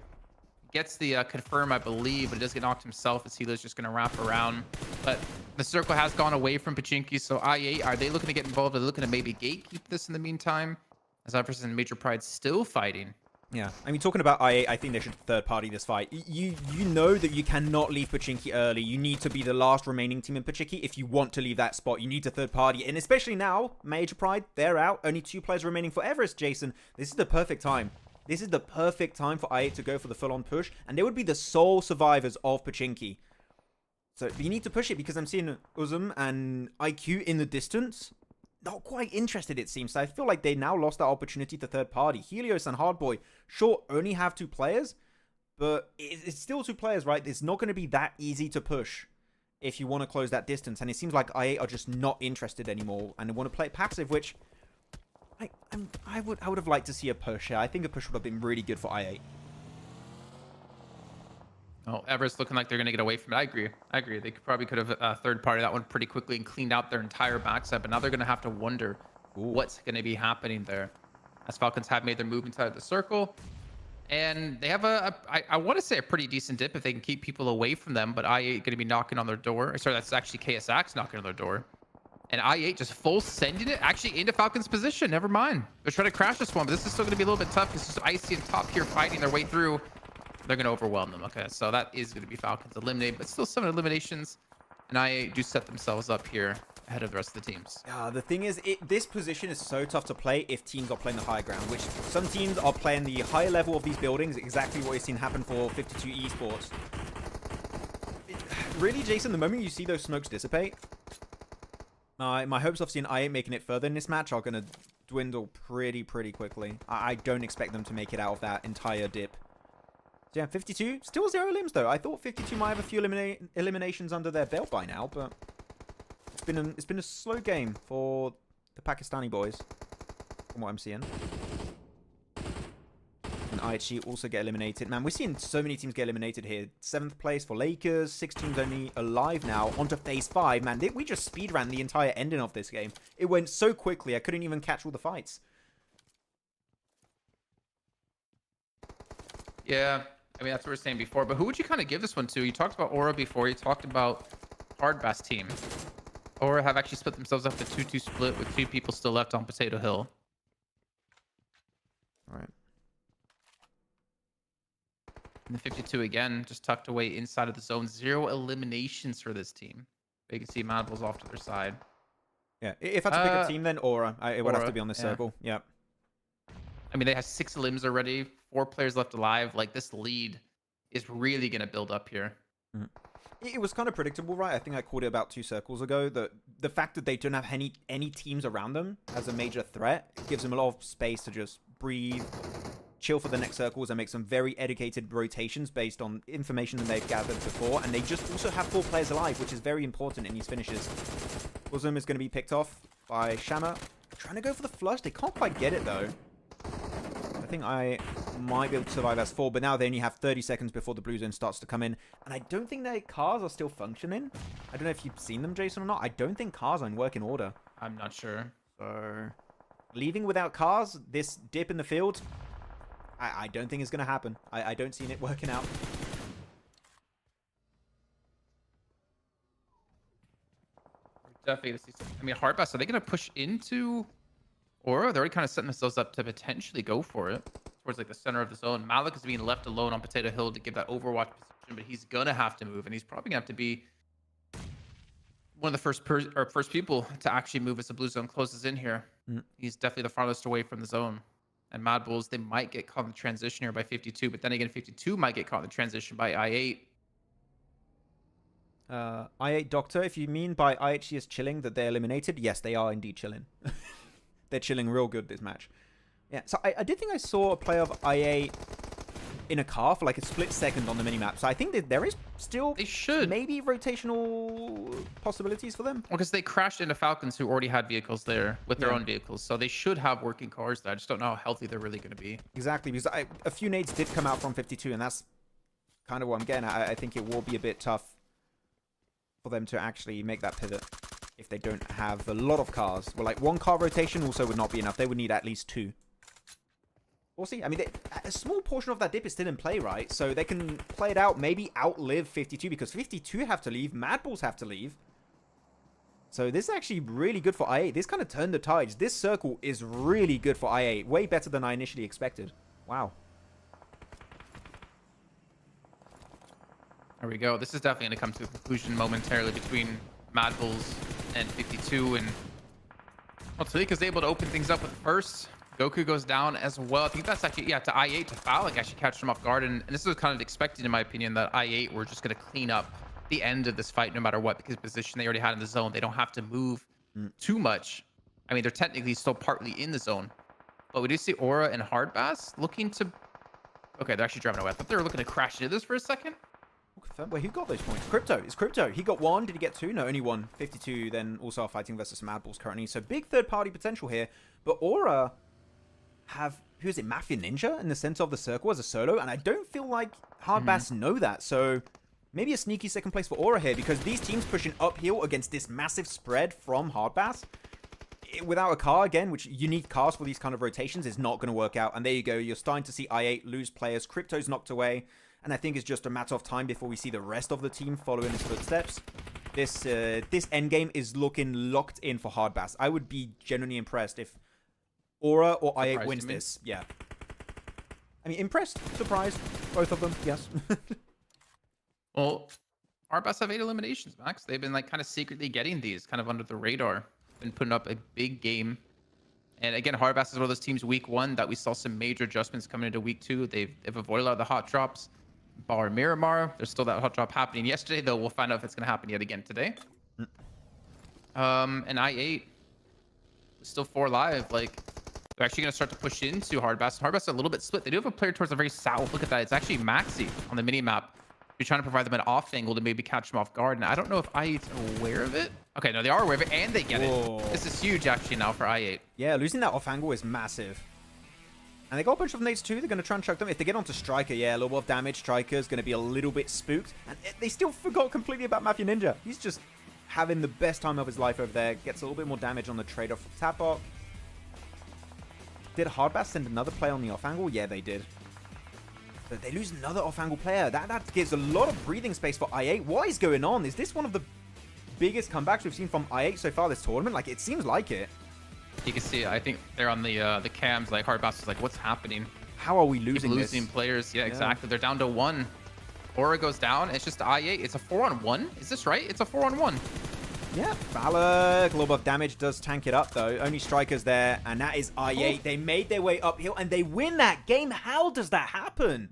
Gets the confirm, I believe, but it does get knocked himself as Healer's just going to wrap around. But the circle has gone away from Pachinki, so I8, are they looking to get involved? Are they looking to maybe gatekeep this in the meantime? As Everest and Major Pride still fighting. Yeah, I mean, talking about I8, I think they should third-party this fight. You know that you cannot leave Pachinki early. You need to be the last remaining team in Pachinki if you want to leave that spot. You need to third-party, and especially now, Major Pride, they're out. Only 2 players remaining for Everest, Jason. This is the perfect time. This is the perfect time for I8 to go for the full-on push, and they would be the sole survivors of Pachinki. So you need to push it because I'm seeing Uzum and IQ in the distance. Not quite interested, it seems. So I feel like they now lost that opportunity to third party. Helios and Hardboy, sure, only have 2 players, but it's still 2 players, right? It's not going to be that easy to push if you want to close that distance. And it seems like I8 are just not interested anymore, and they want to play passive, which I would have liked to see a push here. I think a push would have been really good for I8. Oh, Everest looking like they're going to get away from it. I agree. They probably could have third-party that one pretty quickly and cleaned out their entire backside, but now they're going to have to wonder what's going to be happening there. As Falcons have made their move inside the circle, and they have I want to say a pretty decent dip if they can keep people away from them, but I8 going to be knocking on their door. Sorry, that's actually KSX knocking on their door. And I8 just full sending it actually into Falcons position. Never mind. They're trying to crash this one, but this is still going to be a little bit tough because it's Icy and top here fighting their way through. They're going to overwhelm them. Okay, so that is going to be Falcons eliminated, but still 7 eliminations. And I8 do set themselves up here ahead of the rest of the teams. The thing is, this position is so tough to play if teams are playing the high ground, which some teams are playing the higher level of these buildings, exactly what we've seen happen for 52 Esports. Really, Jason, the moment you see those smokes dissipate, my hopes of seeing I8 making it further in this match are going to dwindle pretty quickly. I don't expect them to make it out of that entire dip. So yeah, 52, still 0 limbs though. I thought 52 might have a few eliminations under their belt by now, but it's been a slow game for the Pakistani boys, from what I'm seeing. And IHG also get eliminated. Man, we're seeing so many teams get eliminated here. 7th place for Lakers, 6 teams only alive now. Onto phase 5, man. We just speedran the entire ending of this game. It went so quickly, I couldn't even catch all the fights. Yeah. I mean, that's what we were saying before, but who would you kind of give this one to? You talked about Aura before. You talked about Hardbass team. Aura have actually split themselves up to 2-2 split with 2 people still left on Potato Hill. All right. And the 52 again, just tucked away inside of the zone. 0 eliminations for this team. But you can see Madball's off to their side. Yeah, if I had to pick a team, then Aura. It would have to be on this yeah. circle. Yeah. I mean, they have 6 limbs already, 4 players left alive. Like, this lead is really going to build up here. Mm. It was kind of predictable, right? I think I called it about 2 circles ago. The fact that they don't have any teams around them as a major threat gives them a lot of space to just breathe, chill for the next circles, and make some very educated rotations based on information that they've gathered before. And they just also have 4 players alive, which is very important in these finishes. Uzum is going to be picked off by Shama. Trying to go for the flush. They can't quite get it, though. I think I might be able to survive as 4, but now they only have 30 seconds before the blue zone starts to come in. And I don't think their cars are still functioning. I don't know if you've seen them, Jason, or not. I don't think cars are in working order. I'm not sure. So, leaving without cars, this dip in the field, I don't think it's going to happen. I don't see it working out. Definitely going to see some. I mean, Hardbass, are they going to push into Aura? They're already kind of setting themselves up to potentially go for it towards like the center of the zone. Malik is being left alone on Potato Hill to give that overwatch position, but he's going to have to move, and he's probably going to have to be one of the first people to actually move as the blue zone closes in here. Mm. He's definitely the farthest away from the zone. And Mad Bulls, they might get caught in the transition here by 52, but then again, 52 might get caught in the transition by I8. I8 Doctor, if you mean by IHG is chilling that they're eliminated, yes, they are indeed chilling. They're chilling real good this match. Yeah, so I did think I saw a play of I8 in a car for like a split second on the minimap. So I think that there is still They should. maybe rotational possibilities for them. Well, because they crashed into Falcons who already had vehicles there with their Yeah. own vehicles. So they should have working cars there. I just don't know how healthy they're really going to be. Exactly, because a few nades did come out from 52, and that's kind of what I'm getting at. I think it will be a bit tough for them to actually make that pivot if they don't have a lot of cars. Well, like one car rotation also would not be enough. They would need at least 2. We'll see. I mean, a small portion of that dip is still in play, right? So they can play it out, maybe outlive 52, because 52 have to leave, Mad Bulls have to leave. So this is actually really good for I8. This kind of turned the tides. This circle is really good for I8. Way better than I initially expected. Wow. There we go. This is definitely going to come to a conclusion momentarily between Mad Bulls and 52. And well, Talika's able to open things up with first. Goku goes down as well. I think that's actually, yeah, to I8, to Falcon actually catch him off guard. And this was kind of expected, in my opinion, that I8 were just going to clean up the end of this fight no matter what, because position they already had in the zone. They don't have to move too much. I mean, they're technically still partly in the zone. But we do see Aura and Hardbass looking to... Okay, they're actually driving away. I thought they were looking to crash into this for a second. Wait, who got those points? Crypto. It's Crypto. He got 1. Did he get 2? No, only 1. 52 then also are fighting versus Mad Bulls currently. So big third-party potential here. But Aura have... Who is it? Mafia Ninja in the center of the circle as a solo. And I don't feel like Hardbass know that. So maybe a sneaky second place for Aura here, because these teams pushing uphill against this massive spread from Hardbass without a car again, which you need cars for these kind of rotations, is not going to work out. And there you go. You're starting to see I8 lose players. Crypto's knocked away. And I think it's just a matter of time before we see the rest of the team follow in his footsteps. This endgame is looking locked in for Hardbass. I would be genuinely impressed if Aura or I8 wins this. Yeah. I mean, impressed, surprised, both of them, yes. Well, Hardbass have 8 eliminations, Max. They've been like kind of secretly getting these kind of under the radar. Been putting up a big game. And again, Hardbass is one of those teams week 1 that we saw some major adjustments coming into week 2. They've avoided a lot of the hot drops. Bar Miramar, there's still that hot drop happening yesterday, though we'll find out if it's going to happen yet again today. And I8 still 4 live. Like, they're actually going to start to push into Hardbass. Hardbass are a little bit split. They do have a player towards the very south. Look at that. It's actually Maxi on the mini-map. You're trying to provide them an off angle to maybe catch them off guard. And I don't know if I8's aware of it. Okay, no, they are aware of it, and they get it. This is huge, actually, now for I8. Yeah, losing that off angle is massive. And they got a bunch of nades too. They're going to try and chuck them. If they get onto Striker, yeah, a little bit of damage. Striker's going to be a little bit spooked. And they still forgot completely about Mafia Ninja. He's just having the best time of his life over there. Gets a little bit more damage on the trade-off from Tapok. Did Hardbass send another player on the off angle? Yeah, they did. But they lose another off angle player. That gives a lot of breathing space for I8. What is going on? Is this one of the biggest comebacks we've seen from I8 so far this tournament? Like, it seems like it. You can see, I think they're on the cams, like Hardbass is like, what's happening? How are we losing this? Losing players, yeah, exactly. They're down to 1. Aura goes down. It's just I8. It's a 4-on-1. Is this right? It's a 4-on-1. Yeah, Valak, a little bit of damage does tank it up though. Only Strikers there, and that is I8. They made their way uphill and they win that game. How does that happen?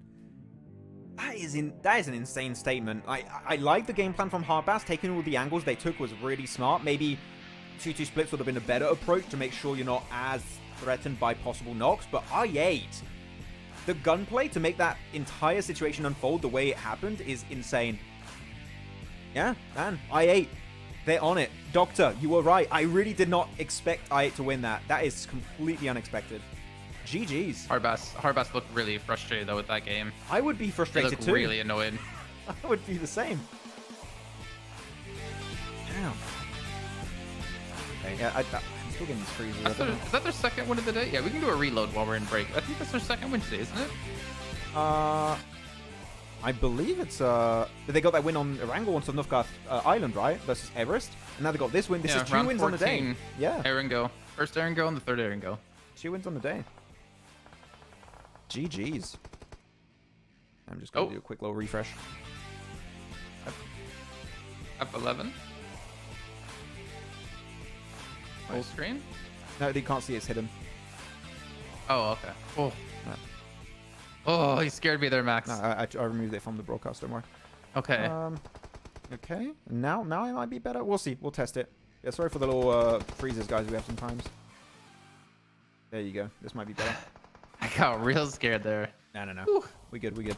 That is an insane statement. I like the game plan from Hardbass. Taking all the angles they took was really smart. Maybe 2-2 splits would have been a better approach to make sure you're not as threatened by possible knocks. But I8, the gunplay to make that entire situation unfold the way it happened is insane. Yeah, man, I8. They're on it. Doctor, you were right. I really did not expect I8 to win that. That is completely unexpected. GG's. Hardbass looked really frustrated, though, with that game. I would be frustrated, too. Really annoyed. I would be the same. Damn. Okay, yeah, I'm still getting these freezes. Is that their second win of the day? Yeah, we can do a reload while we're in break. I think that's their second win today, isn't it? I believe it's they got that win on Erangel on Sanok Island, right? Versus Everest. And now they got this win. This is 2 wins on the day. Yeah. Erangel. First Erangel and the third Erangel. 2 wins on the day. GG's. I'm just gonna do a quick little refresh. F11. Full screen? No, they can't see it's hidden. Oh, okay. Oh. No. Oh, you scared me there, Max. No, I removed it from the broadcast, don't worry. Okay. Okay. Now it might be better. We'll see. We'll test it. Yeah, sorry for the little freezes, guys, we have sometimes. There you go. This might be better. I got real scared there. No. Whew. We good.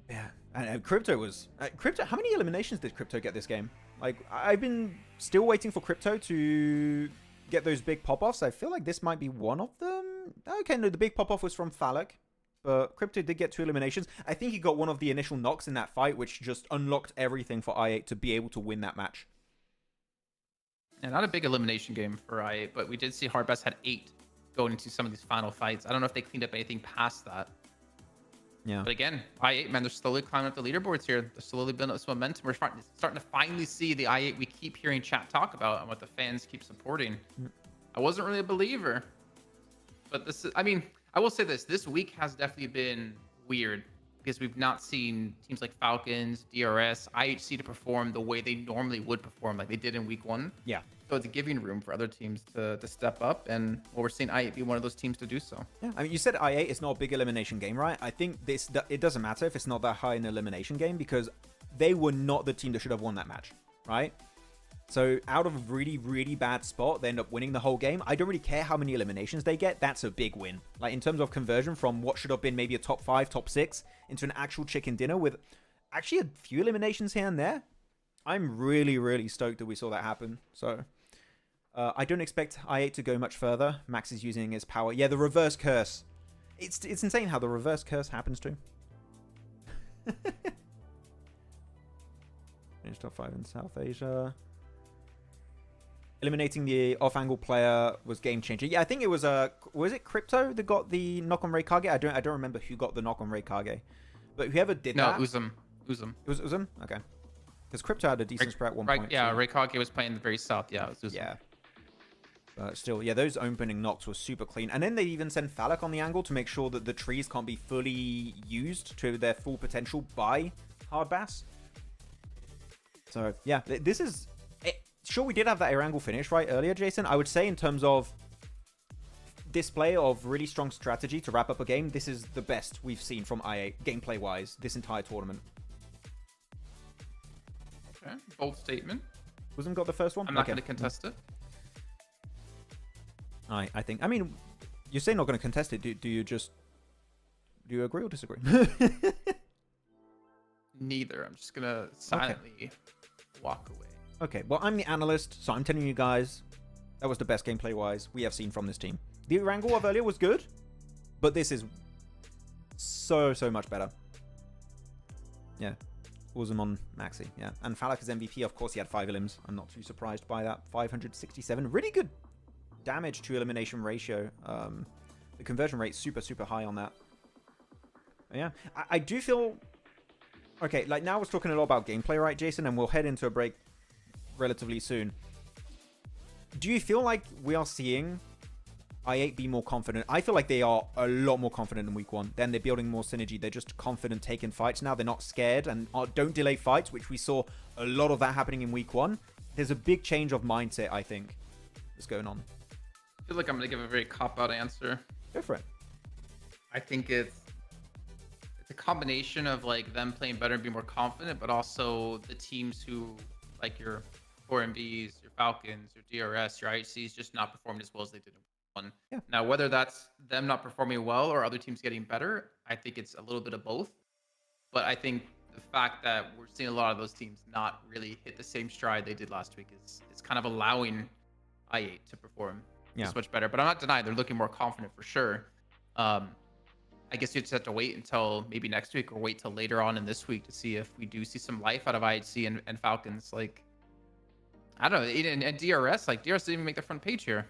Yeah. And Crypto was... Crypto, how many eliminations did Crypto get this game? Like, I've been still waiting for Crypto to get those big pop-offs. I feel like this might be one of them. Okay, no, the big pop-off was from Falcon. But Crypto did get 2 eliminations. I think he got one of the initial knocks in that fight, which just unlocked everything for i8 to be able to win that match. And not a big elimination game for i8, but we did see Hardbass had 8 going into some of these final fights. I don't know if they cleaned up anything past that. Yeah. But again, i8, man, they're slowly climbing up the leaderboards here. They're slowly building up some momentum. We're starting to finally see the i8 we keep hearing chat talk about and what the fans keep supporting. I wasn't really a believer. But this is, I mean, I will say this week has definitely been weird because we've not seen teams like Falcons, DRS, IHC to perform the way they normally would perform, like they did in week 1. Yeah. So it's giving room for other teams to step up, and we're seeing i8 be one of those teams to do so. Yeah, I mean, you said i8 is not a big elimination game, right? I think it doesn't matter if it's not that high in elimination game because they were not the team that should have won that match, right? So out of a really, really bad spot, they end up winning the whole game. I don't really care how many eliminations they get. That's a big win. Like in terms of conversion from what should have been maybe a top 5, top 6 into an actual chicken dinner with actually a few eliminations here and there. I'm really, really stoked that we saw that happen. So I don't expect i8 to go much further. Max is using his power. Yeah, the reverse curse. It's insane how the reverse curse happens to him. Finished top 5 in South Asia. Eliminating the off-angle player was game-changer. Yeah, I think it was it Crypto that got the knock on Reikage? I don't remember who got the knock on Reikage. But whoever did that... No, Uzum. It was Uzum? Okay. Because Crypto had a decent spread at one point. Yeah, Reikage was playing the very south. Yeah, it was Uzum. Yeah. But still, yeah, those opening knocks were super clean. And then they even send Falcon on the angle to make sure that the trees can't be fully used to their full potential by Hardbass. So, yeah, this is... Sure, we did have that Erangel finish right earlier, Jason. I would say in terms of display of really strong strategy to wrap up a game, this is the best we've seen from i8 gameplay-wise this entire tournament. Okay, bold statement. Wasn't got the first one? I'm not going to contest it. I think. I mean, you're saying not going to contest it. Do you agree or disagree? Neither. I'm just going to silently walk away. Okay, well, I'm the analyst, so I'm telling you guys that was the best gameplay-wise we have seen from this team. The Erangel of earlier was good, but this is so much better. Yeah. Uzum on Maxi, yeah. And Falak is MVP, of course, he had 5 elims. I'm not too surprised by that. 567. Really good damage to elimination ratio. The conversion rate super high on that. Yeah. I do feel... Okay, like now we're talking a lot about gameplay, right, Jason? And we'll head into a break relatively soon. Do you feel like we are seeing i8 be more confident? I feel like they are a lot more confident in week 1. Then they're building more synergy. They're just confident taking fights now. They're not scared and don't delay fights, which we saw a lot of that happening in week 1. There's a big change of mindset, I think, that's going on. I feel like I'm going to give a very cop-out answer. Go for it. I think it's a combination of like them playing better and being more confident, but also the teams who, like your 4MBs, your Falcons, your DRS, your IHCs, just not performing as well as they did in one. Yeah. Now, whether that's them not performing well or other teams getting better, I think it's a little bit of both. But I think the fact that we're seeing a lot of those teams not really hit the same stride they did last week is kind of allowing i8 to perform this much better. But I'm not denying they're looking more confident for sure. I guess you just have to wait until maybe next week or wait till later on in this week to see if we do see some life out of IHC and Falcons. Like, I don't know. And DRS, like, DRS didn't even make the front page here.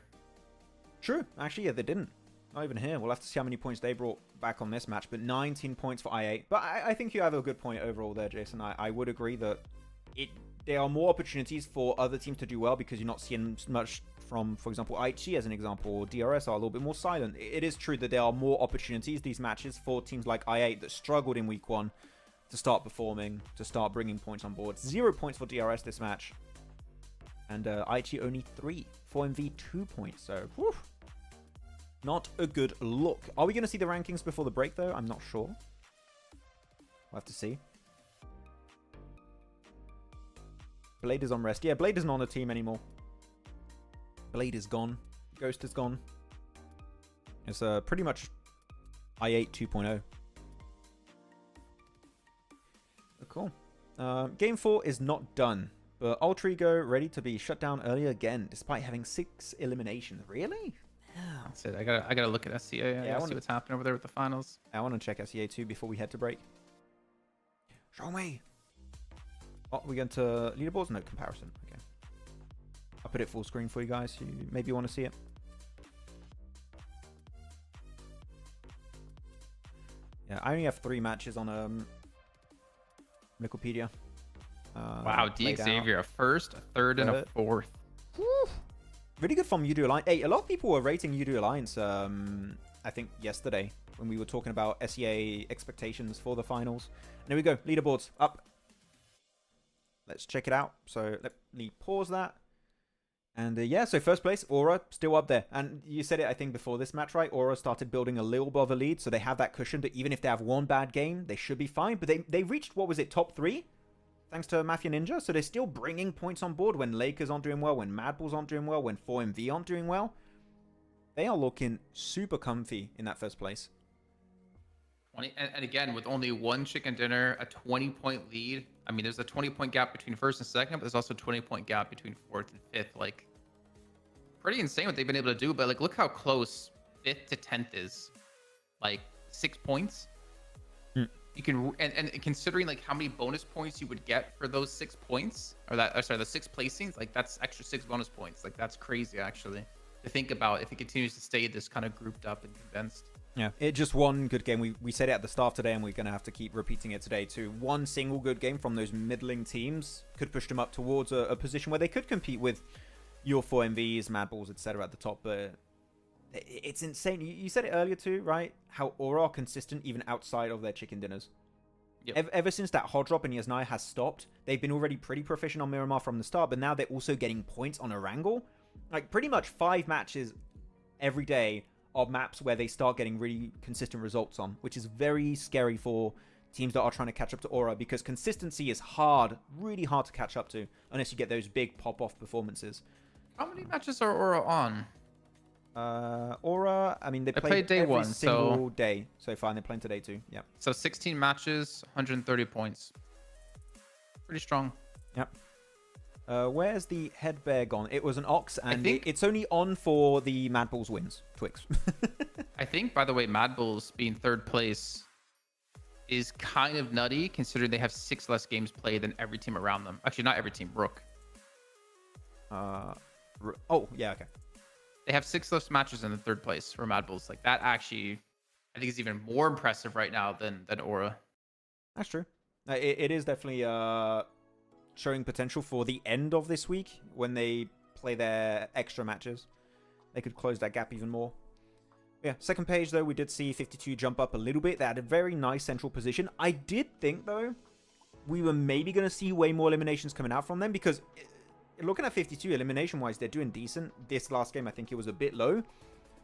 True. Actually, yeah, they didn't. Not even here. We'll have to see how many points they brought back on this match. But 19 points for i8. But I think you have a good point overall there, Jason. I would agree that there are more opportunities for other teams to do well because you're not seeing much from, for example, IHC as an example, or DRS are a little bit more silent. It is true that there are more opportunities, these matches, for teams like i8 that struggled in week 1 to start performing, to start bringing points on board. 0 points for DRS this match. And IHC only 3. 4MV 2 points. So, whew, not a good look. Are we going to see the rankings before the break, though? I'm not sure. We'll have to see. Blade is on rest. Yeah, Blade isn't on the team anymore. Blade is gone. Ghost is gone. It's pretty much i8 2.0. Cool. Game 4 is not done, but Ultrigo ready to be shut down early again, despite having 6 eliminations. Really? That's it. I gotta look at SCA. I gotta see what's happening over there with the finals. I want to check SEA too before we head to break. Show me. Oh, we're going to leaderboards? No comparison. Okay. I'll put it full screen for you guys who maybe want to see it. Yeah, I only have 3 matches on Wikipedia. Wow, Xavier, a first, a third, and a fourth. Woo. Really good from UDO Alliance. Hey, a lot of people were rating UDO Alliance, I think, yesterday when we were talking about SEA expectations for the finals. And there we go, leaderboards up. Let's check it out. So let me pause that. And yeah, so first place, Aura, still up there. And you said it, I think, before this match, right? Aura started building a little bit of a lead, so they have that cushion that even if they have one bad game, they should be fine. But they reached, what was it, top 3? Thanks to Mafia Ninja. So they're still bringing points on board when Lakers aren't doing well, when Mad Bulls aren't doing well, when 4MV aren't doing well. They are looking super comfy in that first place. And again, with only 1 chicken dinner, a 20-point lead. I mean, there's a 20-point gap between first and second, but there's also a 20-point gap between fourth and fifth. Like, pretty insane what they've been able to do. But like, look how close 5th to 10th is. Like 6 points. You can, and considering like how many bonus points you would get for those 6 points, or the 6 placings, like that's extra 6 bonus points. Like that's crazy actually to think about if it continues to stay this kind of grouped up and condensed. Yeah, it just one good game. We said it at the start today, and we're going to have to keep repeating it today too. One single good game from those middling teams could push them up towards a position where they could compete with your 4MVs, Mad Bulls, etc. at the top. But it's insane. You said it earlier too, right? How Aura are consistent even outside of their chicken dinners. Yep. Ever since that hot drop in Yasnaya has stopped, they've been already pretty proficient on Miramar from the start, but now they're also getting points on Erangel. Like pretty much 5 matches every day of maps where they start getting really consistent results on, which is very scary for teams that are trying to catch up to Aura, because consistency is hard, really hard to catch up to, unless you get those big pop-off performances. How many matches are Aura on? Aura, I mean, they played day every 1, single day so far, and they're playing today too. Yeah. So 16 matches, 130 points. Pretty strong. Yep. Where's the head bear gone? It was an Ox, and it's only on for the Mad Bulls wins. Twix. I think, by the way, Mad Bulls being 3rd place is kind of nutty, considering they have 6 less games played than every team around them. Actually, not every team. Rook. Oh, yeah, okay. They have 6 less matches in the 3rd place for Mad Bulls. Like, that actually, I think is even more impressive right now than Aura. That's true. It is definitely showing potential for the end of this week when they play their extra matches. They could close that gap even more. Yeah, second page, though, we did see 52 jump up a little bit. They had a very nice central position. I did think, though, we were maybe going to see way more eliminations coming out from them, because looking at 52 elimination-wise, they're doing decent. This last game, I think it was a bit low.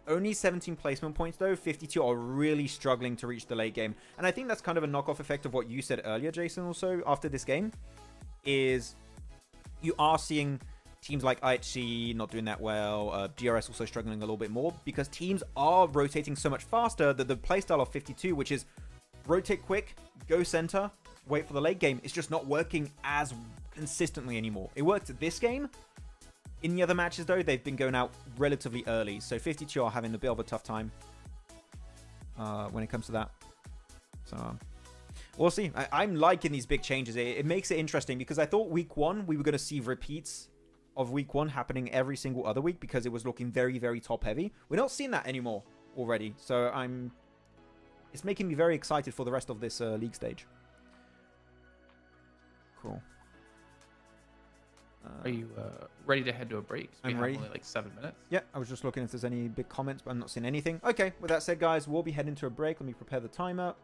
Only 17 placement points, though. 52 are really struggling to reach the late game. And I think that's kind of a knockoff effect of what you said earlier, Jason, also, after this game, is you are seeing teams like IHC not doing that well, DRS also struggling a little bit more, because teams are rotating so much faster that the playstyle of 52, which is rotate quick, go center, wait for the late game, is just not working as consistently anymore. It worked this game. In the other matches, though, they've been going out relatively early, so 52 are having a bit of a tough time when it comes to that. So we'll see. I'm liking these big changes. It makes it interesting, because I thought week 1 we were going to see repeats of week 1 happening every single other week, because it was looking very, very top heavy. We're not seeing that anymore already, so it's making me very excited for the rest of this league stage. Cool. Are you ready to head to a break? I'm ready. Only like 7 minutes. Yeah, I was just looking if there's any big comments, but I'm not seeing anything. Okay, with that said, guys, we'll be heading to a break. Let me prepare the timer.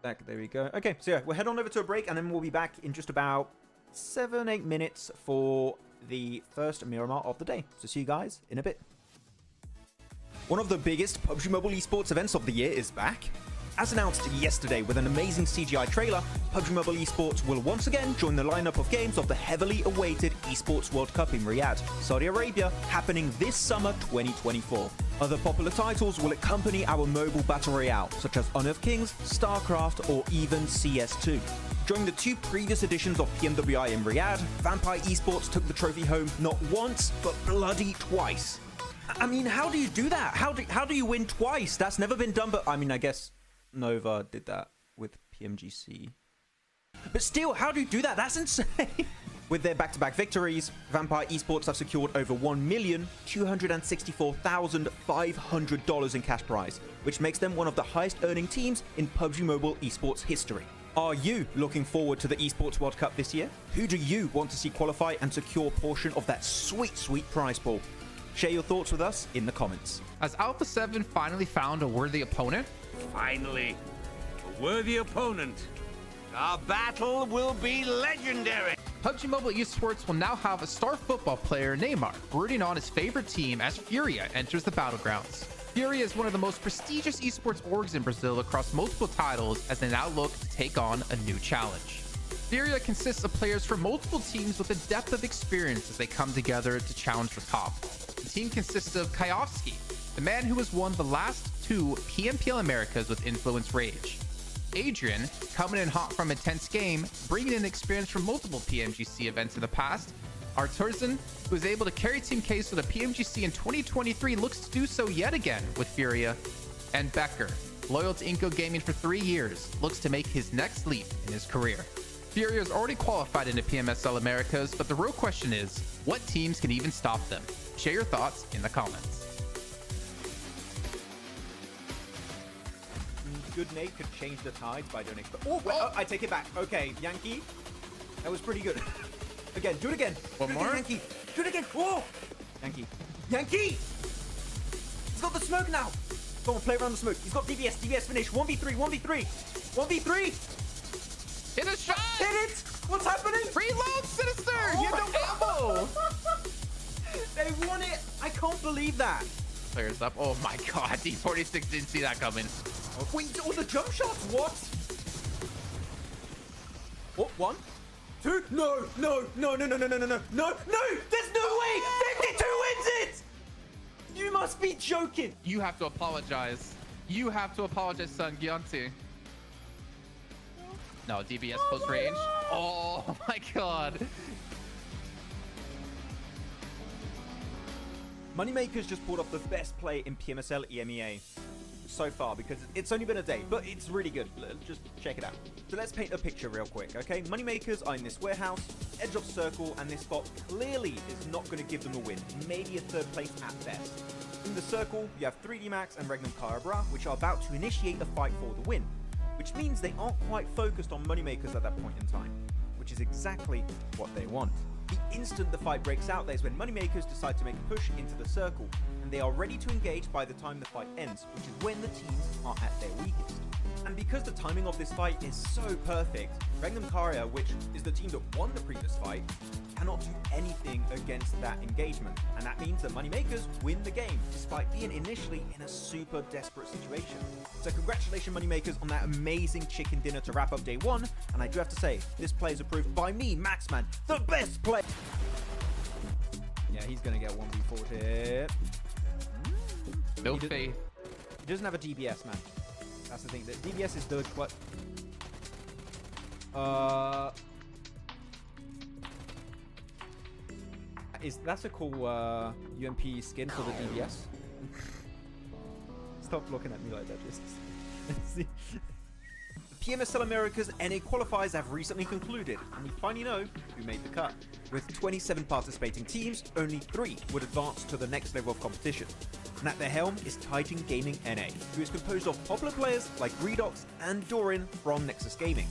There we go. Okay, so yeah, we'll head on over to a break, and then we'll be back in just about 7-8 minutes for the first Miramar of the day. So see you guys in a bit. One of the biggest PUBG Mobile esports events of the year is back. As announced yesterday with an amazing CGI trailer, PUBG Mobile Esports will once again join the lineup of games of the heavily awaited Esports World Cup in Riyadh, Saudi Arabia, happening this summer 2024. Other popular titles will accompany our mobile battle royale, such as Honor of Kings, StarCraft, or even CS2. During the 2 previous editions of PMWI in Riyadh, Vampire Esports took the trophy home not once, but bloody twice. I mean, how do you do that? How do you win twice? That's never been done, but I mean, I guess Nova did that with PMGC. But still, how do you do that? That's insane. With their back-to-back victories, Vampire Esports have secured over $1,264,500 in cash prize, which makes them one of the highest-earning teams in PUBG Mobile Esports history. Are you looking forward to the Esports World Cup this year? Who do you want to see qualify and secure a portion of that sweet, sweet prize pool? Share your thoughts with us in the comments. Has Alpha 7 finally found a worthy opponent? Finally, a worthy opponent. Our battle will be legendary. PUBG Mobile Esports will now have a star football player, Neymar, rooting on his favorite team as Furia enters the battlegrounds. Furia is one of the most prestigious esports orgs in Brazil across multiple titles as they now look to take on a new challenge. Furia consists of players from multiple teams with a depth of experience as they come together to challenge the top. The team consists of Kayovsky, the man who has won the last 2 PMPL Americas with Influence Rage. Adrian, coming in hot from a tense game, bringing in experience from multiple PMGC events in the past. Arturzan, who was able to carry Team Case to the PMGC in 2023, looks to do so yet again with Furia. And Becker, loyal to Inco Gaming for 3 years, looks to make his next leap in his career. Furia has already qualified into PMSL Americas, but the real question is, what teams can even stop them? Share your thoughts in the comments. Good Nate could change the tides by doing it. Oh, wait, I take it back. Okay, Yankee. That was pretty good. Again, do it again. One more? Yankee. Do it again. Whoa! Yankee. Yankee! He's got the smoke now. Go on, play around the smoke. He's got DBS. DBS finish. 1v3. 1v3. 1v3. Hit a shot! Hit it! What's happening? Reload, Sinister! Oh You have no ammo! They won it. I can't believe that. Players up. Oh my god, D46 didn't see that coming. Wait, all the jump shots. What? What? 1, 2. No. No. No. No. No. No. No. No. No. No. No. There's no way. 52 wins it. You must be joking. You have to apologize. You have to apologize, son. Gianti. No, DBS close range. Oh my god. Moneymakers just pulled off the best play in PMSL EMEA so far because it's only been a day, but it's really good. Just check it out. So let's paint a picture real quick, okay? Moneymakers are in this warehouse, edge of circle, and this spot clearly is not going to give them a win, maybe a 3rd place at best. In the circle, you have 3D Max and Regnum Carabra, which are about to initiate a fight for the win, which means they aren't quite focused on Moneymakers at that point in time, which is exactly what they want. The instant the fight breaks out, there's when Moneymakers decide to make a push into the circle, and they are ready to engage by the time the fight ends, which is when the teams are at their weakest. And because the timing of this fight is so perfect, Regnum Karia, which is the team that won the previous fight, cannot do anything against that engagement. And that means that Moneymakers win the game, despite being initially in a super desperate situation. So congratulations Moneymakers on that amazing chicken dinner to wrap up day 1. And I do have to say, this play is approved by me, Maxman, the best player. Yeah, he's gonna get 1v4 here. No faith. He doesn't have a DBS, man. That's the thing. The DBS is the what? That's a cool UMP skin for the DBS? Stop looking at me like that, just. PMSL America's NA qualifiers have recently concluded, and we finally know who made the cut. With 27 participating teams, only 3 would advance to the next level of competition. And at their helm is Titan Gaming NA, who is composed of popular players like Redox and Doran from Nexus Gaming.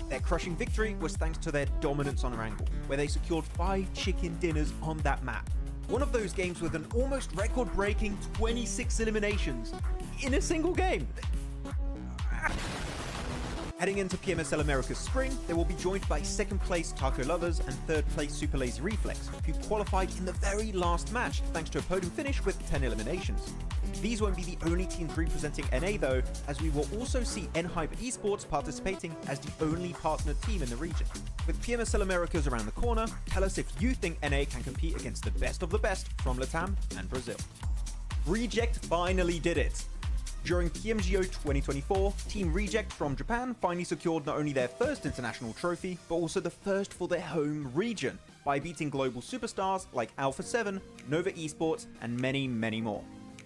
Their crushing victory was thanks to their dominance on Erangel, where they secured 5 chicken dinners on that map. One of those games with an almost record-breaking 26 eliminations in a single game. Heading into PMSL America's spring, they will be joined by 2nd place Taco Lovers and 3rd place Super Lazy Reflex, who qualified in the very last match thanks to a podium finish with 10 eliminations. These won't be the only teams representing NA though, as we will also see Enhype Esports participating as the only partner team in the region. With PMSL Americas around the corner, tell us if you think NA can compete against the best of the best from LATAM and Brazil. Reject finally did it! During PMGO 2024, Team Reject from Japan finally secured not only their first international trophy, but also the first for their home region, by beating global superstars like Alpha 7, Nova Esports, and many, many more.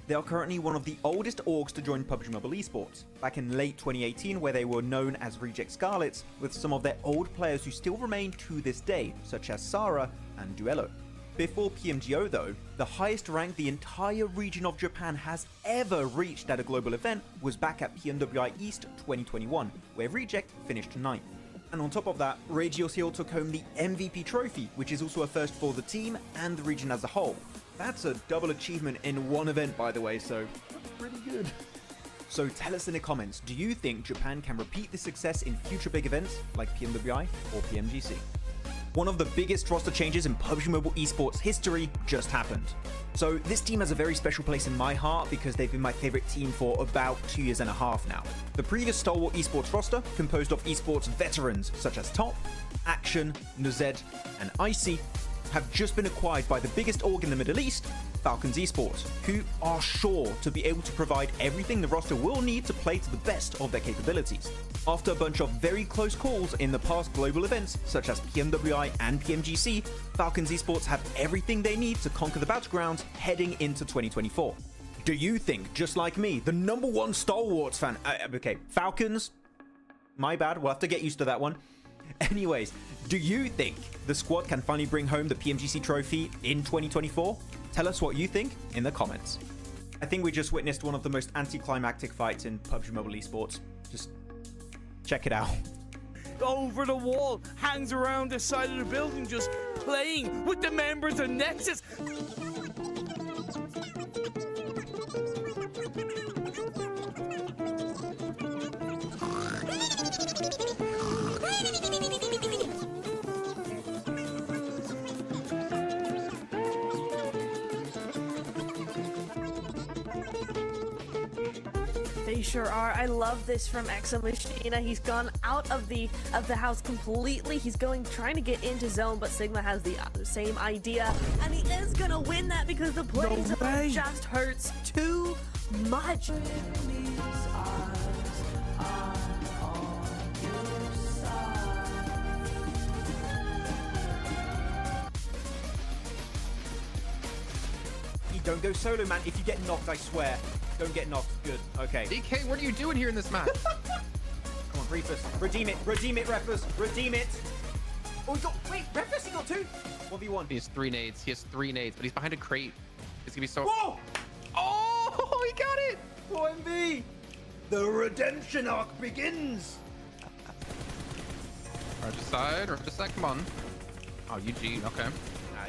They are currently one of the oldest orgs to join PUBG Mobile Esports, back in late 2018 where they were known as Reject Scarlets, with some of their old players who still remain to this day, such as Sara and Duello. Before PMGO though, the highest rank the entire region of Japan has ever reached at a global event was back at PMWI East 2021, where Reject finished 9th. And on top of that, Regios Hill took home the MVP trophy, which is also a first for the team and the region as a whole. That's a double achievement in one event, by the way, so that's pretty good. So tell us in the comments, do you think Japan can repeat this success in future big events like PMWI or PMGC? One of the biggest roster changes in PUBG Mobile Esports history just happened. So this team has a very special place in my heart because they've been my favorite team for about 2.5 years now. The previous Stalwart Esports roster, composed of esports veterans such as Top, Action, Nuzed, and Icy, have just been acquired by the biggest org in the Middle East, FALCONS Esports, who are sure to be able to provide everything the roster will need to play to the best of their capabilities. After a bunch of very close calls in the past global events, such as PMWI and PMGC, FALCONS Esports have everything they need to conquer the battlegrounds heading into 2024. Do you think, just like me, the #1 Stalwarts fan... okay, FALCONS... My bad, we'll have to get used to that one. Anyways, do you think the squad can finally bring home the PMGC trophy in 2024? Tell us what you think in the comments. I think we just witnessed one of the most anticlimactic fights in PUBG Mobile Esports. Just check it out. Over the wall, hangs around the side of the building just playing with the members of Nexus. They sure are. I love this from Machina. He's gone out of the house completely. He's trying to get into zone, but Sigma has the same idea, and he is gonna win that because the play just hurts too much. Don't go solo, man. If you get knocked, I swear. Don't get knocked. Good. Okay. DK, what are you doing here in this match? Come on, Reefus. Redeem it. Redeem it, Refus. Redeem it. Oh, he got... Wait, Refus, he got 2? 1v1. He has 3 nades. He has 3 nades, but he's behind a crate. It's gonna be so... Whoa! Oh, he got it! 4MV. The redemption arc begins. Right side, come on. Oh, Eugene, okay.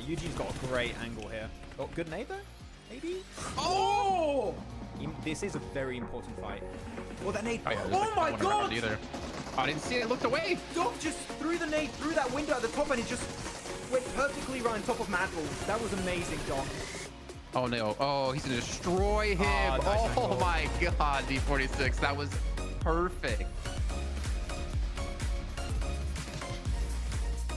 Eugene's got a great angle here. Oh, good nade though? Maybe? Oh! This is a very important fight. Oh, that nade. Oh, yeah, oh my god! Either. Oh, I didn't see it. I looked away. Dog just threw the nade through that window at the top and it just went perfectly right on top of Madral. That was amazing, Dog. Oh, no. Oh, he's going to destroy him. Nice oh my god, D46. That was perfect.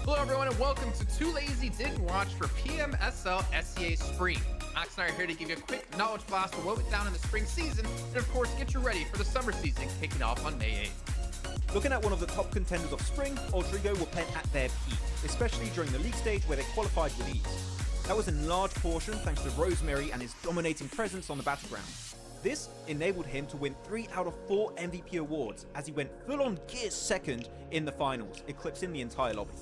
Hello, everyone, and welcome to Too Lazy Didn't Watch for PMSL CSA Spring. Max and I are here to give you a quick knowledge blast of what went down in the spring season, and of course, get you ready for the summer season kicking off on May 8th. Looking at one of the top contenders of spring, Ultrigo were playing at their peak, especially during the league stage where they qualified with ease. That was in large portion thanks to Rosemary and his dominating presence on the battleground. This enabled him to win 3 out of 4 MVP awards as he went full-on gear second in the finals, eclipsing the entire lobby.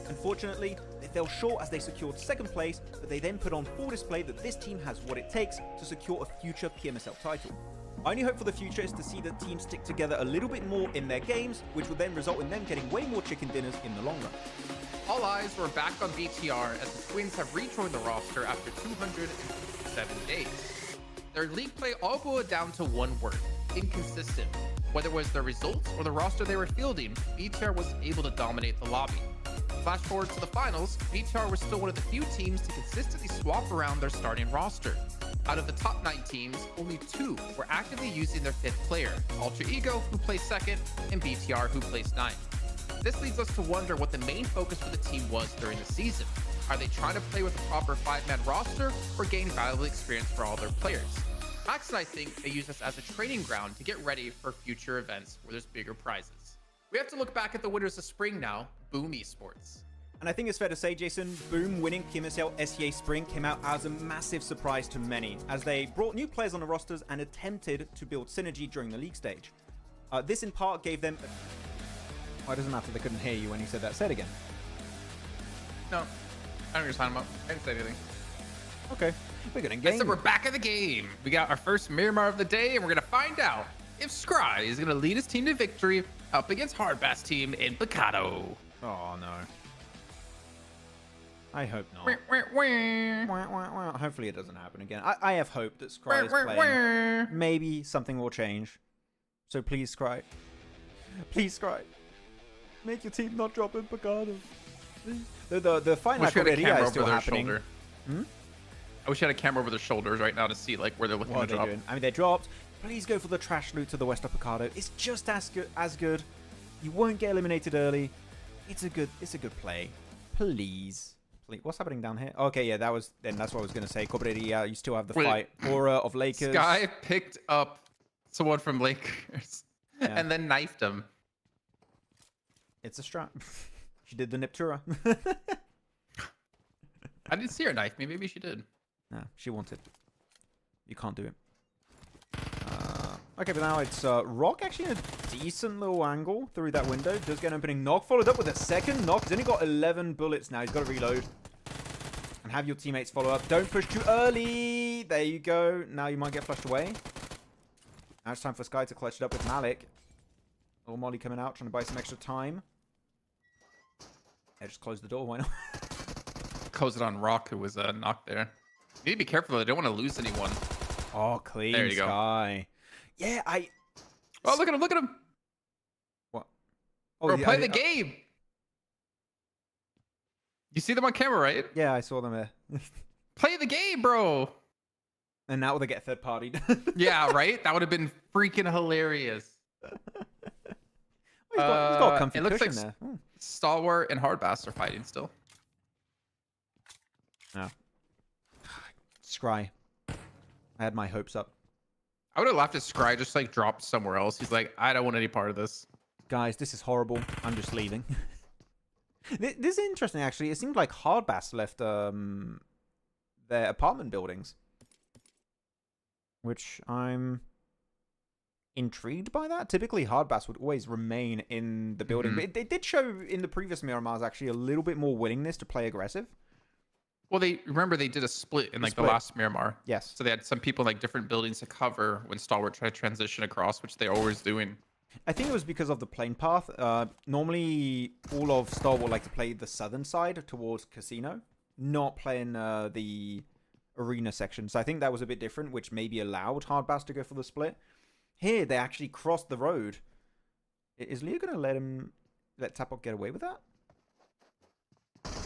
Unfortunately, they fell short as they secured 2nd place, but they then put on full display that this team has what it takes to secure a future PMSL title. My only hope for the future is to see the team stick together a little bit more in their games, which will then result in them getting way more chicken dinners in the long run. All eyes were back on BTR as the Twins have rejoined the roster after 207 days. Their league play all boiled down to one word: inconsistent. Whether it was their results or the roster they were fielding, BTR was able to dominate the lobby. Flash forward to the finals, BTR was still one of the few teams to consistently swap around their starting roster. Out of the top 9 teams, only 2 were actively using their 5th player, Alter Ego, who placed 2nd, and BTR, who placed 9th. This leads us to wonder what the main focus for the team was during the season. Are they trying to play with a proper 5-man roster or gain valuable experience for all their players? Max and I think they use this as a training ground to get ready for future events where there's bigger prizes. We have to look back at the winners of spring now, Boom Esports. And I think it's fair to say, Jason, Boom winning PMSL CSA Spring came out as a massive surprise to many, as they brought new players on the rosters and attempted to build synergy during the league stage. This in part gave them... Oh, it doesn't matter, they couldn't hear you when you said that. Say it again. No, I don't just sign them up. I didn't say anything. Okay, we're gonna game. So we're back in the game. We got our first Miramar of the day, and we're gonna find out if Scry is gonna lead his team to victory up against Hardbass team in Picado. Oh no. I hope not. Hopefully it doesn't happen again. I have hope that Scry is playing. Maybe something will change. So please, Scry. Please, Scry. Make your team not drop in Picado. The fight Wish we had a camera is over still their happening. shoulder. I wish you had a camera over their shoulders right now to see like where they're looking What to are they drop. doing? I mean, they dropped. Please go for the trash loot to the west of Picado. It's just as good. You won't get eliminated early. It's a good play. Please. What's happening down here? Okay, yeah, that's what I was gonna say. Cobreria, you still have the fight. Aura of Lakers. Sky picked up someone from Lakers and then knifed him. It's a strap. She did the Niptura. I didn't see her knife me. Maybe she did. No, she wanted. You can't do it. Okay, but now it's Rock actually in a decent little angle through that window. Does get an opening knock. Followed up with a second knock. He's only got 11 bullets now. He's got to reload. And have your teammates follow up. Don't push too early. There you go. Now you might get flushed away. Now it's time for Sky to clutch it up with Malik. Little Molly coming out, trying to buy some extra time. Yeah, just close the door. Why not? Close it on Rock, who was knocked there. You need to be careful, though. They don't want to lose anyone. Oh, clean there you Sky. Go. Yeah, Oh, look at him! Look at him! What? Oh, Bro, play the game! You see them on camera, right? Yeah, I saw them there. Play the game, bro! And now they get third partied. Yeah, right? That would have been freaking hilarious. He's got a comfy it looks cushion like there. Stalwart and Hardbass are fighting still. No. Scry. I had my hopes up. I would have laughed at Scry just like dropped somewhere else. He's like, I don't want any part of this. Guys, this is horrible. I'm just leaving. This is interesting, actually. It seemed like Hardbass left their apartment buildings. Which I'm intrigued by that. Typically, Hardbass would always remain in the building. But it did show in the previous Miramars, actually, a little bit more willingness to play aggressive. Well, they did a split in like the last Miramar. Yes. So they had some people in like different buildings to cover when Stalwart tried to transition across, which they're always doing. I think it was because of the plane path. Normally, all of Stalwart like to play the southern side towards Casino, not playing the arena section. So I think that was a bit different, which maybe allowed Hardbass to go for the split. Here, they actually crossed the road. Is Leo going to let Tapok get away with that?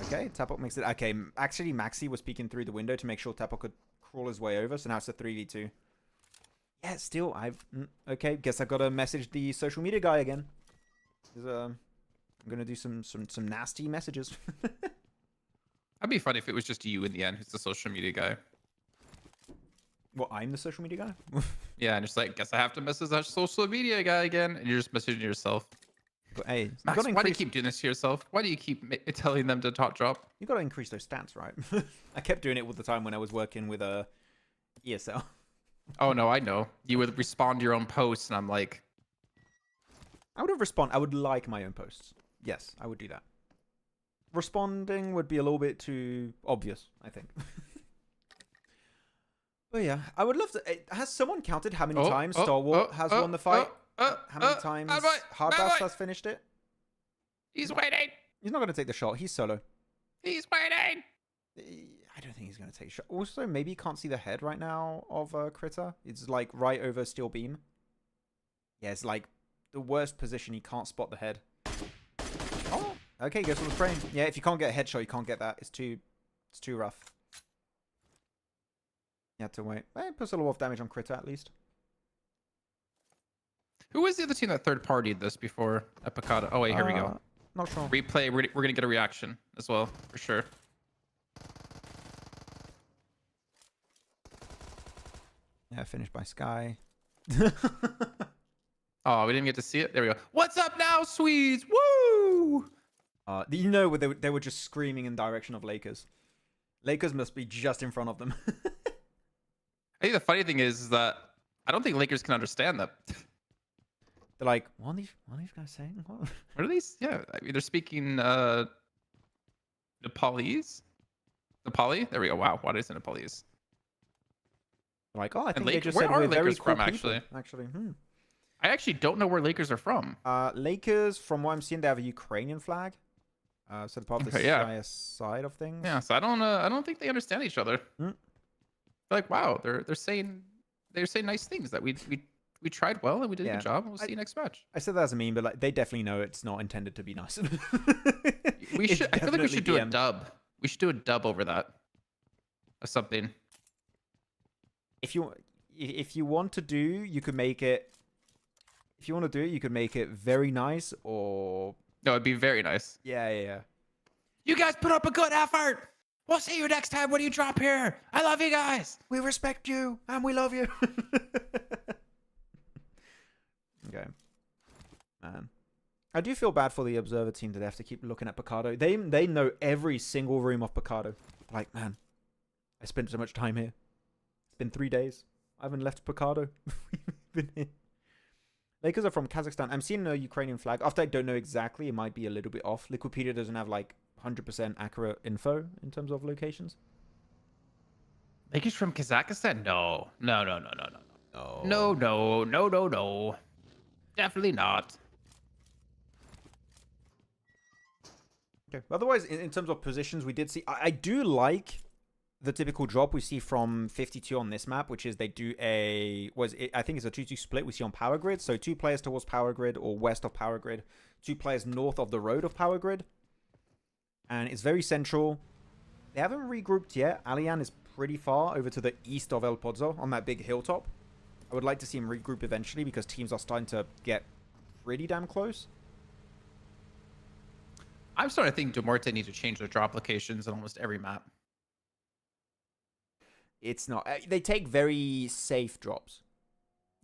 Okay, Tapok makes it... Okay, actually, Maxi was peeking through the window to make sure Tapok could crawl his way over. So now it's a 3v2. Yeah, still, okay, guess I've got to message the social media guy again. I'm going to do some nasty messages. That'd be funny if it was just you in the end who's the social media guy. What, I'm the social media guy? Yeah, and just like, guess I have to message that social media guy again. And you're just messaging yourself. But, hey, Max, why do you keep doing this to yourself? Why do you keep telling them to top drop? You got to increase those stats, right? I kept doing it all the time when I was working with ESL. Oh, no, I know. You would respond to your own posts, and I'm like... I would like my own posts. Yes, I would do that. Responding would be a little bit too obvious, I think. But yeah, I would love to... Has someone counted how many times Stalwart has won the fight? How many times Hardbass has finished it? He's waiting. He's not going to take the shot. He's solo. He's waiting. I don't think he's going to take a shot. Also, maybe you can't see the head right now of Critter. It's like right over Steel Beam. Yeah, it's like the worst position. You can't spot the head. Oh, okay, goes for the frame. Yeah, if you can't get a headshot, you can't get that. It's too rough. You have to wait. Well, it puts a lot of damage on Critter at least. Who was the other team that third partied this before Epicata? Oh wait, here we go. Not sure. Replay. We're gonna get a reaction as well for sure. Yeah, finished by Sky. Oh, we didn't get to see it. There we go. What's up now, Swedes? Woo! You know, they were just screaming in direction of Lakers. Lakers must be just in front of them. I think the funny thing is that I don't think Lakers can understand that. They're like, what are these guys saying? What? What are these? Yeah, I mean, they're speaking Nepalese. Nepali? There we go. Wow, what is it Nepalese? They're like, oh, I think Lake- they just where said are we're very Lakers cool from, people. actually? Actually, I actually don't know where Lakers are from. Lakers, from what I'm seeing, they have a Ukrainian flag. So they're part of the Okay, yeah. CIS side of things. Yeah, so I don't think they understand each other. Hmm. They're like, wow, they're saying nice things that we tried well and we did a Yeah. good job. And we'll see you next match. I said that as a meme, but like they definitely know it's not intended to be nice. We should. I feel like we should do a DM. dub. We should do a dub over that. Or something. If you want to do, you could make it. If you want to do it, you could make it very nice, or No, it'd be very nice. yeah. You guys put up a good effort. We'll see you next time when you drop here. I love you guys. We respect you and we love you. Okay, man. I do feel bad for the Observer team that they have to keep looking at Picardo. They know every single room of Picardo. Like, man, I spent so much time here. It's been 3 days. I haven't left Picardo. Been here. Lakers are from Kazakhstan. I'm seeing a Ukrainian flag. After I don't know exactly, it might be a little bit off. Liquipedia doesn't have like 100% accurate info in terms of locations. Lakers from Kazakhstan? No. No. No. No. Definitely not. Okay. Otherwise, in terms of positions, we did see. I do like the typical drop we see from 52 on this map, which is they do I think it's a 2-2 split we see on Power Grid. So 2 players towards Power Grid or west of Power Grid, 2 players north of the road of Power Grid. And it's very central. They haven't regrouped yet. Alian is pretty far over to the east of El Pozo on that big hilltop. I would like to see him regroup eventually because teams are starting to get pretty damn close. I'm starting to think Dumorte needs to change their drop locations on almost every map. It's not. They take very safe drops.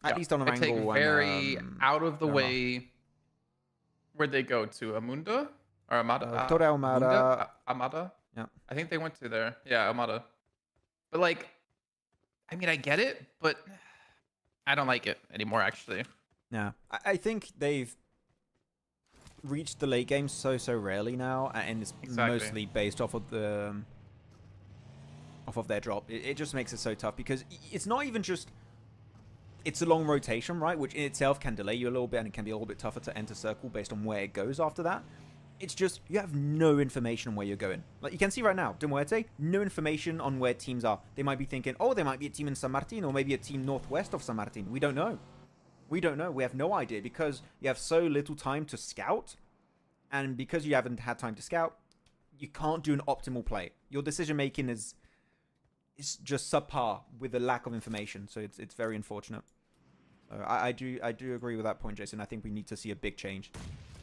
At least on They Erangel. take very and, out of the Miramar. way. Where'd they go to? Amunda? Or Amada? Torre Almada. Amada? Yeah. I think they went to there. Yeah, Amada. But like, I mean, I get it, but I don't like it anymore, actually. Yeah. I think they've reached the late game so rarely now, and it's Exactly. mostly based off of the off of their drop. It just makes it so tough because it's not even just. It's a long rotation, right? Which in itself can delay you a little bit, and it can be a little bit tougher to enter circle based on where it goes after that. It's just, you have no information on where you're going. Like, you can see right now, Dumorte, no information on where teams are. They might be thinking, oh, there might be a team in San Martin, or maybe a team northwest of San Martin. We don't know. We don't know. We have no idea, because you have so little time to scout, and because you haven't had time to scout, you can't do an optimal play. Your decision-making is just subpar with the lack of information, so it's very unfortunate. I do agree with that point, Jason. I think we need to see a big change.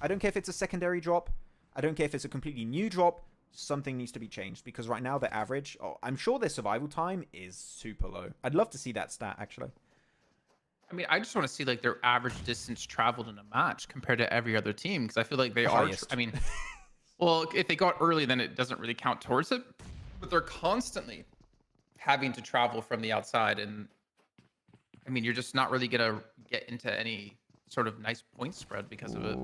I don't care if it's a secondary drop. I don't care if it's a completely new drop. Something needs to be changed, because right now their average, I'm sure their survival time is super low. I'd love to see that stat, actually. I mean, I just want to see like their average distance traveled in a match compared to every other team, because I feel like they are. Highest. I mean, well, if they got early, then it doesn't really count towards it. But they're constantly having to travel from the outside, and I mean, you're just not really gonna get into any sort of nice point spread because of it.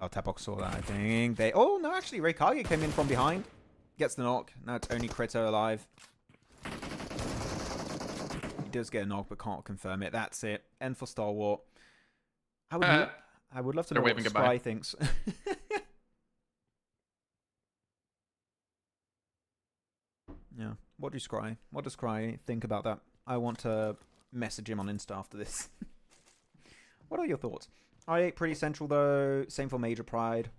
Oh, Tapok saw that, I think. Oh, no, actually, Reikage came in from behind. Gets the knock. Now it's only Krito alive. He does get a knock, but can't confirm it. That's it. End for Stalwart. I would love to know they're what waving Spy goodbye. thinks. Yeah. What does Scry think about that? I want to message him on Insta after this. What are your thoughts? I8 pretty central though. Same for Major Pride.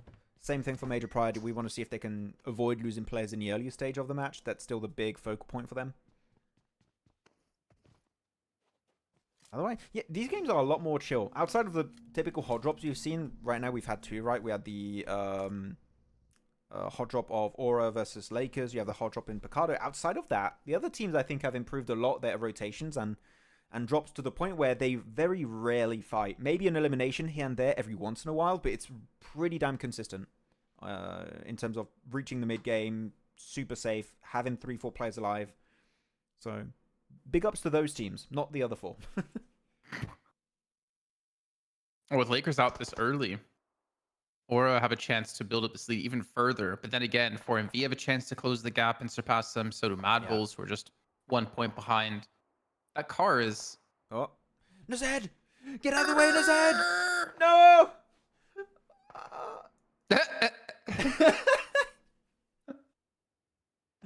Same thing for Major Pride. We want to see if they can avoid losing players in the earlier stage of the match. That's still the big focal point for them. By the way, yeah, these games are a lot more chill. Outside of the typical hot drops you've seen, right now we've had two, right? We had the hot drop of Aura versus Lakers. You have the hot drop in Picardo. Outside of that, the other teams I think have improved a lot their rotations and drops to the point where they very rarely fight. Maybe an elimination here and there every once in a while, but it's pretty damn consistent in terms of reaching the mid game, super safe, having 3-4 players alive. So big ups to those teams, not the other 4. With Lakers out this early, Aura have a chance to build up this lead even further. But then again, for MV have a chance to close the gap and surpass them. So do Mad Bulls, who are just 1 point behind. That car is... Oh. Nazed! Get out of the way, Nazed! No!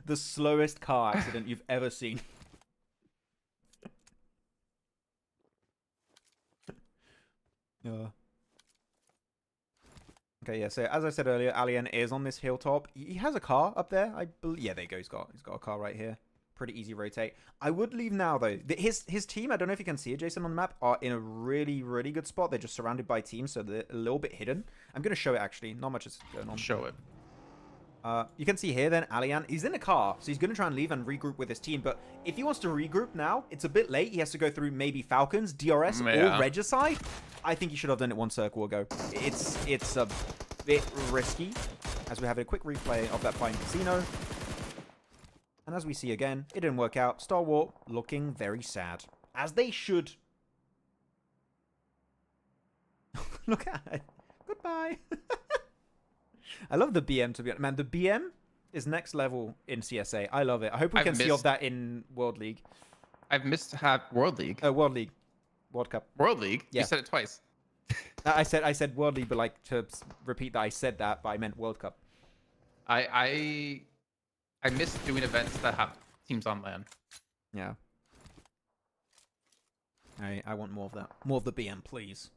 The slowest car accident you've ever seen. Okay, yeah, so as I said earlier, Alien is on this hilltop. He has a car up there, I believe. Yeah, there you go. He's got a car right here. Pretty easy rotate. I would leave now, though. His team, I don't know if you can see it, Jason, on the map, are in a really, really good spot. They're just surrounded by teams, so they're a little bit hidden. I'm going to show it, actually. Not much is going on. Show it. You can see here, then, Alien, he's in a car, so he's going to try and leave and regroup with his team. But if he wants to regroup now, it's a bit late. He has to go through maybe Falcons, DRS, or Regicide. I think he should have done it 1 circle ago. It's a bit risky, as we have a quick replay of that fight in Casino. And as we see again, it didn't work out. Star Wars looking very sad. As they should. Look at it. Goodbye. I love the BM, to be honest. Man, the BM is next level in CSA. I love it. I hope we can see of that in World League. I've missed World League. World League. World Cup. World League? Yeah. You said it twice. I said World League, but like to repeat that, I said that, but I meant World Cup. I miss doing events that have teams on land. Yeah. I want more of that. More of the BM, please.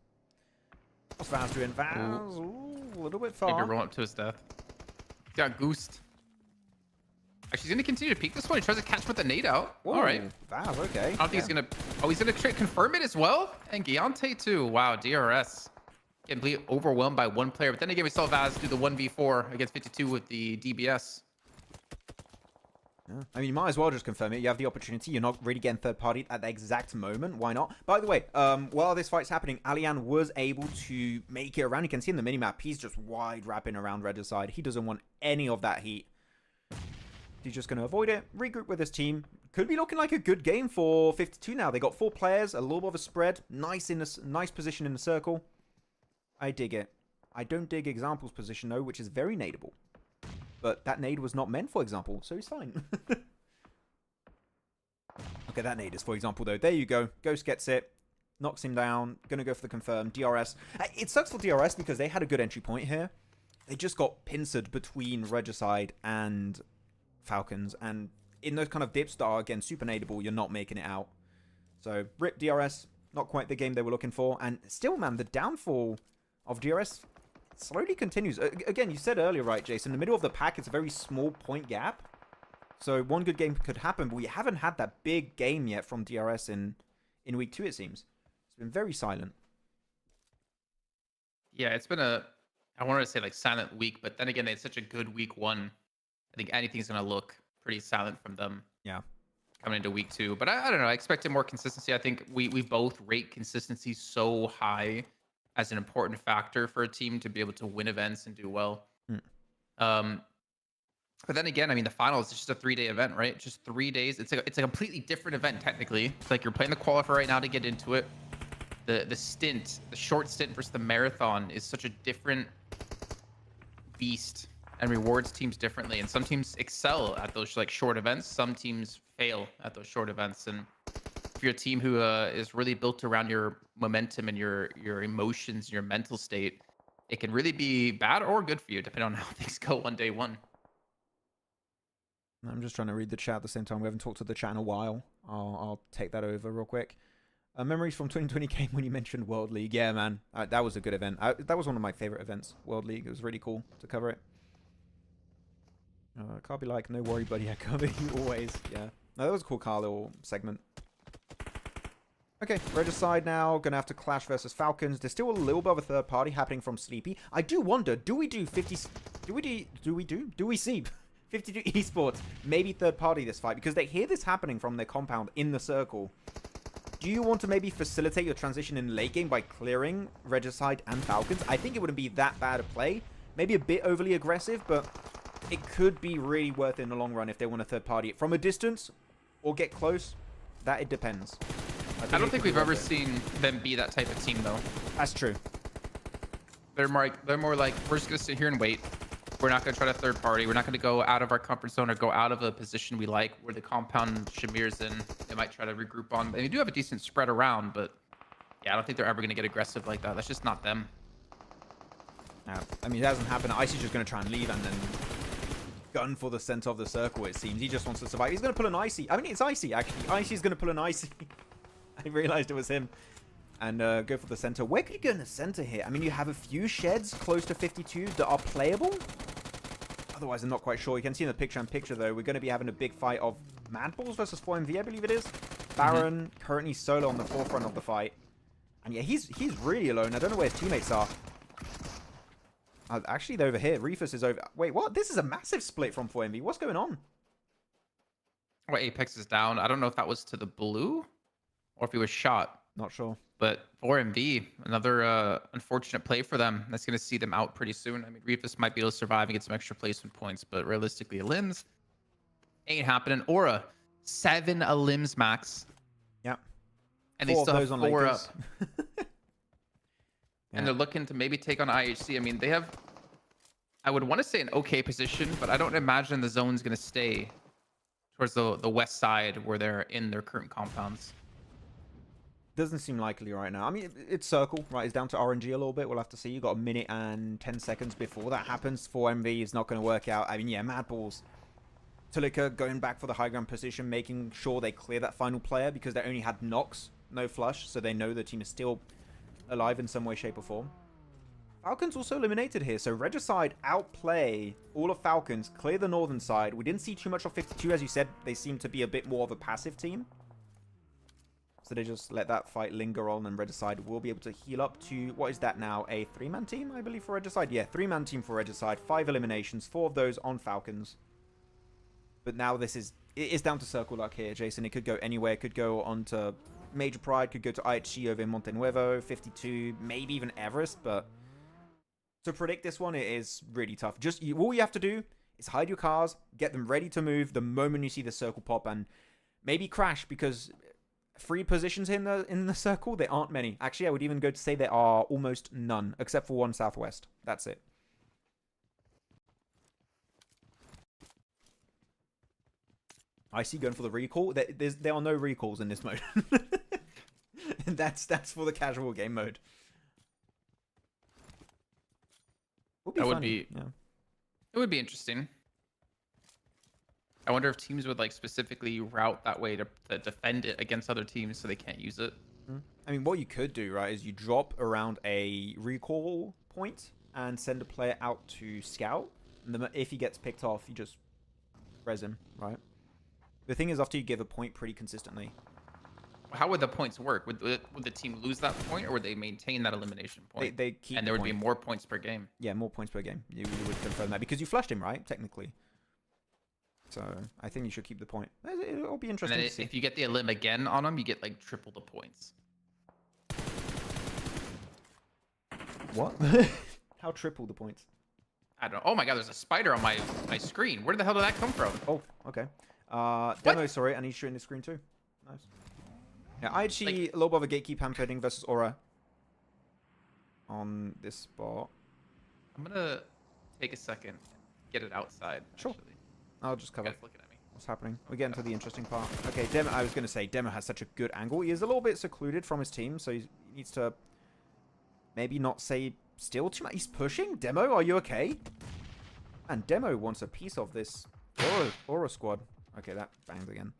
What's Vaz doing? Vaz, a little bit far. Maybe roll up to his death. He's got goosed. She's going to continue to peek this one. He tries to catch with the nade out. Whoa, all right. Vaz, okay. I don't think he's going to... Oh, he's going to confirm it as well? And Giante too. Wow, DRS. Completely overwhelmed by one player. But then again, we saw Vaz do the 1v4 against 52 with the DBS. Yeah. I mean, you might as well just confirm it. You have the opportunity. You're not really getting third party at the exact moment. Why not? By the way, while this fight's happening, Alien was able to make it around. You can see in the minimap, he's just wide wrapping around Regicide. He doesn't want any of that heat. He's just going to avoid it, regroup with his team. Could be looking like a good game for 52 now. They got 4 players, a little bit of a spread. Nice position in the circle. I dig it. I don't dig Example's position, though, which is very nadeable. But that nade was not meant for Example, so he's fine. Okay, that nade is for Example, though. There you go. Ghost gets it. Knocks him down. Gonna go for the confirm. DRS. It sucks for DRS because they had a good entry point here. They just got pincered between Regicide and Falcons. And in those kind of dips that are, again, super nadeable, you're not making it out. So, rip DRS. Not quite the game they were looking for. And still, man, the downfall of DRS slowly continues. Again, you said earlier, right, Jason, in the middle of the pack, it's a very small point gap. So one good game could happen, but we haven't had that big game yet from DRS in week 2, it seems. It's been very silent. Yeah, it's been I wanted to say like silent week, but then again, it's such a good week 1. I think anything's going to look pretty silent from them. Yeah. Coming into week 2. But I don't know. I expected more consistency. I think we both rate consistency so high as an important factor for a team to be able to win events and do well. But then again, I mean, the finals is just a 3-day event, right? Just 3 days. It's a completely different event technically. It's like you're playing the qualifier right now to get into it. The short stint versus the marathon is such a different beast and rewards teams differently. And some teams excel at those like short events. Some teams fail at those short events. And if you're a team who is really built around your momentum and your emotions, your mental state, it can really be bad or good for you, depending on how things go on day 1. I'm just trying to read the chat at the same time. We haven't talked to the chat in a while. I'll take that over real quick. Memories from 2020 came when you mentioned World League. Yeah, man. That was a good event. That was one of my favorite events, World League. It was really cool to cover it. Can't be like, no worry, buddy. I cover you always. Yeah. No, that was a cool car little segment. Okay, Regicide now. Gonna have to clash versus Falcons. There's still a little bit of a third party happening from Sleepy. I do wonder, do we see 52 Esports maybe third party this fight? Because they hear this happening from their compound in the circle. Do you want to maybe facilitate your transition in late game by clearing Regicide and Falcons? I think it wouldn't be that bad a play. Maybe a bit overly aggressive, but it could be really worth it in the long run if they want a third party. From a distance or get close, that it depends. I don't think we've ever seen them be that type of team, though. That's true. They're more like, we're just going to sit here and wait. We're not going to try to third party. We're not going to go out of our comfort zone or go out of a position we like where the compound Shamir's in. They might try to regroup on. And they do have a decent spread around, but yeah, I don't think they're ever going to get aggressive like that. That's just not them. I mean, it hasn't happened. Icy's just going to try and leave and then gun for the center of the circle, it seems. He just wants to survive. He's going to pull an Icy. I mean, it's Icy, actually. Icy's going to pull an Icy. I realized it was him. And go for the center. Where could you go in the center here? I mean, you have a few sheds close to 52 that are playable. Otherwise, I'm not quite sure. You can see in the picture-in-picture, though, we're going to be having a big fight of Mad Balls versus 4MV, I believe it is. Baron currently solo on the forefront of the fight. And yeah, he's really alone. I don't know where his teammates are. Actually, they're over here. Reefus is over. Wait, what? This is a massive split from 4MV. What's going on? Well, Apex is down. I don't know if that was to the blue or if he was shot. Not sure. But 4MV, another unfortunate play for them. That's going to see them out pretty soon. I mean, Reefus might be able to survive and get some extra placement points, but realistically, Limbs ain't happening. Aura, 7 Limbs max. Yeah. And they still have 4 up. Yeah. And they're looking to maybe take on IHC. I mean, they have, I would want to say an okay position, but I don't imagine the zone's going to stay towards the west side where they're in their current compounds. Doesn't seem likely right now. I mean, it's circle, right? It's down to RNG a little bit. We'll have to see. You got a minute and 10 seconds before that happens. 4MV is not going to work out. I mean, yeah, Mad Balls. Tulika going back for the high ground position, making sure they clear that final player because they only had knocks, no flush, so they know the team is still alive in some way, shape, or form. Falcons also eliminated here, so Regicide outplay all of Falcons, clear the northern side. We didn't see too much of 52, as you said. They seem to be a bit more of a passive team. So they just let that fight linger on, and Regicide will be able to heal up to, what is that now, a 3-man team, I believe, for Regicide? Yeah, 3-man team for Regicide, 5 eliminations, 4 of those on Falcons. But now it is down to circle luck here, Jason. It could go anywhere. It could go on to Major Pride, could go to IHC over in Montenuevo, 52, maybe even Everest, but to predict this one, it is really tough. All you have to do is hide your cars, get them ready to move the moment you see the circle pop, and maybe crash, because free positions in the circle, there aren't many. Actually, I would even go to say there are almost none, except for one southwest. That's it. I see going for the recall. There are no recalls in this mode. And that's for the casual game mode. It would be interesting. I wonder if teams would like specifically route that way to defend it against other teams so they can't use it. I mean, what you could do, right, is you drop around a recall point and send a player out to scout. And if he gets picked off, you just res him, right? The thing is, after you give a point pretty consistently. How would the points work? Would the team lose that point, or would they maintain that elimination point? They keep and there would be more points per game. Yeah, more points per game. You would confirm that because you flushed him, right? Technically. So I think you should keep the point. It'll be interesting to see. If you get the elim again on him, you get like triple the points. What? How triple the points? I don't know. Oh my god, there's a spider on my screen. Where the hell did that come from? Oh, okay. Demo, sorry, and he's shooting the screen too. Nice. Yeah, IHC, a little bit of a gatekeep hand versus Aura on this spot. I'm gonna take a second and get it outside. Sure. Actually. I'll just cover. Looking at me. What's happening? We're getting to the interesting part. Okay, Demo. I was going to say Demo has such a good angle. He is a little bit secluded from his team, so he needs to maybe not say still too much. He's pushing. Demo, are you okay? And Demo wants a piece of this Aura squad. Okay, that banged again.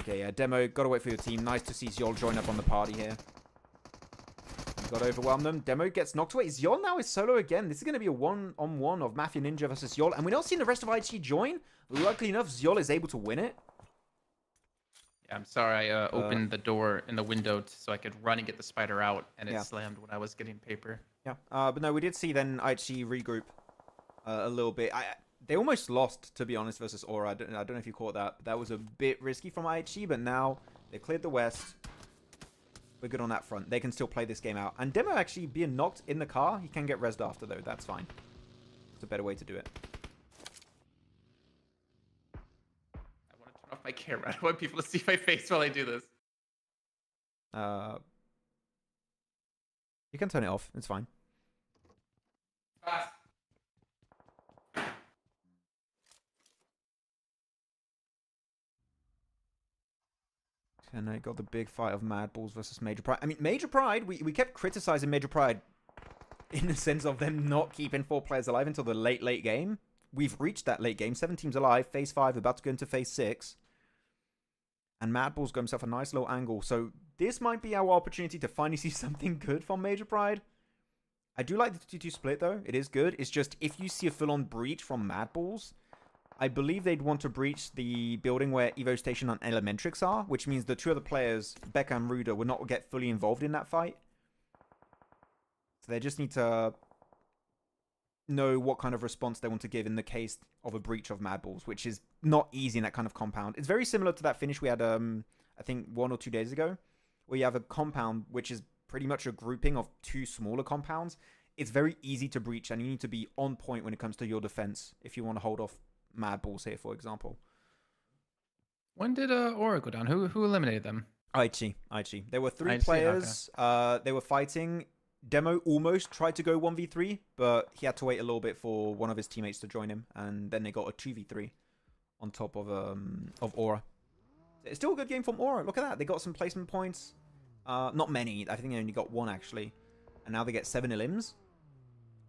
Okay, yeah, Demo, gotta wait for your team. Nice to see Zyol join up on the party here. Gotta overwhelm them. Demo gets knocked away. Zyol now is solo again. This is going to be a one-on-one of Mafia Ninja versus Zyol. And we're not seeing the rest of IHG join. Luckily enough, Zyol is able to win it. Yeah, I'm sorry. I opened the door in the window so I could run and get the spider out, and it slammed when I was getting paper. Yeah, but no, we did see then IHG regroup a little bit. They almost lost, to be honest, versus Aura. I don't know if you caught that. That was a bit risky from IHG, but now they cleared the West. We're good on that front. They can still play this game out. And Demo actually being knocked in the car, he can get rezzed after, though. That's fine. It's a better way to do it. I want to turn off my camera. I don't want people to see my face while I do this. You can turn it off. It's fine. Fast. And I got the big fight of Mad Balls versus Major Pride. I mean, Major Pride, we kept criticizing Major Pride in the sense of them not keeping 4 players alive until the late game. We've reached that late game. 7 teams alive. Phase 5, about to go into Phase 6. And Mad Balls got himself a nice little angle. So this might be our opportunity to finally see something good from Major Pride. I do like the 2-2 split, though. It is good. It's just, if you see a full-on breach from Mad Balls, I believe they'd want to breach the building where Evo Station and Elementrix are, which means the 2 other players, Becca and Ruda, will not get fully involved in that fight. So they just need to know what kind of response they want to give in the case of a breach of Mad Balls, which is not easy in that kind of compound. It's very similar to that finish we had, I think, 1 or 2 days ago, where you have a compound which is pretty much a grouping of 2 smaller compounds. It's very easy to breach, and you need to be on point when it comes to your defense if you want to hold off Mad Balls here, for example. When did Aura go down? Who eliminated them? IHG. There were 3 players. Okay. They were fighting. Demo almost tried to go 1v3, but he had to wait a little bit for one of his teammates to join him, and then they got a 2v3 on top of Aura. It's still a good game from Aura. Look at that. They got some placement points. Not many. I think they only got 1, actually. And now they get 7 elims.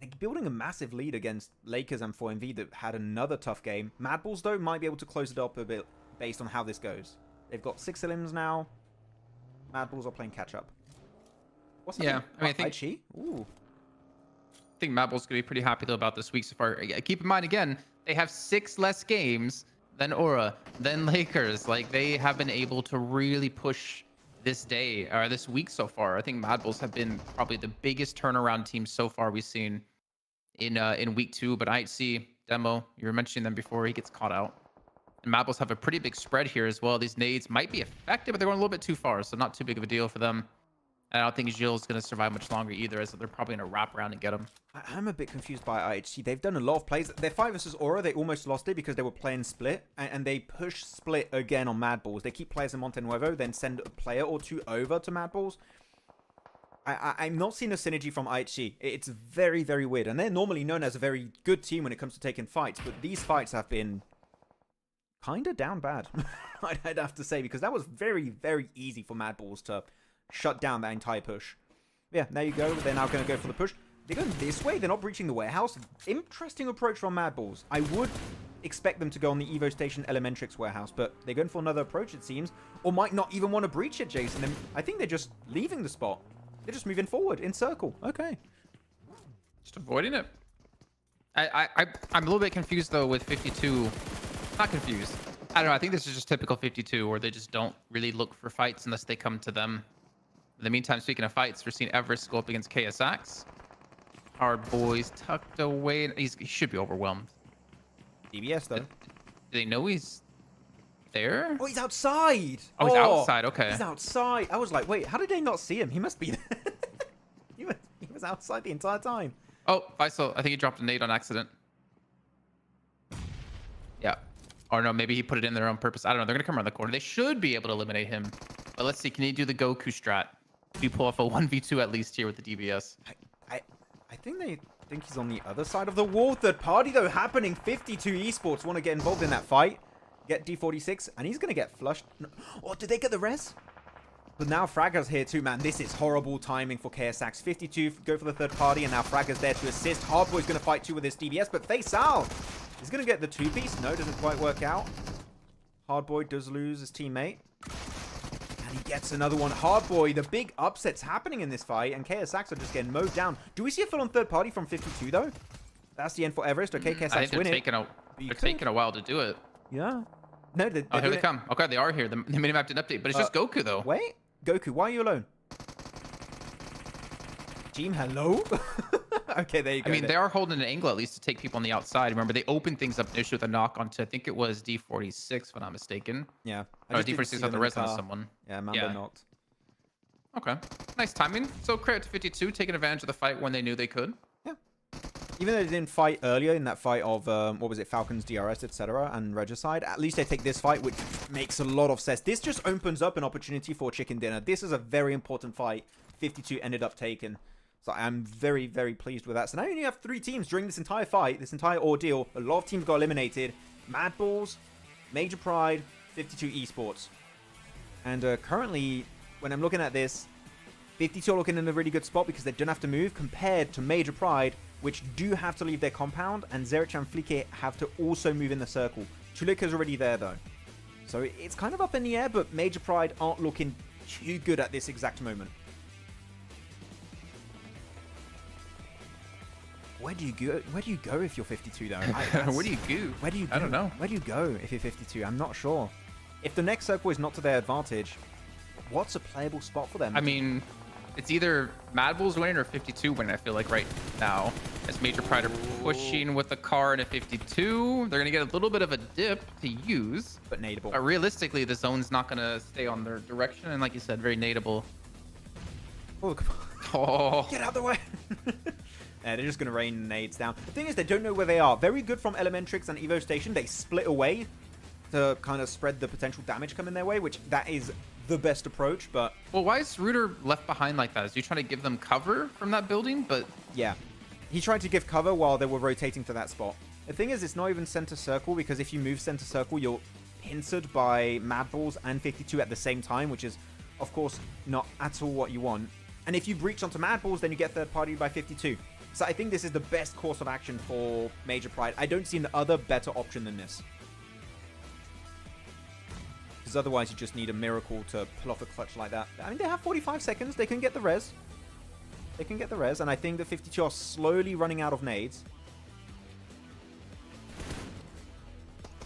They're building a massive lead against Lakers and 4MV that had another tough game. Mad Balls, though, might be able to close it up a bit based on how this goes. They've got 6 elims now. Mad Balls are playing catch-up. What's I think Ooh. I think Mad Balls going to be pretty happy, though, about this week so far. Keep in mind, again, they have 6 less games than Aura, than Lakers. Like, they have been able to really push this day, or this week so far. I think Mad Balls have been probably the biggest turnaround team so far we've seen in week 2. But IHC, Demo, you were mentioning them before he gets caught out. And Mad Balls have a pretty big spread here as well. These nades might be effective, but they're going a little bit too far, so not too big of a deal for them. And I don't think Gilles going to survive much longer either, as they're probably going to wrap around and get him. I'm a bit confused by IHC. They've done a lot of plays. Their fight versus Aura, they almost lost it because they were playing split, and they push split again on Mad Balls. They keep players in Monte Nuevo, then send a player or 2 over to Mad Balls. I'm not seeing a synergy from IHC. It's very, very weird. And they're normally known as a very good team when it comes to taking fights, but these fights have been kind of down bad, I'd have to say, because that was very, very easy for Mad Balls to shut down that entire push. Yeah, there you go. They're now going to go for the push. They're going this way. They're not breaching the warehouse. Interesting approach from Mad Balls. I would expect them to go on the Evo Station Elementrix warehouse, but they're going for another approach, it seems. Or might not even want to breach it, Jason. I think they're just leaving the spot. They're just moving forward in circle. Okay. Just avoiding it. I'm a little bit confused, though, with 52. Not confused. I don't know. I think this is just typical 52, where they just don't really look for fights unless they come to them. In the meantime, speaking of fights, we're seeing Everest go up against KSX. Hard Boys tucked away. He should be overwhelmed. DBS, though. Do they know he's there? Oh, he's outside. Oh, he's outside. Okay. He's outside. I was like, wait, how did they not see him? He must be there. he was outside the entire time. Oh, Faisal, I think he dropped a nade on accident. Yeah. Or no, maybe he put it in there on purpose. I don't know. They're going to come around the corner. They should be able to eliminate him. But let's see. Can he do the Goku strat? Can you pull off a 1v2 at least here with the DBS? I think they think he's on the other side of the wall. Third party, though, happening. 52 Esports want to get involved in that fight. Get D46, and he's going to get flushed. Oh, did they get the res? But now Fragger's here too, man. This is horrible timing for KSX. 52 go for the third party, and now Fragger's there to assist. Hardboy's going to fight too with his DBS, but Faisal is going to get the 2-piece. No, doesn't quite work out. Hardboy does lose his teammate. He gets another one. Hardboy, the big upsets happening in this fight, and KSX are just getting mowed down. Do we see a full-on third party from 52, though? That's the end for Everest. Okay, KSX I think win they're taking a while to do it. Yeah. No, Oh, here they come. Okay, they are here. The minimap didn't update, but it's just Goku, though. Wait. Goku, why are you alone? Team, hello? Okay, there you go. I mean, they are holding an angle at least to take people on the outside. Remember, they opened things up initially with a knock onto, I think it was D46, if I'm not mistaken. Yeah. Oh, D46 had the res on someone. Yeah, Mambo knocked. Okay. Nice timing. So credit to 52, taking advantage of the fight when they knew they could. Yeah. Even though they didn't fight earlier in that fight of, what was it, Falcons, DRS, etc., and Regicide, at least they take this fight, which makes a lot of sense. This just opens up an opportunity for chicken dinner. This is a very important fight. 52 ended up taking. So I'm very, very pleased with that. So now you only have 3 teams during this entire fight, this entire ordeal. A lot of teams got eliminated. Mad Balls, Major Pride, 52 Esports. And currently, when I'm looking at this, 52 are looking in a really good spot because they don't have to move compared to Major Pride, which do have to leave their compound, and Zerich and Flique have to also move in the circle. Chulika's already there, though. So it's kind of up in the air, but Major Pride aren't looking too good at this exact moment. Where do you go? Where do you go if you're 52 though? Where do you go? Where do you go? I don't know. Where do you go if you're 52? I'm not sure. If the next circle is not to their advantage, what's a playable spot for them? I mean, it's either Mad Bulls winning or 52 winning, I feel like, right now. As Major Pride are pushing with the car in a 52, they're going to get a little bit of a dip to use. But nadeable. But realistically, the zone's not going to stay on their direction. And like you said, very nadeable. Oh, come on. Oh. Get out of the way. Yeah, they're just going to rain nades down. The thing is, they don't know where they are. Very good from Elementrix and Evo Station. They split away to kind of spread the potential damage coming their way, which that is the best approach, but... Well, why is Rooter left behind like that? Is he trying to give them cover from that building? But yeah, he tried to give cover while they were rotating to that spot. The thing is, it's not even center circle, because if you move center circle, you're pincered by Mad Balls and 52 at the same time, which is, of course, not at all what you want. And if you breach onto Mad Balls, then you get third party by 52. So I think this is the best course of action for Major Pride. I don't see an other better option than this. Because otherwise you just need a miracle to pull off a clutch like that. I mean, they have 45 seconds. They can get the res. They can get the res. And I think the 52 are slowly running out of nades.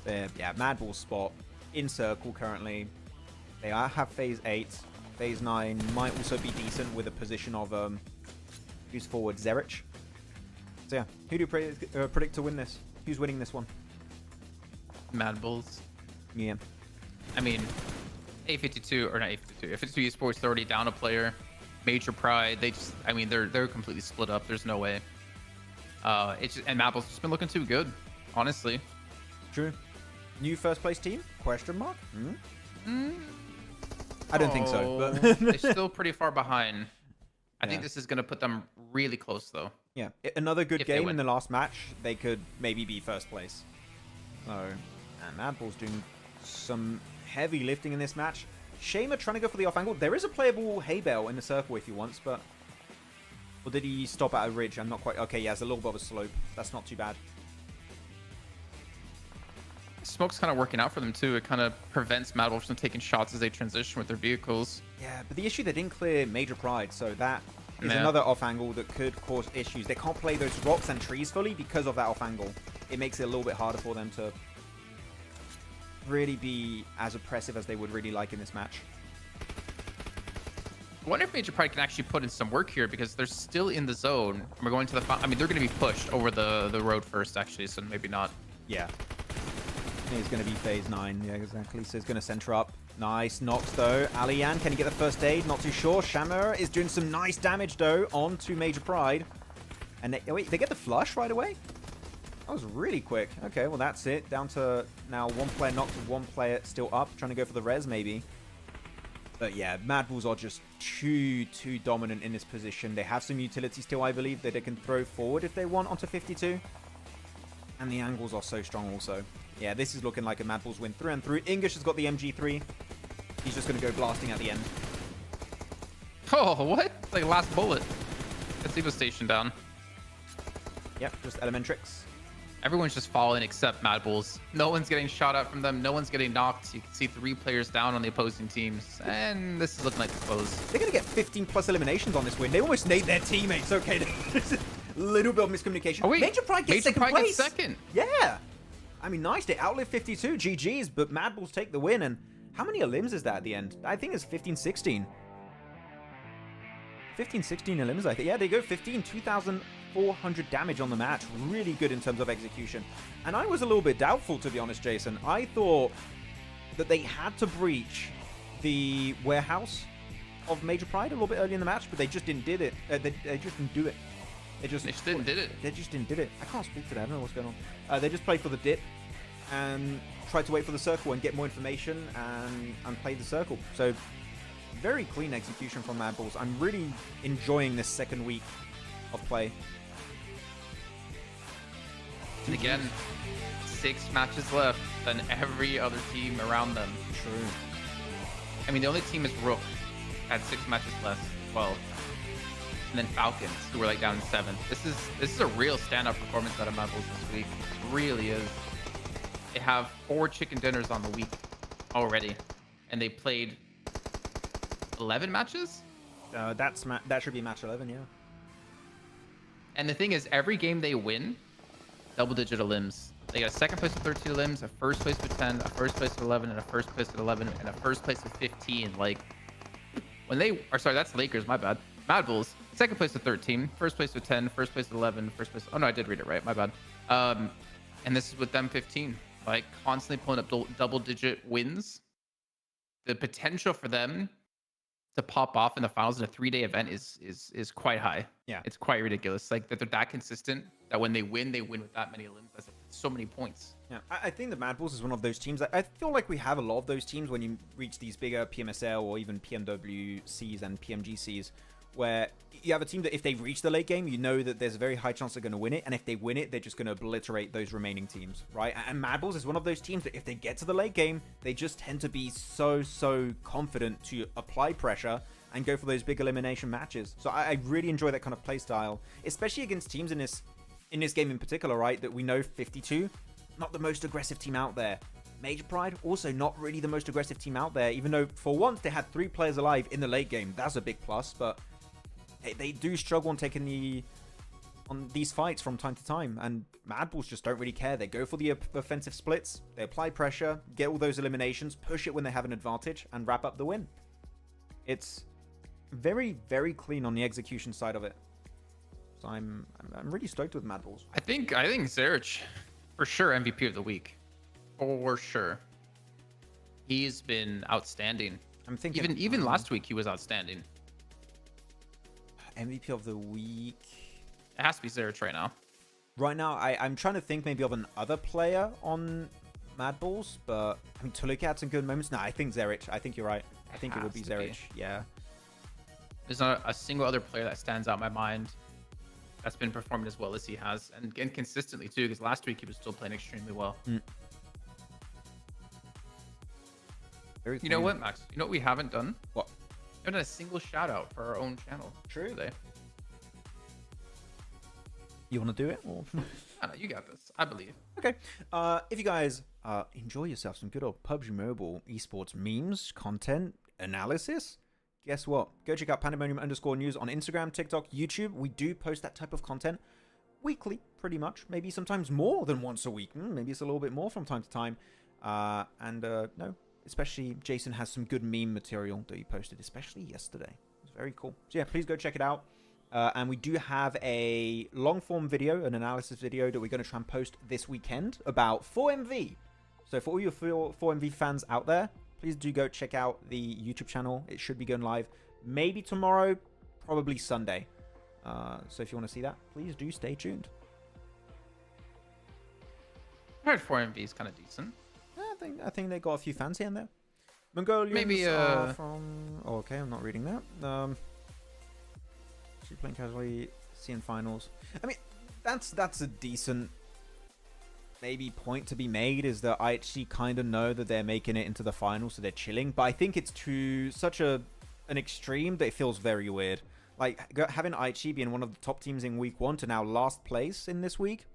Yeah, Mad Ball spot. In circle currently. They have phase 8. Phase 9 might also be decent with a position of... who's forward? Zerich. So yeah, who do you predict to win this? Who's winning this one? Mad Bulls. Yeah. I mean, A52, or not A52, A52 Esports, they're already down a player. Major Pride, they just, I mean, they're completely split up. There's no way. It's just, and Mad Bulls just been looking too good, honestly. True. New first place team? Question mark? I don't think so, but they're still pretty far behind. I think this is going to put them really close, though. Yeah, another good If they game win. in the last match. They could maybe be first place. So, and Mad Bull's doing some heavy lifting in this match. Shamer trying to go for the off angle. There is a playable hay bale in the circle if he wants, but... Or did he stop at a ridge? I'm not quite... Okay, yeah, it's a little bit of a slope. That's not too bad. Smoke's kind of working out for them, too. It kind of prevents Mad Wolves from taking shots as they transition with their vehicles. Yeah, but the issue, they didn't clear Major Pride, so that is Yeah. another off angle that could cause issues. They can't play those rocks and trees fully because of that off angle. It makes it a little bit harder for them to really be as oppressive as they would really like in this match. I wonder if Major Pride can actually put in some work here, because they're still in the zone. And we're going to the... I mean, they're going to be pushed over the road first, actually, so maybe not. Yeah. He's going to be phase 9. Yeah, exactly. So he's going to center up. Nice knocks, though. Alian, can he get the first aid? Not too sure. Shamer is doing some nice damage, though, onto Major Pride. And they, oh, wait, they get the flush right away? That was really quick. Okay, well, that's it. Down to now one player knocked, one player still up. Trying to go for the res, maybe. But yeah, Mad Bulls are just too dominant in this position. They have some utility still, I believe, that they can throw forward if they want onto 52. And the angles are so strong also. Yeah, this is looking like a Mad Bulls win through and through. English has got the MG3. He's just going to go blasting at the end. Oh, what? It's like last bullet. Let's leave the station down. Yep, just Elementrix. Everyone's just falling except Mad Bulls. No one's getting shot at from them. No one's getting knocked. You can see 3 players down on the opposing teams. And this is looking like the close. They're going to get 15 plus eliminations on this win. They almost nade their teammates. Okay, little bit of miscommunication. Oh, wait. Major Pride gets second Pride place. gets second. Yeah. I mean, nice. They outlived 52. GG's, but Mad Bulls take the win. And how many elims is that at the end? I think it's 15-16. 15-16 elims, I think. Yeah, they go 15. 2,400 damage on the match. Really good in terms of execution. And I was a little bit doubtful, to be honest, Jason. I thought that they had to breach the warehouse of Major Pride a little bit early in the match, but they just didn't did it. They just didn't do it. They just didn't did it. They just didn't did it. I can't speak to that. I don't know what's going on. They just played for the dip and tried to wait for the circle and get more information and play the circle. So very clean execution from Mad Bulls. I'm really enjoying this second week of play. And again, 6 matches left than every other team around them. True. I mean, the only team is Rook, had 6 matches less, 12. And then Falcons, who were like down 7th. This is a real standout performance out of Mad Bulls this week. It really is. They have 4 chicken dinners on the week already, and they played 11 matches. That should be match 11, yeah. And the thing is, every game they win, double-digit elims. They got a second place with 13 elims, a first place with 10, a first place with 11, and a first place with 11, and a first place with 15. Like, when they are, sorry, that's Lakers, my bad. Mad Bulls, second place with 13, first place with 10, first place with 11, first place. Oh no, I did read it right, my bad. And this is with them 15, like constantly pulling up double-digit wins. The potential for them to pop off in the finals in a 3-day event is quite high. Yeah, it's quite ridiculous. Like that they're that consistent that when they win with that many elims. That's so many points. Yeah, I think the Mad Bulls is one of those teams. I feel like we have a lot of those teams when you reach these bigger PMSL or even PMWCs and PMGCs, where you have a team that if they reach the late game, you know that there's a very high chance they're going to win it. And if they win it, they're just going to obliterate those remaining teams, right? And Mad Bulls is one of those teams that if they get to the late game, they just tend to be so confident to apply pressure and go for those big elimination matches. So I really enjoy that kind of play style, especially against teams in this game in particular, right? That we know 52, not the most aggressive team out there. Major Pride, also not really the most aggressive team out there, even though for once they had 3 players alive in the late game. That's a big plus, but they do struggle on taking on these fights from time to time, and Mad Bulls just don't really care. They go for the offensive splits, they apply pressure, get all those eliminations, push it when they have an advantage, and wrap up the win. It's very clean on the execution side of it. So I'm really stoked with Mad Bulls. I think Zerich, for sure, MVP of the week, for sure. He's been outstanding. I'm thinking even last week he was outstanding. MVP of the week. It has to be Zerich right now. Right now, I'm trying to think maybe of another player on Mad Bulls, but I mean, Toluca had some good moments. No, I think Zerich. I think you're right. I think it would be Zerich. Yeah. There's not a single other player that stands out in my mind that's been performing as well as he has, and consistently too, because last week he was still playing extremely well. Very you know what, Max? You know what we haven't done? What? We haven't done a single shout out for our own channel. True. Today. You want to do it? Or? No, you got this. I believe. Okay. If you guys enjoy yourself some good old PUBG Mobile esports memes, content, analysis, guess what? Go check out pandemonium_news on Instagram, TikTok, YouTube. We do post that type of content weekly, pretty much. Maybe sometimes more than once a week. Maybe it's a little bit more from time to time. No, especially Jason has some good meme material that he posted, especially yesterday. It's very cool. So yeah, please go check it out. And we do have a long form video, an analysis video that we're going to try and post this weekend about 4MV. So for all your 4MV fans out there, please do go check out the YouTube channel. It should be going live maybe tomorrow, probably Sunday. So if you want to see that, please do stay tuned. I heard 4MV is kind of decent. I think they got a few fans here and there. Mongolians maybe are from... Oh, okay, I'm not reading that. She's playing casually, seeing finals. I mean, that's a decent maybe point to be made, is that I actually kind of know that they're making it into the finals, so they're chilling. But I think it's to such an extreme that it feels very weird. Like having Aichi being one of the top teams in week 1 to now last place in this week.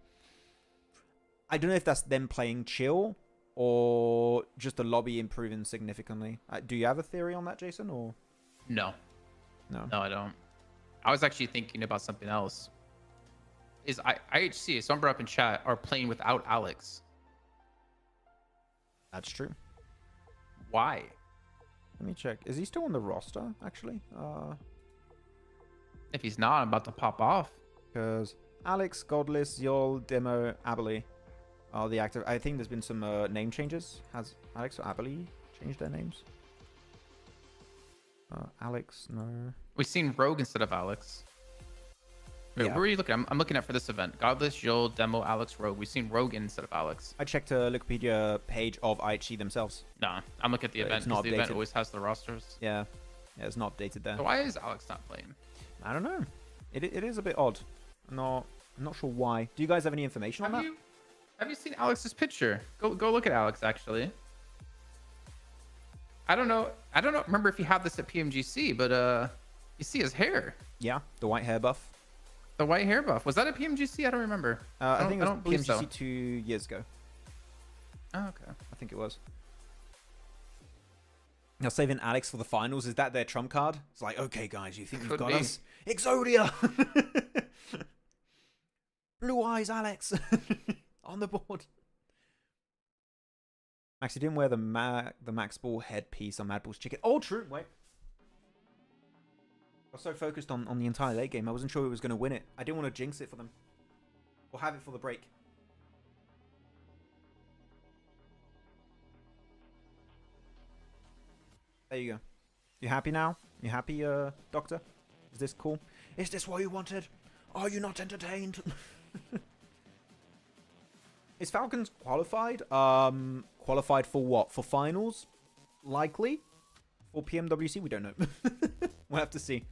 I don't know if that's them playing chill or just the lobby improving significantly. Do you have a theory on that, Jason? Or No. no? No, I don't. I was actually thinking about something else. Is IHC, someone brought up in chat, are playing without Alex. That's true. Why? Let me check. Is he still on the roster, actually? If he's not, I'm about to pop off. Because Alex, Godless, Yol, Demo, Abilene are the active. I think there's been some name changes. Has Alex or Abilene changed their names? Alex, no. We've seen Rogue instead of Alex. Wait, Yeah. where are you looking? I'm looking at for this event. Godless, Joel, Demo, Alex, Rogue. We've seen Rogue instead of Alex. I checked a Wikipedia page of IHC themselves. Nah, I'm looking at the But event it's not because the event updated. always has the rosters. Yeah, it's not updated there. So why is Alex not playing? I don't know. It is a bit odd. I'm not sure why. Do you guys have any information on that? Have you seen Alex's picture? Go look at Alex actually. I don't know remember if you have this at PMGC, but you see his hair. Yeah, the white hair buff. The white hair buff. Was that at PMGC? I don't remember. I think it was don't believe PMGC so. 2 years ago. Oh, okay. I think it was. Now saving Alex for the finals, is that their trump card? It's like, okay guys, you think you've Could got be. us? Exodia! Blue eyes Alex on the board. Max, you didn't wear the Max Ball headpiece on Mad Ball's chicken. Oh, true. Wait. I was so focused on the entire late game, I wasn't sure who was going to win it. I didn't want to jinx it for them. Or have it for the break. There you go. You happy now? You happy, Doctor? Is this cool? Is this what you wanted? Are you not entertained? Is Falcons qualified? Qualified for what? For finals? Likely? For PMWC? We don't know. We'll have to see.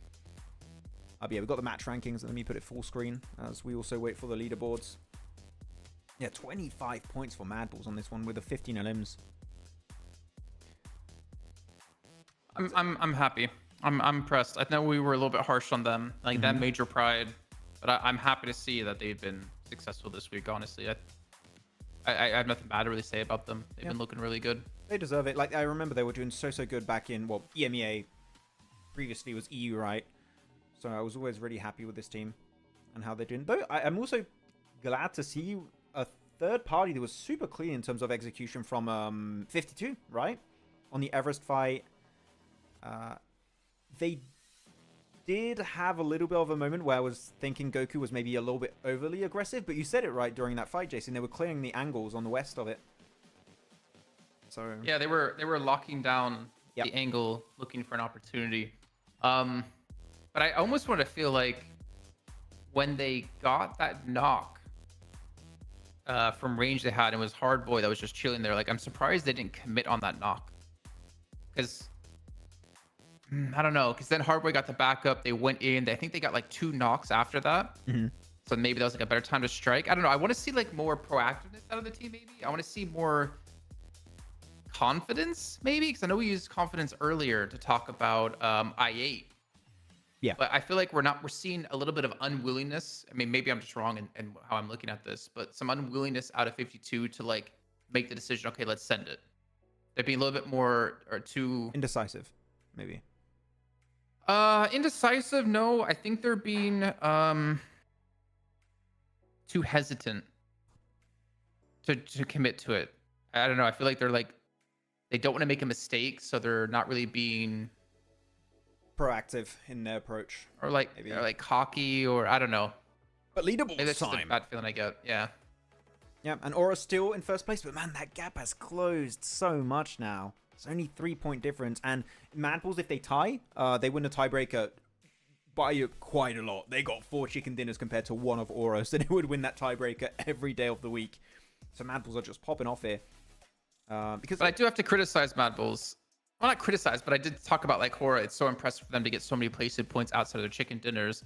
But yeah, we've got the match rankings. Let me put it full screen as we also wait for the leaderboards. Yeah, 25 points for Mad Balls on this one with the 15 LMs. I'm happy. I'm impressed. I know we were a little bit harsh on them, like that major pride, but I'm happy to see that they've been successful this week. Honestly, I have nothing bad to really say about them. They've been looking really good. They deserve it. Like, I remember they were doing so good back in, well, EMEA previously was EU, right? So I was always really happy with this team and how they're doing. Though I'm also glad to see a third party that was super clean in terms of execution from 52, right? On the Everest fight. They did have a little bit of a moment where I was thinking Goku was maybe a little bit overly aggressive, but you said it right during that fight, Jason. They were clearing the angles on the west of it. So Yeah, they were locking down the angle, looking for an opportunity. But I almost want to feel like when they got that knock from range they had, and it was Hard Boy that was just chilling there. Like, I'm surprised they didn't commit on that knock. Because I don't know. Because then Hard Boy got the backup. They went in. I think they got like 2 knocks after that. So maybe that was like a better time to strike. I don't know. I want to see like more proactiveness out of the team. Maybe I want to see more confidence. Maybe because I know we used confidence earlier to talk about I8. Yeah. But I feel like we're seeing a little bit of unwillingness. I mean, maybe I'm just wrong in how I'm looking at this, but some unwillingness out of 52 to like make the decision. Okay, let's send it. They're being a little bit more or too indecisive, maybe. Indecisive. No, I think they're being too hesitant to commit to it. I don't know. I feel like they don't want to make a mistake, so they're not really being proactive in their approach, or like maybe. or like cocky, or I don't know. But leaderboard Maybe that's just a time. bad feeling I get. Yeah. Yeah, and Aura's still in first place, but man, that gap has closed so much now. It's only 3-point difference, and Mad Balls, if they tie, they win the tiebreaker by quite a lot. They got 4 chicken dinners compared to 1 of Aura, so they would win that tiebreaker every day of the week. So Mad Balls are just popping off here. But I do have to criticize Mad Bulls. Well, not criticize, but I did talk about like Hora. It's so impressive for them to get so many placed points outside of their chicken dinners.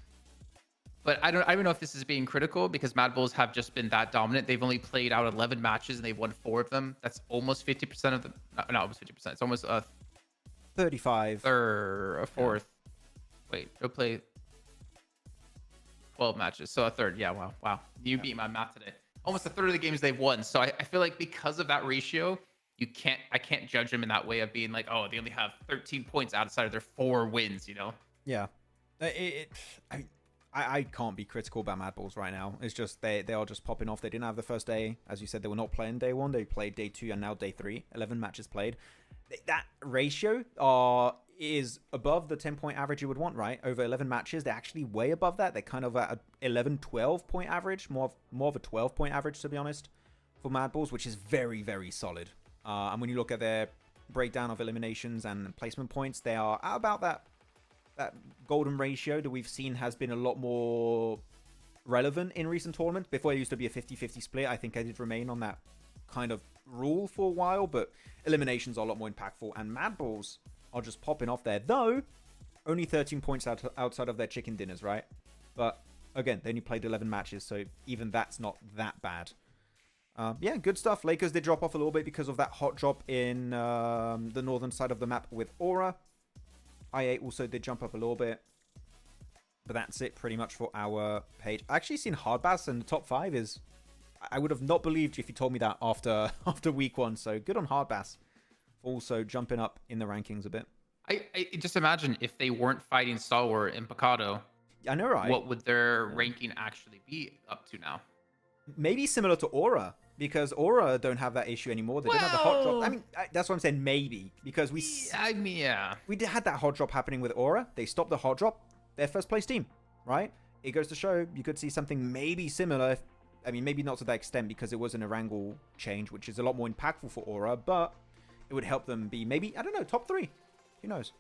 But I don't know if this is being critical because Mad Bulls have just been that dominant. They've only played out 11 matches and they've won 4 of them. That's almost 50% of them. Not almost 50%. It's almost a 35. Or a fourth. Wait, they'll play 12 matches. So a third. Yeah, wow. You beat my math today. almost a third of the games they've won. So I feel like because of that ratio, I can't judge them in that way of being like, oh, they only have 13 points outside of their 4 wins, you know? Yeah. I can't be critical about Mad Balls right now. It's just they are just popping off. They didn't have the first day. As you said, they were not playing day 1. They played day 2 and now day 3. 11 matches played. That ratio is above the 10-point average you would want, right? Over 11 matches, they're actually way above that. They're kind of at an 11, 12-point average. More of a 12-point average, to be honest, for Mad Balls, which is very, very solid. And when you look at their breakdown of eliminations and placement points, they are at about that golden ratio that we've seen has been a lot more relevant in recent tournaments. Before it used to be a 50-50 split. I think I did remain on that kind of rule for a while, but eliminations are a lot more impactful, and Mad Balls are just popping off there, though only 13 points outside of their chicken dinners, right? But again, they only played 11 matches, so even that's not that bad. Yeah, good stuff. Lakers did drop off a little bit because of that hot drop in the northern side of the map with Aura. IA also did jump up a little bit. But that's it pretty much for our page. I actually seen Hardbass in the top 5 is... I would have not believed you if you told me that after week 1. So good on Hardbass. Also jumping up in the rankings a bit. I just imagine if they weren't fighting Stalwart and Picado. I know, right? What would their ranking actually be up to now? Maybe similar to Aura. Because Aura don't have that issue anymore. They don't have the hot drop. I mean, that's what I'm saying, maybe. Because we had that hot drop happening with Aura. They stopped the hot drop. They're first place team, right? It goes to show you could see something maybe similar. I mean, maybe not to that extent because it was an Erangel change, which is a lot more impactful for Aura. But it would help them be maybe, I don't know, top 3. Who knows?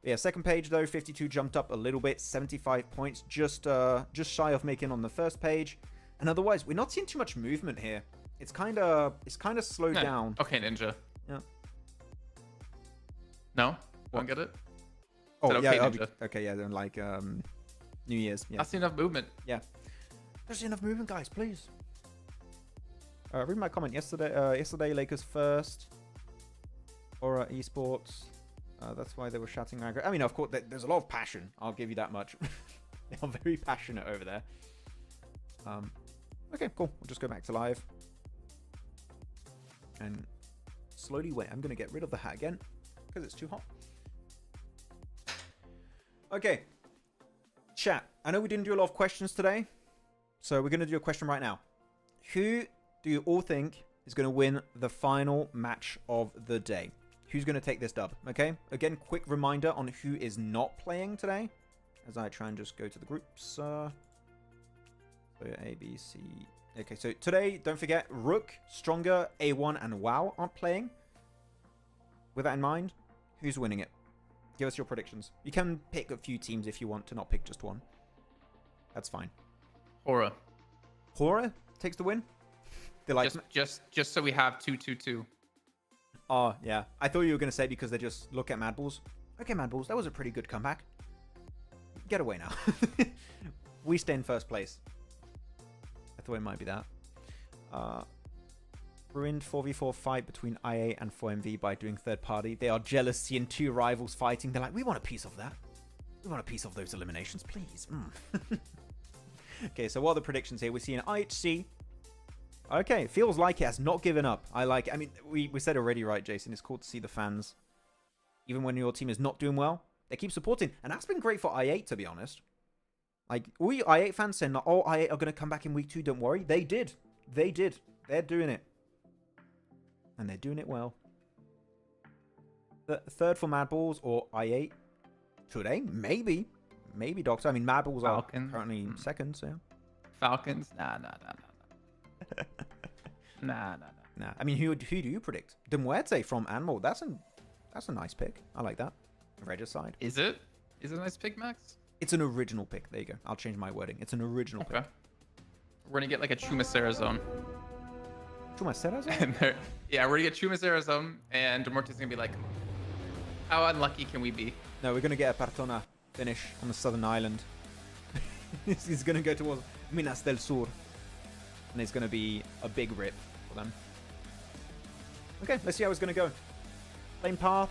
But yeah, second page, though, 52 jumped up a little bit. 75 points, just shy of making on the first page. And otherwise, we're not seeing too much movement here. It's kind of slowed down. Okay, Ninja. Yeah. No? Don't get it? Oh, okay, yeah. Ninja? Okay, yeah. Then like New Year's. Yeah. That's enough movement. Yeah. There's enough movement, guys. Please. Read my comment yesterday. Lakers first. Or Esports. That's why they were shouting anger. I mean, of course, there's a lot of passion. I'll give you that much. They are very passionate over there. Okay, cool. We'll just go back to live. And slowly wait. I'm going to get rid of the hat again because it's too hot. Okay. Chat. I know we didn't do a lot of questions today. So we're going to do a question right now. Who do you all think is going to win the final match of the day? Who's going to take this dub? Okay. Again, quick reminder on who is not playing today. As I try and just go to the groups. So A, B, C... Okay, so today, don't forget, Rook, Stronger, A1, and WoW aren't playing. With that in mind, who's winning it? Give us your predictions. You can pick a few teams if you want to not pick just one. That's fine. Hora. Hora takes the win? They're like... Just so we have 2-2-2. Oh, yeah. I thought you were going to say because they just look at Mad Balls. Okay, Mad Balls, that was a pretty good comeback. Get away now. We stay in first place. I thought it might be that. Ruined 4v4 fight between IA and 4MV by doing third party. They are jealous seeing 2 rivals fighting. They're like, we want a piece of that. We want a piece of those eliminations, please. Okay, so what are the predictions here? We're seeing IHC. Okay, feels like it has not given up. I like it. I mean, we said already, right, Jason? It's cool to see the fans. Even when your team is not doing well, they keep supporting. And that's been great for I8, to be honest. Like, all you I8 fans saying, oh, I8 are going to come back in week 2, don't worry. They did. They did. They're doing it. And they're doing it well. The third for Mad Balls or I8 today? Maybe. Maybe, Docs. I mean, Mad Balls are currently second, so yeah. Falcons? Nah. Nah. I mean, who do you predict? Demuerte from Animal. That's a nice pick. I like that. Regicide. Is it? Is it a nice pick, Max? It's an original pick. There you go. I'll change my wording. It's an original pick. We're going to get like a Chumacera zone. Chumacera zone? Yeah, we're going to get Chumacera zone, and Demuerte's going to be like, how unlucky can we be? No, we're going to get a Partona finish on the southern island. He's going to go towards Minas del Sur. And it's going to be a big rip for them. Okay, let's see how it's going to go. Lane path.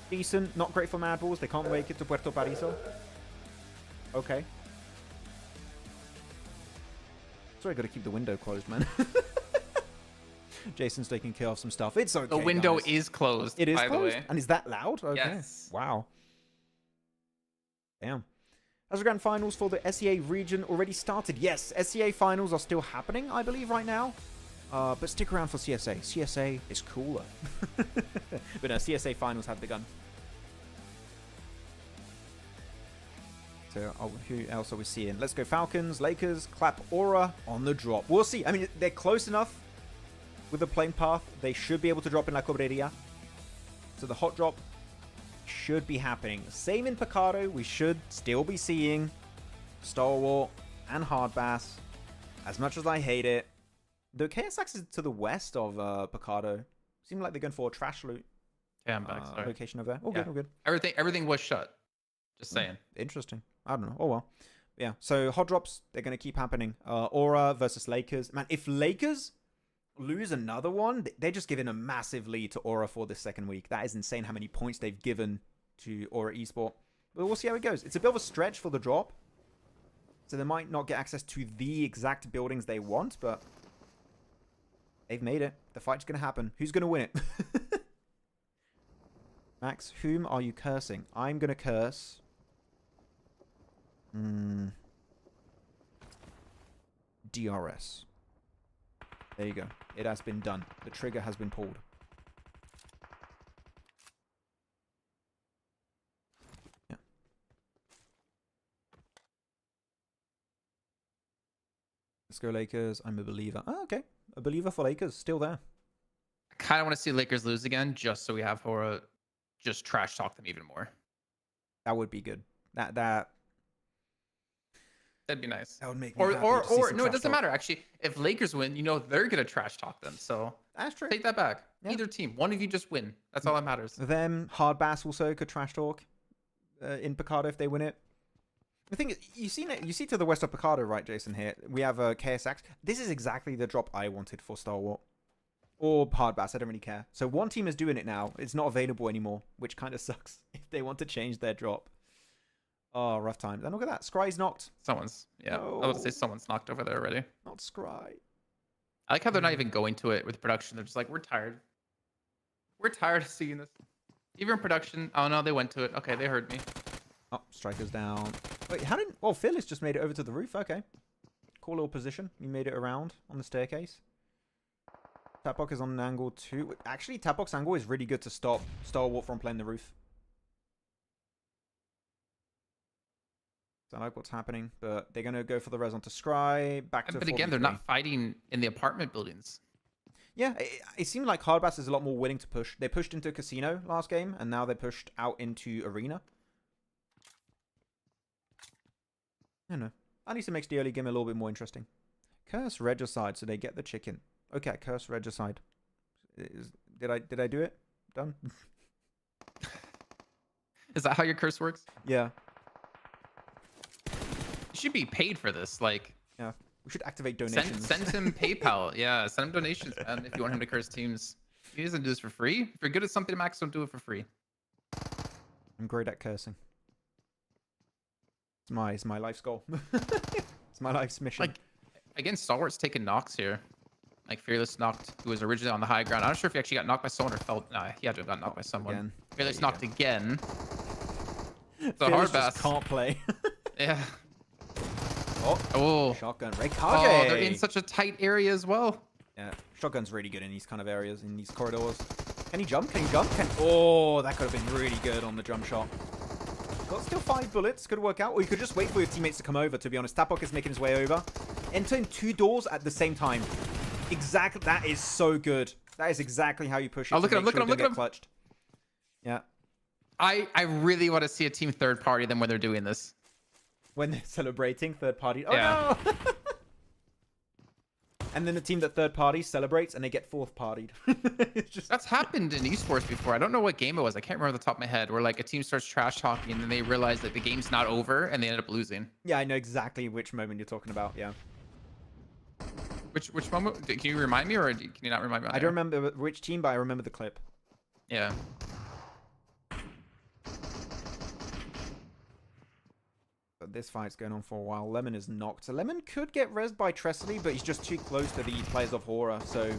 Decent. Not great for Mad Balls. They can't make it to Puerto Pariso. Okay. Sorry, I gotta keep the window closed, man. Jason's taking care of some stuff. It's okay, The window guys. is closed. It is by closed? the way. And is that loud? Okay. Yes. Wow. Damn. Has the grand finals for the SEA region already started? Yes, SEA finals are still happening, I believe, right now. But stick around for CSA. CSA is cooler. But no, CSA finals have begun. So, who else are we seeing? Let's go Falcons, Lakers, Clap Aura on the drop. We'll see. I mean, they're close enough with the playing path. They should be able to drop in La Cobreria. So the hot drop should be happening. Same in Picado. We should still be seeing Stalwart and Hardbass. As much as I hate it, the KSX is to the west of Picado. Seemed like they're going for a trash loot Yeah, I'm back. Sorry. location over there. All Yeah. good, all good. Everything was shut. Just saying. Interesting. I don't know. Oh well. Yeah. So hot drops, they're going to keep happening. Aura versus Lakers. Man, if Lakers lose another one, they're just giving a massive lead to Aura for this second week. That is insane how many points they've given to Aura Esport. But we'll see how it goes. It's a bit of a stretch for the drop. So they might not get access to the exact buildings they want, but they've made it. The fight's going to happen. Who's going to win it? Max, whom are you cursing? I'm going to curse... DRS. There you go. It has been done. The trigger has been pulled. Yeah. Let's go Lakers. I'm a believer. Oh, okay. A believer for Lakers. Still there. I kind of want to see Lakers lose again, just so we have Hora just trash talk them even more. That would be good. That'd be nice. That would make me Or happy to see some no, it trash doesn't talk. matter actually. If Lakers win, you know they're gonna trash talk them. So That's true. take that back. Yeah. Either team, one of you just win. That's all that matters. Them, Hardbass also could trash talk in Picado if they win it. The thing is, you see to the west of Picado, right, Jason, here? We have KSX. This is exactly the drop I wanted for Stalwart. Or Hardbass, I don't really care. So one team is doing it now. It's not available anymore, which kind of sucks if they want to change their drop. Oh, rough times. And look at that. Scry's knocked. Someone's I was about to say someone's knocked over there already. Not Scry. I like how they're not even going to it with production. They're just like, we're tired. We're tired of seeing this. Even in production. Oh no, they went to it. Okay, they heard me. Oh, Striker's down. Wait, how did... Oh, Phyllis just made it over to the roof. Okay. Cool little position. You made it around on the staircase. Tapok is on an angle too. Actually, Tapok's angle is really good to stop Stalwart from playing the roof. So I like what's happening, but they're going to go for the res onto Scry. Back to But again, they're 4v3. not fighting in the apartment buildings. Yeah, it seemed like Hardbass is a lot more willing to push. They pushed into Casino last game, and now they pushed out into Arena. I don't know. At least it makes the early game a little bit more interesting. Curse Regicide, so they get the chicken. Okay, Curse Regicide. Did I do it? Done? Is that how your curse works? Yeah. You should be paid for this. Like, Yeah. We should activate donations. send him PayPal. Yeah, send him donations, man, if you want him to curse teams. He doesn't do this for free. If you're good at something, Max, don't do it for free. I'm great at cursing. It's my life's goal. It's my life's mission. Like, again, Stalwart's taking knocks here. Like, Fearless knocked, who was originally on the high ground. I'm not sure if he actually got knocked by someone or felt... Nah, he had to have got knocked by someone. Again. Fearless knocked again. So Fearless Hardbass. just can't play. Yeah. Oh, Oh. shotgun. Rekage. Oh, they're in such a tight area as well. Yeah, shotgun's really good in these kind of areas, in these corridors. Can he jump? Can he jump? Oh, that could have been really good on the jump shot. Got still 5 bullets. Could work out. Or you could just wait for your teammates to come over, to be honest. Tapok is making his way over. Entering 2 doors at the same time. Exactly. That is so good. That is exactly how you push it. Oh, look at him, look at him, look at him. Clutched. Yeah. I really want to see a team third party them when they're doing this. When they're celebrating third party. Oh, Yeah. no! And then the team that third party celebrates and they get fourth partied. It's just... That's happened in esports before. I don't know what game it was. I can't remember off the top of my head. Where like a team starts trash talking and then they realize that the game's not over and they end up losing. Yeah, I know exactly which moment you're talking about. Yeah. Which moment? Can you remind me, or can you not remind me? I don't remember which team, but I remember the clip. Yeah. But this fight's going on for a while. Lemon is knocked. So Lemon could get rezzed by Trestley, but he's just too close to the players of Horror. So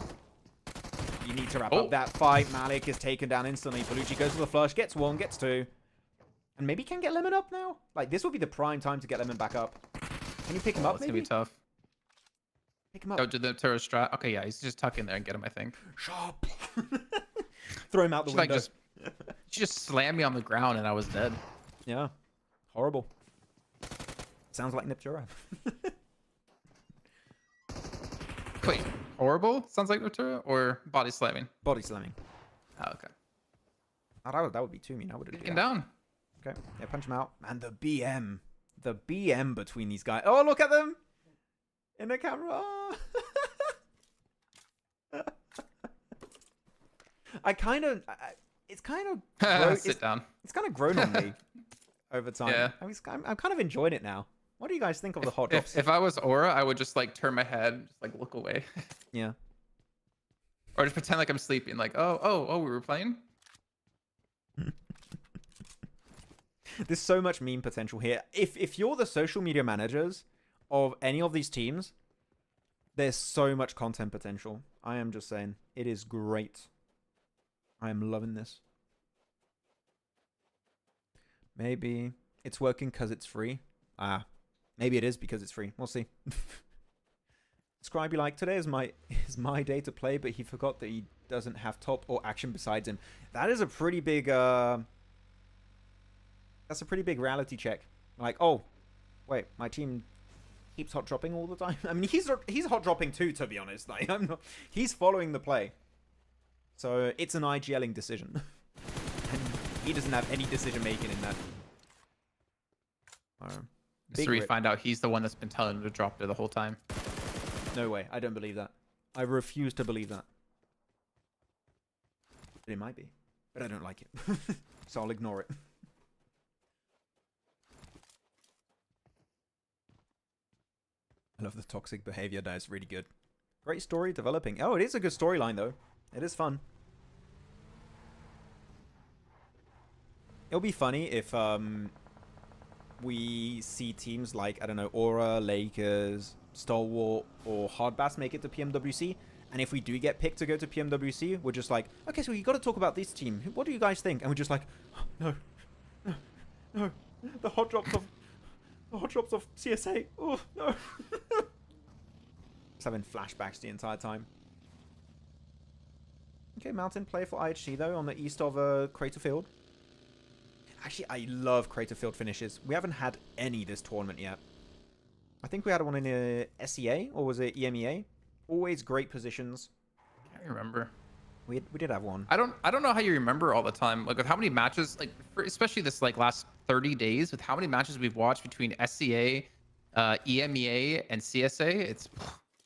you need to wrap up that fight. Malik is taken down instantly. Palucci goes for the flush, gets one, gets two. And maybe can get Lemon up now? Like, this would be the prime time to get Lemon back up. Can you pick him up, It's maybe? gonna be tough. Pick him up. Go to the terror strat. Okay, yeah, he's just tuck in there and get him, I think. Sharp. Throw him out the She window. she just slammed me on the ground and I was dead. Yeah. Horrible. Sounds like Niptura. Wait, horrible? Sounds like Natura or body slamming? Body slamming. Oh, okay. Oh, that would be too mean. I would have Take done him that. down. Okay. Yeah, punch him out. And the BM. The BM between these guys. Oh, look at them! In the camera. It's kind of Sit down. It's kind of grown on me over time. Yeah. I'm kind of enjoying it now. What do you guys think of the hot drops? If I was Aura, I would just like turn my head, just like look away. Yeah. Or just pretend like I'm sleeping, like, oh, we were playing? There's so much meme potential here. If you're the social media managers of any of these teams, there's so much content potential. I am just saying. It is great. I am loving this. Maybe it's working because it's free. Maybe it is because it's free. We'll see. Scribe, like, today is my day to play, but he forgot that he doesn't have top or action besides him. That is a pretty big that's a pretty big reality check. Like, oh, wait, my team keeps hot dropping all the time. I mean, he's hot dropping too, to be honest. Like, he's following the play. So it's an IGLing decision. And he doesn't have any decision making in that. So we find out he's the one that's been telling him to drop there the whole time. No way. I don't believe that. I refuse to believe that. But it might be. But I don't like it. So I'll ignore it. I love the toxic behavior. That is really good. Great story developing. Oh, it is a good storyline, though. It is fun. It'll be funny if we see teams like, I don't know, Aura, Lakers, Stalwart, or Hardbass make it to PMWC. And if we do get picked to go to PMWC, we're just like, okay, so you got to talk about this team. What do you guys think? And we're just like, oh, no, the hot drops of CSA. Oh no. Just having flashbacks the entire time. Okay, Mountain play for IHC though on the east of Crater Field. Actually, I love Crater Field finishes. We haven't had any this tournament yet. I think we had one in SEA, or was it EMEA? Always great positions. Can't remember. We did have one. I don't know how you remember all the time. Like with how many matches, like especially this like last 30 days, with how many matches we've watched between SCA, EMEA, and CSA. It's.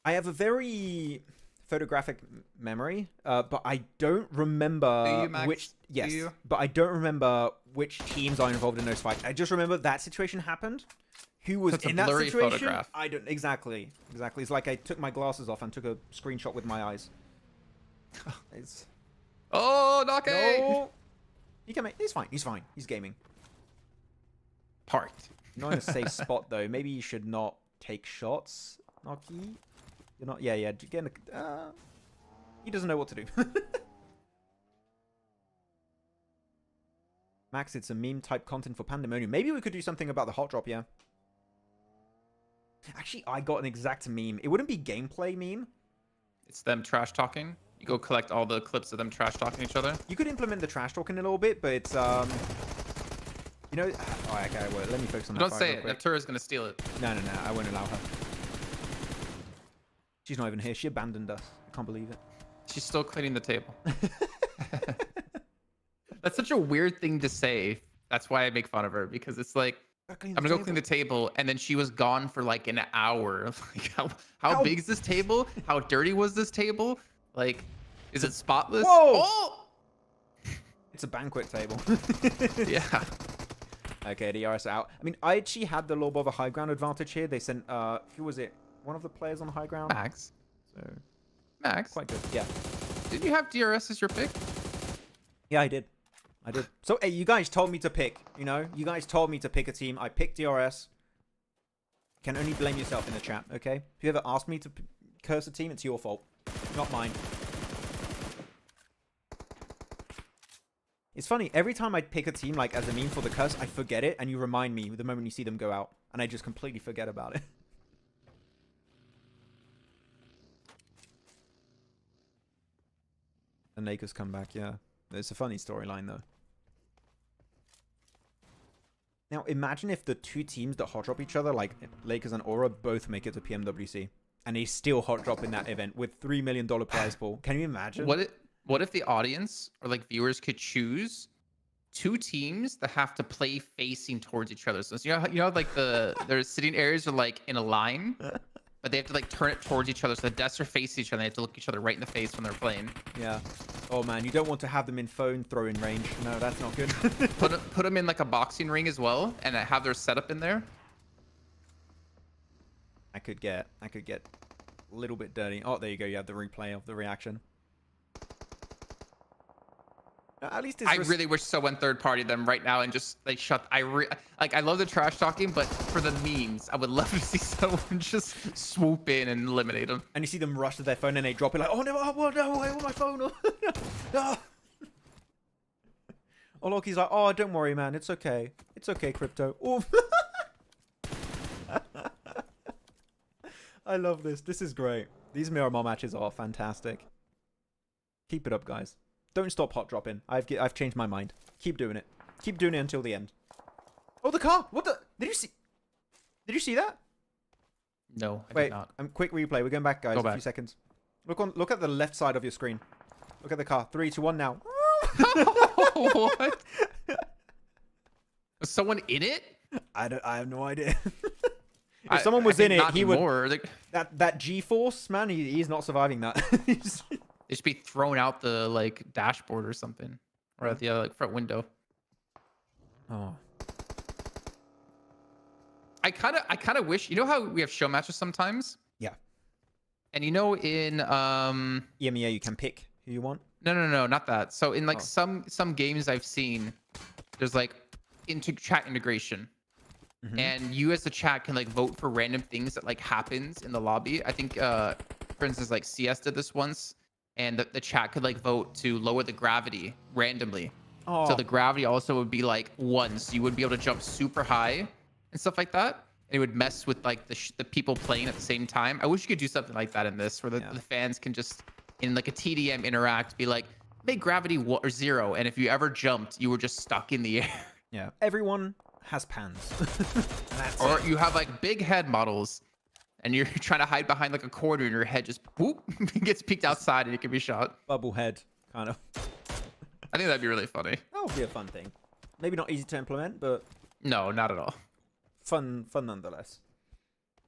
I have a very photographic memory, but I don't remember Do you, Max? which. Yes, Do you? but I don't remember which teams are involved in those fights. I just remember that situation happened. Who was That's a in that blurry situation? photograph. I don't exactly. It's like I took my glasses off and took a screenshot with my eyes. It's Oh, knock no. He can make. He's fine. He's gaming. Parked. Not in a safe spot though. Maybe you should not take shots, Noki. You're not. Yeah. Getting. He doesn't know what to do. Max, it's a meme type content for Pandemonium. Maybe we could do something about the hot drop. Yeah. Actually, I got an exact meme. It wouldn't be gameplay meme. It's them trash talking. You go collect all the clips of them trash talking each other. You could implement the trash talking a little bit, but it's you know. Oh, okay. Well, let me focus on that. Don't fight say real it. quick. Natura's gonna steal it. No. I won't allow her. She's not even here. She abandoned us. I can't believe it. She's still cleaning the table. That's such a weird thing to say. That's why I make fun of her, because it's like, I'm gonna go clean the table, and then she was gone for like an hour. Like, how big is this table? How dirty was this table? Like, is it spotless? Whoa! Oh! It's a banquet table. Yeah. Okay, the DRS out. I mean, I actually had the lob of a high ground advantage here. They sent who was it? One of the players on the high ground. Max. So Max. quite good. Yeah. Didn't you have DRS as your pick? Yeah, I did. So, hey, you guys told me to pick. You know, you guys told me to pick a team. I picked DRS. Can only blame yourself in the chat, okay? If you ever asked me to curse a team, it's your fault, not mine. It's funny, every time I pick a team like as a meme for the curse, I forget it, and you remind me the moment you see them go out, and I just completely forget about it. And Lakers come back, yeah. It's a funny storyline though. Now imagine if the two teams that hot drop each other, like Lakers and Aura, both make it to PMWC, and they still hot drop in that event with $3 million prize pool. Can you imagine? What if the audience or like viewers could choose two teams that have to play facing towards each other? So you know like their sitting areas are like in a line, but they have to like turn it towards each other, so the desks are facing each other. They have to look each other right in the face when they're playing. Yeah. Oh man, you don't want to have them in phone throwing range. No, that's not good. put them in like a boxing ring as well, and have their setup in there. I could get a little bit dirty. Oh, there you go. You have the replay of the reaction. At least it's I really wish someone third party them right now and just like shut. I love the trash talking, but for the memes, I would love to see someone just swoop in and eliminate them. And you see them rush to their phone and they drop it like, oh no, I want my phone. Oh, Loki's like, oh, don't worry, man, it's okay. It's okay, Crypto. Oh. I love this. This is great. These Miramar matches are fantastic. Keep it up, guys. Don't stop hot dropping. I've changed my mind. Keep doing it. Keep doing it until the end. Oh, the car! What the? Did you see that? No, I Wait, did not. Quick replay. We're going back, guys. Go A back. few seconds. Look at the left side of your screen. Look at the car. 3, 2, 1 now. What? Was someone in it? I have no idea. If someone was in it, he would. That G-force, man. He's not surviving that. They should be thrown out the like dashboard or something, or at the like front window. Oh. I kind of wish, you know how we have show matches sometimes? Yeah. And you know in EMEA you can pick who you want. No, not that. So in like some games I've seen, there's like chat integration. And you as the chat can like vote for random things that like happens in the lobby. I think for instance like CS did this once, and the chat could like vote to lower the gravity randomly. Oh. So the gravity also would be like 1, so you would be able to jump super high and stuff like that. And it would mess with like the people playing at the same time. I wish you could do something like that in this, where the fans can just in like a TDM interact, be like, make gravity 0, and if you ever jumped, you were just stuck in the air. Yeah. Everyone has pans. Or you have like big head models, and you're trying to hide behind like a corner, and your head just whoop gets peeked outside, and it can be shot. Bubble head, kind of. I think that'd be really funny. That would be a fun thing. Maybe not easy to implement, but no, not at all. Fun nonetheless.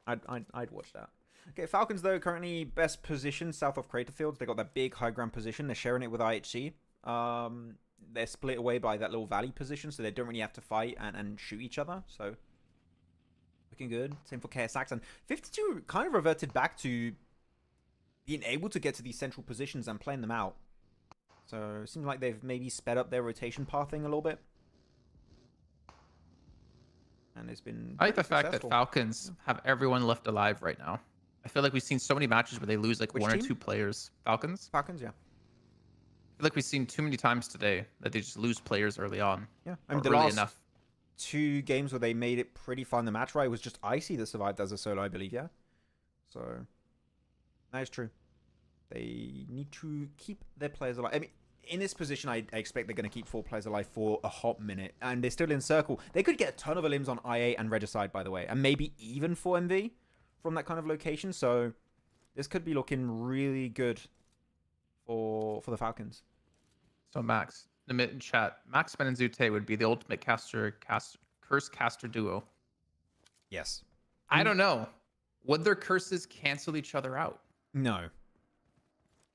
I'd watch that. Okay, Falcons though currently best position south of Crater Fields. They got that big high ground position. They're sharing it with IHC. They're split away by that little valley position, so they don't really have to fight and shoot each other. So looking good. Same for KSX. And 52 kind of reverted back to being able to get to these central positions and playing them out. So it seems like they've maybe sped up their rotation pathing a little bit. And it's been I like the fact successful. that Falcons have everyone left alive right now. I feel like we've seen so many matches where they lose like Which 1 or team? 2 players. Falcons? Falcons, yeah. I feel like we've seen too many times today that they just lose players early on. Yeah, I mean, Not the really last enough. 2 games where they made it pretty fun. The match, right? It was just Icy that survived as a solo, I believe, yeah? So, that is true. They need to keep their players alive. I mean, in this position, I expect they're going to keep 4 players alive for a hot minute. And they're still in circle. They could get a ton of elims on IA and Regicide, by the way. And maybe even 4MV from that kind of location. So, this could be looking really good for the Falcons. So Max, the mid chat, Maxman and Zute would be the ultimate curse caster duo. Yes. I don't know. Would their curses cancel each other out? No.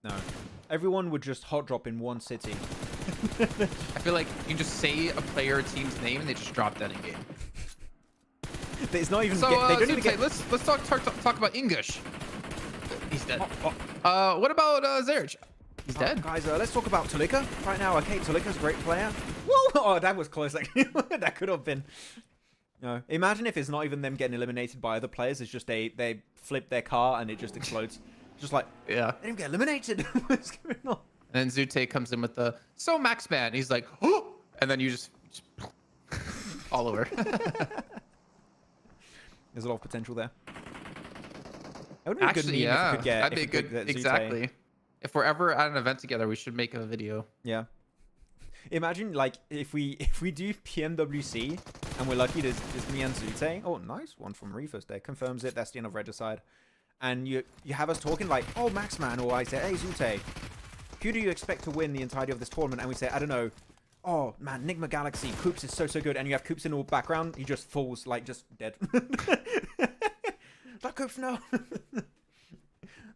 No. Everyone would just hot drop in one city. I feel like you just say a player or team's name and they just drop dead in game. It's not even. So They don't even Zute, get. let's talk about English. He's dead. What about Zerj? He's dead. Guys, let's talk about Talika right now. Okay, Talika's a great player. Whoa! Oh, that was close. Actually. That could have been. No, imagine if it's not even them getting eliminated by other players. It's just they flip their car and it just explodes. Just like, Yeah. they didn't get eliminated. What's going on? And then Zute comes in with the Maxman. He's like, oh, and then you just all over. There's a lot of potential there. That would be a good Actually, meme if yeah, we could get, that'd be if we good. could get Zute. Exactly. If we're ever at an event together, we should make a video. Yeah. Imagine like if we do PMWC and we're lucky, there's me and Zute. Oh, nice one from Reefers there. Confirms it. That's the end of Regicide. And you have us talking like, oh, Maxman, or I say, hey, Zute, who do you expect to win the entirety of this tournament? And we say, I don't know. Oh, man, Nigma Galaxy. Koops is so good. And you have Koops in the background. He just falls, like, just dead. Like, Koops, no.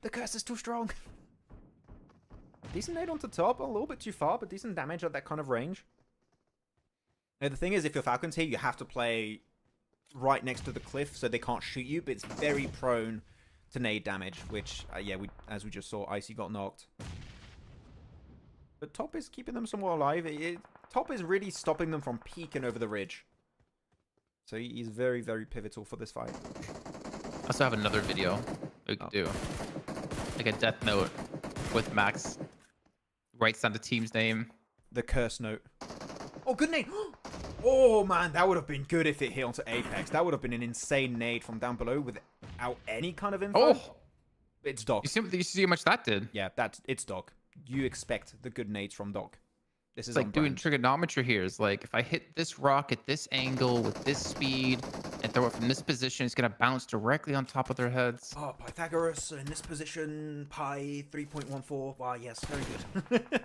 The curse is too strong. Decent nade onto top. A little bit too far, but decent damage at that kind of range. Now, the thing is, if you're Falcons here, you have to play right next to the cliff so they can't shoot you. But it's very prone to nade damage, which, yeah, as we just saw, Icy got knocked. But top is keeping them somewhat alive. Top is really stopping them from peeking over the ridge. So he's very, very pivotal for this fight. I also have another video we could do. Like a death note with Max. Writes down the team's name. The curse note. Oh, good nade. Oh, man, that would have been good if it hit onto Apex. That would have been an insane nade from down below without any kind of info. Oh! It's Doc. You see how much that did? Yeah, it's Doc. You expect the good nades from Doc. This is It's like doing trigonometry here. Is like, if I hit this rock at this angle with this speed and throw it from this position, it's going to bounce directly on top of their heads. Oh, Pythagoras in this position, pi 3.14. Wow, yes, very good.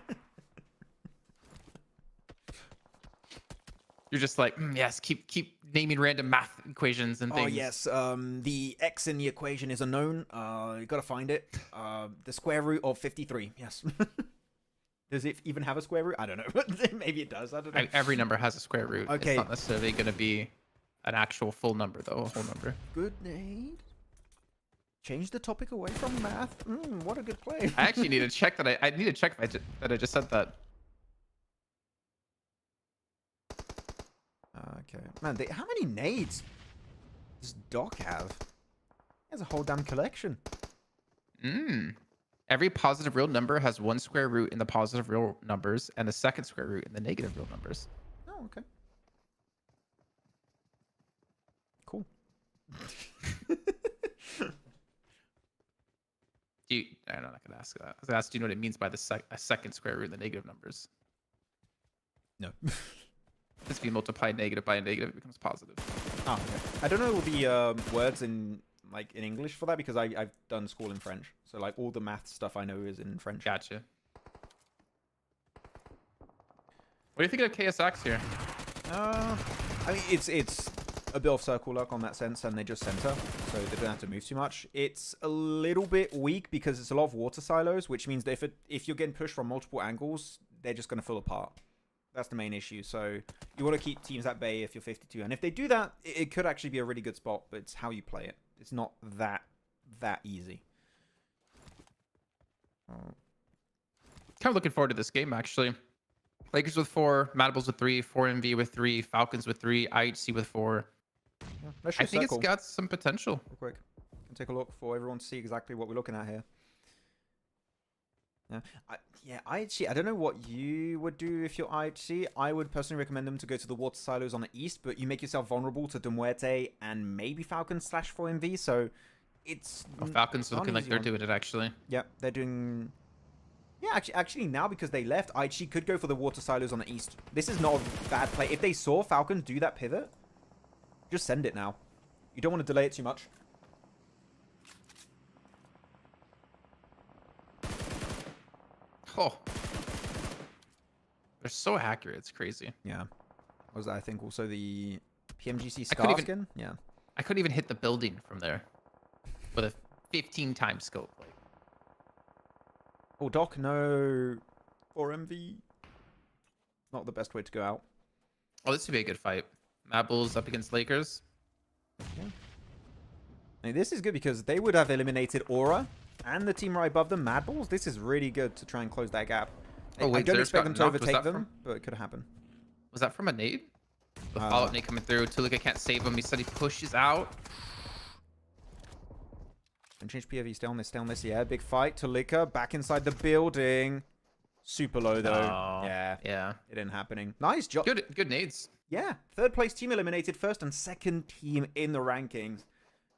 You're just like, yes, keep naming random math equations and things. Oh, yes, the x in the equation is unknown. You gotta find it. The square root of 53, yes. Does it even have a square root? I don't know. Maybe it does. I don't know. Every number has a square root. Okay. It's not necessarily going to be an actual full number, though, a whole number. Good nade. Change the topic away from math. What a good play. I actually need to check that. I need to check that I just said that. Okay. Man, how many nades does Doc have? He has a whole damn collection. Every positive real number has one square root in the positive real numbers and a second square root in the negative real numbers. Oh, okay. Cool. I'm not going to ask that. I was going to ask, do you know what it means by a second square root in the negative numbers? No. If you multiply negative by a negative, it becomes positive. Oh, okay. I don't know the words in English for that because I've done school in French. So like all the math stuff I know is in French. Gotcha. What do you think of KSX here? I mean, it's a bit of circle luck on that sense, and they just center, so they don't have to move too much. It's a little bit weak because it's a lot of water silos, which means that if you're getting pushed from multiple angles, they're just going to fall apart. That's the main issue. So you want to keep teams at bay if you're 52. And if they do that, it could actually be a really good spot, but it's how you play it. It's not that easy. Kind of looking forward to this game, actually. Lakers with 4, Madables with 3, 4MV with 3, Falcons with 3, IHC with 4. Yeah, let's I just think circle it's got some potential. real quick. Can take a look for everyone to see exactly what we're looking at here. Yeah, IHC. I don't know what you would do if you're IHC. I would personally recommend them to go to the water silos on the east, but you make yourself vulnerable to Demuerte and maybe Falcons / 4MV. So it's Falcons are looking like they're doing it, actually. Yeah, they're doing. Yeah, actually now because they left, IHC could go for the water silos on the east. This is not a bad play. If they saw Falcons do that pivot, just send it now. You don't want to delay it too much. Oh. They're so accurate. It's crazy. Yeah. Was that, I think, also the PMGC Scar skin? Yeah. I couldn't even hit the building from there with a 15-time scope. Like. Oh, Doc, no. 4MV. Not the best way to go out. Oh, this would be a good fight. Mad Bulls up against Lakers. Yeah. I mean, this is good because they would have eliminated Aura and the team right above them, Mad Bulls. This is really good to try and close that gap. Oh, wait, I don't expect them to knocked. overtake them, but it could happen. Was that from a nade? The follow-up nade coming through. Tulika can't save him. He said he pushes out. And change POV, stay on this. Yeah, big fight. Tulika back inside the building. Super low though. Oh, Yeah. Yeah. It ain't happening. Nice job. Good nades. Yeah. Third place team eliminated. First and second team in the rankings.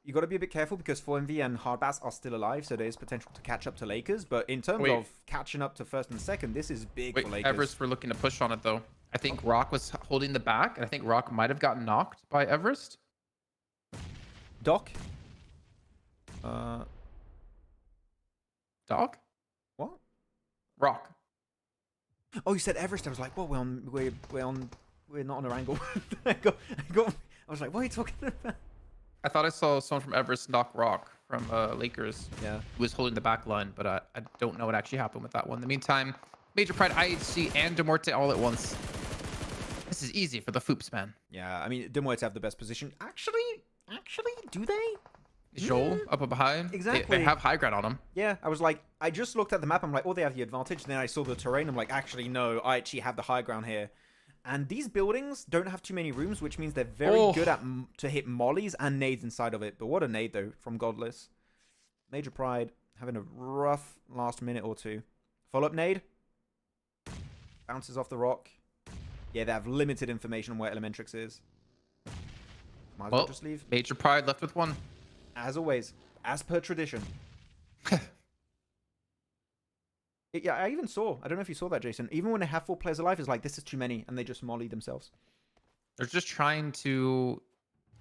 You got to be a bit careful because 4MV and Hardbass are still alive, so there's potential to catch up to Lakers. But in terms of catching up to first and second, this is big for Lakers. Everest were looking to push on it though. I think Rock was holding the back, and I think Rock might have gotten knocked by Everest. Doc? Doc? What? Rock. Oh, you said Everest. I was like, well, we're not on Erangel. I was like, what are you talking about? I thought I saw someone from Everest knock Rock from Lakers. Yeah. Who was holding the back line, but I don't know what actually happened with that one. In the meantime, Major Pride, IHC, and Demorte all at once. This is easy for the Foops, man. Yeah, I mean, Demoids have the best position. Actually, do they? Joel up behind. Exactly. They have high ground on them. Yeah, I was like, I just looked at the map. I'm like, oh, they have the advantage. And then I saw the terrain. I'm like, actually, no, I actually have the high ground here. And these buildings don't have too many rooms, which means they're very good at to hit mollies and nades inside of it. But what a nade, though, from Godless. Major Pride having a rough last minute or two. Follow-up nade. Bounces off the rock. Yeah, they have limited information on where Elementrix is. Might as well just leave. Major Pride left with one. As always, as per tradition. Yeah, I even saw. I don't know if you saw that, Jason. Even when they have 4 players alive, it's like, this is too many, and they just molly themselves. They're just trying to,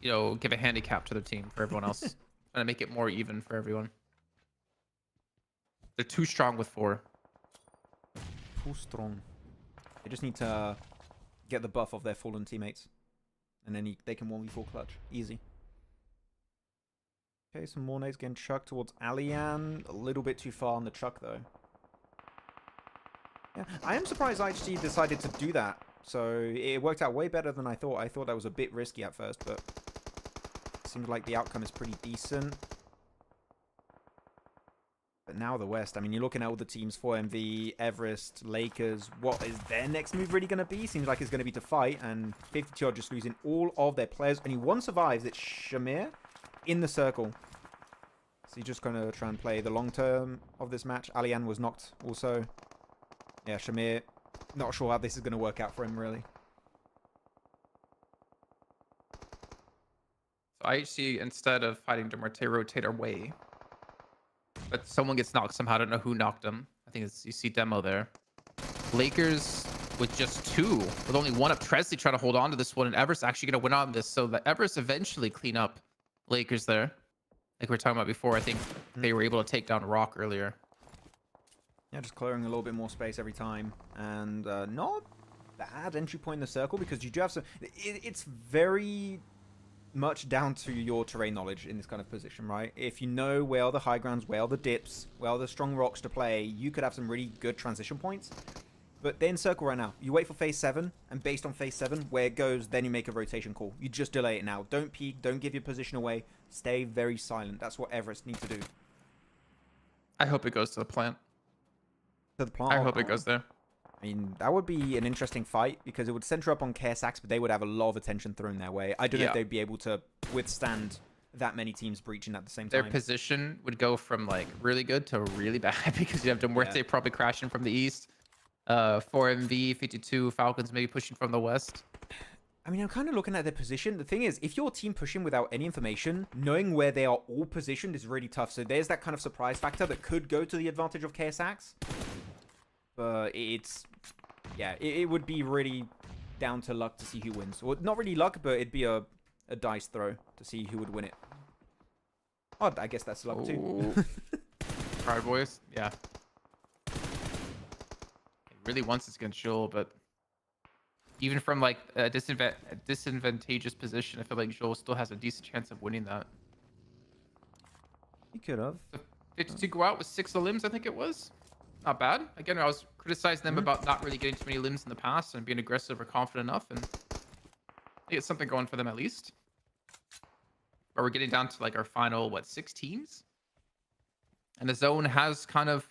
give a handicap to their team for everyone else. Trying to make it more even for everyone. They're too strong with 4. Too strong. They just need to get the buff of their fallen teammates. And then they can 1v4 clutch. Easy. Okay, some more nades getting chucked towards Alian. A little bit too far on the chuck, though. Yeah, I am surprised IHG decided to do that. So it worked out way better than I thought. I thought that was a bit risky at first, but it seems like the outcome is pretty decent. But now the West, I mean, you're looking at all the teams, 4MV, Everest, Lakers. What is their next move really going to be? Seems like it's going to be to fight, and 52 are just losing all of their players. Only one survives. It's Shamir in the circle. So you're just going to try and play the long term of this match. Alian was knocked also. Yeah, Shamir, not sure how this is going to work out for him, really. So IHC, instead of fighting Demorte, rotate away. But someone gets knocked somehow. I don't know who knocked him. I think it's, you see Demo there. Lakers with just 2. With only 1 up. Tresley trying to hold on to this one. And Everest actually going to win on this. So the Everest eventually clean up Lakers there. Like we were talking about before. I think they were able to take down Rock earlier. Yeah, just clearing a little bit more space every time. And not bad entry point in the circle because you do have some... It's very much down to your terrain knowledge in this kind of position, right? If you know where are the high grounds, where are the dips, where are the strong rocks to play, you could have some really good transition points. But they're in circle right now. You wait for phase 7, and based on phase 7, where it goes, then you make a rotation call. You just delay it now. Don't peek, don't give your position away. Stay very silent. That's what Everest needs to do. I hope it goes to the plant. To the plant? I hope it goes there. I mean, that would be an interesting fight because it would center up on KSX, but they would have a lot of attention thrown their way. I don't know if they'd be able to withstand that many teams breaching at the same time. Their position would go from like really good to really bad because you have Demorte probably crashing from the east. 4MV, 52, Falcons maybe pushing from the west. I mean, I'm kind of looking at their position. The thing is, if your team pushing without any information, knowing where they are all positioned is really tough. So there's that kind of surprise factor that could go to the advantage of KSX. But it's... Yeah, it would be really down to luck to see who wins. Or not really luck, but it'd be a dice throw to see who would win it. Oh, I guess that's luck too. Proud Boys, yeah. It really wants this against Joel, but even from like a disadvantageous position, I feel like Joel still has a decent chance of winning that. He could have. 52 go out with 6 limbs, I think it was. Not bad. Again, I was criticizing them about not really getting too many limbs in the past and being aggressive or confident enough, and they get something going for them at least. But we're getting down to like our final, 6 teams? And the zone has kind of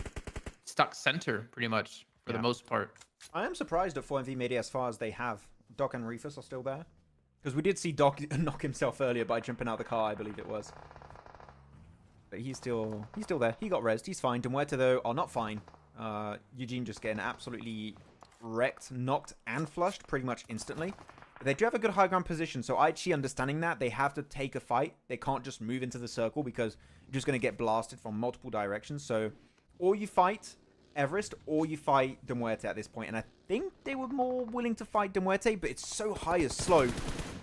stuck center pretty much for the most part. I am surprised that 4MV made it as far as they have. Doc and Rufus are still there. Because we did see Doc knock himself earlier by jumping out of the car, I believe it was. But he's still there. He got rezzed. He's fine. Demuerte, though, are not fine. Eugene just getting absolutely wrecked, knocked, and flushed pretty much instantly. But they do have a good high ground position, so actually understanding that, they have to take a fight. They can't just move into the circle because you're just going to get blasted from multiple directions. So, or you fight Everest, or you fight Demuerte at this point. And I think they were more willing to fight Demuerte, but it's so high a slope.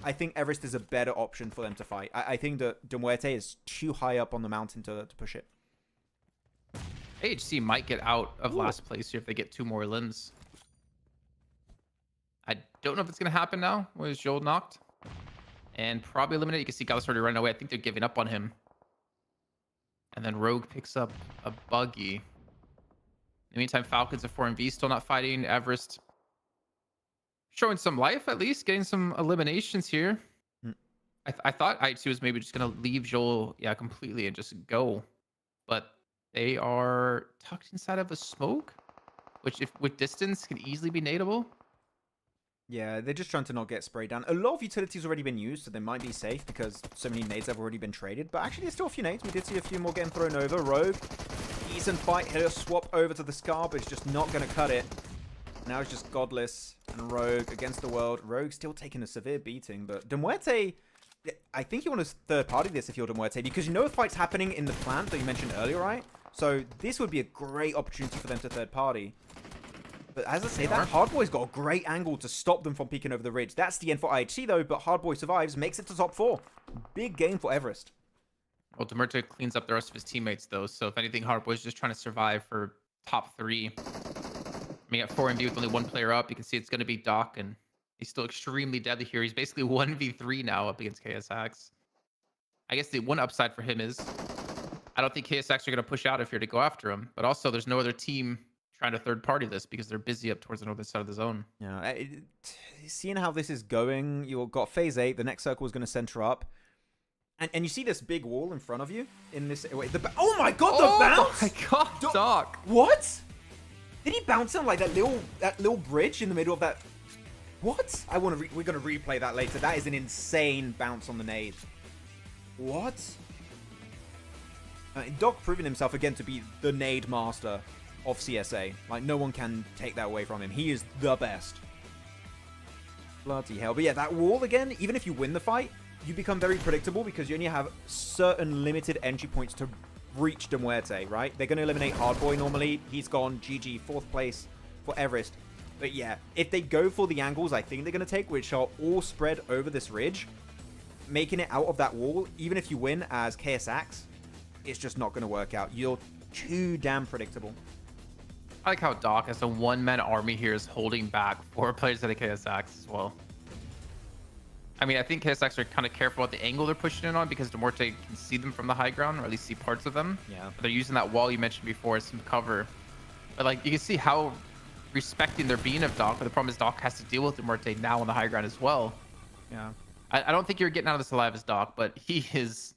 I think Everest is a better option for them to fight. I think that Demuerte is too high up on the mountain to push it. AHC might get out of last place here if they get 2 more limbs. I don't know if it's going to happen now. Was Joel knocked? And probably eliminated. You can see Gallus already running away. I think they're giving up on him. And then Rogue picks up a buggy. In the meantime, Falcons of 4MV still not fighting. Everest showing some life, at least. Getting some eliminations here. I thought IHC was maybe just going to leave Joel completely and just go. But they are tucked inside of a smoke, which if with distance can easily be nadeable. Yeah, they're just trying to not get sprayed down. A lot of utilities already been used, so they might be safe because so many nades have already been traded. But actually, there's still a few nades. We did see a few more getting thrown over. Rogue, decent fight. He'll swap over to the Scar, but it's just not going to cut it. Now it's just Godless and Rogue against the world. Rogue still taking a severe beating, but Demuerte, I think you want to third-party this if you're Demuerte, because you know a fight's happening in the plant that you mentioned earlier, right? So this would be a great opportunity for them to third-party. But as I say, that Hardboy's got a great angle to stop them from peeking over the ridge. That's the end for IHC, though, but Hardboy survives, makes it to top 4. Big game for Everest. Well, Demuerte cleans up the rest of his teammates, though, so if anything, Hardboy's just trying to survive for top 3. I mean, at 4MV with only 1 player up, you can see it's going to be Doc, and he's still extremely deadly here. He's basically 1v3 now up against KSX. I guess the one upside for him is I don't think KSX are going to push out if you're to go after him, but also there's no other team trying to third party this because they're busy up towards the northern side of the zone. Yeah, seeing how this is going, you've got phase 8. The next circle is going to center up. And you see this big wall in front of you in this. Wait, oh my god, the bounce! Oh my god, Doc! What? Did he bounce on like that little bridge in the middle of that? What? We're gonna replay that later. That is an insane bounce on the nade. What? Doc proving himself again to be the nade master of CSA. Like, no one can take that away from him. He is the best. Bloody hell. But yeah, that wall again, even if you win the fight, you become very predictable because you only have certain limited entry points to reach Demuerte, right? They're going to eliminate Hardboy normally. He's gone. GG. 4th place for Everest. But yeah, if they go for the angles I think they're going to take, which are all spread over this ridge, making it out of that wall, even if you win as KSX, it's just not going to work out. You're too damn predictable. I like how Doc, as a one-man army here, is holding back 4 players at a KSX as well. I mean, I think KSX are kind of careful about the angle they're pushing in on because Demuerte can see them from the high ground, or at least see parts of them. Yeah. But they're using that wall you mentioned before as some cover. But like, you can see how respecting their being of Doc, but the problem is Doc has to deal with Demuerte now on the high ground as well. Yeah. I don't think you're getting out of this alive as Doc, but he is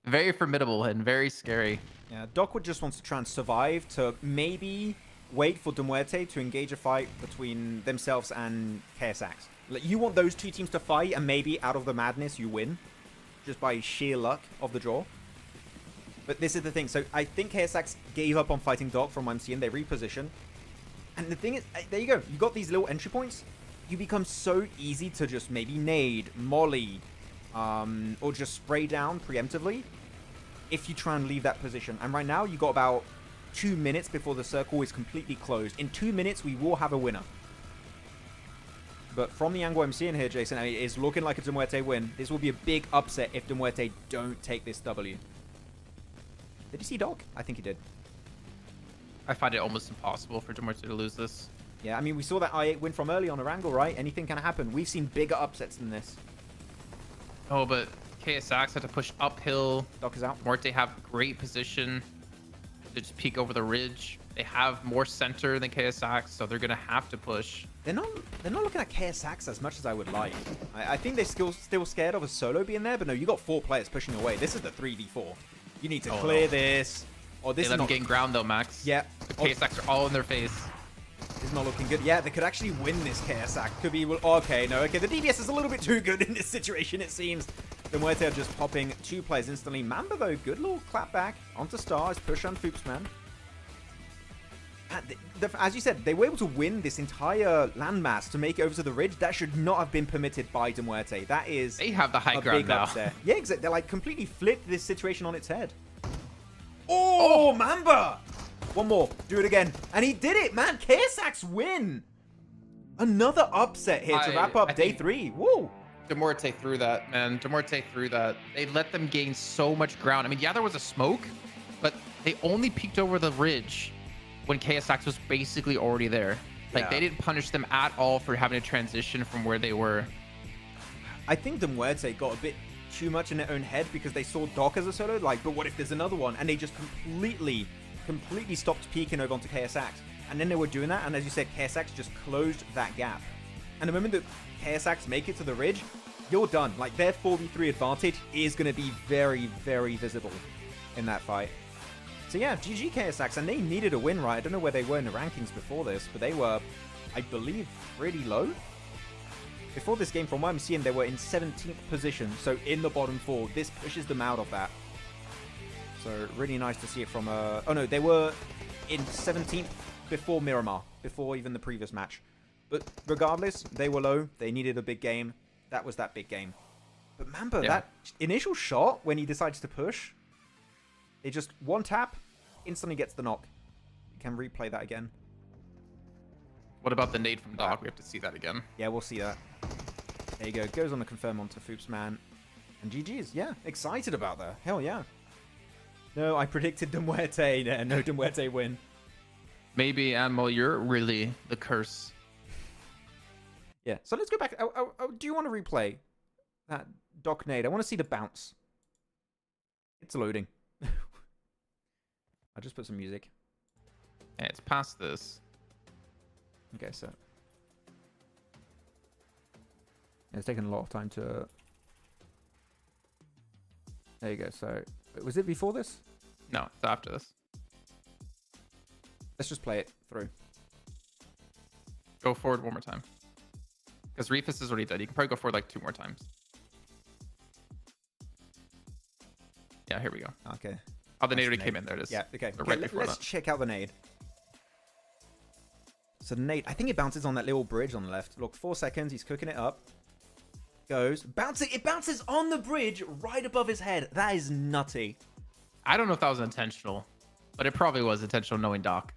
very formidable and very scary. Yeah, Doc would just want to try and survive to maybe wait for Demuerte to engage a fight between themselves and KSX. Like, you want those 2 teams to fight, and maybe out of the madness you win, just by sheer luck of the draw. But this is the thing. So I think KSX gave up on fighting Doc from what I'm seeing. They reposition. And the thing is, there you go. You got these little entry points. You become so easy to just maybe nade, molly, or just spray down preemptively if you try and leave that position. And right now, you got about 2 minutes before the circle is completely closed. In 2 minutes, we will have a winner. But from the angle I'm seeing here, Jason, it's looking like a Demuerte win. This will be a big upset if Demuerte don't take this W. Did you see Doc? I think he did. I find it almost impossible for Demuerte to lose this. Yeah, I mean, we saw that I8 win from early on Erangel, right? Anything can happen. We've seen bigger upsets than this. Oh, but KSX had to push uphill. Doc is out. Demuerte have great position to just peek over the ridge. They have more center than KSX, so they're going to have to push. They're not looking at KSX as much as I would like. I think they're still scared of a solo being there, but no, you got 4 players pushing away. This is the 3v4. You need to clear this. Or this They is let them not... gain ground, though, Max. Yeah. The KSX are all in their face. is not looking good. Yeah, they could actually win this KSAC. Could be... Okay, no. Okay, the DBS is a little bit too good in this situation, it seems. The Muerte are just popping 2 players instantly. Mamba, though, good little clap back onto Stars. Push on Foopsman. As you said, they were able to win this entire landmass to make it over to the ridge. That should not have been permitted by De Muerte. That is... They have the high a ground big now. upset. Yeah, exactly. They're like completely flipped this situation on its head. Oh, Mamba! One more. Do it again. And he did it, man. KSAC's win. Another upset here to wrap up day 3. Woo! De Muerte threw that, man. De Muerte threw that. They let them gain so much ground. I mean, yeah, there was a smoke, but they only peeked over the ridge when KSX was basically already there. Like, they didn't punish them at all for having to transition from where they were. I think De Muerte got a bit too much in their own head because they saw Doc as a solo. Like, but what if there's another one? And they just completely stopped peeking over onto KSX. And then they were doing that, and as you said, KSX just closed that gap. And the moment that KSX make it to the ridge, you're done. Like, their 4v3 advantage is going to be very, very visible in that fight. So yeah, GG KSX, and they needed a win, right? I don't know where they were in the rankings before this, but they were, I believe, pretty low. Before this game, from what I'm seeing, they were in 17th position, so in the bottom 4. This pushes them out of that. So really nice to see it from oh no, they were in 17th before Miramar, before even the previous match. But regardless, they were low. They needed a big game. That was that big game. But Mamba, that initial shot when he decides to push, it just one tap, instantly gets the knock. You can replay that again. What about the nade from Doc? We have to see that again. Yeah, we'll see that. There you go. Goes on to confirm onto Foopsman. And GG's. Yeah, excited about that. Hell yeah. No, I predicted De Muerte. Yeah, no De Muerte win. Maybe, Animal, you're really the curse. Yeah, so let's go back. Do you want to replay that Doc nade? I want to see the bounce. It's loading. I'll just put some music. Yeah, it's past this. Okay, so... It's taken a lot of time to... There you go, so... Was it before this? No, it's after this. Let's just play it through. Go forward one more time. Because Reefus is already dead. You can probably go forward like 2 more times. Yeah, here we go. Okay. Oh, the nade already came in. There it is. Yeah, okay. So right before let's that. check out the nade. So the nade, I think it bounces on that little bridge on the left. Look, 4 seconds. He's cooking it up. Goes. Bouncing. It bounces on the bridge right above his head. That is nutty. I don't know if that was intentional, but it probably was intentional knowing Doc.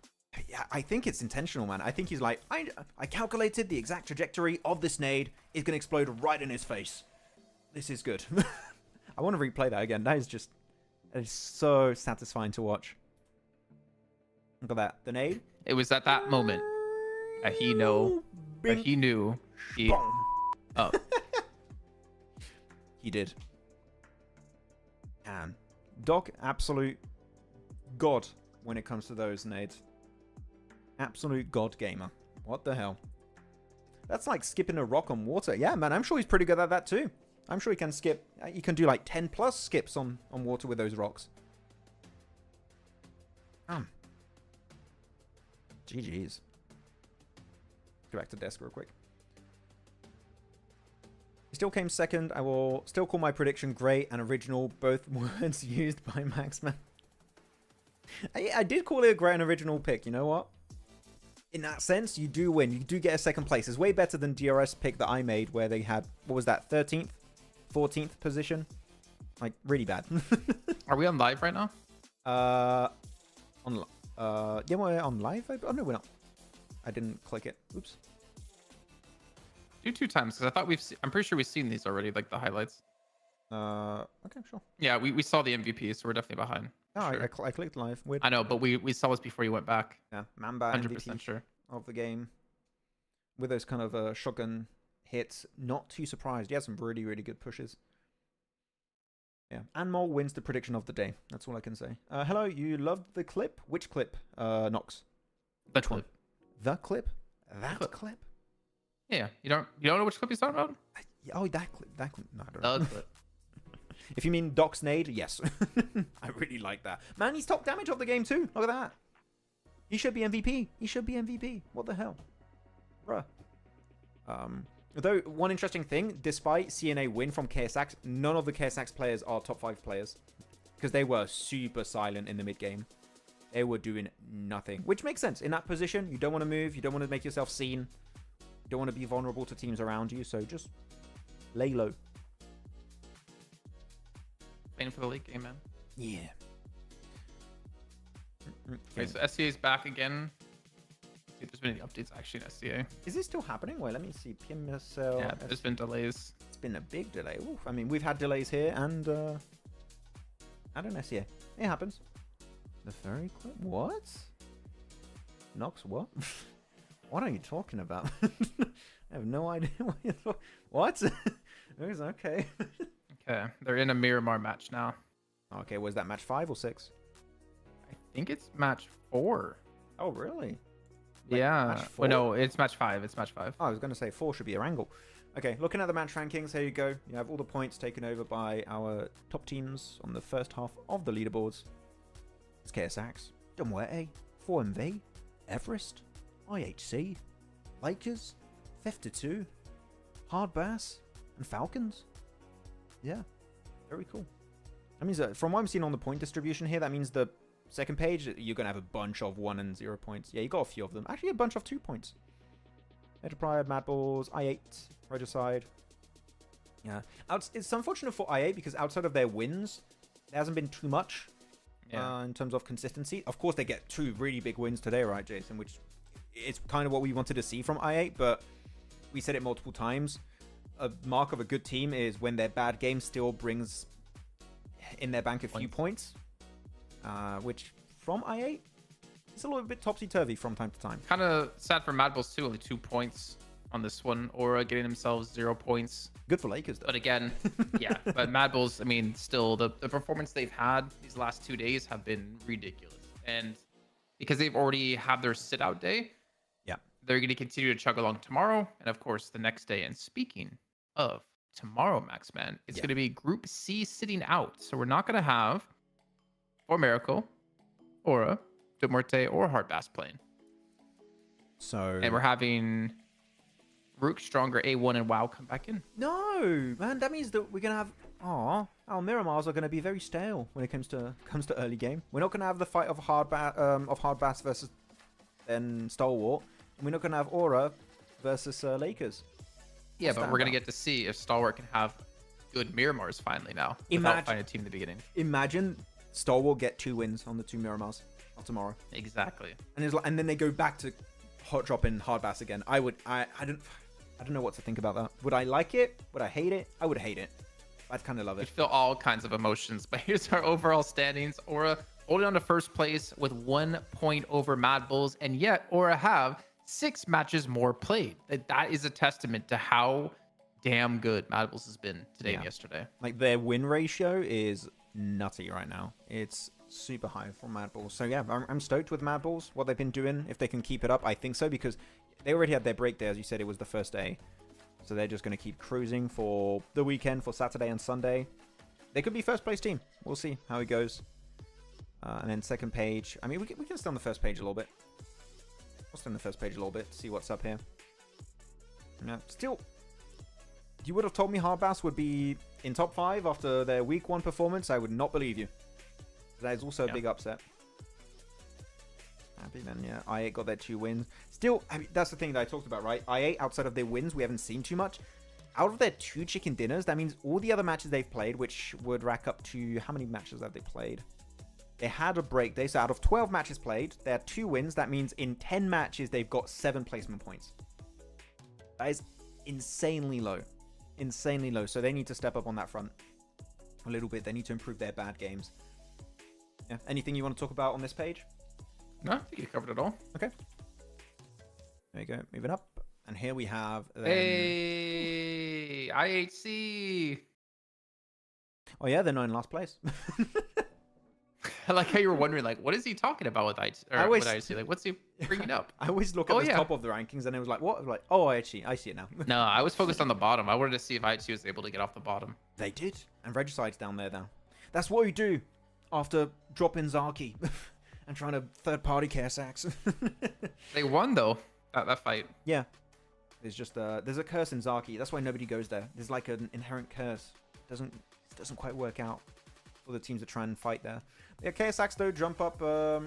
Yeah, I think it's intentional, man. I think he's like, I calculated the exact trajectory of this nade is going to explode right in his face. This is good. I want to replay that again. That is just... It is so satisfying to watch. Look at that. The nade. It was at that moment that he knew. He... Oh. He did. And Doc, absolute god when it comes to those nades. Absolute god gamer. What the hell? That's like skipping a rock on water. Yeah, man, I'm sure he's pretty good at that too. I'm sure he can skip. You can do like 10 plus skips on water with those rocks. GG's. Go back to desk real quick. He still came second. I will still call my prediction great and original. Both words used by Maxman. I did call it a great and original pick. You know what? In that sense, you do win. You do get a second place. It's way better than DRS pick that I made where they had, what was that, 13th? 14th position? Like, really bad. Are we on live right now? Yeah, we're on live. Oh, no, we're not. I didn't click it. Oops. Do 2 times, because I thought I'm pretty sure we've seen these already, like the highlights. Okay, sure. Yeah, we saw the MVP, so we're definitely behind. Oh, sure. I clicked live. Weird. I know, but we saw this before you went back. Yeah, Mamba 100% MVP sure. of the game. With those kind of shotgun hits. Not too surprised. He had some really, really good pushes. Yeah. Anmol wins the prediction of the day. That's all I can say. Hello, you loved the clip? Which clip, Nox? Which one? The clip? That clip? Yeah. You don't know which clip he's talking about? Oh, that clip. That clip. No, I don't know. The clip. If you mean Doc's nade, yes. I really like that. Man, he's top damage of the game too. Look at that. He should be MVP. He should be MVP. What the hell? Bruh. Though, one interesting thing, despite CNA win from KSX, none of the KSX players are top 5 players. Because they were super silent in the mid game. They were doing nothing. Which makes sense. In that position, you don't want to move. You don't want to make yourself seen. You don't want to be vulnerable to teams around you. So just lay low. Waiting for the late game, man. Yeah. Okay, so SCA is back again. See if there's been any updates actually in SCA. Is this still happening? Wait, let me see. PMSL. Yeah, there's been delays. It's been a big delay. Oof. I mean, we've had delays here and SCA. It happens. The very quick. What? Nox, what? What are you talking about? I have no idea what you're talking. What? Okay. Okay, they're in a Miramar match now. Okay, was that match 5 or 6? I think it's match 4. Oh, really? Yeah. match Well, 4? no, it's match 5. It's match 5. Oh, I was going to say 4 should be Erangel. Okay, looking at the match rankings, here you go. You have all the points taken over by our top teams on the first half of the leaderboards. It's KSX, W2D3, 4MV, Everest, IHC, Lakers, 52, Hard Bass, and Falcons. Yeah, very cool. That means that from what I'm seeing on the point distribution here, that means the second page, you're going to have a bunch of 1 and 0 points. Yeah, you got a few of them. Actually, a bunch of 2 points. Enterprise, Mad Balls, I8, Regicide. Yeah, it's unfortunate for I8 because outside of their wins, there hasn't been too much in terms of consistency. Of course, they get 2 really big wins today, right, Jason? Which is kind of what we wanted to see from I8, but we said it multiple times. A mark of a good team is when their bad game still brings in their bank a few points, which from I8, it's a little bit topsy-turvy from time to time. Kind of sad for Mad Bulls too, only 2 points on this one. Aura getting themselves 0 points. Good for Lakers, though. But again, yeah, but Mad Bulls, I mean, still, the performance they've had these last 2 days have been ridiculous. And because they've already had their sit-out day, they're going to continue to chug along tomorrow, and of course, the next day. And speaking of tomorrow, Maxman, it's going to be Group C sitting out. So we're not going to have For Miracle, Aura, De Muerte, or Hard Bass playing. So... And we're having Rook, Stronger, A1, and WoW come back in. No, man, that means that we're going to have... our Miramars are going to be very stale when it comes to early game. We're not going to have the fight of Hard Bass versus then Stalwart. And we're not going to have Aura versus Lakers. Yeah, but we're going to get to see if Stalwart can have good Miramars finally now. Without finding a team in the beginning. Imagine Stalwart get 2 wins on the 2 Miramars tomorrow. Exactly. And then they go back to hot dropping Hard Bass again. I don't know what to think about that. Would I like it? Would I hate it? I would hate it. I'd kind of love it. You'd feel all kinds of emotions. But here's our overall standings. Aura holding on to first place with 1 point over Mad Bulls, and yet Aura have 6 matches more played. That is a testament to how damn good Mad Bulls has been today and yesterday. Like, their win ratio is nutty right now. It's super high for Mad Bulls. So yeah, I'm stoked with Mad Bulls, what they've been doing. If they can keep it up, I think so, because they already had their break there. As you said, it was the first day. So they're just going to keep cruising for the weekend, for Saturday and Sunday. They could be first place team. We'll see how it goes. And then second page. I mean, we can stay on the first page a little bit. We'll stay on the first page a little bit, see what's up here. Yeah, still, you would have told me Hard Bass would be in top 5 after their week 1 performance. I would not believe you. That is also a big upset. Happy then, yeah. I8 got their 2 wins. Still, I mean, that's the thing that I talked about, right? I8, outside of their wins, we haven't seen too much. Out of their 2 chicken dinners, that means all the other matches they've played, which would rack up to... How many matches have they played? They had a break day, so out of 12 matches played, they had 2 wins. That means in 10 matches, they've got 7 placement points. That is insanely low. Insanely low. So they need to step up on that front a little bit. They need to improve their bad games. Yeah. Anything you want to talk about on this page? No, I think you covered it all. Okay. There you go. Moving up. And here we have... Hey, IHC. Oh, yeah, they're not in last place. I like how you were wondering, like, what is he talking about with IHC? Like, what's he bringing up? I always look at the top of the rankings and it was like, what? Like, oh, I see it now. No, I was focused on the bottom. I wanted to see if IHC was able to get off the bottom. They did. And Regicide's down there now. That's what we do after dropping Zaki and trying to third-party KSX. They won though that fight. Yeah. There's just there's a curse in Zaki. That's why nobody goes there. There's like an inherent curse. It doesn't quite work out for the teams that try and fight there. Yeah, KSX though jump up to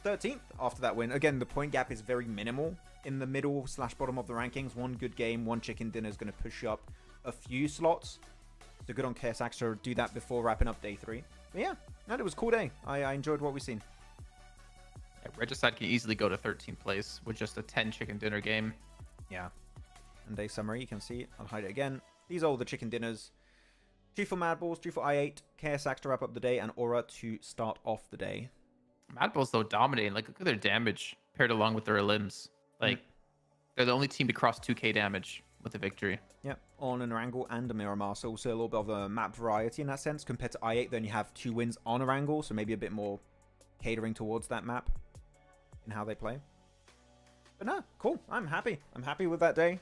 13th after that win. Again, the point gap is very minimal in the middle / bottom of the rankings. One good game, one chicken dinner is going to push you up a few slots. So good on KSX to do that before wrapping up day 3. But yeah, it was a cool day. I enjoyed what we've seen. Yeah, Regicide can easily go to 13th place with just a 10 chicken dinner game. Yeah. And day summary, you can see it. I'll hide it again. These are all the chicken dinners. 2 for Mad Balls, 2 for I8, KSX to wrap up the day, and Aura to start off the day. Mad Bull's though dominating. Like, look at their damage paired along with their limbs. Like, they're the only team to cross 2k damage with a victory. Yep, on an Erangel and a Miramar, so also a little bit of a map variety in that sense. Compared to I8, then you have 2 wins on Erangel, so maybe a bit more catering towards that map in how they play. But no, cool. I'm happy. I'm happy with that day.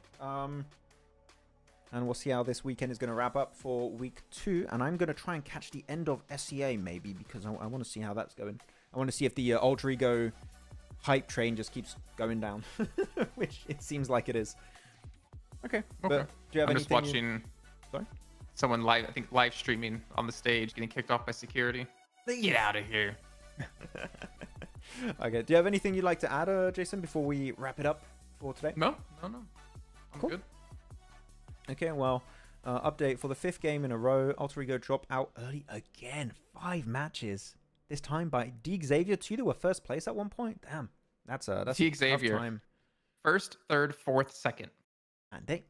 And we'll see how this weekend is going to wrap up for week 2. And I'm going to try and catch the end of SCA maybe, because I want to see how that's going. I want to see if the Alter Ego hype train just keeps going down, which it seems like it is. Okay. But do you have I'm anything? just watching Sorry? someone live streaming on the stage getting kicked off by security. Get out of here. Okay. Do you have anything you'd like to add, Jason, before we wrap it up for today? No. I'm Cool. good. Okay, well, update for the 5th game in a row. Alter Ego dropped out early again. 5 matches. This time by D Xavier 2. They were first place at one point. Damn. That's a D tough Xavier. time. 1st, 3rd, 4th, 2nd. And they...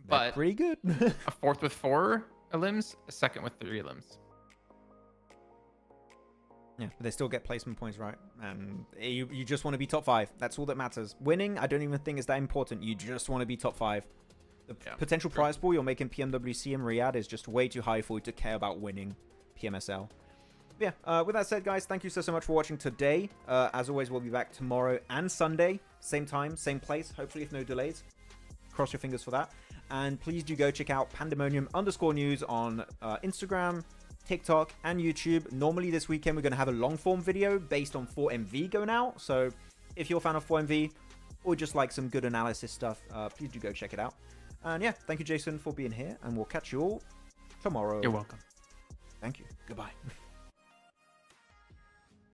But pretty good. a 4th with 4 limbs, a 2nd with 3 limbs. Yeah, but they still get placement points, right? And you just want to be top 5. That's all that matters. Winning, I don't even think is that important. You just want to be top 5. The potential prize pool you're making PMWC and Riyadh is just way too high for you to care about winning PMSL. But yeah, with that said, guys, thank you so much for watching today. As always, we'll be back tomorrow and Sunday. Same time, same place, hopefully if no delays. Cross your fingers for that. And please do go check out Pandemonium_news on Instagram, TikTok, and YouTube. Normally this weekend we're going to have a long form video based on 4MV going out. So if you're a fan of 4MV or just like some good analysis stuff, please do go check it out. And yeah, thank you, Jason, for being here. And we'll catch you all tomorrow. You're welcome. Thank you. Goodbye.